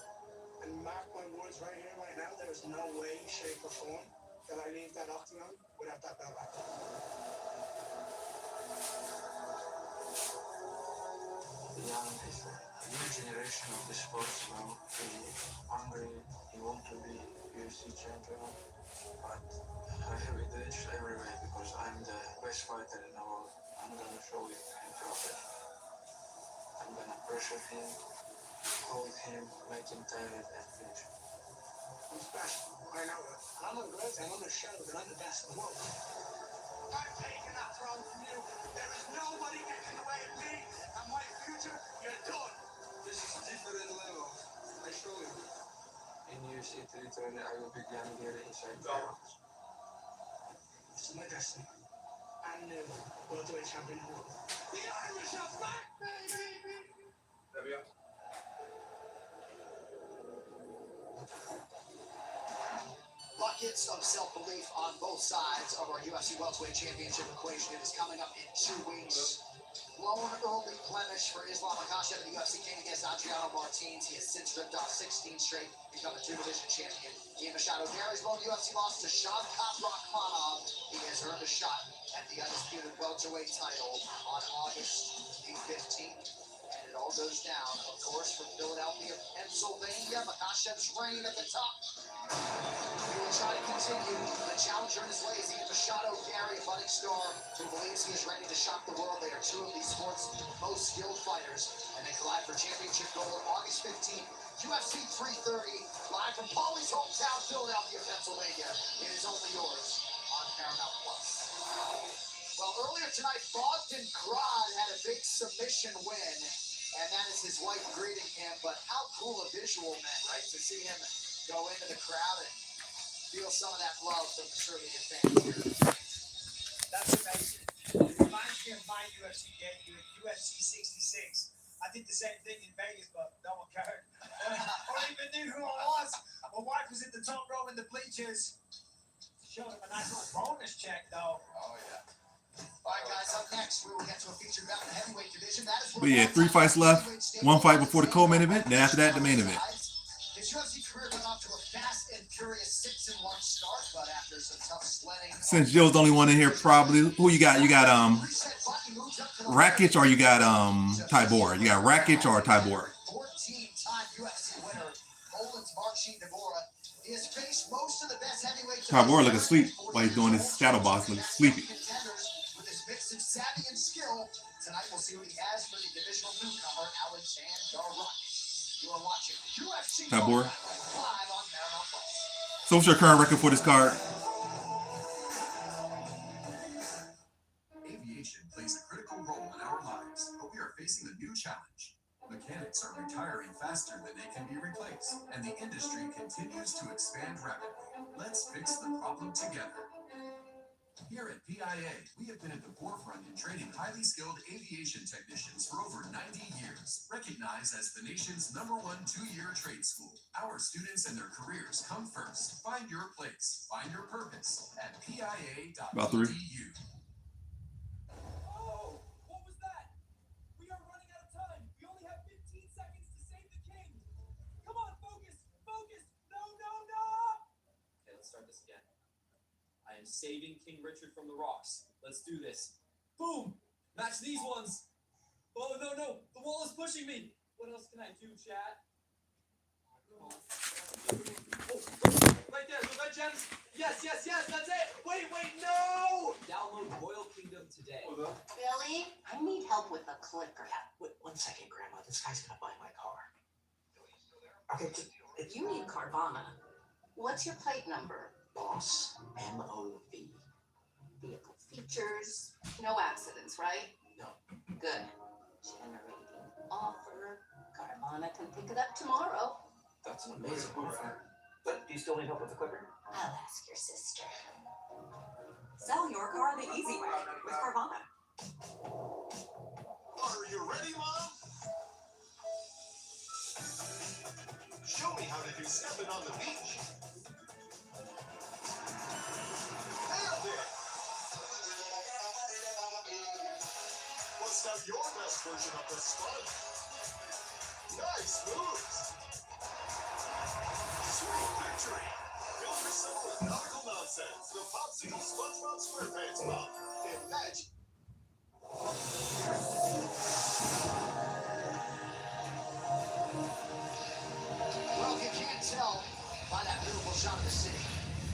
And mark my words right here, right now, there is no way, shape, or form that I leave that octagon without that belt back. Jan is a new generation of the sports now. He's hungry, he wants to be UFC champion. But I have advantage everywhere because I'm the best fighter in the world. I'm gonna show it in profession. I'm gonna pressure him, hold him, make him tired, and finish him. I'm special. I know that. I'm not good, and I'm going to show that I'm the best in the world. I'm taking that throne from you. There is nobody getting in the way of me and my future. You're done. This is a different level. I show you. In UFC territory, I will beat Jan Gary inside the rounds. This is my destiny. I'm new welterweight champion of the world. The Irish are back, baby! There we go. Buckets of self-belief on both sides of our UFC welterweight championship equation. It is coming up in 2 weeks. Blown early blemish for Islam Makhachev in the UFC came against Adriano Martins. He has since ripped off 16 straight, become a 2-division champion. Dean Machado Gary's lone UFC loss to Shavkat Rakhmonov. He has earned a shot at the undisputed welterweight title on August the 15th. And it all goes down, of course, from Philadelphia, Pennsylvania. Makhachev's reign at the top. He will try to continue. The challenger in his way is Machado Gary, a budding star who believes he is ready to shock the world. They are two of the sport's most skilled fighters, and they collide for championship gold on August 15th. UFC 330, live from Paulie's hometown, Philadelphia, Pennsylvania. It is only yours on Paramount Plus. Well, earlier tonight, Bogdan Grad had a big submission win, and that is his wife greeting him. But how cool a visual, man, right? To see him go into the crowd and feel some of that love from the Serbian fans here. That's amazing. It reminds me of my UFC debut at UFC 66. I did the same thing in Vegas, but no one cared. Or even knew who I was. My wife was in the top row in the bleachers. Showed him a nice little bonus check, though. Oh, yeah. All right, guys, up next, we will get to a featured bout in the heavyweight division. That is But yeah, 3 fights left. 1 fight before the co-main event. Then after that, the main event. His UFC career got off to a fast and furious 6-1 start, but after some tough sledding. Since Joe's the only one in here, probably. Who you got? You got Rakic or you got Tybura? You got Rakic or Tybura? 14-time UFC winner, Poland's Marcin Tybura. He has faced most of the best heavyweights. Tybura looking asleep while he's doing his shadow box. Looking sleepy. With his mix of savvy and skill, tonight we'll see what he has for the divisional newcomer, Alexander Rakic. You are watching UFC Tybura. live on Paramount Plus. So what's your current record for this card? Aviation plays a critical role in our lives, but we are facing a new challenge. Mechanics are retiring faster than they can be replaced, and the industry continues to expand rapidly. Let's fix the problem together. Here at PIA, we have been at the forefront in training highly skilled aviation technicians for over 90 years, recognized as the nation's #1 2-year trade school. Our students and their careers come first. Find your place, find your purpose at PIA.edu. About 3. Oh, what was that? We are running out of time. We only have 15 seconds to save the king. Come on, focus, focus. No, no, no. Okay, let's start this again. I am saving King Richard from the rocks. Let's do this. Boom! Match these ones. Oh, no, no. The wall is pushing me. What else can I do, chat? Oh, right there. The red gems. Yes, yes, yes. That's it. Wait, no. Download Royal Kingdom today. Billy, I need help with a clicker. Yeah, wait 1 second, Grandma. This guy's gonna buy my car. Okay, if you need Carvana, what's your plate number? Boss, M-O-V. Vehicle features. No accidents, right? No. Good. Generating offer. Carvana can pick it up tomorrow. That's an amazing offer. But do you still need help with the clicker? I'll ask your sister. your car the easy way with Carvana. Are you ready, Mom? Show me how to do stepping on the beach. Nailed it! Bust out your best version of the spud. Nice moves! Sweet victory! Feel free simple with nautical nonsense. The Popsicle SpongeBob SquarePants Pop. Imagine. Well, if you can't tell by that beautiful shot of the city,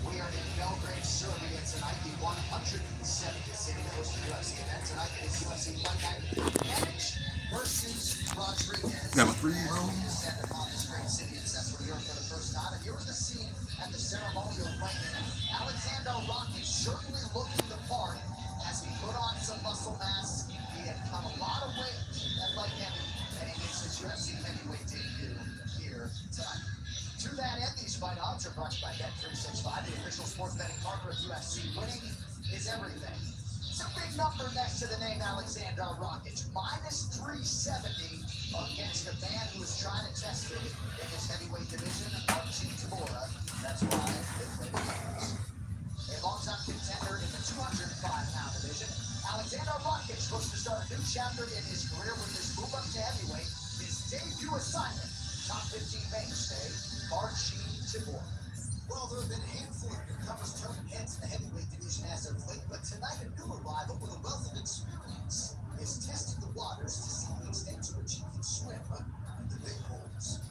we are in Belgrade, Serbia tonight, the 170th city to host the UFC event. Tonight it is UFC Fight Night. Edge versus Rodriguez. Got my 3 rounds. Descend upon this great city in Central Europe for the first time. And here was the scene at the ceremonial weigh-in. Alexander Rocky certainly looking the part as he put on some muscle mass. He had come a lot of weight at light heavy, and he makes his UFC heavyweight debut here tonight. To that end, these fight odds are brought to you by Bet365, the official sports betting partner of UFC. Winning is everything. It's a big number next to the name Alexander Rokic, minus 370 against a man who is trying to test it in his heavyweight division, Archie Tabora. That's why they play the games. A longtime contender in the 205-pound division, Alexander Rokic looks to start a new chapter in his career with his move up to heavyweight, his debut assignment. Top 15 mainstay, Archie Tabora. Well, there have been a handful of newcomers turning heads in the heavyweight division as of late, but tonight a new arrival with a wealth of experience is testing the waters to see the extent to which he can swim in the big holes.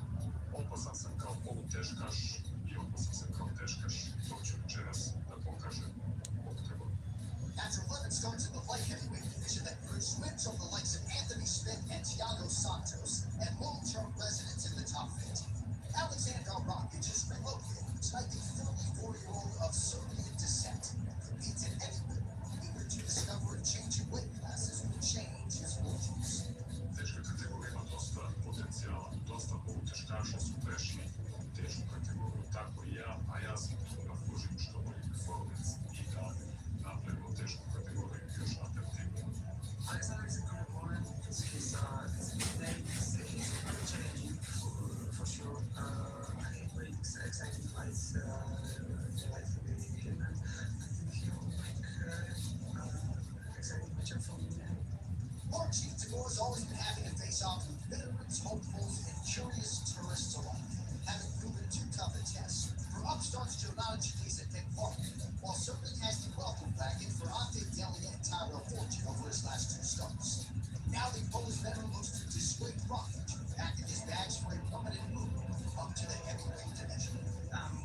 Opasam sam kao poluteškaš I opasam sam kao teškaš. To ću večeras da pokažem od treba. That's 11 starts in the light heavyweight division that includes wins over the likes of Anthony Smith and Thiago Santos, and long-term residents in the top 15. Alexander Rokic is relocated, despite the 44-year-old of Serbian descent. Competes in heavyweight, eager to discover a change in weight classes will change his fortunes. Teška kategorija ima dosta potencijala. Dosta poluteškaša su prešli u tešku kategoriju, tako I ja, a ja sam tu da pružim što bolji performans I da napravimo tešku kategoriju još atraktivniju. Alexander is a good opponent. He's challenging for sure. I think very exciting fights. I think he'll make exciting matchup for me. Archie Tabora's always been happy to face off with veterans, hopefuls, and curious tourists alike. Having proven too tough a test for upstarts Jonathan Chikisa and Dick Parker, while certainly has the welcome package for Ante Delia and Tyrell Fortune over his last 2 starts. Now the Polish veteran looks to dissuade Rokic, packing his bags for a permanent move up to the heavyweight division. I'm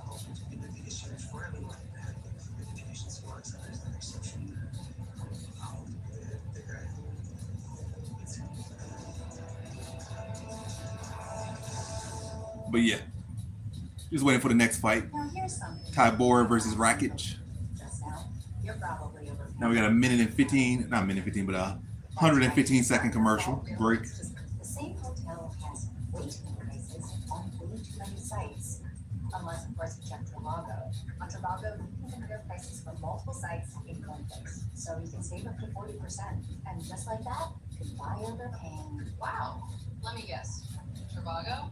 hoping to be the biggest challenge for everyone. The division sports and there's an exception. I'll be the guy who beats him. But yeah, just waiting for the next fight. Now here's something. Tabora versus Rakic. Just now, you're probably over. Now we got a minute and 15, not a minute 15, but a 115-second commercial break. The same hotel has waiting prices on way too many sites. Unless, of course, you check Trivago. On Trivago, you can compare prices from multiple sites in one place. So you can save up to 40%. And just like that, goodbye overpaying. Wow. Let me guess. Trivago?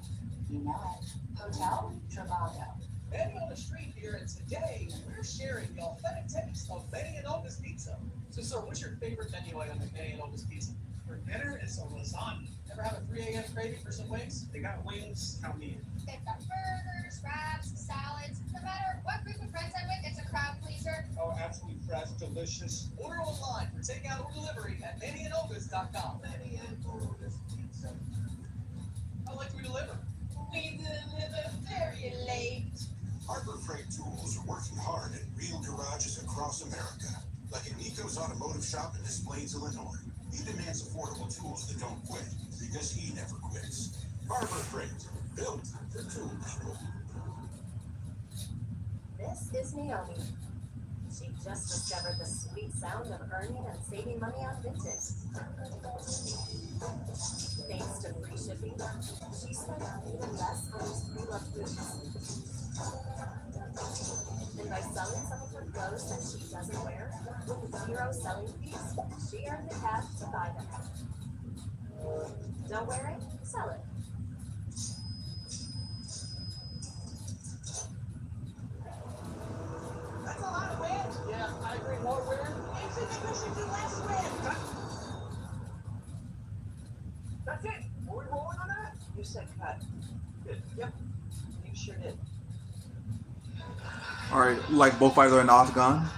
You know it. Hotel Trivago. Benny on the street here, and today we're sharing the authentic taste of Benny and Olga's pizza. So, sir, what's your favorite menu item at Benny and Olga's pizza? For dinner, it's a lasagna. Ever have a 3 a.m. craving for some wings? They got wings, count me in. They've got burgers, wraps, salads. No matter what group of friends I'm with, it's a crowd pleaser. Oh, absolutely fresh, delicious. Order online for takeout or delivery at BennyandOlga's.com. Benny and Olga's Pizza. How like we deliver? We deliver very late. Harbor Freight Tools are working hard in real garages across America, like at Nico's Automotive Shop in Des Plaines, Illinois. He demands affordable tools that don't quit, because he never quits. Harbor Freight, built for tool people. This is Naomi. She just discovered the sweet sound of earning and saving money on vintage. Thanks to free shipping, she spent even less on these pre-loved goods. And by selling some of her clothes that she doesn't wear, with 0 selling fees, she earned the cash to buy them. Don't wear it, sell it. That's a lot of wind. Yeah, I agree. More wind. You think we should do less wind? That's it. Are we rolling on that? You said cut. Good. Yep. You sure did. All right, like both fighters are in the octagon. All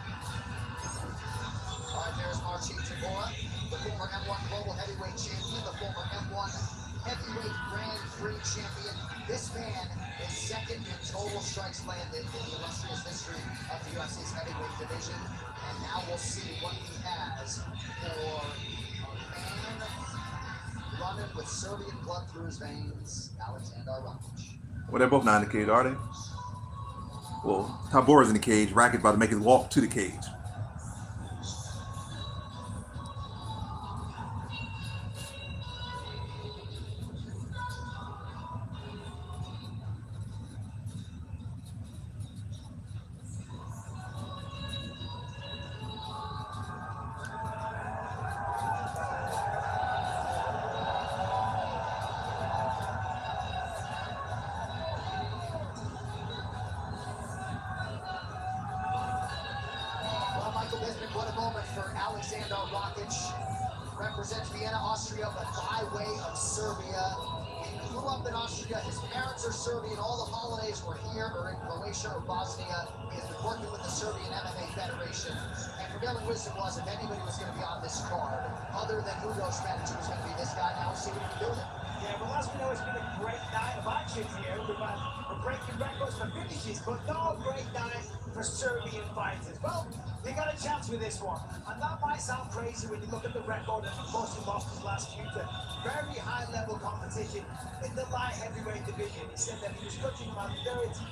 right, there's Marcin Tybura, the former M1 Global Heavyweight Champion, the former M1 Heavyweight Grand Prix Champion. This man is second in total strikes landed in the illustrious history of the UFC's heavyweight division. And now we'll see what he has for a man running with Serbian blood through his veins, Alexander Rakic. Well, they're both not in the cage, are they? Well, Tybura's in the cage. Rakic's about to make his walk to the cage. What a moment for Alexander Rakic. Represents Vienna, Austria, but by way of Serbia. He grew up in Austria. His parents are Serbian. All the holidays were here or in Croatia or Bosnia. He has been working with the Serbian MMA Federation. And prevailing wisdom was if anybody was going to be on this card, other than Hugo Smatic, was going to be this guy. Now we'll see what he can do with it. Yeah, well, as we know, it's been a great night of action here. We're breaking records for finishes, but no great night for Serbian fighters. Well, they got a chance with this one. And that might sound crazy when you look at the record and of course he lost his last few to very high-level competition in the light heavyweight division. He said that he was touching about 35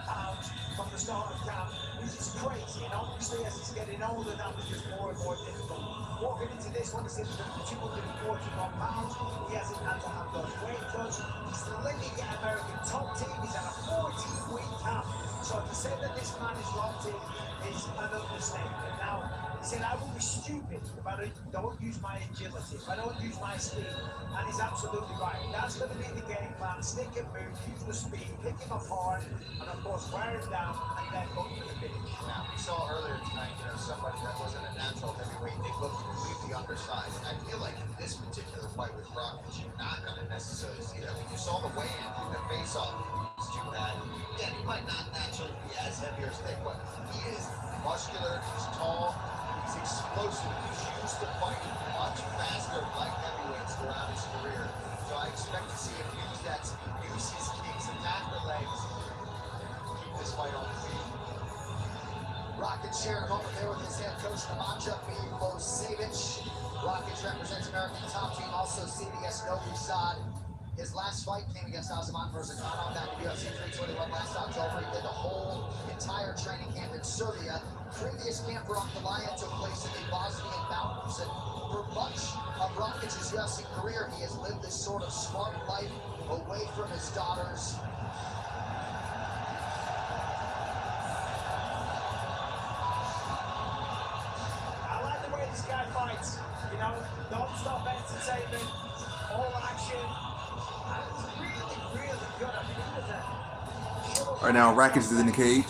pounds from the start of camp, which is crazy. And obviously, as he's getting older, that was just more and more difficult. Walking into this one, he said he's 241 pounds. He hasn't had to have those weight cuts. He's leading the American top team. He's had a 14-week camp. So to say that this man is locked in is an understatement. Now, he said, I will be stupid if I don't use my agility, if I don't use my speed. And he's absolutely right. That's going to be the game plan. Stick and move, use the speed, pick him apart, and of course, wear him down, and then go for the finish. Now, we saw earlier tonight, somebody that wasn't a natural heavyweight, they looked completely undersized. And I feel like in this particular fight with Rakic, you're not going to necessarily see that. When you saw the weigh-in in the face-off, these two had, yeah, he might not naturally be as heavy or thick, but he is muscular, he's tall, he's explosive, he's used to fighting much faster like heavyweights throughout his career. So I expect to see him use that speed, use his kicks, attack the legs, keep this fight on the feet. Rakic shared a moment there with his head coach, Nemanja Milosevic. Rakic represents American top team, also CBS Novi Sad. His last fight came against Azamat Murzakanov back in UFC 321 last October. He did the whole entire training camp in Serbia. Previous camp for Ankalaia took place in the Bosnian mountains. And for much of Rakic's UFC career, he has lived this sort of smart life away from his daughters. I like the way this guy fights. You know, non-stop entertainment, all action. All right, now Rakic is in the cage.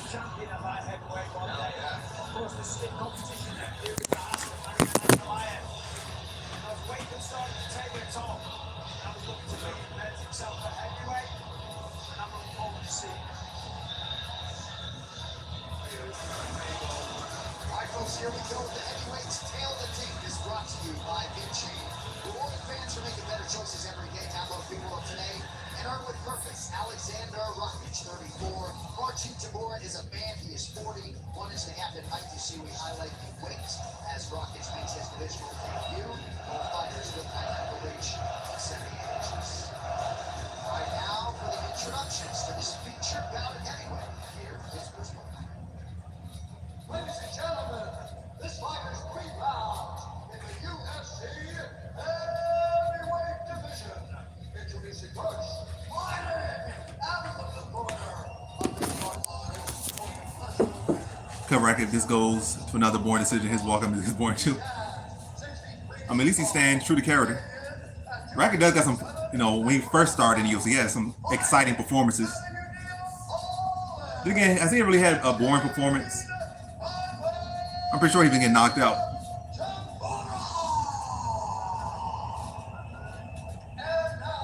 Folks, here we go. The heavyweights tail the tape is brought to you by Vinci. Rewarding fans for making better choices every day. Download Big World today and earn with purpose. Alexander Rakic, 34. Marcin Tybura is a man. He is 40. 1.5 inches in height. You see, we highlight the weight as Rakic makes his divisional debut. Both fighters with height at the reach of 70 inches. All right, now for the introductions to this featured bout at heavyweight. Here is Chris White. Ladies and gentlemen, this fight is 3 rounds in the UFC heavyweight division. Introducing first, fighting out of the corner of the front line, tell Rackett if this goes to another boring decision, his walk-up is boring too. I mean, at least he stands true to character. Rackett does got some, when he first started in the UFC, he had some exciting performances. Then again, has he really had a boring performance? I'm pretty sure he's been getting knocked out.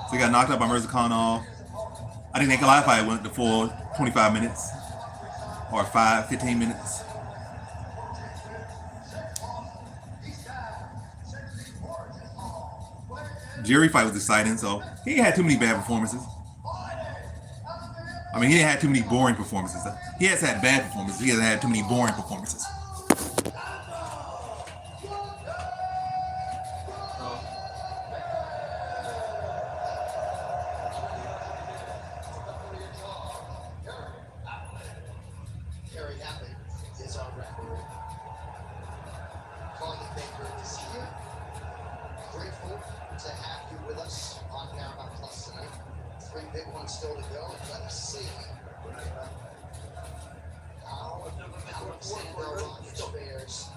So he got knocked out by Mirzakhanov. I think Nikolai fight went the full 25 minutes or 15 minutes. Jerry fight was exciting, so he ain't had too many bad performances. I mean, he didn't have too many boring performances. He has had bad performances. He hasn't had too many boring performances. Gary Hatley is our referee. Carly Baker is here. Grateful to have you with us on Paramount Plus tonight. 3 big ones still to go. Let us see how Alexander Rockets bears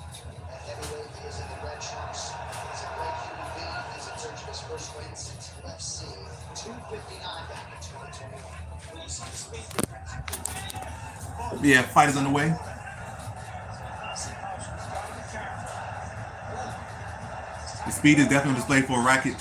at heavyweight. He is in the red trunks. He's a great human being. He's in search of his first win since UFC 259 back in 2021. Yeah, fight is underway. The speed is definitely on display for Rackett.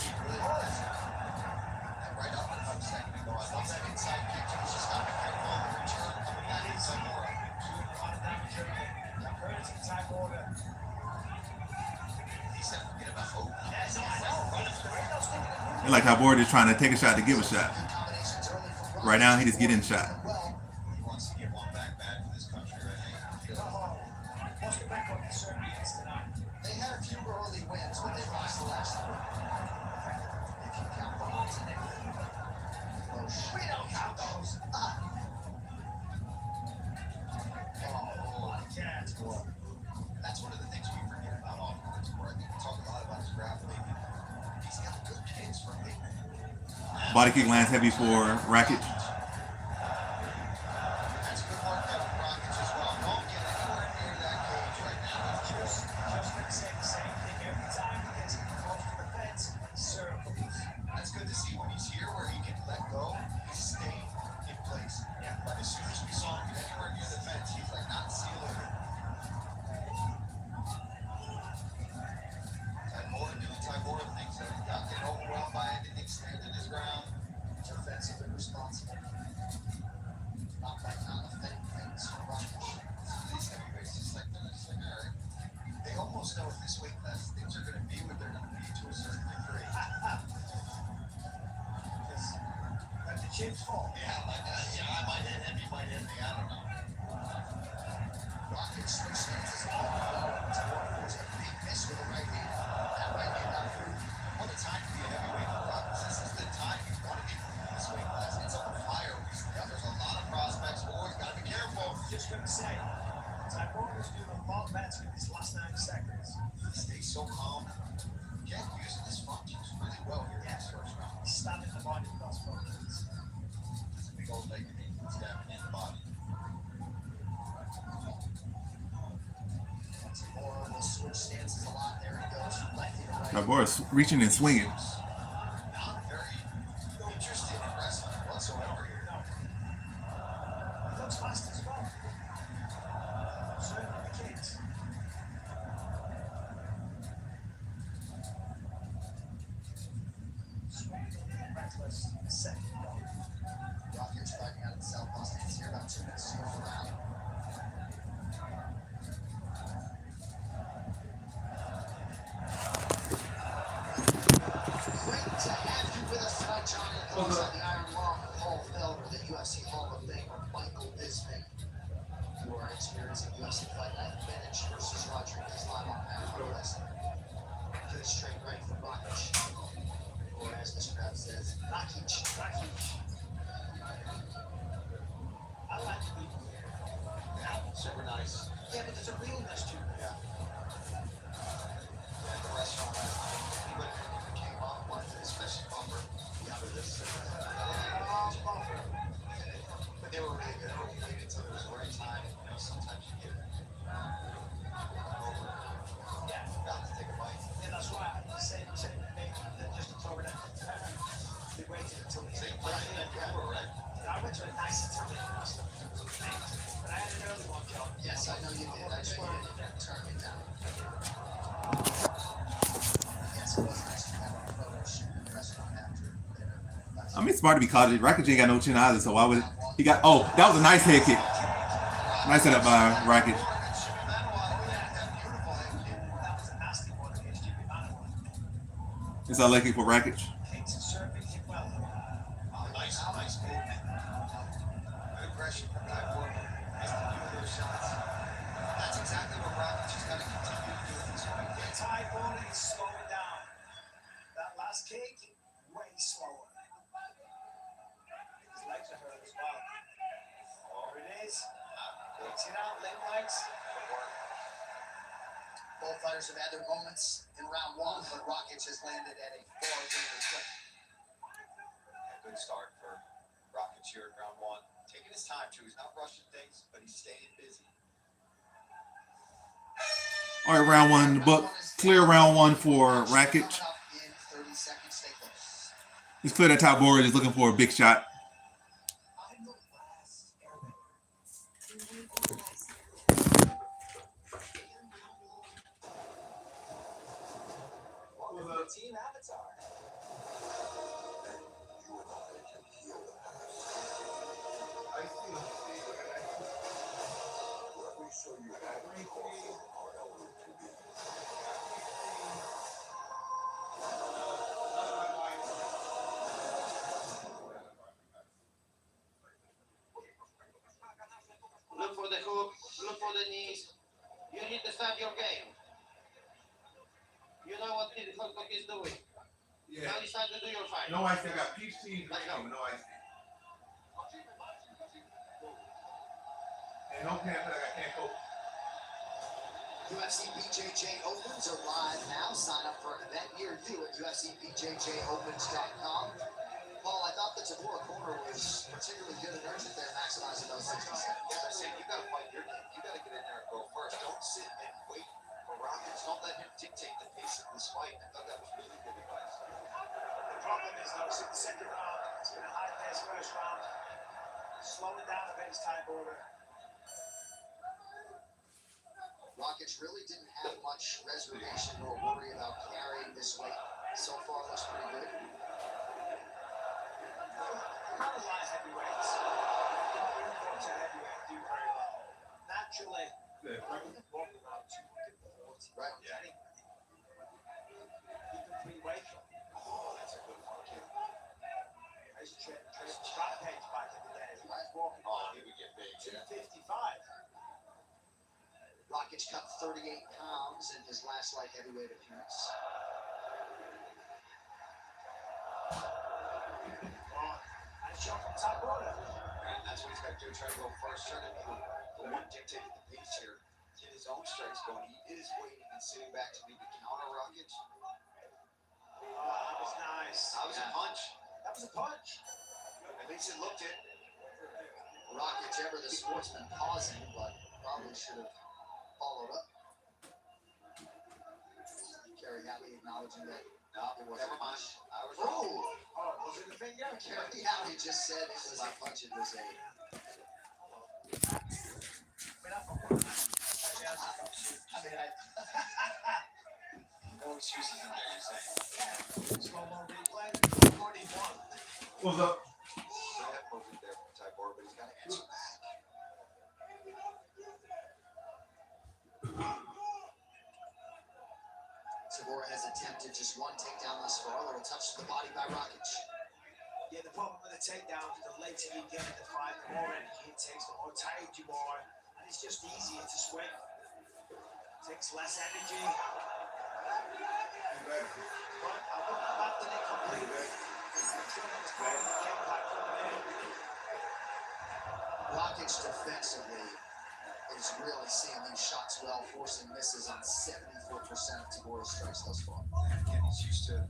I like how Boyd is trying to take a shot to give a shot. Right now, he just getting shot. They had a few early wins, but they lost the last one. If you count the ones in there. We don't count those. That's one of the things we forget about often. I think we talk a lot about his grappling. He's got good kicks from me. Body kick lands heavy for Rackett. That's good work out of Rockets as well. Don't get anywhere near that cage right now. Just going to say the same thing every time he gets close to the fence. Circles. That's good to see when he's here where he can let go and stay in place. Yeah. But as soon as we saw him get anywhere near the fence, he's like not sealing it. Tybora doing Tybora things. Not getting overwhelmed by anything, standing his ground. Defensive and responsible. Not like not offending things from Rockets. These heavyweights just like they're just like, all right. They almost know at this weight class things are going to be what they're going to be to a certain degree. Because let the chips fall. Yeah, like I might hit him, he might hit me. I don't know. Rockets switch stances all low. There's a big miss with the right hand. That right hand not through. What a time to be a heavyweight for Rockets. This is the time you want to get through this weight class. It's on fire. There's a lot of prospects. Boys, got to be careful. Just going to say, Tybora is doing a lot better in these last 9 seconds. Stay so calm. Jack using his functions really well here in this first round. Stabbing the body across both knees. That's a big old leg to me. Stabbing in the body. Tybora will switch stances a lot. There he goes from lefty to right. Tabora's reaching and swinging. Not very interested in wrestling whatsoever here. No. He looks fast as well. Certainly the kids. Swinging and reckless. Second goal. Rockets fighting out of the southpaw stance here. About 2 minutes to go for the round. Great to have you with us tonight, Johnny. Alongside the Iron Lung, Hall of Famer, the UFC Hall of Famer, Michael Bisping. You are experiencing UFC Fight Night Vintage versus Rodriguez live on Paramount Plus. Get it straight right from Rakic. Or as Mr. Krabs says, Rakic. I like to be here. smart to be cautious. Rakic ain't got no chin either, so why would he got? Oh, that was a nice head kick. Nice setup by Rakic. It's a lucky for Rakic. Nice movement. Good aggression from Guy Portman. Missed a few of those shots. That's exactly what Rakic has got to continue to do in this fight. It's high ball and slow it down. That last kick, way slower. His legs are hurt as well. There it is. Takes it out, leg legs. Both fighters have had their moments in round one, but Rakic has landed at a far greater clip. Good start for Rakic here in round one. Taking his time, too. He's not rushing things, but he's staying busy. All right, round one in the book. Clear round one for Rakic. He's clear that top board. He's looking for a big shot. Team Avatar. Look for the hook, look for the knees. You need to start your game. You know what the hook is doing. Yeah. Now you start to do your fight. No ice. I got peach tea and green tea, no ice. And no can, but I got canned Coke. UFC BJJ Opens are live now. Sign up for an event near you at UFCBJJOpens.com. Paul, I thought the Tabora corner was particularly good and urgent there, maximizing those 60 seconds. Yeah, I'm saying you got to fight your game. You got to get in there and go first. Don't sit and wait for Rakic. Don't let him dictate the pace of this fight. I thought that was really good advice. The problem is, obviously, the second round, it's been a high-paced first round. Slow it down a bit as time order. Rakic really didn't have much reservation or worry about carrying this weight. So far, looks pretty good. A lot of light heavyweights, imports a heavyweight do very well. Naturally, walking around 240. Right. Yeah. Keep them free weight. Oh, that's a good one, kid. I used to train Rampage back in the day. He was walking Oh, around he would get big, yeah. 255. Rakic cut 38 pounds in his last light heavyweight appearance. And shot from top order. And that's what he's got to do. Try to go first. Try to be the one dictating the pace here. Get his own strikes going. He is waiting and sitting back to maybe counter Rakic. Oh, that was nice. That was a punch. That was a punch. At least it looked it. Rakic, ever the sportsman, pausing, but probably should have followed up. Kerry Happy acknowledging that. No, never mind. I was Oh, wrong. Was it the finger? Kerry Happy just said it was a punch. It was a. No excuses in there, you're saying. Slow-mo replay. Already won. What's up? So that movement there from Tybor, but he's got to answer back. Tabora has attempted just one takedown thus far. A little touch to the body by Rakic. Yeah, the problem with the takedown, the later you get in the fight, the more energy it takes, the more tired you are, and it's just easier to swing. Takes less energy. But I wouldn't abandon it completely. I'm sure that was part of the game back coming in. Rakic defensively is really seeing these shots well, forcing misses on 74% of Tabora's strikes thus far. Again, he's used to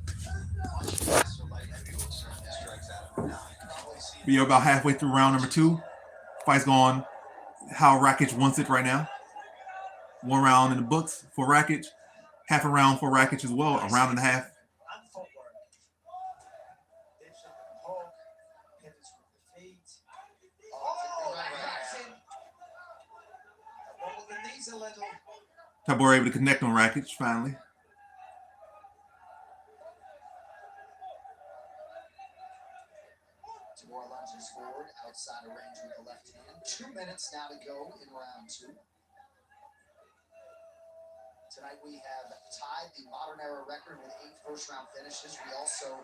punching fast or light heavyweights throwing his strikes at him. Now you can probably see. We are about halfway through round number 2. Fight's going how Rakic wants it right now. 1 round in the books for Rakic. Half a round for Rakic as well. A round and a half. And footwork. Dips up the hook, pivots with the feet. Oh, that gets in. Wobble the knees a little. Tabor able to connect on Rakic finally. 2 minutes now to go in round 2. Tonight we have tied the modern era record with 8 first-round finishes. We also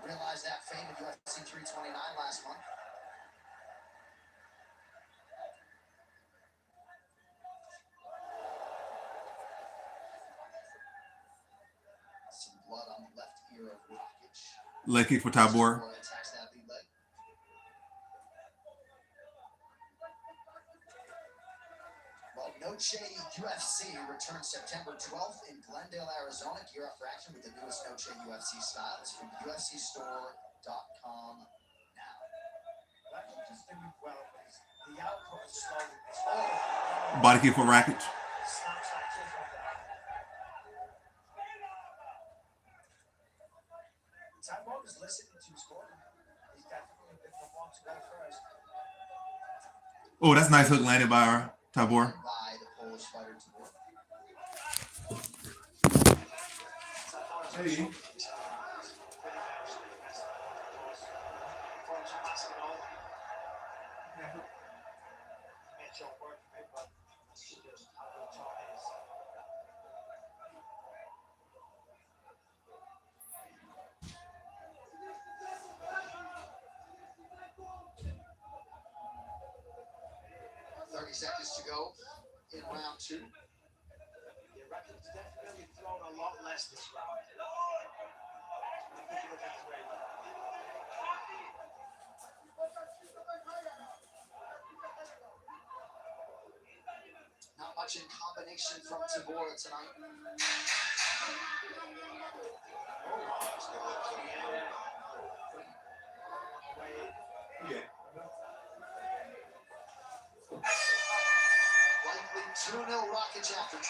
realized that fame at UFC 329 last month. Some blood on the left ear of Rakic. Leg kick for Tabor. Attacks that lead leg. Well, Noche UFC returns September 12th in Glendale, Arizona. Gear up for action with the newest Noche UFC styles from UFCstore.com now. Rakic is doing well, but the output is slow. Body kick for Rakic. Snaps that kick off there. Tabor is listening to his corner. He's definitely been the one to go first. Oh, that's a nice hook landed by Tabor. By the Polish fighter Tabor. Hey. Seconds to go in round 2. Yeah, Rakic's definitely thrown a lot less this round. Not much in combination from Tabora tonight. Yeah. Likely 2-0 Rakic after 2.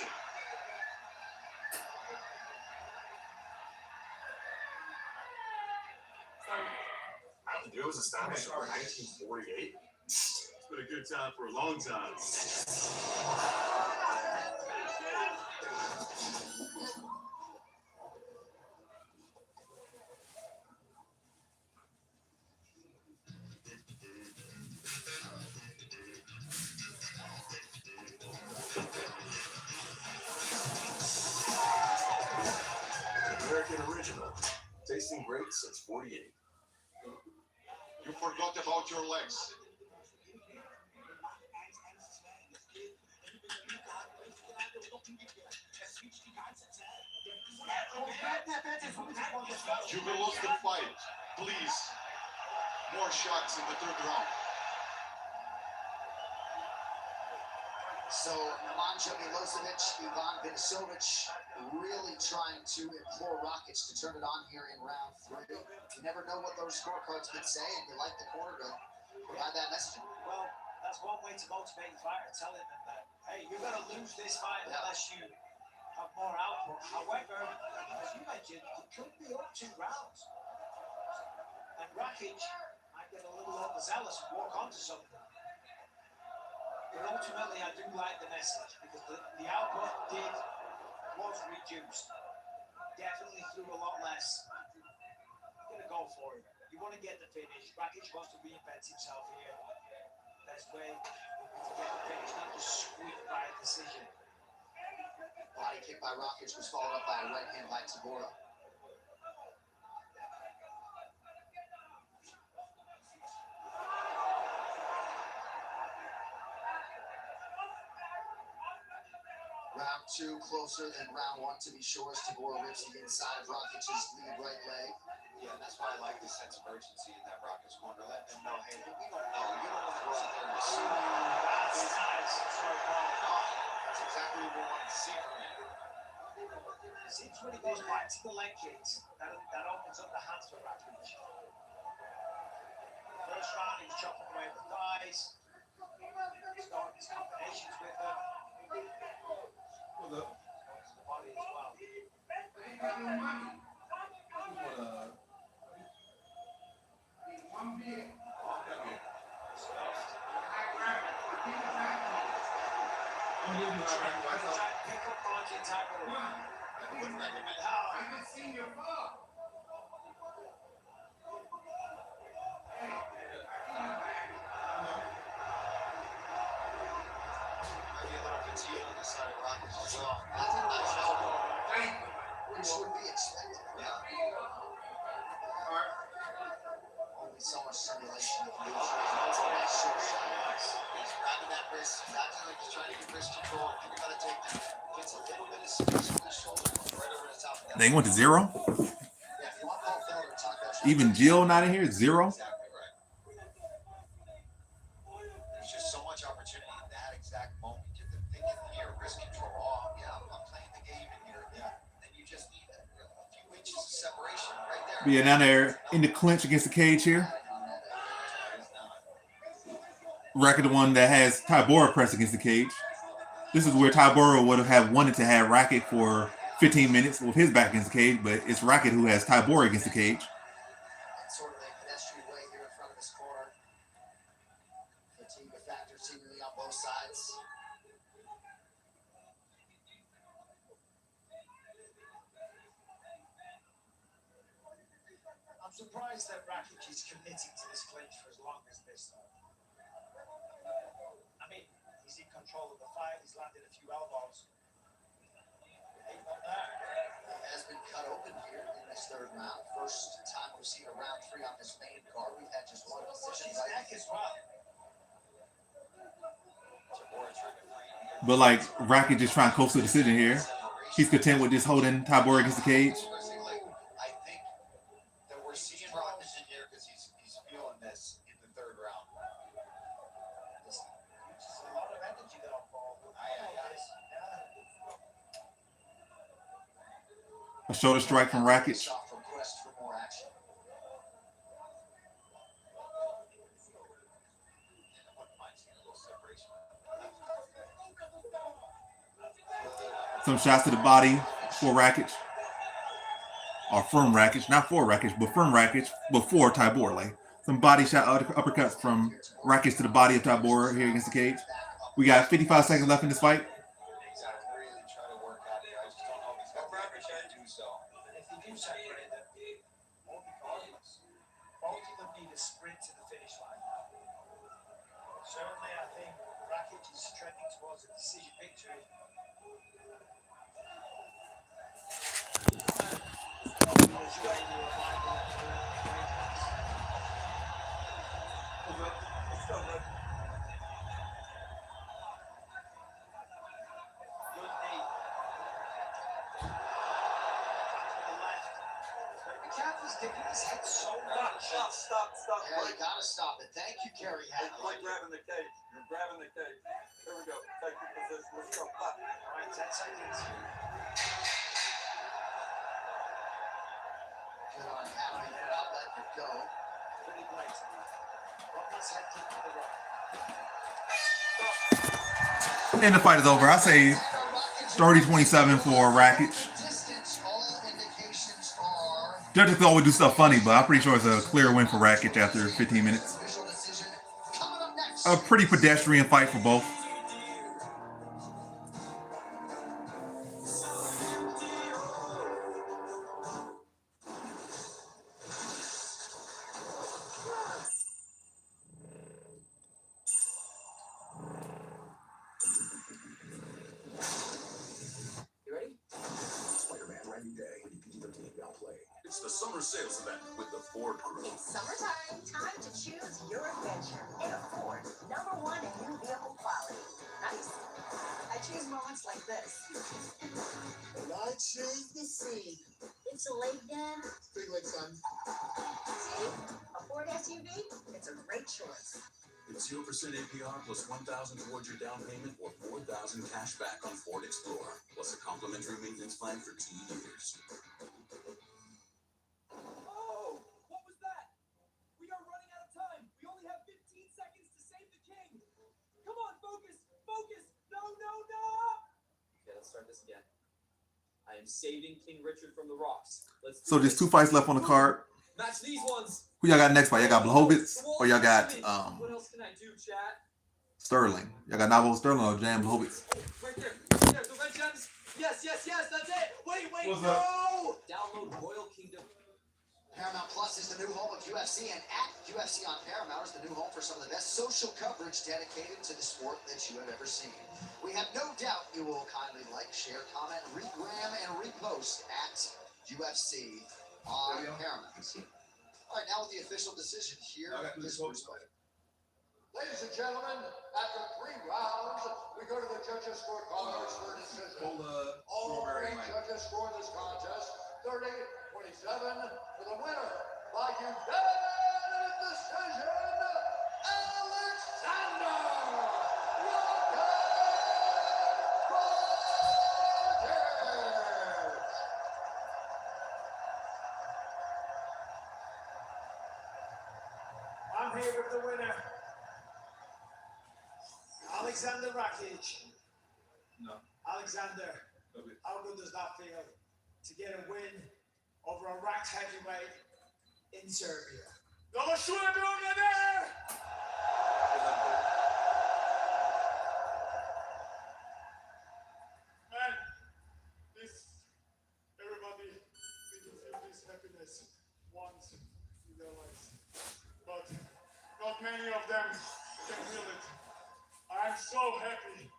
It was established in 1948. It's been a good time for a long time. American original. Tasting great since 48. You forgot about your legs. You will lose the fight. Please. More shots in the 3rd round. So, Nemanja Milosevic, Ivan Vinisovic really trying to implore Rakic to turn it on here in round 3. You never know what those scorecards could say, and you like the corner to provide that messaging. Well, that's one way to motivate the fighter, telling them that, hey, you're going to lose this fight unless you have more output. However, as you mentioned, it could be up 2 rounds. And Rakic might get a little overzealous and walk onto something. But ultimately, I do like the message because the output was reduced. Definitely threw a lot less. I'm going to go for it. You want to get the finish. Rakic wants to reinvent himself here. Best way to get the finish, not just squeak by a decision. Body kick by Rakic was followed up by a right hand by Tabora. Round 2 closer than round 1 to be sure as Tabora rips the inside of Rakic's lead right leg. Yeah, that's why I like this sense of urgency in that Rockets corner. Let them know, hey, we don't know. You don't want to go out there and see. That's nice. That's exactly what we want to see from him. Seems when he goes back to the leg kicks, that opens up the hands for Rakic. First round, he's chopping away the thighs. Starting his combinations with them. Hold up. The body as well. Pick up Martin Tabor. I wouldn't recommend that. I haven't seen your phone. outside of Rockets as well. That's a nice elbow. Which would be expected. Yeah. Only so much simulation of you. That's a nice short shot. He's grabbing that wrist. He's acting like he's trying to get wrist control. And you're going to take that. Gets a little bit of space on his shoulder. Right over the top of that. They went to 0. Yeah, if you want Paul Felder to talk about Even Jill not in here. 0. exactly right. There's just so much opportunity in that exact moment. Get them thinking here, wrist control. Oh, yeah, I'm playing the game in here. Yeah. And you just need a few inches of separation right there. Yeah, now they're in the clinch against the cage here. Racket, the one that has Tybora pressed against the cage. This is where Tybora would have wanted to have Racket for 15 minutes with his back against the cage, but it's Racket who has Tybora against the cage. Sort of a pedestrian way here in front of this corner. Fatigue a factor seemingly on both sides. I'm surprised that Rakic is committing to this clinch for as long as this, though. I mean, he's in control of the fight. He's landed a few elbows. Ain't not there. He has been cut open here in this third round. First time we've seen a round 3 on this main card. We've had just one decision. His neck as well. But like Racket just trying to coast to a decision here. He's content with just holding Tybora against the cage. I think that we're seeing Rockets in here because he's feeling this in the third round. There's a lot of energy there on ball. A shoulder strike from Racket. Soft request for more action. Some shots to the body for Racket. Or from Racket. Not for Racket, but from Racket before Tybora. Like some body shot uppercuts from Racket to the body of Tybora here against the cage. We got 55 seconds left in this fight. If they do separate them, regardless, both of them need a sprint to the finish line. Certainly, I think Rakic is trending towards a decision victory. McCaffrey's giving his head so much. Stop. Yeah, you gotta stop it. Thank you, Kerry. Quit grabbing the cage. You're grabbing the cage. Here we go. Take your position. Let's go. All right, 10 seconds. Good on Howie, not letting it go. Pretty blatant. Robert's head kick to the right. And the fight is over. I say 30-27 for Racket. Judges can always do stuff funny, but I'm pretty sure it's a clear win for Racket after 15 minutes. A pretty pedestrian fight for both. It's the summer sales event with the Ford crew. It's summertime. Time to choose your adventure in a Ford. #1 in new vehicle quality. Nice. I choose moments like this. And I choose the sea. It's a lake, Dad. Big lake, son. See? A Ford SUV? It's a great choice. It's 0% APR plus $1,000 towards your down payment or $4,000 cash back on Ford Explorer, plus a complimentary maintenance plan for 2 years. Oh, what was that? We are running out of time. We only have 15 seconds to save the king. Come on, focus. No. Okay, let's start this again. I am saving King Richard from the rocks. So there's 2 fights left on the card. Match these ones. Who y'all got next fight? Y'all got Blachowicz or y'all got What else can I do, chat? Sterling? Y'all got Navo Sterling or Jan Blachowicz? Right there. The red gems. Yes, that's it. Wait, What's no! Download Royal Kingdom. Paramount Plus is the new home of UFC, and at UFC on Paramount is the new home for some of the best social coverage dedicated to the sport that you have ever seen. We have no doubt you will kindly like, share, comment, regram, and repost at UFC on Paramount. All right, now with the official decision here is perspective. Ladies and gentlemen, after 3 rounds, we go to the judges' scorecards for a decision. All 3 judges score this contest 30-27 for the winner by unanimous decision, Alexander I'm here with the winner, Alexander Rakic. No. Alexander, how good does that feel to get a win over a racked heavyweight in Serbia? Došli Beograde! Man, everybody need to feel this happiness once in their lives. But not many of them can feel it. I'm so happy.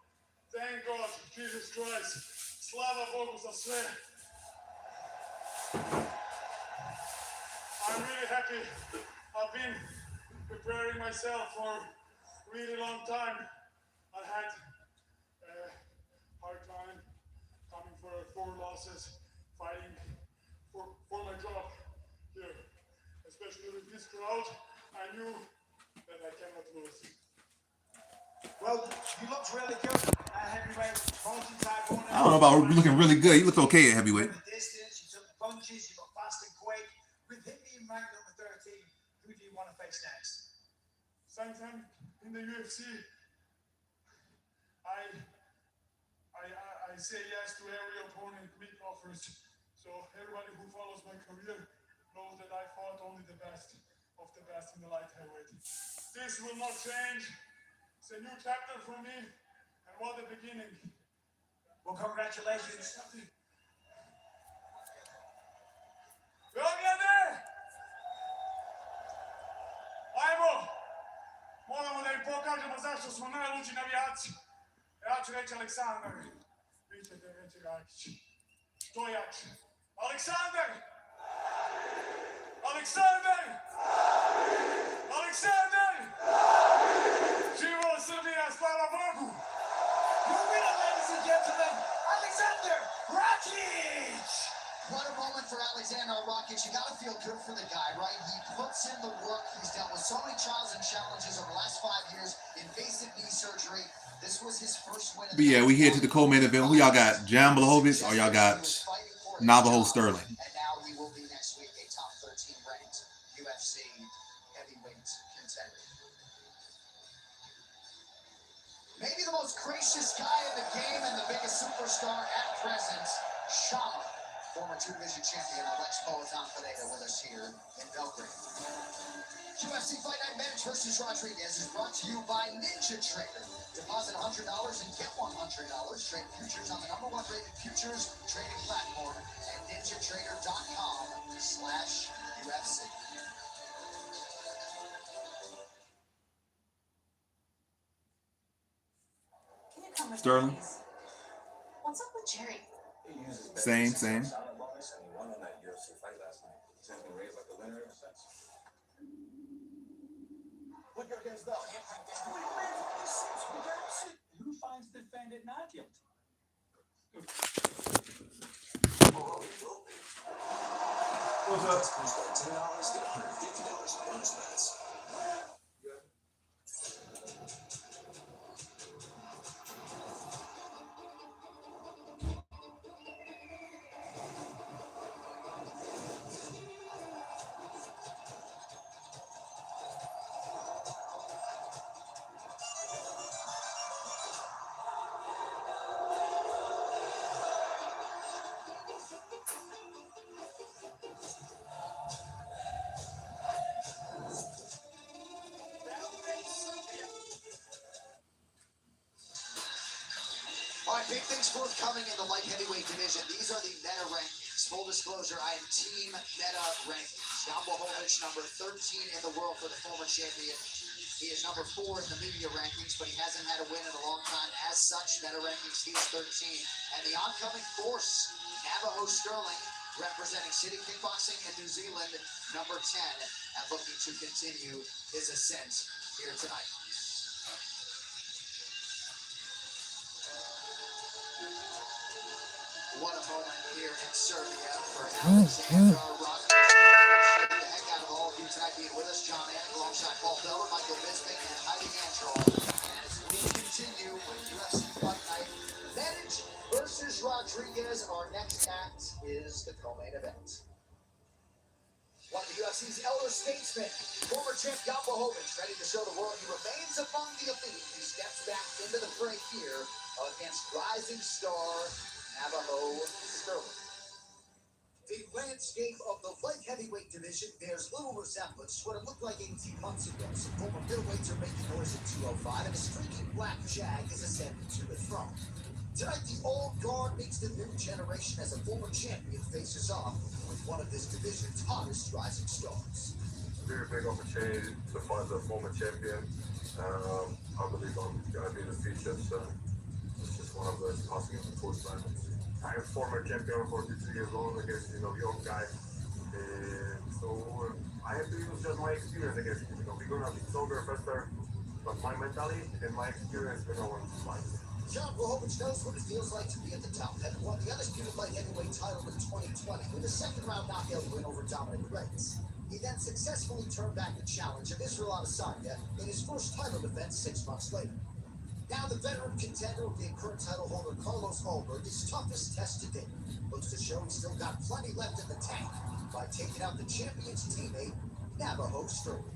Thank God, Jesus Christ. Slava Bogu za sve. I'm really happy. I've been preparing myself for a really long time. I had a hard time coming for 4 losses, fighting for my job here. Especially with this crowd, I knew that I cannot lose. Well, you looked really good at heavyweight. I don't know about looking really good. You look okay at heavyweight. The distance, you took the punches, you got fast and quick. With him being ranked number 13, who do you want to face next? Sometime in the UFC, I say yes to every opponent Mick offers. So everybody who follows my career knows that I fought only the best of the best in the light heavyweight. This will not change. It's a new chapter for me, and what a beginning. Well, congratulations. Beograde! Ajmo! Moramo da im pokažemo zašto smo najluđi navijači. Ja ću reći Aleksandar. Vi ćete reći Rakić. Što jače? Aleksandar! Aleksandar! Aleksandar! Živo Srbija, slava Bogu! Your winner, ladies and gentlemen, Alexander Rakic! What a moment for Alexander Rakic. You got to feel good for the guy, right? He puts in the work. He's dealt with so many trials and challenges over the last 5 years. Invasive knee surgery. This was his first win. But yeah, we head to the co-main event. Who y'all got? Jan Blachowicz or y'all got Navajo Sterling? And now he will be next week a top 13 ranked UFC heavyweight contender. Maybe the most gracious guy in the game and the biggest superstar at present, Shama. Former 2-division champion Alex Poatan-Pineda with us here in Belgrade. UFC Fight Night Manage versus Rodriguez is brought to you by Ninja Trader. Deposit $100 and get $100. Trade futures on the #1 rated futures trading platform at ninjatrader.com/UFC. Sterling. What's up with Jerry? Same. He won on that UFC fight last night. He's been raised like a winner ever since. Look against that. Who finds the defendant not guilty? What's up? $10, get $150 in bonus bets. All right, big things forthcoming in the light heavyweight division. These are the men ranked Full disclosure, I am Team Meta Rankings. Jan Blachowicz, number 13 in the world for the former champion. He is number 4 in the media rankings, but he hasn't had a win in a long time. As such, Meta Rankings, he is 13. And the oncoming force, Navajo Sterling, representing City Kickboxing in New Zealand, number 10, and looking to continue his ascent here tonight. What a moment here in Serbia for Alexander Rock. The heck out of all of you tonight being with us. John Anik alongside Paul Beller, Michael Bisping, and Heidi Androl. And as we continue with UFC Fight Night, Medic versus Rodriguez, our next act is the co-main event. One of the UFC's elder statesmen, former champ Jan Blachowicz, ready to show the world he remains among the elite. He steps back into the fray here against rising star Navajo Sterling. The landscape of the light heavyweight division bears little resemblance to what it looked like 18 months ago. Some former middleweights are making noise at 205, and a streaky black jag is ascending to the throne. Tonight, the old guard meets the new generation as a former champion faces off with one of this division's hottest rising stars. Very big opportunity to fight the former champion. I believe I'm going to be the future, so it's just one of those passing of the torch moments. I'm a former champion, 42 years old, against young guys. So I have to use just my experience against him. We're going to be stronger, faster, but my mentality and my experience, we're going to fight. Jan Blachowicz knows what it feels like to be at the top, having won the undisputed light heavyweight title in 2020 with a second-round knockout win over Dominic Reyes. He then successfully turned back the challenge of Israel Adesanya in his first title defense 6 months later. Now the veteran contender will be current title holder Carlos Ulberg, his toughest test to date. Looks to show he's still got plenty left in the tank by taking out the champion's teammate, Navajo Sterling.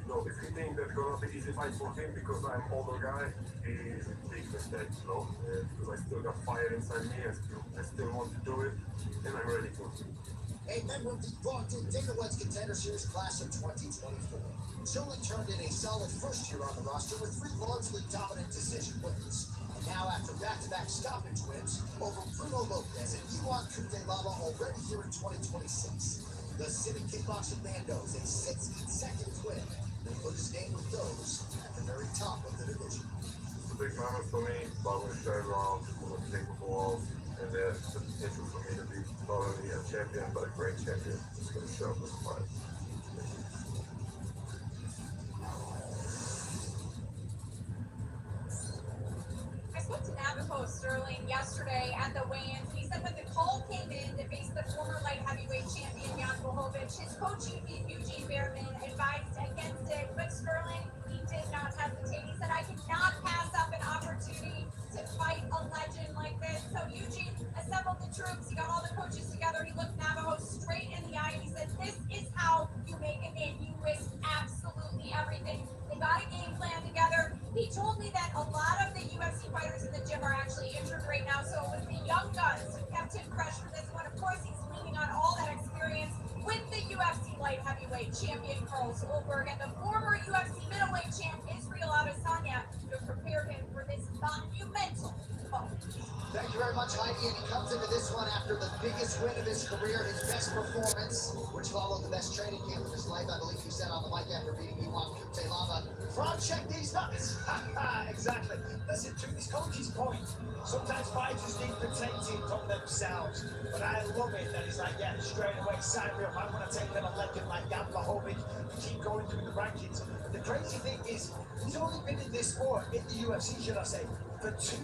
If you think that's going to be easy fight for him because I'm an older guy, it's a big mistake, because I still got fire inside me, I still want to do it, and I'm ready for it. A member of the vaunted Dana White's Contender Series class of 2024. Sterling turned in a solid first year on the roster with 3 largely dominant decision wins. And now after back-to-back stoppage wins over Bruno Lopez and Iwan Kutelaba already here in 2026. The City Kickboxing Mandos, a 16-second win that put his name with those at the very top of the division. It's a big moment for me, but we're third round, we're capable of, and there's the potential for me to be not only a champion, but a great champion. It's going to show up with the fight. I spoke to Navajo Sterling yesterday at the weigh-in. He said when the call came in to face the former light heavyweight champion Jan Blachowicz, his coach Eugene Behrman advised against it, but Sterling, he did not hesitate. He said, I cannot pass up an opportunity to fight a legend like this. So Eugene assembled the troops, he got all the coaches together, he looked Navajo straight in the eye, and he said, this is how you make a name. You risk absolutely everything. They got a game plan together. He told me that a lot of the UFC fighters in the gym are actually injured right now, so it was the young guns who kept him fresh for this one. Of course, he's leaning on all that experience with the UFC light heavyweight champion Carlos Ulberg and the former UFC middleweight champ Israel Adesanya to prepare him for this monumental fight. Thank you very much, Heidi. And he comes into this one after the biggest win of his career, his best performance, which followed the best training camp of his life. I believe you said on the mic after beating Iwan Kutelaba. Frog check these nuts. Exactly. Listen, to his coach's point, sometimes fighters need protecting from themselves. But I love it that he's like, yeah, straight away, sign me up. I want to take on a legend like Jan Blachowicz and keep going through the rankings. And the crazy thing is, he's only been in this sport, in the UFC, should I say, for 2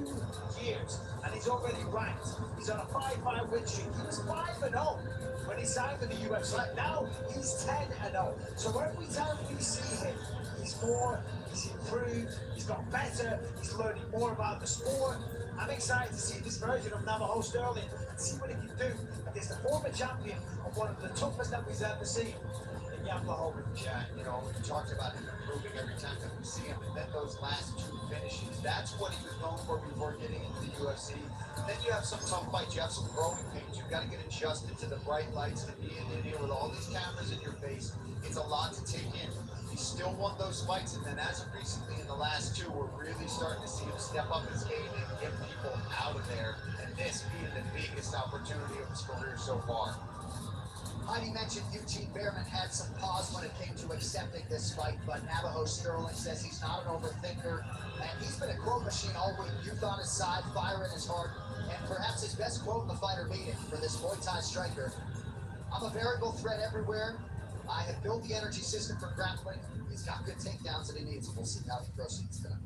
years, and he's already ranked. He's on a 5-5 win streak. He was 5-0 when he signed with the UFC. Now he's 10-0. So every time we see him, he's more, he's improved, he's got better, he's learning more about the sport. I'm excited to see this version of Navajo Sterling and see what he can do against the former champion of one of the toughest that we've ever seen. Jan Blachowicz. Yeah, you talked about him improving every time that we see him, and then those last 2 finishes, that's what he was known for before getting into the UFC. Then you have some tough fights, you have some growing pains, you've got to get adjusted to the bright lights, to being in here with all these cameras in your face. It's a lot to take in. He still won those fights, and then as of recently in the last two, we're really starting to see him step up his game and get people out of there. And this being the biggest opportunity of his career so far. Heidi mentioned Eugene Behrman had some pause when it came to accepting this fight, but Navajo Sterling says he's not an overthinker, and he's been a quote machine all week. Youth on his side, fire in his heart, and perhaps his best quote in the fighter meeting for this Muay Thai striker. I'm a variable threat everywhere. I have built the energy system for grappling. He's got good takedowns that he needs. We'll see how he proceeds tonight.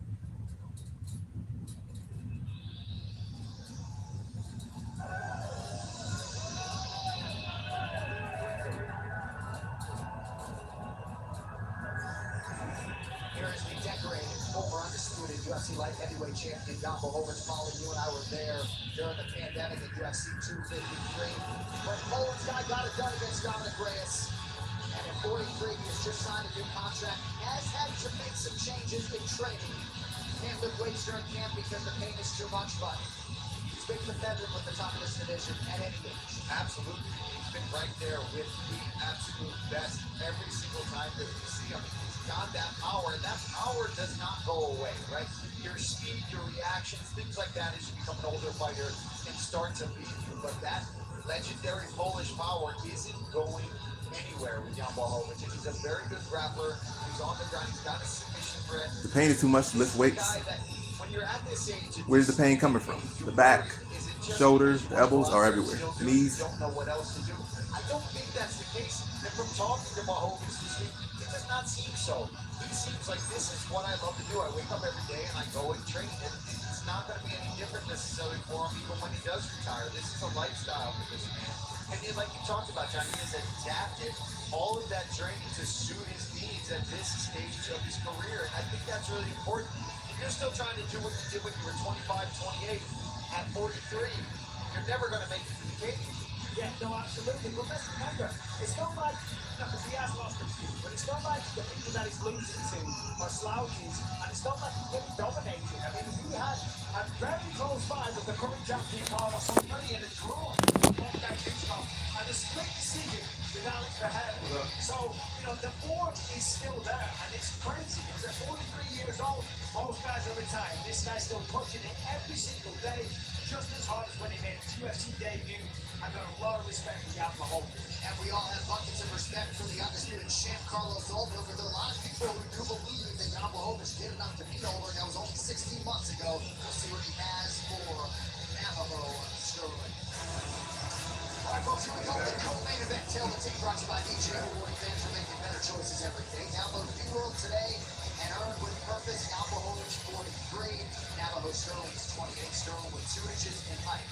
Here is the decorated, former undisputed UFC light heavyweight champion Jan Blachowicz. Molly, you and I were there during the pandemic at UFC 253. But Poland's guy got it done against Dominic Reyes. And at 43, he has just signed a new contract. Has had to make some changes in training. Can't lift weights during camp because the pain is too much, but he's been competitive with the top of this division at any age. Absolutely. He's been right there with the absolute best every single time that we see him. He's got that power, and that power does not go away, right? Your speed, your reactions, things like that as you become an older fighter can start to leave you, but that legendary Polish power isn't going anywhere with Jan Blachowicz. And he's a very good grappler. He's on the ground. He's got a submission threat. The pain is too much to lift weights. When you're at this age, Where's the pain coming from? The back, shoulders, the elbows are everywhere. Knees. Don't know what else to do. I don't think that's the case. And from talking to Blachowicz this week, it does not seem so. He seems like this is what I love to do. I wake up every day and I go and train. And it's not going to be any different necessarily for him even when he does retire. This is a lifestyle for this man. And like you talked about, John, he has adapted all of that training to suit his needs at this stage of his career. And I think that's really important. If you're still trying to do what you did when you were 25, 28, at 43, you're never going to make it to the cage. Yeah, no, absolutely. But let's remember, it's not like, because he has lost a few, but it's not like the people that he's losing to are slouches, and it's not like he's really dominating. I mean, he had a very close fight with the current champion, Carlos Alberti, and a draw and a split decision with Alex Verheyen. So, you know, the form is still there, and it's crazy. Because at 43 years old, most guys are retired. This guy's still pushing it every single day, just as hard as when he made his UFC debut. I've got a lot of respect for Jan Blachowicz. And we all have buckets of respect for the undisputed champ Carlos Alberti. There are a lot of people who do believe that Jan Blachowicz did enough to beat Alberti. That was only 16 months ago. We'll see what he has for Navajo Sterling. All right, folks, here we go. The co-main event. Tail the team brought to you by DJ. Rewarding fans for making better choices every day. Download New World today and earn with purpose. Jan Blachowicz 43. Navajo Sterling is 28. Sterling with 2 inches in height.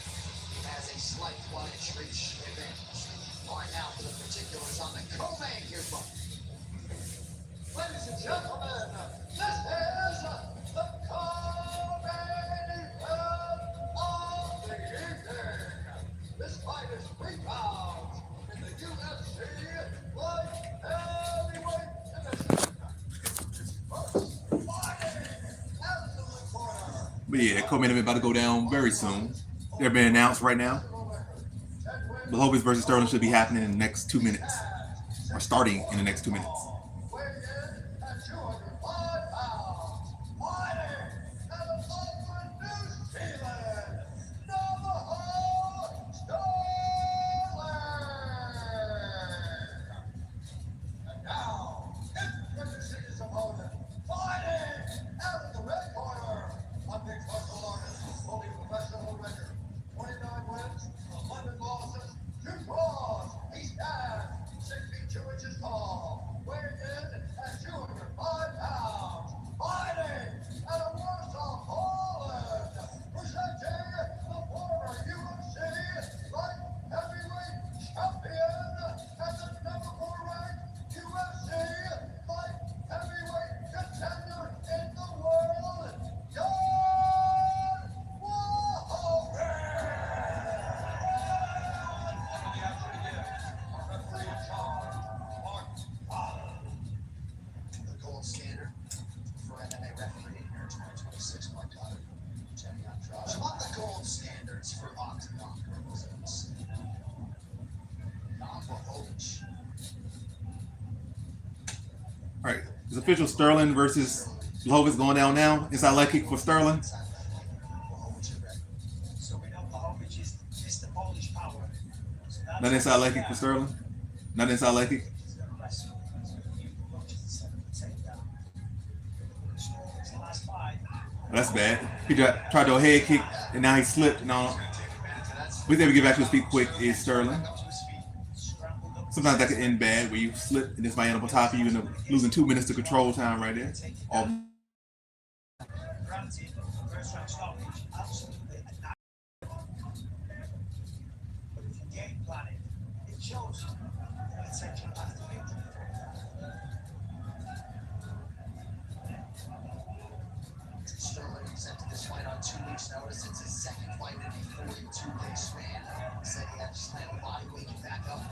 He has a slight 1-inch reach advantage. All right, now for the particulars on the co-main. Here's one. Ladies and gentlemen, this is the co-main event of the evening. This fight is 3 rounds in the UFC light heavyweight division. First, fighting out of the corner. But yeah, co-main event about to go down very soon. They're being announced right now. Blachowicz versus Sterling should be happening in the next 2 minutes, or starting in the next 2 minutes. He's 6 feet 2 inches tall, weighing It's official. Sterling versus Blachowicz going down now. Inside leg kick for Sterling. So we know Blachowicz is the Polish power. So that's Not inside leg kick for Sterling. Not inside leg kick. That's bad. He tried to do a head kick and now he slipped. No, we able to get back to his feet quick is Sterling. Sometimes that can end bad where you slip and this might end up on top of you and end up losing 2 minutes to control time right there. Granted, first round stoppage, absolutely. But if you game plan it, it shows the potential path to victory. Sterling accepted this fight on 2 weeks' notice. It's his second fight in a 42-day span. He said he had to slam the body waking back up.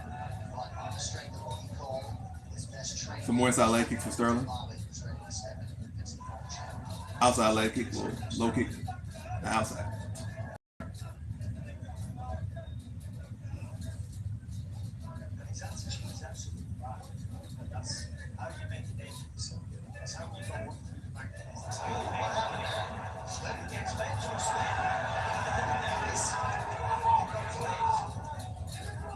But on the strength of what he called his best training. Some more inside leg kicks for Sterling. Outside leg kick, low kick, outside. His attitude is absolutely right. That's how you make a name for yourself. That's how you go through the back. That's how you make it. He expects you to spin.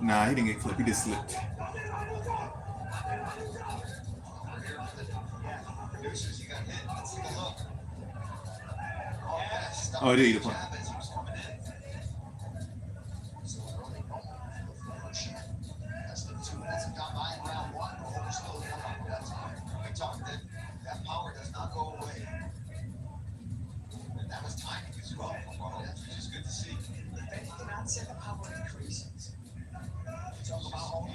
Nah, he didn't get clipped. He just slipped. Producers, you got hit. Let's take a look. Oh, he did eat a punch. That power does not go away. And that was timing as well, which is good to see. If anything, I'd say the power increases. Talk about all the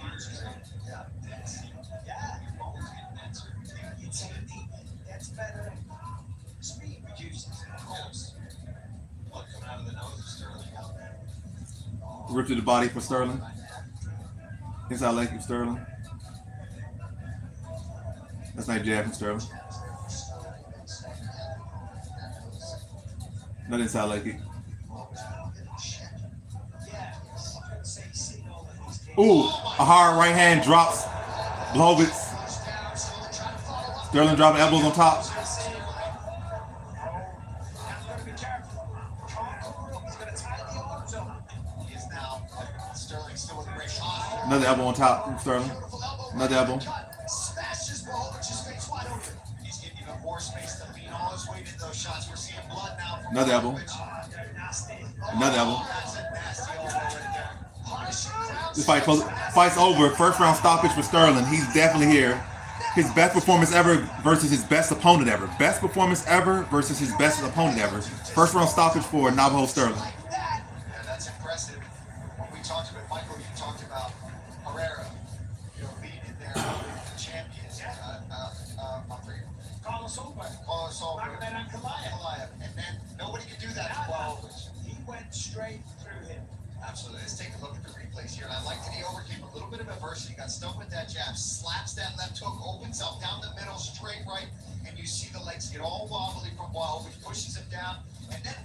your technique gets better. Speed reduces, of course. Blood coming out of the nose of Sterling. Ripped to the body for Sterling. Inside leg kick for Sterling. That's nice jab from Sterling. Not inside leg kick. Ooh, a hard right hand drops Blachowicz. Sterling dropping elbows on top. Another elbow on top from Sterling. Another elbow. Smashes Blachowicz's face wide open. He's getting even more space to lean all his weight into those shots. We're seeing blood now. Another elbow. Another elbow. This fight's over. First round stoppage for Sterling. He's definitely here. His best performance ever versus his best opponent ever. Best performance ever versus his best opponent ever. First round stoppage for Navajo Sterling. Yeah, that's impressive. When we talked about Michael, you talked about Herrera, being in there, the champions. Carlos Alberto. And then nobody could do that as well. He went straight through him. Absolutely. Let's take a look at the replays here. And I like that he overcame a little bit of adversity. Got stuck with that jab, slaps that left hook, opens up down the middle, straight right, and you see the legs get all wobbly from Blachowicz, pushes him down, and then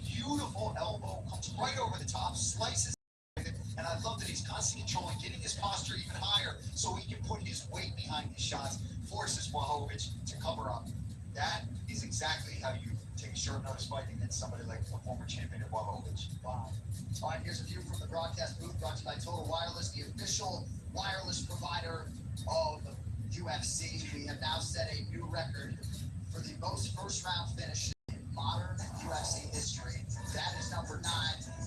beautiful elbow comes right over the top, slices it, and I love that he's constantly controlling, getting his posture even higher so he can put his weight behind his shots, forces Blachowicz to cover up. That is exactly how you take a short notice fight against somebody like a former champion of Blachowicz. Wow. All right, here's a view from the broadcast booth brought to you by Total Wireless, the official wireless provider of UFC. We have now set a new record for the most first-round finishes in modern UFC history. That is number 9.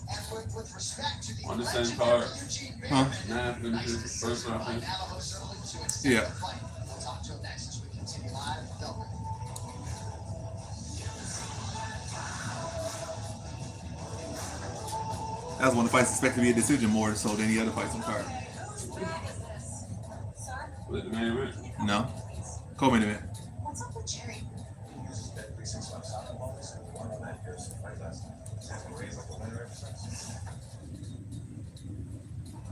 And with respect to the on the same card, Eugene Huh? 9 finishes, first round finish. Navajo Sterling to its Yeah. fight. We'll talk to him next as we continue live. Double. That was one of the fights expected to be a decision more so than any other fights on the card. With the main event. No. Co-main event. What's up with Jerry?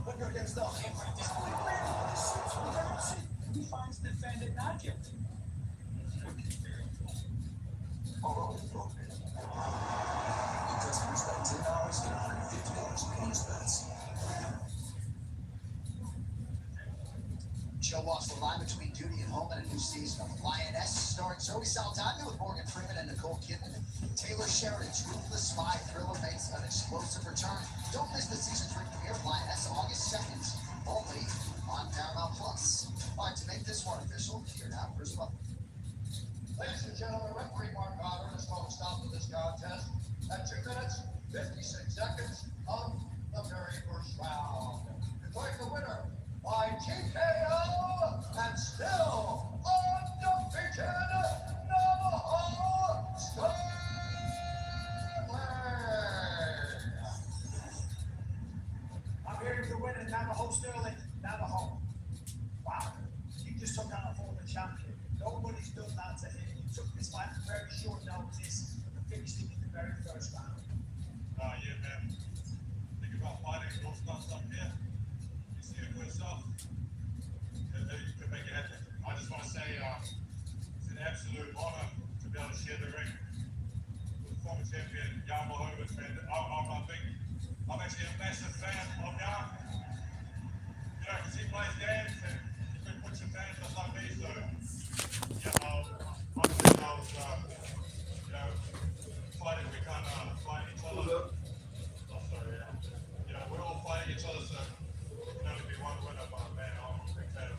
Look against the He finds defendant not guilty. Customers bet $10 and $150 in bonus bets. new season of Lioness, starring Zoe Saldana with Morgan Freeman and Nicole Kidman. Taylor Sheridan's ruthless spy thriller makes an explosive return. Don't miss the season 3 premiere of Lioness August 2nd, only on Paramount Plus. All right, to make this one official, here now, Chris Butler. Ladies and gentlemen, referee Mark Goddard has called a stop to this contest at 2 minutes, 56 seconds of the very first round. Declaring the winner by TKO and still undefeated Navajo Sterling. I'm here to win in Navajo Sterling. Navajo. Wow. You just took out a former champion. Nobody's done that to him. You took this fight at very short notice and finished it in the very first round. Yeah, man. Think about fighting, don't stop up here. You see it for yourself. You can make it happen. I just want to say it's an absolute honor to be able to share the ring with former champion Jan Blachowicz, man. I'm actually a massive fan of Jan. You know, because he plays games and he can put some fans just like me, so yeah, I think I was, you know, fighting, we can't fight each other. Oh, sorry, yeah. You know, we're all fighting each other, so there can only be one winner, but man, I'm a big fan of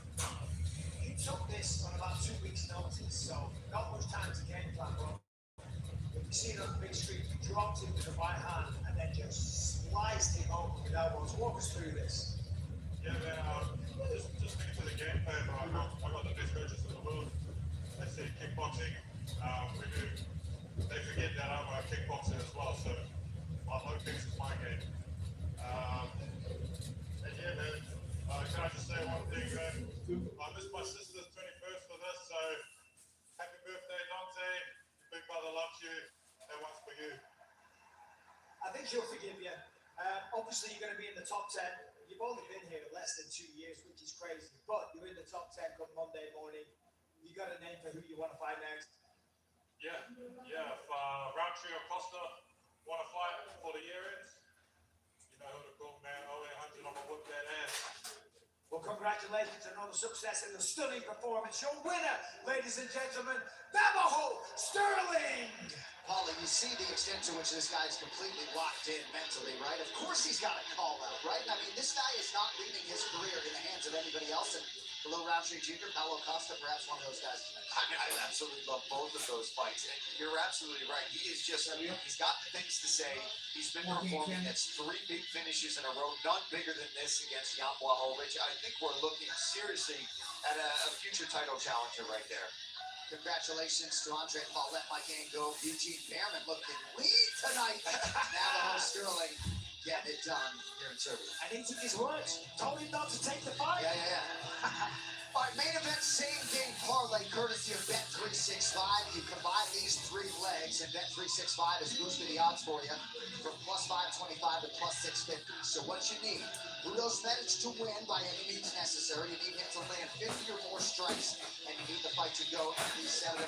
You took this on about 2 weeks' notice, so not much time to game plan, bro. You see it on the big street, you dropped him with the right hand and then just sliced him open with elbows. Walk us through this. Yeah, man, just sticking to the game plan, bro. I got the best coaches in the world. They say kickboxing. They forget that I'm a kickboxer as well, so my low kicks is my game. And yeah, man, can I just say one thing, man? I missed my sister's 21st for this, so happy birthday, Dante. Big brother loves you. That one's for you. I think she'll forgive you. Obviously, you're going to be in the top 10. You've only been here less than 2 years, which is crazy. But you're in the top 10 come Monday morning. You got a name for who you want to fight next? Yeah. If Roundtree or Costa want to fight before the year ends, you know who to call, man. 0800, I'm going to whip that ass. Well, congratulations on another success in the stunning performance. Your winner, ladies and gentlemen, Navajo Sterling! Paulie, you see the extent to which this guy is completely locked in mentally, right? Of course he's got a call out, right? I mean, this guy is not leaving his career in the hands of anybody else. And for Lil Roundtree Jr., Paulo Costa, perhaps one of those guys. I mean, I absolutely love both of those fights. And you're absolutely right. He is just, he's got the things to say. He's been performing against 3 big finishes in a row, none bigger than this against Jan Blachowicz. I think we're looking seriously at a future title challenger right there. Congratulations to Andre Paulette, Mike Ango, Eugene Behrman looking lean tonight. Navajo Sterling getting it done here in Serbia. And he took his words. Told him not to take the fight. Yeah. All right, main event, same game parlay, courtesy of Bet365. You combine these 3 legs, and Bet365 has boosted the odds for you from plus 525 to plus 650. So what you need, Rudos Medic to win by any means necessary. You need him to land 50 or more strikes, and you need the fight to go at least 7.5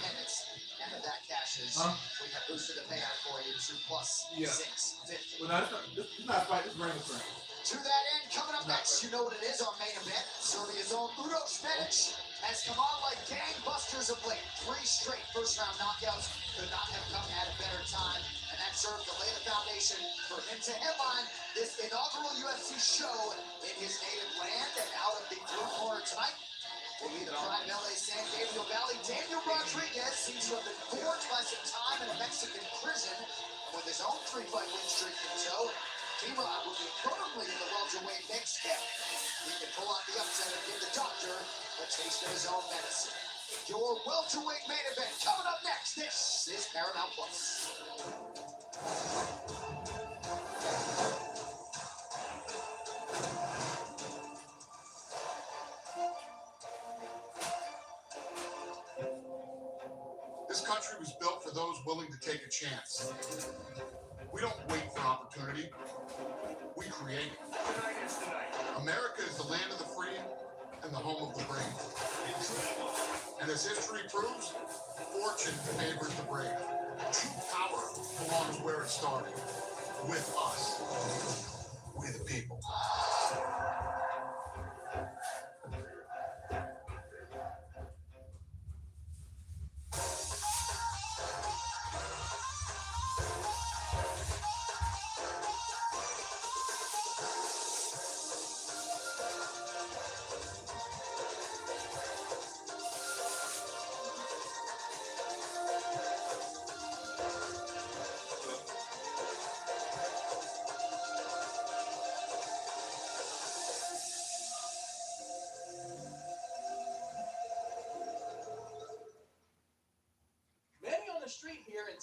minutes. And if that cashes, we have boosted the payout for you to plus 650. Well, this is not a fight, this is ring strength. To that end, coming up next, you know what it is, our main event. Serbia's own Uros Medic has come on like gangbusters of late. 3 straight first-round knockouts could not have come at a better time, and that served to lay the foundation for him to headline this inaugural UFC show in his native land. And out of the blue corner tonight will be the prime LA San Gabriel Valley, Daniel Rodriguez. Seems to have been forged by some time in a Mexican prison with his own 3-fight win streak in tow. T-Rod will be firmly in the welterweight mix. He can pull out the upset and give the doctor a taste of his own medicine. Your welterweight main event coming up next. This is Paramount Plus. This country was built for those willing to take a chance. We don't wait for opportunity. We create it. Tonight is tonight. America is the land of the free and the home of the brave. And as history proves, fortune favors the brave. True power belongs where it started. With us. We the people.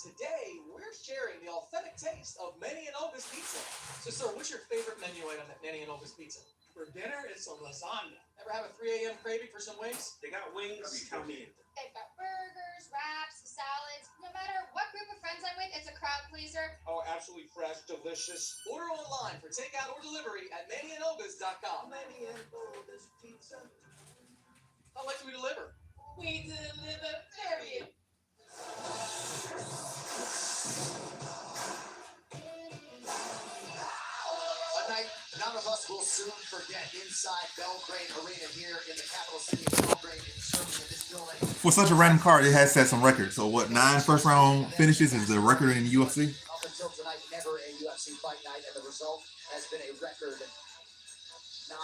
today we're sharing the authentic taste of Manny and Olga's pizza. So, sir, what's your favorite menu item at Manny and Olga's Pizza? For dinner, it's a lasagna. Ever have a 3 a.m. craving for some wings? They got wings. Count me in. They've got burgers, wraps, salads. No matter what group of friends I'm with, it's a crowd pleaser. Oh, absolutely fresh, delicious. Order online for takeout or delivery at mannyandolgas.com. Manny and Olga's Pizza. How much do we deliver? We deliver, period. A night none of us will soon forget inside Belgrade Arena here in the capital city of Belgrade in Serbia. This building. For such a random card, it has set some records. So what, 9 first-round finishes is the record in the UFC? Up until tonight, never a UFC fight night, and the result has been a record 9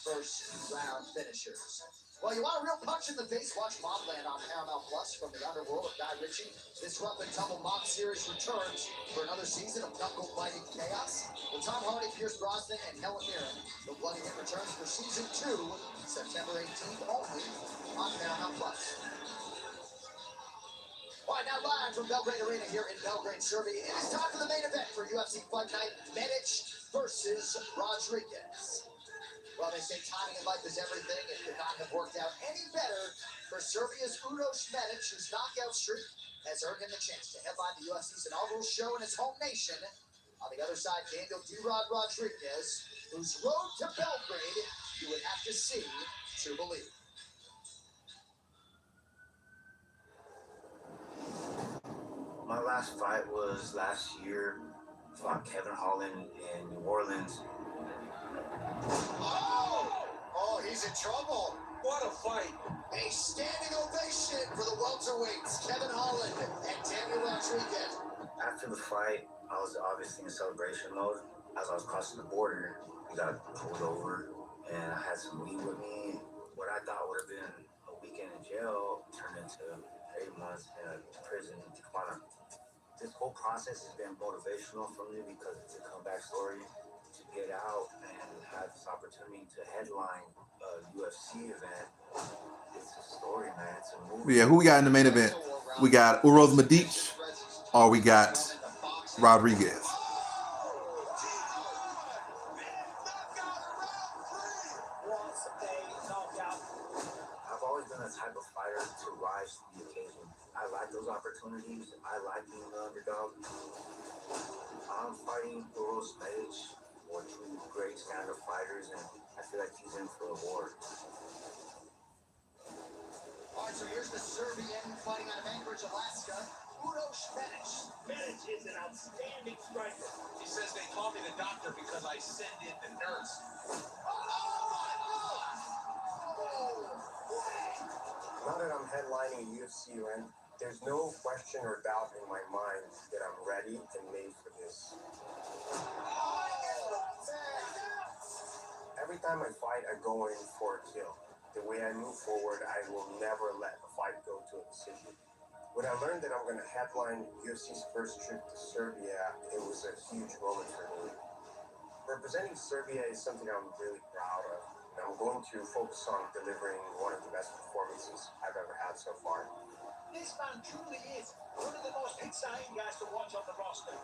first-round finishers. Well, you want a real punch in the face? Watch Mobland on Paramount Plus from the underworld of Guy Ritchie. This rough and tumble mob series returns for another season of knuckle-biting chaos. With Tom Hardy, Pierce Brosnan, and Helen Mirren, the Bloody Hit returns for season 2, September 18th only on Paramount Plus. All right, now live from Belgrade Arena here in Belgrade, Serbia. It is time for the main event for UFC Fight Night, Medic versus Rodriguez. Well, they say timing in life is everything. It could not have worked out any better for Serbia's Uroš Medic, whose knockout streak has earned him the chance to headline the UFC's inaugural show in his home nation. On the other side, Daniel D-Rod Rodriguez, whose road to Belgrade you would have to see to believe. My last fight was last year. Fought Kevin Holland in New Orleans. Oh, he's in trouble. What a fight. A standing ovation for the welterweights, Kevin Holland and Daniel Rodriguez. After the fight, I was obviously in celebration mode. As I was crossing the border, we got pulled over, and I had some weed with me. What I thought would have been a weekend in jail turned into 8 months in prison in Tijuana. This whole process has been motivational for me because it's a comeback story. To get out and have this opportunity to headline a UFC event, it's a story, man. It's a movie. Yeah, who we got in the main event? We got Uroš Medic, or we got Rodriguez. I've always been the type of fighter to rise to the occasion. I like those opportunities. I like being the underdog. I'm fighting Uroš Medic, or two great stand-up fighters, and I feel like he's in for a war. All right, so here's the Serbian fighting out of Anchorage, Alaska, Uroš Medic. Medic is an outstanding striker. He says they call me the doctor because I send in the nurse. Now that I'm headlining a UFC event, there's no question or doubt in my mind that I'm ready and made for this. Every time I fight, I go in for a kill. The way I move forward, I will never let a fight go to a decision. When I learned that I'm going to headline UFC's first trip to Serbia, it was a huge moment for me. Representing Serbia is something I'm really proud of, and I'm going to focus on delivering one of the best performances I've ever had so far. This man truly is one of the most exciting guys to watch on the roster.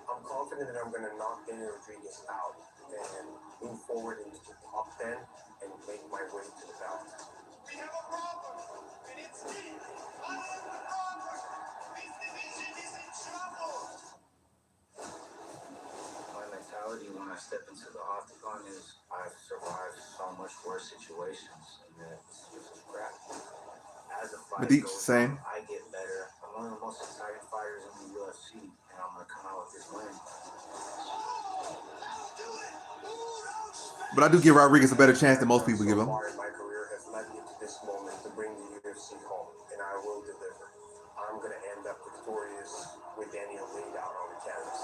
I'm confident that I'm going to knock Daniel Rodriguez out and move forward into the top 10 and make my way to the belt. We have a problem, and it's me. I am the problem. This division is in trouble. My mentality when I step into the octagon is I've survived so much worse situations, and it's just crap. As a fighter Medic, goes same. on, I get better. I'm one of the most exciting fighters in the UFC, and I'm going to come out with this win. But I do give Rodriguez a better chance than most people give him. So far in my career has led me to this moment to bring the UFC home, and I will deliver. I'm going to end up victorious with Daniel laid out on the canvas.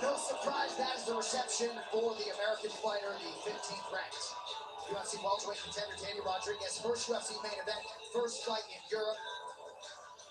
No surprise, that is the reception for the American fighter, the 15th ranked UFC welterweight contender Daniel Rodriguez. First UFC main event, first fight in Europe.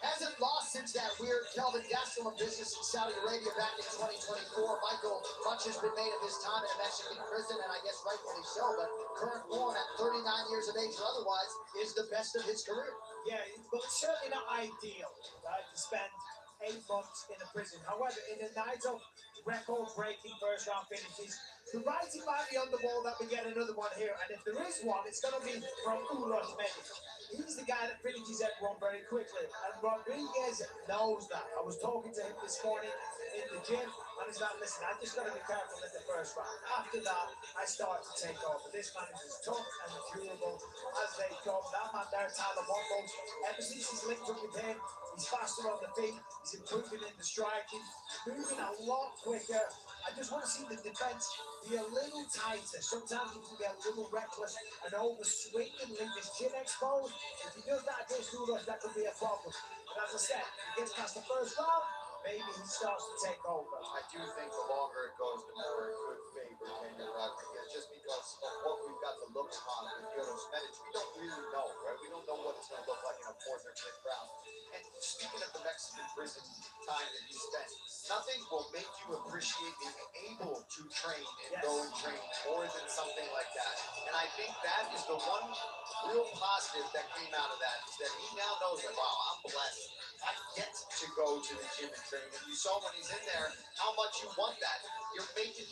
Hasn't lost since that weird Kelvin Gastelum business in Saudi Arabia back in 2024. Michael, much has been made of his time in a Mexican prison, and I guess rightfully so, but current form at 39 years of age or otherwise is the best of his career. Yeah, but it's certainly not ideal, right, to spend 8 months in a prison. However, in a night of record-breaking first-round finishes, the writing might be on the wall that we get another one here, and if there is one, it's going to be from Uros Medic. He's the guy that finishes everyone very quickly, and Rodriguez knows that. I was talking to him this morning in the gym, and he's like, listen, I just got to be careful in the first round. After that, I start to take over. This man is as tough and durable as they come. That man there, Tyler Wombles, ever since he's linked up with him, he's faster on the feet, he's improving in the striking, moving a lot quicker. I just want to see the defense be a little tighter. Sometimes he can get a little reckless and overswing and leave his chin exposed. If he does that against Uros, that could be a problem. But as I said, if he gets past the first round, maybe he starts to take over. I do think the longer it goes, the more it could favor Daniel Rodriguez, just because of what we've got to look upon with Uros Medic. We don't really know, right? We don't know what it's going to look like in a fourth or fifth round. And speaking of the Mexican prison time that he spent, nothing will make you appreciate being able to train and go and train more than something like that. And I think that is the one real positive that came out of that, is that he now knows that, wow, I'm blessed. I get to go to the gym and train. And you saw when he's in there how much you want that. You're making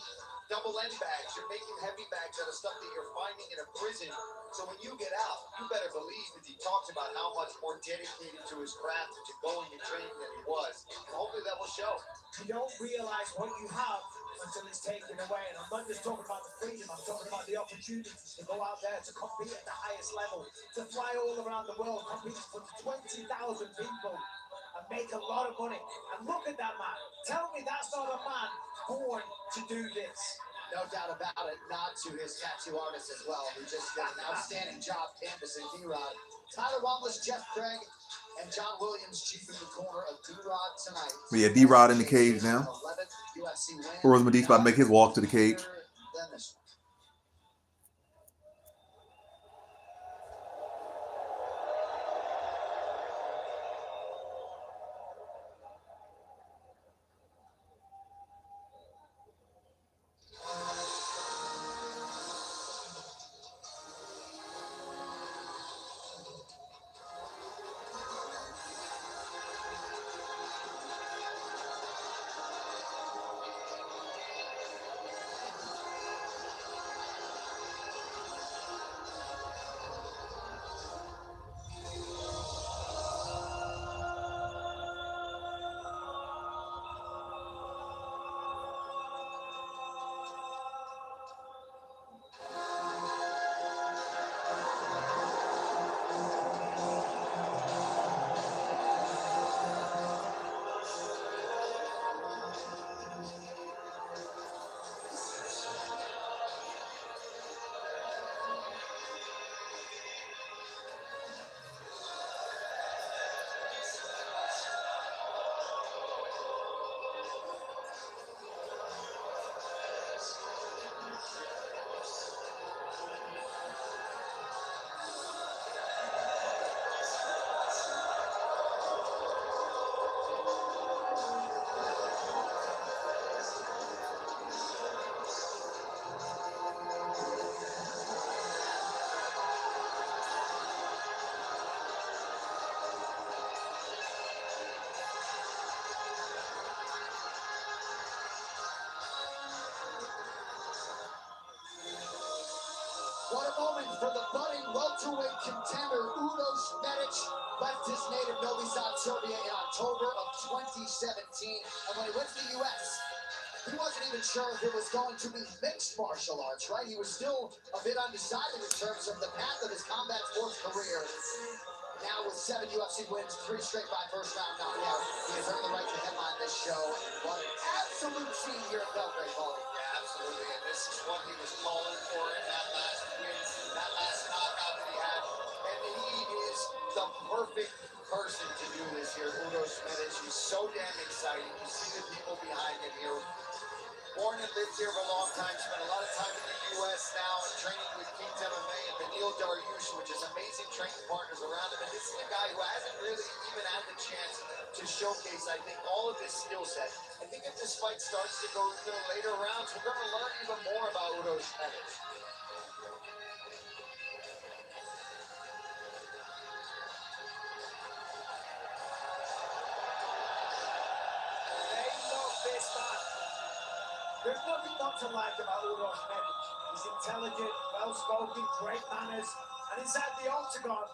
double end bags. You're making heavy bags out of stuff that you're finding in a prison. So when you get out, you better believe that he talks about how much more dedicated to his craft and to going and training than he was. And hopefully that will show. You don't realize what you have until it's taken away. And I'm not just talking about the freedom, I'm talking about the opportunities to go out there to compete at the highest level, to fly all around the world, compete for 20,000 people, and make a lot of money. And look at that man. Tell me that's not a man born to do this. No doubt about it. Nod to his tattoo artist as well, who just did an outstanding job canvassing D-Rod. Tyler Wombles, Jeff Craig, and John Williams chiefing the corner of D-Rod tonight. But yeah, D-Rod in the cage now. Or Medique's about to make his walk to the cage. What a moment for the budding welterweight contender Uros Medic. Left his native Novi Sad, Serbia in October of 2017. And when he went to the U.S., he wasn't even sure if it was going to be mixed martial arts, right? He was still a bit undecided in terms of the path of his combat sports career. Now with 7 UFC wins, 3 straight by first round knockout, he has earned the right to headline this show. And what an absolute scene here at Belgrade, Paulie. Yeah, absolutely. And this is what he was calling for in that last win, that last knockout that he had. And he is the perfect person to do this here, Uros Medic. He's so damn exciting. You see the people behind him here. Born and lived here for a long time, spent a lot of time in the U.S. now and training with Kings MMA and Benil Dariush, which is amazing training partners around him. And this is a guy who hasn't really even had the chance to showcase, I think, all of his skill set. I think if this fight starts to go to the later rounds, we're going to learn even more about Uros Medic. There's nothing not to like about Uros Medic. He's intelligent, well-spoken, great manners, and inside the octagon,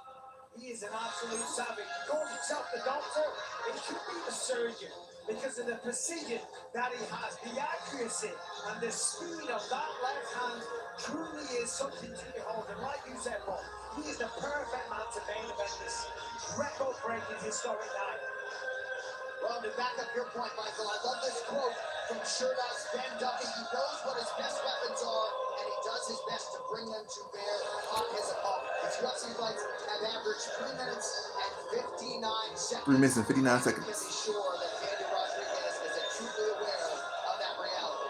he is an absolute savage. He calls himself the doctor. It should be the surgeon because of the precision that he has, the accuracy and the speed of that left hand truly is something to behold. And like you said, Bob, he is the perfect man to main event this record-breaking historic night. Well, to back up your point, Michael, I love this quote from Sherdog's Ben Duffy. He knows what his best weapons are, and he does his best to bring them to bear on his opponent. His UFC fights have averaged 3 minutes and 59 seconds. 3 minutes and 59 seconds. You can be sure that Daniel Rodriguez is acutely aware of that reality.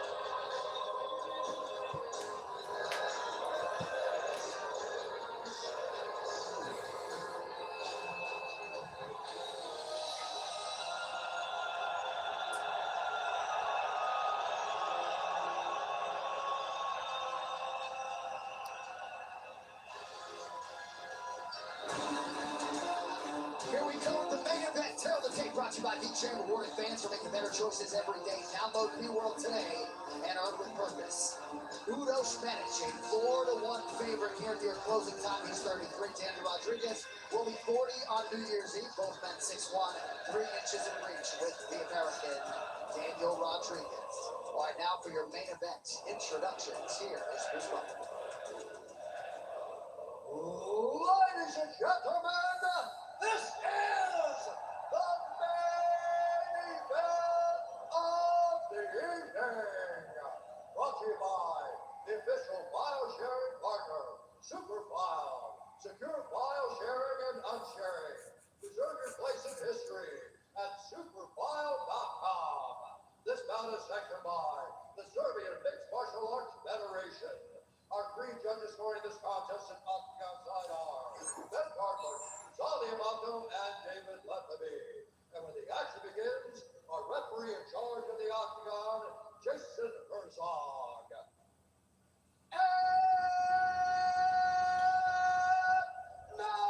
Here we go with the main event. Tell the tape brought to you by DJ Rewarded fans for making better choices every day. Download New World today and earn with purpose. Uros Medic, a 4-1 favorite here near closing time. He's 33. Daniel Rodriguez will be 40 on New Year's Eve. Both men 6'1", 3 inches in reach with the American Daniel Rodriguez. All right, now for your main event introductions. Here is Bruce Butler. Ladies and gentlemen, this is the main event of the evening. Brought to you by the official file sharing partner, Superfile. Secure file sharing and unsharing. Reserve your place in history at superfile.com. This bout is sanctioned by the Serbian Mixed Martial Arts Federation. Our 3 judges scoring this contest in octagon side are Ben Carter, Zali Amato, and David Lefeby. And when the action begins, our referee in charge of the octagon, Jason Herzog. And now,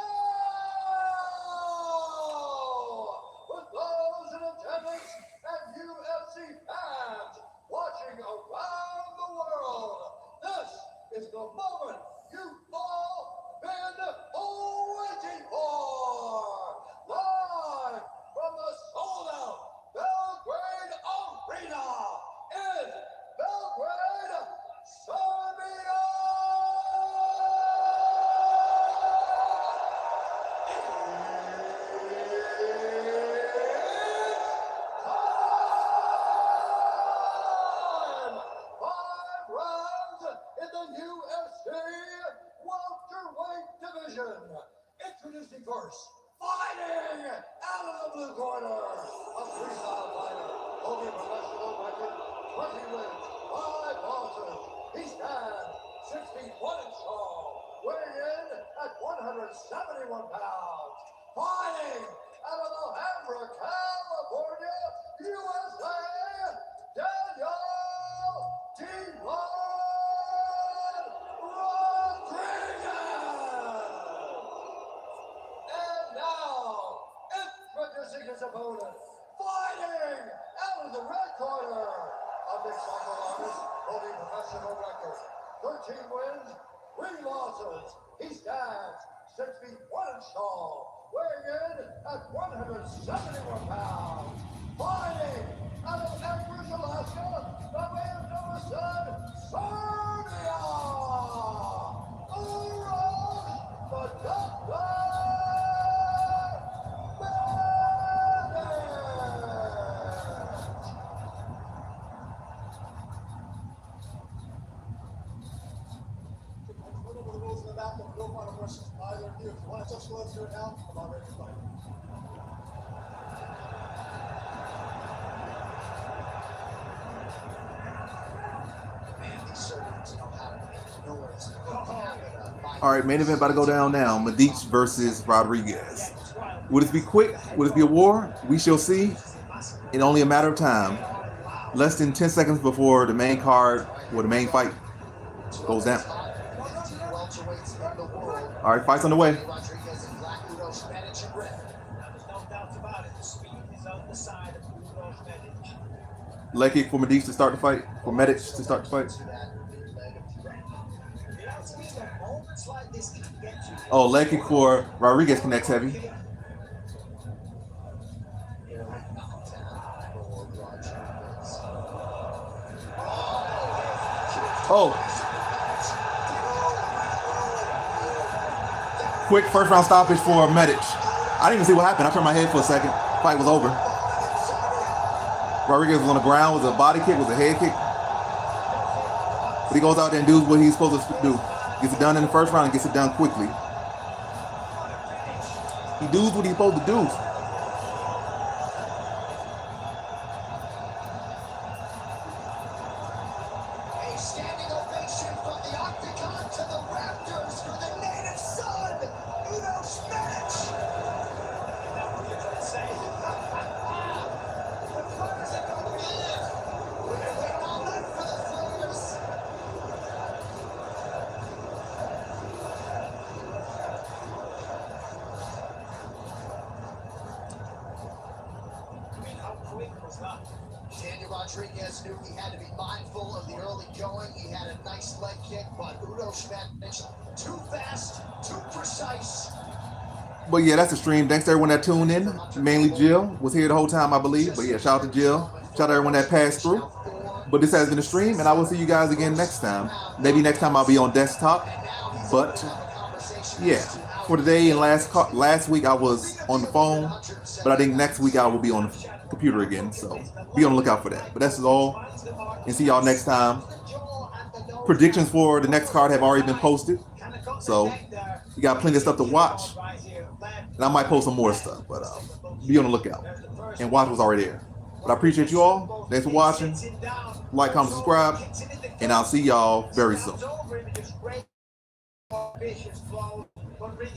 with those in attendance and UFC fans watching around the world, this is the moment you've all been waiting for. Live from the sold-out Belgrade Arena in Belgrade, Serbia. Five rounds in the UFC welterweight division. Introducing first, fighting out of the blue corner, a freestyle fighter, holding a professional record, 20 wins, 5 losses. He stands 6 feet 1 inch tall, weighing in at 171 pounds. Fighting out of Alhambra, California, USA, Daniel and now, introducing his opponent, fighting out of the red corner, a mixed martial artist holding professional record, 13 wins, 3 losses. He stands 6 feet 1 inch tall, weighing in at 171 pounds. Fighting out of Anchorage, Alaska, by way of Nova Sun, Serbia, Uros the Doctor No final questions. Either of you. If you want to touch gloves here now, I'm not ready to fight. All right, main event about to go down now. Medici versus Rodriguez. Would it be quick? Would it be a war? We shall see in only a matter of time. Less than 10 seconds before the main card or the main fight goes down. All right, fight's on the way. There's no doubt about it. The speed is on the side of Udo Medic. Leg kick for Medici to start the fight. For Medic to start the fight. Oh, leg kick for Rodriguez connects heavy. Oh. Quick first round stoppage for Medic. I didn't even see what happened. I turned my head for a second. Fight was over. Rodriguez was on the ground. Was it a body kick? Was it a head kick? But he goes out there and does what he's supposed to do. Gets it done in the first round and gets it done quickly. He does what he's supposed to do. Daniel Rodriguez knew he had to be mindful of the early going. He had a nice leg kick, but Udo Schmidt, too fast, too precise. But yeah, that's the stream. Thanks to everyone that tuned in. Mainly Jill was here the whole time, I believe. But yeah, shout out to Jill. Shout out to everyone that passed through. But this has been the stream, and I will see you guys again next time. Maybe next time I'll be on desktop. But yeah, for today and last week I was on the phone. But I think next week I will be on the computer again. So be on the lookout for that. But that's all. And see y'all next time. Predictions for the next card have already been posted. So you got plenty of stuff to watch. And I might post some more stuff, but be on the lookout. And watch what's already there. But I appreciate you all. Thanks for watching. Like, comment, subscribe. And I'll see y'all very soon.